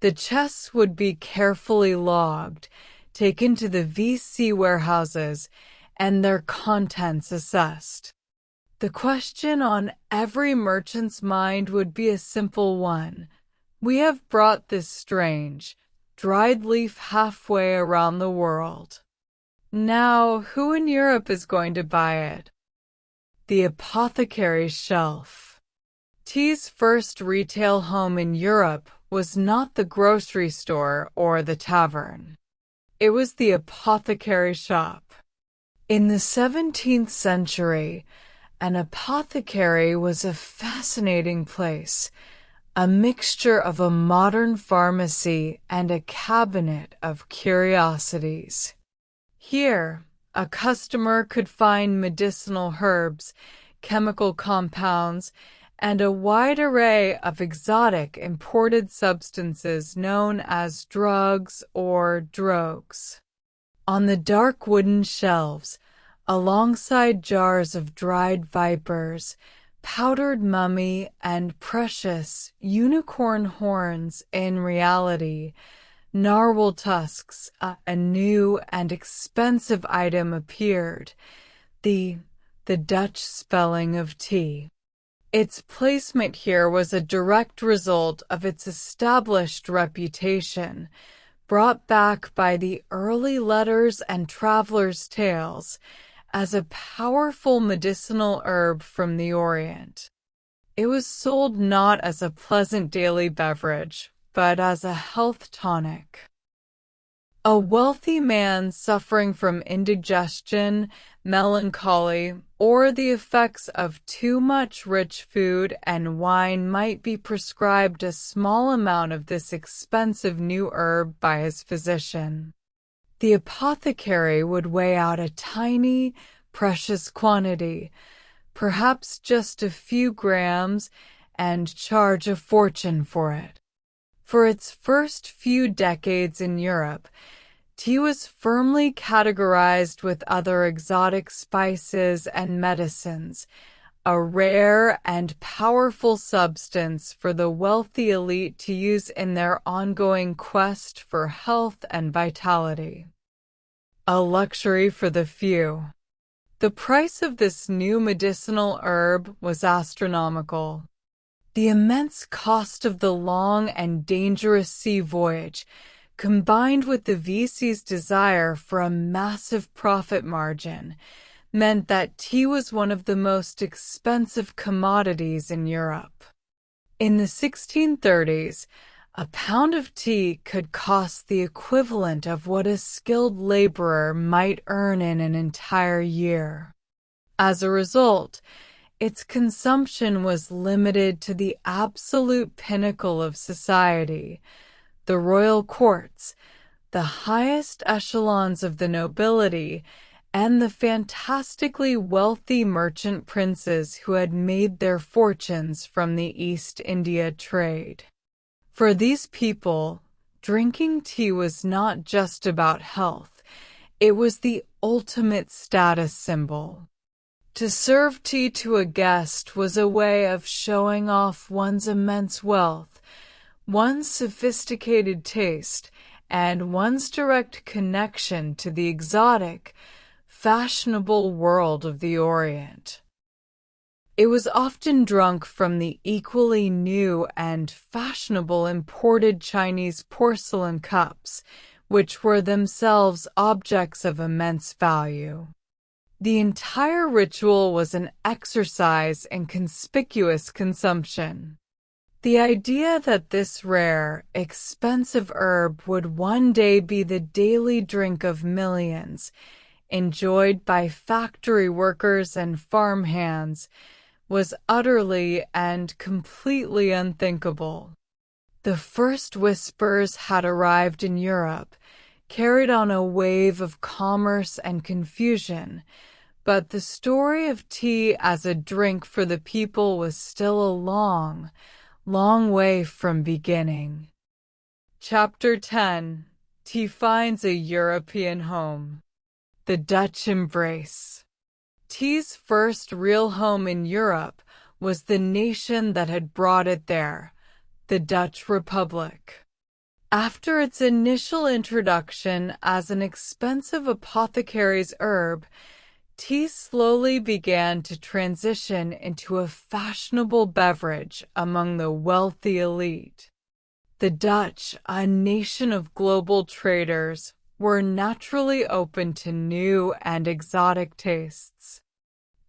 The chests would be carefully logged, taken to the VC warehouses, and their contents assessed. The question on every merchant's mind would be a simple one. We have brought this strange, dried leaf halfway around the world. Now, who in Europe is going to buy it? The apothecary's shelf. Tea's first retail home in Europe was not the grocery store or the tavern. It was the apothecary shop. In the 17th century, an apothecary was a fascinating place, a mixture of a modern pharmacy and a cabinet of curiosities. Here, a customer could find medicinal herbs, chemical compounds, and a wide array of exotic imported substances known as drugs or drogues. On the dark wooden shelves, alongside jars of dried vipers, powdered mummy, and precious unicorn horns in reality, narwhal tusks, a new and expensive item appeared, the Dutch spelling of tea. Its placement here was a direct result of its established reputation, brought back by the early letters and travelers' tales, as a powerful medicinal herb from the Orient. It was sold not as a pleasant daily beverage, but as a health tonic. A wealthy man suffering from indigestion, melancholy, or the effects of too much rich food and wine might be prescribed a small amount of this expensive new herb by his physician. The apothecary would weigh out a tiny, precious quantity, perhaps just a few grams, and charge a fortune for it. For its first few decades in Europe, tea was firmly categorized with other exotic spices and medicines, a rare and powerful substance for the wealthy elite to use in their ongoing quest for health and vitality. A luxury for the few. The price of this new medicinal herb was astronomical. The immense cost of the long and dangerous sea voyage, combined with the VC's desire for a massive profit margin, meant that tea was one of the most expensive commodities in Europe. In the 1630s, a pound of tea could cost the equivalent of what a skilled laborer might earn in an entire year. As a result, its consumption was limited to the absolute pinnacle of society, the royal courts, the highest echelons of the nobility, and the fantastically wealthy merchant princes who had made their fortunes from the East India trade. For these people, drinking tea was not just about health, it was the ultimate status symbol. To serve tea to a guest was a way of showing off one's immense wealth, one's sophisticated taste, and one's direct connection to the exotic, fashionable world of the Orient. It was often drunk from the equally new and fashionable imported Chinese porcelain cups, which were themselves objects of immense value. The entire ritual was an exercise in conspicuous consumption. The idea that this rare, expensive herb would one day be the daily drink of millions, enjoyed by factory workers and farmhands, was utterly and completely unthinkable. The first whispers had arrived in Europe, carried on a wave of commerce and confusion, but the story of tea as a drink for the people was still a long, long way from beginning. Chapter 10. Tea finds a European home. The Dutch embrace. Tea's first real home in Europe was the nation that had brought it there, the Dutch Republic. After its initial introduction as an expensive apothecary's herb, tea slowly began to transition into a fashionable beverage among the wealthy elite. The Dutch, a nation of global traders, were naturally open to new and exotic tastes.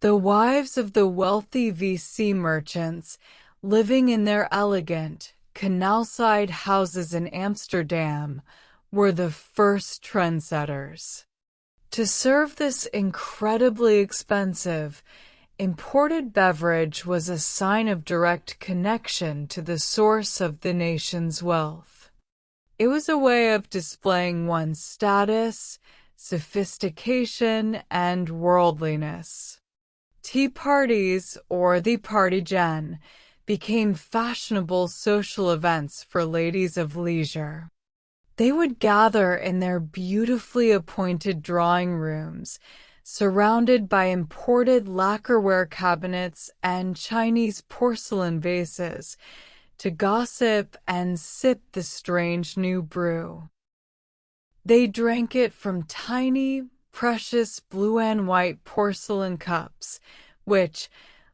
The wives of the wealthy VC merchants, living in their elegant, canal-side houses in Amsterdam, were the first trendsetters. To serve this incredibly expensive, imported beverage was a sign of direct connection to the source of the nation's wealth. It was a way of displaying one's status, sophistication, and worldliness. Tea parties, or the partijan, became fashionable social events for ladies of leisure. They would gather in their beautifully appointed drawing rooms, surrounded by imported lacquerware cabinets and Chinese porcelain vases, to gossip and sip the strange new brew. They drank it from tiny, precious blue and white porcelain cups, which,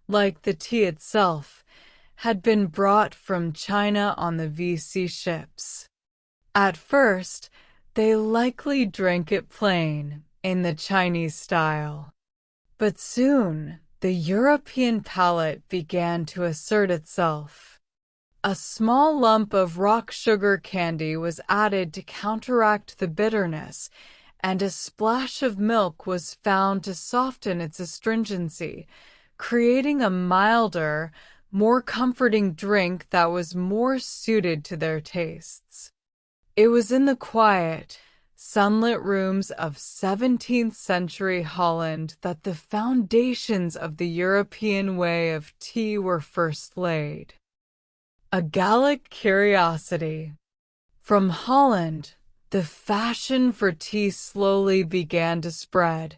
like the tea itself, had been brought from China on the VC ships. At first, they likely drank it plain, in the Chinese style. But soon, the European palate began to assert itself. A small lump of rock sugar candy was added to counteract the bitterness, and a splash of milk was found to soften its astringency, creating a milder, more comforting drink that was more suited to their tastes. It was in the quiet, sunlit rooms of 17th-century Holland that the foundations of the European way of tea were first laid. A Gallic curiosity. From Holland, the fashion for tea slowly began to spread,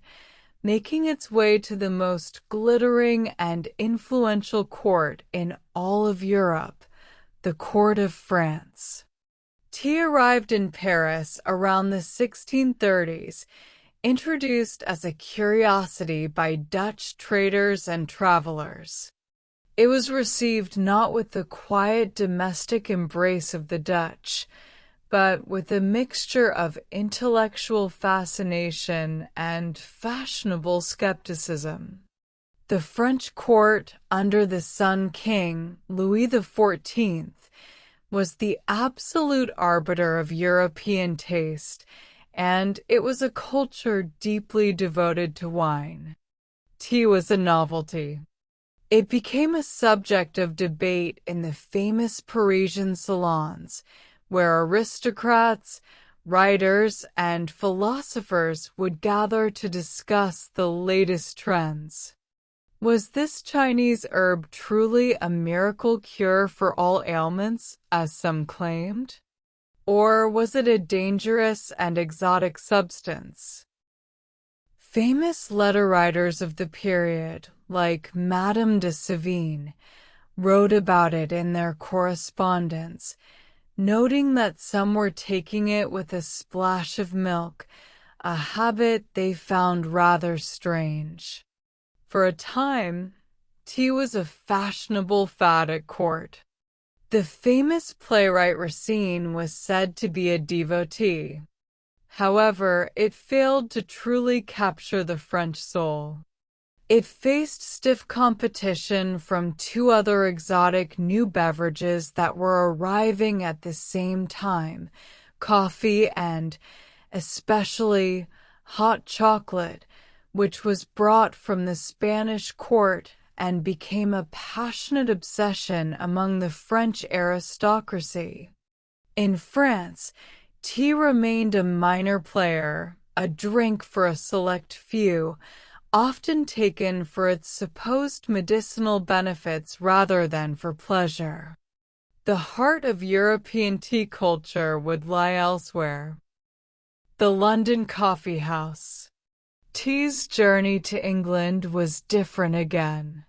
making its way to the most glittering and influential court in all of Europe, the court of France. Tea arrived in Paris around the 1630s, introduced as a curiosity by Dutch traders and travelers. It was received not with the quiet domestic embrace of the Dutch, but with a mixture of intellectual fascination and fashionable skepticism. The French court under the Sun King, Louis XIV, was the absolute arbiter of European taste, and it was a culture deeply devoted to wine. Tea was a novelty. It became a subject of debate in the famous Parisian salons, where aristocrats, writers, and philosophers would gather to discuss the latest trends. Was this Chinese herb truly a miracle cure for all ailments, as some claimed? Or was it a dangerous and exotic substance? Famous letter writers of the period, like Madame de Sévigné, wrote about it in their correspondence, noting that some were taking it with a splash of milk, a habit they found rather strange. For a time, tea was a fashionable fad at court. The famous playwright Racine was said to be a devotee. However, it failed to truly capture the French soul. It faced stiff competition from two other exotic new beverages that were arriving at the same time, coffee and, especially, hot chocolate, which was brought from the Spanish court and became a passionate obsession among the French aristocracy. In France, tea remained a minor player, a drink for a select few, often taken for its supposed medicinal benefits rather than for pleasure. The heart of European tea culture would lie elsewhere. The London Coffee House. Tea's journey to England was different again.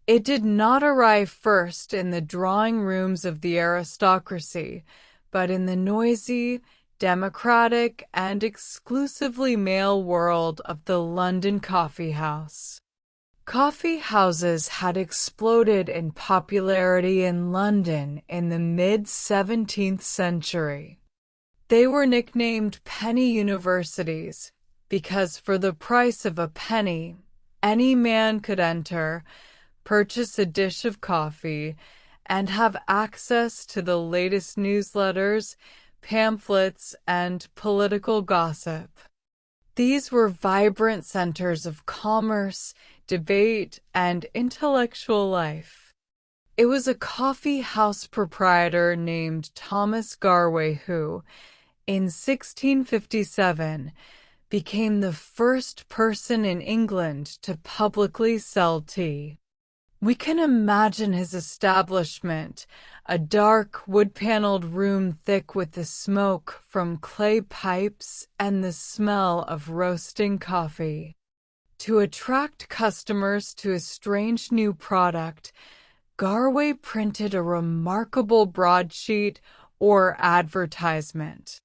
It did not arrive first in the drawing rooms of the aristocracy, but in the noisy, democratic, and exclusively male world of the London coffee house. Coffee houses had exploded in popularity in London in the mid-17th century. They were nicknamed penny universities because for the price of a penny, any man could enter, purchase a dish of coffee, and have access to the latest newsletters, pamphlets, and political gossip. These were vibrant centers of commerce, debate, and intellectual life. It was a coffee house proprietor named Thomas Garway who, in 1657, became the first person in England to publicly sell tea. We can imagine his establishment, a dark, wood-paneled room thick with the smoke from clay pipes and the smell of roasting coffee. To attract customers to a strange new product, Garway printed a remarkable broadsheet or advertisement.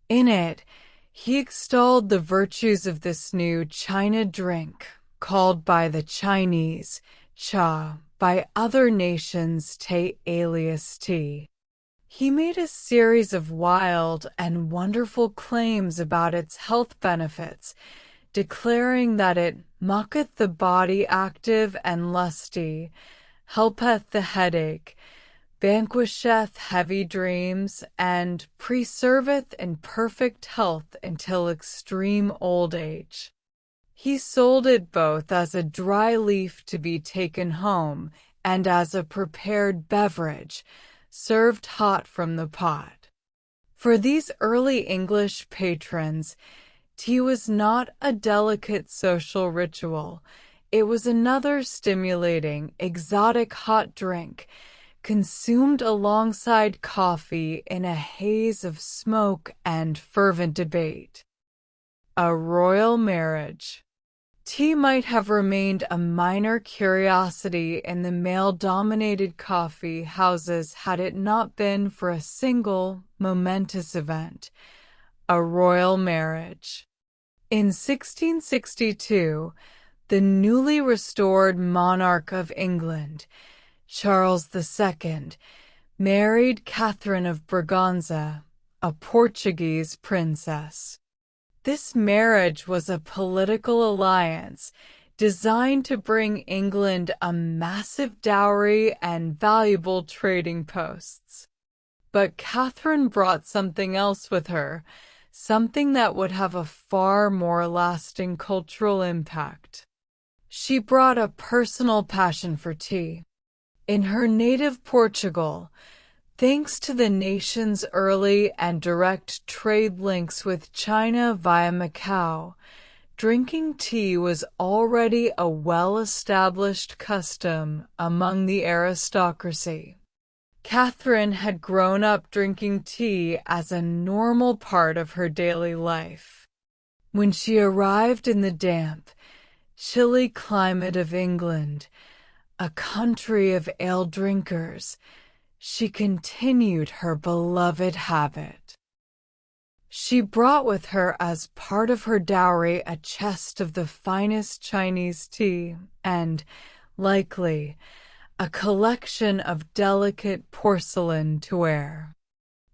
In it, he extolled the virtues of this new China drink, called by the Chinese cha, by other nations te alias tea. He made a series of wild and wonderful claims about its health benefits, declaring that it maketh the body active and lusty, helpeth the headache, vanquisheth heavy dreams, and preserveth in perfect health until extreme old age. He sold it both as a dry leaf to be taken home and as a prepared beverage, served hot from the pot. For these early English patrons, tea was not a delicate social ritual. It was another stimulating, exotic hot drink, consumed alongside coffee in a haze of smoke and fervent debate. A royal marriage. Tea might have remained a minor curiosity in the male-dominated coffee houses had it not been for a single, momentous event: a royal marriage. In 1662, the newly restored monarch of England, Charles II, married Catherine of Braganza, a Portuguese princess. This marriage was a political alliance designed to bring England a massive dowry and valuable trading posts. But Catherine brought something else with her, something that would have a far more lasting cultural impact. She brought a personal passion for tea. In her native Portugal, thanks to the nation's early and direct trade links with China via Macau, drinking tea was already a well-established custom among the aristocracy. Catherine had grown up drinking tea as a normal part of her daily life. When she arrived in the damp, chilly climate of England, a country of ale drinkers, she continued her beloved habit. She brought with her as part of her dowry a chest of the finest Chinese tea and, likely, a collection of delicate porcelain to wear.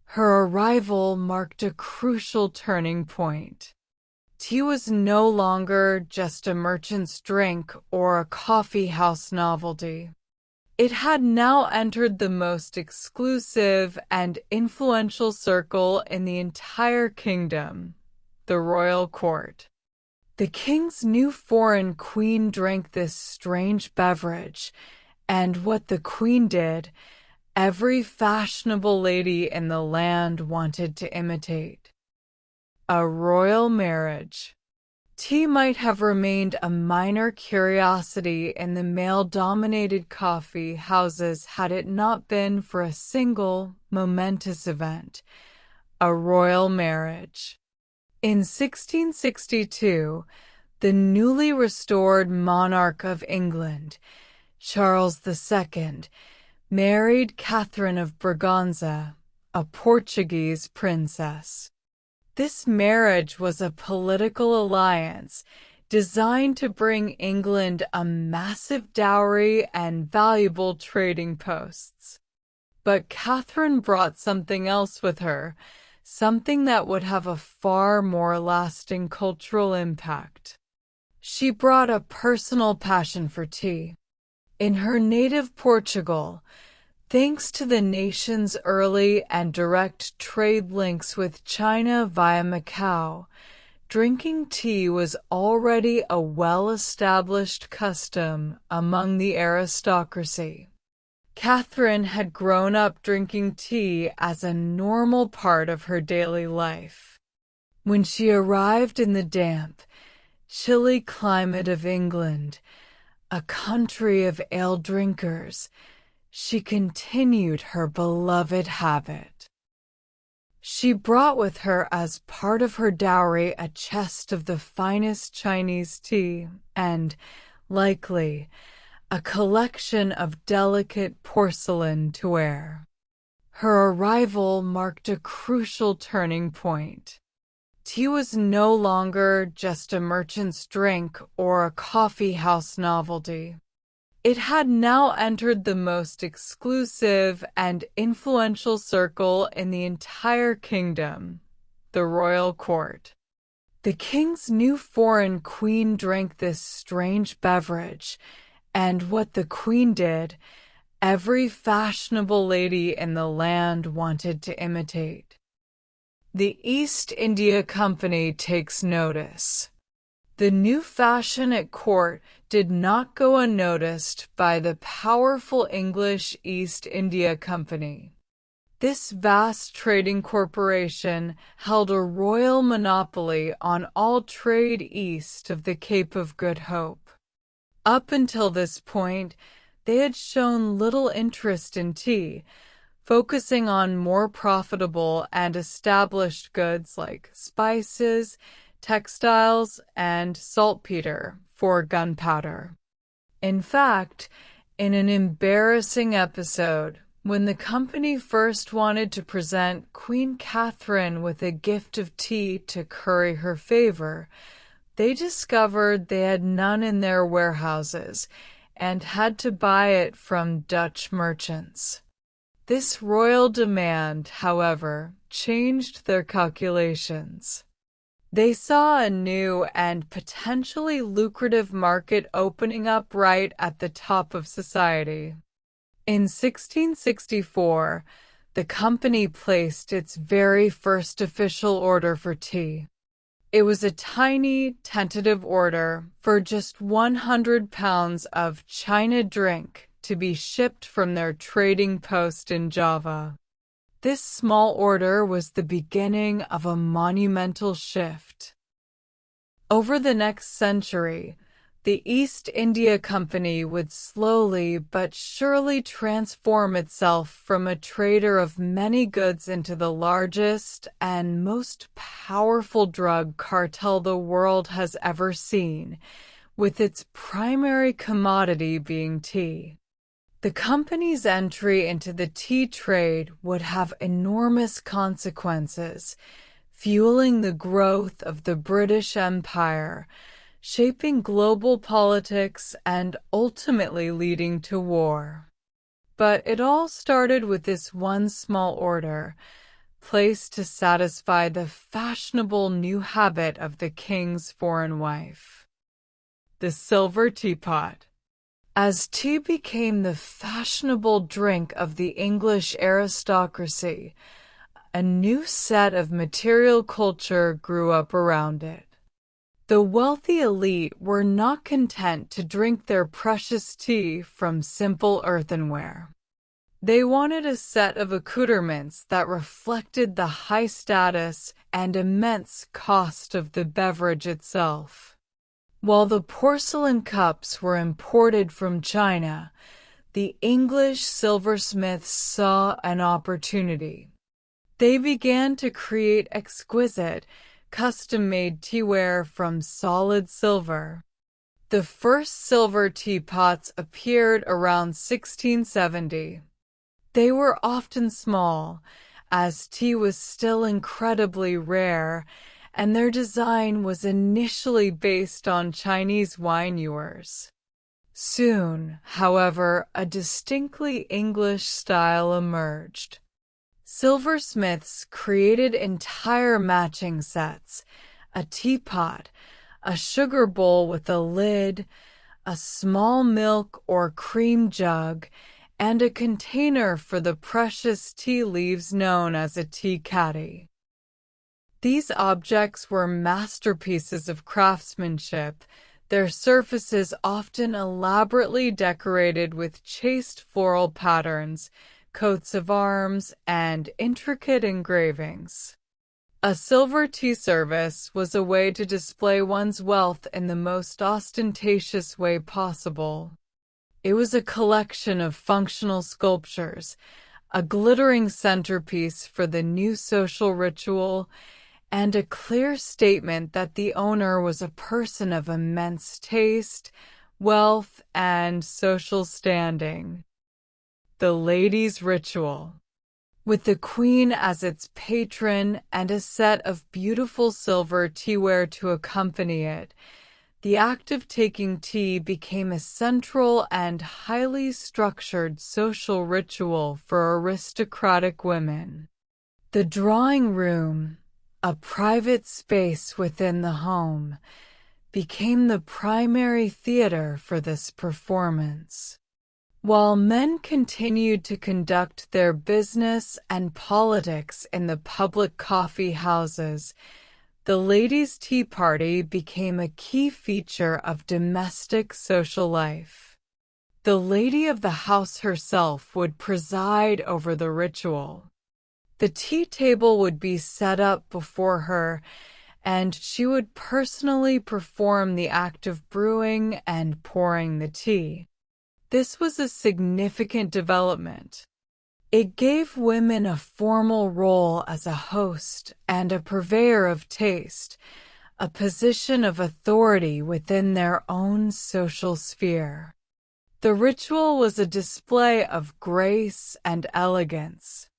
Her arrival marked a crucial turning point. Tea was no longer just a merchant's drink or a coffee-house novelty. It had now entered the most exclusive and influential circle in the entire kingdom, the royal court. The king's new foreign queen drank this strange beverage, and what the queen did, every fashionable lady in the land wanted to imitate. A royal marriage. Tea might have remained a minor curiosity in the male-dominated coffee houses had it not been for a single, momentous event: a royal marriage. In 1662, the newly restored monarch of England, Charles II, married Catherine of Braganza, a Portuguese princess. This marriage was a political alliance designed to bring England a massive dowry and valuable trading posts. But Catherine brought something else with her, something that would have a far more lasting cultural impact. She brought a personal passion for tea. In her native Portugal, thanks to the nation's early and direct trade links with China via Macau, drinking tea was already a well-established custom among the aristocracy. Catherine had grown up drinking tea as a normal part of her daily life. When she arrived in the damp, chilly climate of England, a country of ale drinkers, she continued her beloved habit. She brought with her as part of her dowry a chest of the finest Chinese tea and, likely, a collection of delicate porcelain to wear. Her arrival marked a crucial turning point. Tea was no longer just a merchant's drink or a coffee-house novelty. It had now entered the most exclusive and influential circle in the entire kingdom, the royal court. The king's new foreign queen drank this strange beverage, and what the queen did, Every fashionable lady in the land wanted to imitate. The East India Company takes notice. The new fashion at court did not go unnoticed by the powerful English East India Company. This vast trading corporation held a royal monopoly on all trade east of the Cape of Good Hope. Up until this point, they had shown little interest in tea, focusing on more profitable and established goods like spices, textiles, and saltpeter for gunpowder. In fact, in an embarrassing episode, when the company first wanted to present Queen Catherine with a gift of tea to curry her favor, they discovered they had none in their warehouses and had to buy it from Dutch merchants. This royal demand, however, changed their calculations. They saw a new and potentially lucrative market opening up right at the top of society. In 1664, the company placed its very first official order for tea. It was a tiny, tentative order for just 100 pounds of China drink to be shipped from their trading post in Java. This small order was the beginning of a monumental shift. Over the next century, the East India Company would slowly but surely transform itself from a trader of many goods into the largest and most powerful drug cartel the world has ever seen, with its primary commodity being tea. The company's entry into the tea trade would have enormous consequences, fueling the growth of the British Empire, shaping global politics, and ultimately leading to war. But it all started with this one small order, placed to satisfy the fashionable new habit of the king's foreign wife. The silver teapot. As tea became the fashionable drink of the English aristocracy, a new set of material culture grew up around it. The wealthy elite were not content to drink their precious tea from simple earthenware. They wanted a set of accoutrements that reflected the high status and immense cost of the beverage itself. While the porcelain cups were imported from China, the English silversmiths saw an opportunity. They began to create exquisite, custom-made teaware from solid silver. The first silver teapots appeared around 1670. They were often small, as tea was still incredibly rare, and their design was initially based on Chinese wine ewers. Soon, however, a distinctly English style emerged. Silversmiths created entire matching sets: a teapot, a sugar bowl with a lid, a small milk or cream jug, and a container for the precious tea leaves known as a tea caddy. These objects were masterpieces of craftsmanship, their surfaces often elaborately decorated with chaste floral patterns, coats of arms, and intricate engravings. A silver tea service was a way to display one's wealth in the most ostentatious way possible. It was a collection of functional sculptures, a glittering centerpiece for the new social ritual, and a clear statement that the owner was a person of immense taste, wealth, and social standing. The ladies' ritual. With the queen as its patron and a set of beautiful silver teaware to accompany it, the act of taking tea became a central and highly structured social ritual for aristocratic women. The drawing room, a private space within the home, became the primary theater for this performance. While men continued to conduct their business and politics in the public coffee houses, the ladies' tea party became a key feature of domestic social life. The lady of the house herself would preside over the ritual. The tea table would be set up before her, and she would personally perform the act of brewing and pouring the tea. This was a significant development. It gave women a formal role as a host and a purveyor of taste, a position of authority within their own social sphere. The ritual was a display of grace and elegance.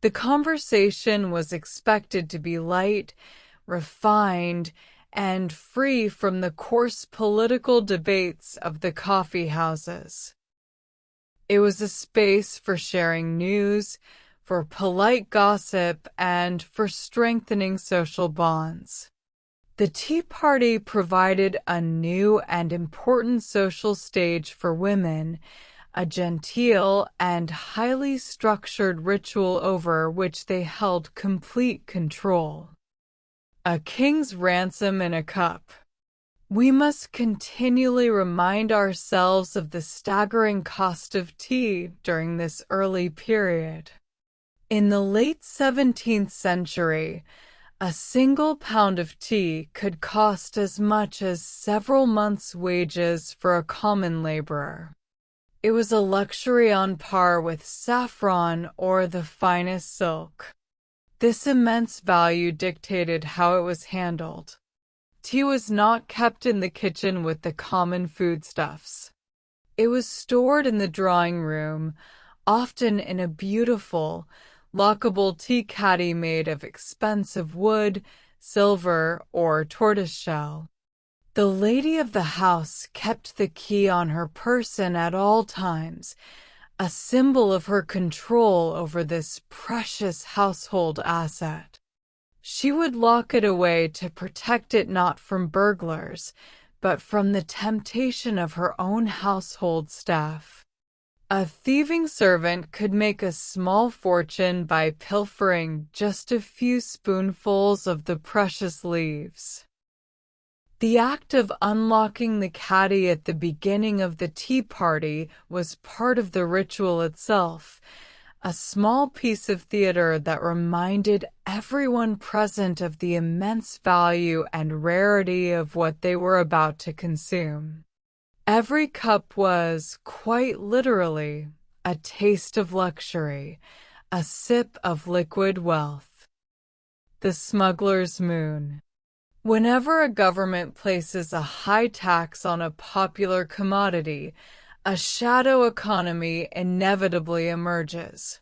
The conversation was expected to be light, refined, and free from the coarse political debates of the coffee houses. It was a space for sharing news, for polite gossip, and for strengthening social bonds. The tea party provided a new and important social stage for women, a genteel and highly structured ritual over which they held complete control. A king's ransom in a cup. We must continually remind ourselves of the staggering cost of tea during this early period. In the late 17th century, a single pound of tea could cost as much as several months' wages for a common laborer. It was a luxury on par with saffron or the finest silk. This immense value dictated how it was handled. Tea was not kept in the kitchen with the common foodstuffs. It was stored in the drawing room, often in a beautiful, lockable tea caddy made of expensive wood, silver, or tortoiseshell. The lady of the house kept the key on her person at all times, a symbol of her control over this precious household asset. She would lock it away to protect it not from burglars, but from the temptation of her own household staff. A thieving servant could make a small fortune by pilfering just a few spoonfuls of the precious leaves. The act of unlocking the caddy at the beginning of the tea party was part of the ritual itself, a small piece of theater that reminded everyone present of the immense value and rarity of what they were about to consume. Every cup was, quite literally, a taste of luxury, a sip of liquid wealth. The smuggler's moon. Whenever a government places a high tax on a popular commodity, a shadow economy inevitably emerges.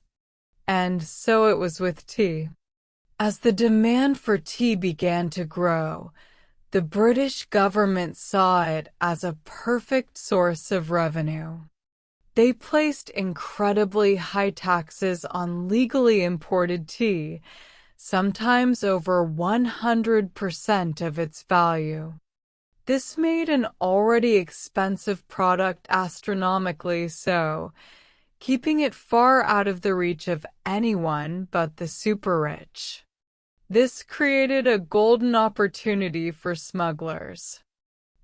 And so it was with tea. As the demand for tea began to grow, the British government saw it as a perfect source of revenue. They placed incredibly high taxes on legally imported tea, sometimes over 100% of its value. This made an already expensive product astronomically so, keeping it far out of the reach of anyone but the super-rich. This created a golden opportunity for smugglers.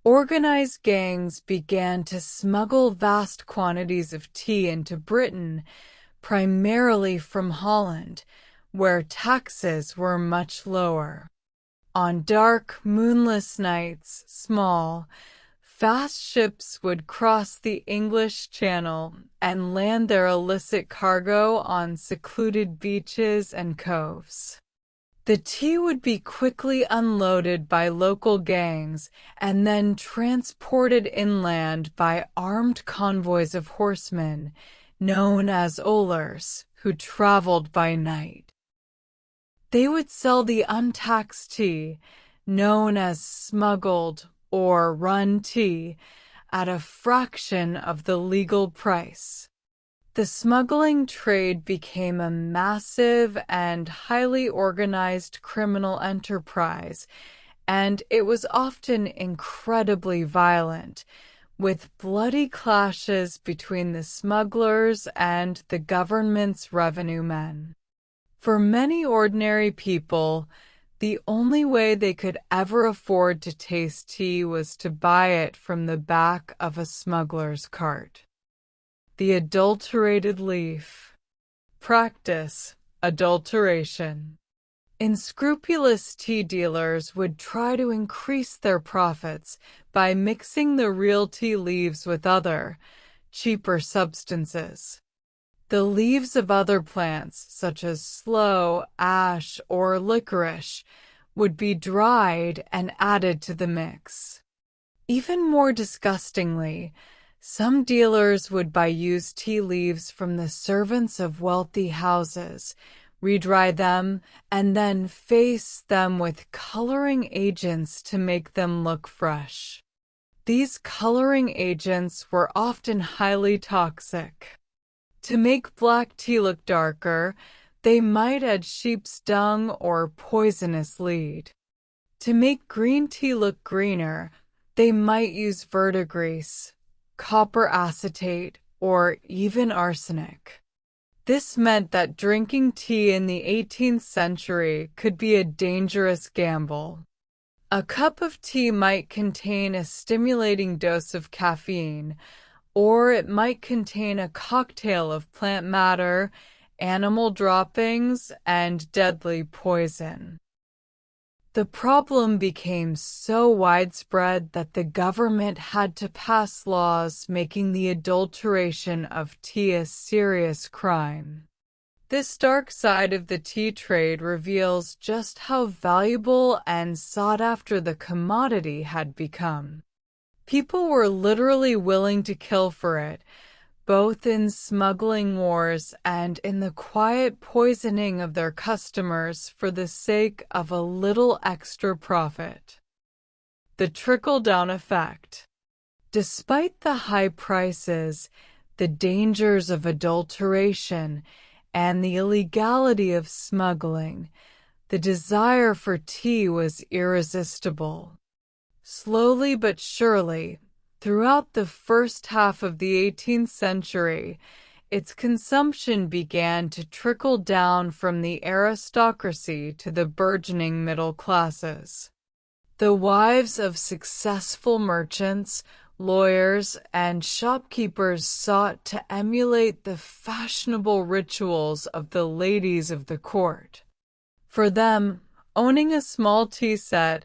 Organized gangs began to smuggle vast quantities of tea into Britain, primarily from Holland, where taxes were much lower. On dark, moonless nights, small, fast ships would cross the English Channel and land their illicit cargo on secluded beaches and coves. The tea would be quickly unloaded by local gangs and then transported inland by armed convoys of horsemen, known as ollers, who traveled by night. They would sell the untaxed tea, known as smuggled or run tea, at a fraction of the legal price. The smuggling trade became a massive and highly organized criminal enterprise, and it was often incredibly violent, with bloody clashes between the smugglers and the government's revenue men. For many ordinary people, the only way they could ever afford to taste tea was to buy it from the back of a smuggler's cart. The adulterated leaf. Practice: adulteration. Unscrupulous tea dealers would try to increase their profits by mixing the real tea leaves with other, cheaper substances. The leaves of other plants, such as sloe, ash, or licorice, would be dried and added to the mix. Even more disgustingly, some dealers would buy used tea leaves from the servants of wealthy houses, redry them, and then face them with coloring agents to make them look fresh. These coloring agents were often highly toxic. To make black tea look darker, they might add sheep's dung or poisonous lead. To make green tea look greener, they might use verdigris, copper acetate, or even arsenic. This meant that drinking tea in the 18th century could be a dangerous gamble. A cup of tea might contain a stimulating dose of caffeine, or it might contain a cocktail of plant matter, animal droppings, and deadly poison. The problem became so widespread that the government had to pass laws making the adulteration of tea a serious crime. This dark side of the tea trade reveals just how valuable and sought after the commodity had become. People were literally willing to kill for it, both in smuggling wars and in the quiet poisoning of their customers for the sake of a little extra profit. The trickle-down effect. Despite the high prices, the dangers of adulteration, and the illegality of smuggling, the desire for tea was irresistible. Slowly but surely, throughout the first half of the 18th century, its consumption began to trickle down from the aristocracy to the burgeoning middle classes. The wives of successful merchants, lawyers, and shopkeepers sought to emulate the fashionable rituals of the ladies of the court. For them, owning a small tea set,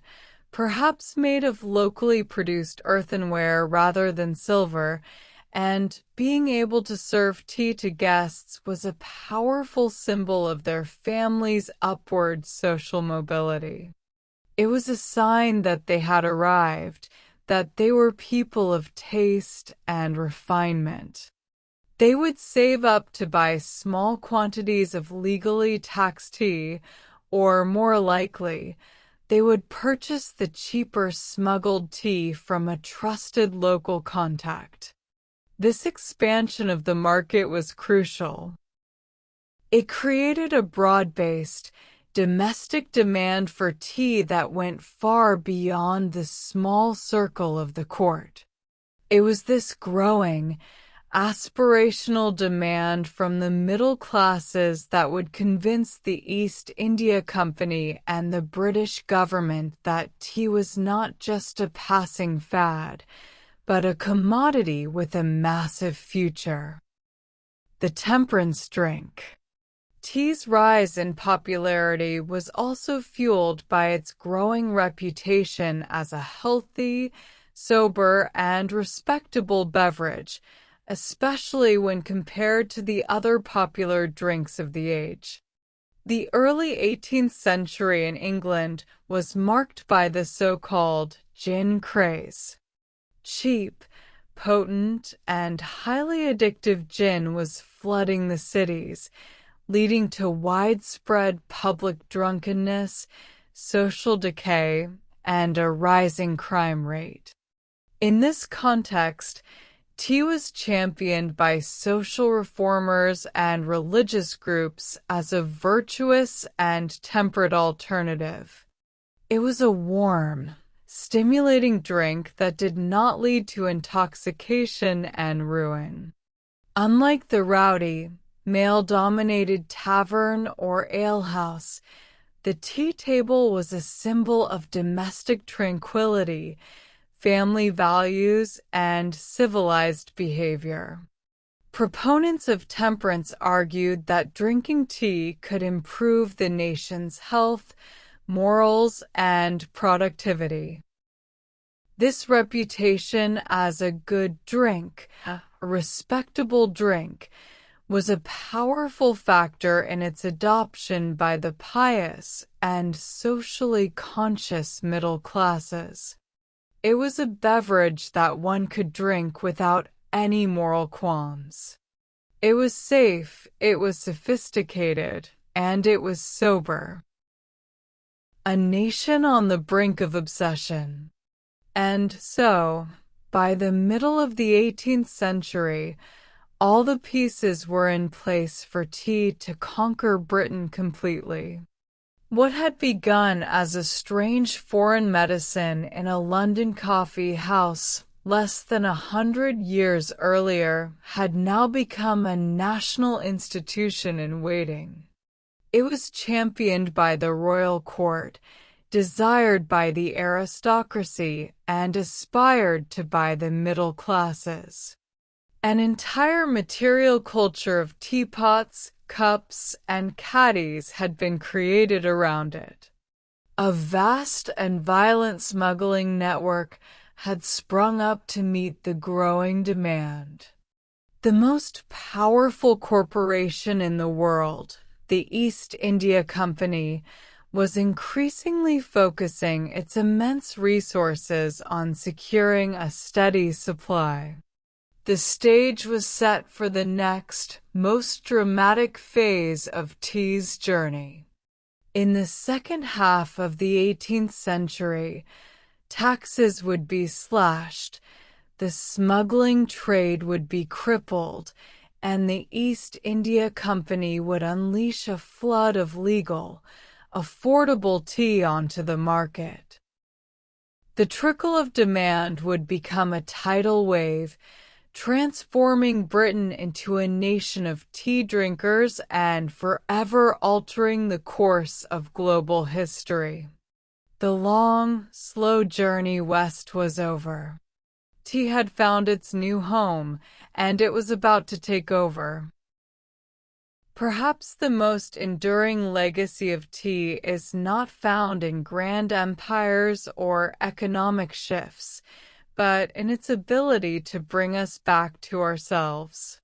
perhaps made of locally produced earthenware rather than silver, and being able to serve tea to guests was a powerful symbol of their family's upward social mobility. It was a sign that they had arrived, that they were people of taste and refinement. They would save up to buy small quantities of legally taxed tea, or more likely, they would purchase the cheaper smuggled tea from a trusted local contact. This expansion of the market was crucial. It created a broad-based, domestic demand for tea that went far beyond the small circle of the court. It was this growing, aspirational demand from the middle classes that would convince the East India Company and the British government that tea was not just a passing fad, but a commodity with a massive future. The temperance drink. Tea's rise in popularity was also fueled by its growing reputation as a healthy, sober, and respectable beverage, especially when compared to the other popular drinks of the age. The early 18th century in England was marked by the so-called gin craze. Cheap, potent, and highly addictive gin was flooding the cities, leading to widespread public drunkenness, social decay, and a rising crime rate. In this context, tea was championed by social reformers and religious groups as a virtuous and temperate alternative. It was a warm, stimulating drink that did not lead to intoxication and ruin. Unlike the rowdy, male-dominated tavern or alehouse, the tea table was a symbol of domestic tranquility, family values, and civilized behavior. Proponents of temperance argued that drinking tea could improve the nation's health, morals, and productivity. This reputation as a good drink, a respectable drink, was a powerful factor in its adoption by the pious and socially conscious middle classes. It was a beverage that one could drink without any moral qualms. It was safe, it was sophisticated, and it was sober. A nation on the brink of obsession. And so, by the middle of the 18th century, all the pieces were in place for tea to conquer Britain completely. What had begun as a strange foreign medicine in a London coffee house less than 100 years earlier had now become a national institution in waiting. It was championed by the royal court, desired by the aristocracy, and aspired to by the middle classes. An entire material culture of teapots, cups, and caddies had been created around it. A vast and violent smuggling network had sprung up to meet the growing demand. The most powerful corporation in the world, the East India Company, was increasingly focusing its immense resources on securing a steady supply. The stage was set for the next, most dramatic phase of tea's journey. In the second half of the 18th century, taxes would be slashed, the smuggling trade would be crippled, and the East India Company would unleash a flood of legal, affordable tea onto the market. The trickle of demand would become a tidal wave, transforming Britain into a nation of tea drinkers and forever altering the course of global history. The long, slow journey west was over. Tea had found its new home, and it was about to take over. Perhaps the most enduring legacy of tea is not found in grand empires or economic shifts, but in its ability to bring us back to ourselves.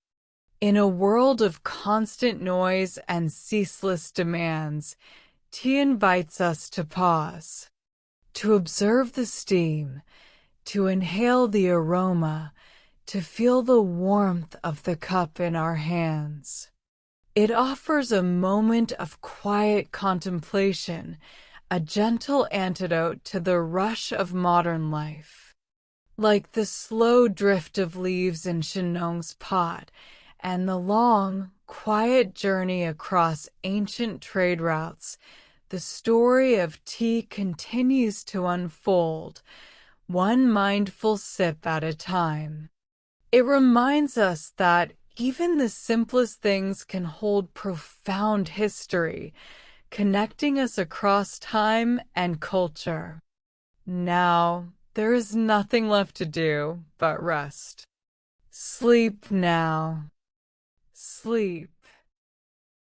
In a world of constant noise and ceaseless demands, tea invites us to pause, to observe the steam, to inhale the aroma, to feel the warmth of the cup in our hands. It offers a moment of quiet contemplation, a gentle antidote to the rush of modern life. Like the slow drift of leaves in Chinong's pot, and the long, quiet journey across ancient trade routes, the story of tea continues to unfold, one mindful sip at a time. It reminds us that even the simplest things can hold profound history, connecting us across time and culture. Now, there is nothing left to do but rest. Sleep now. Sleep.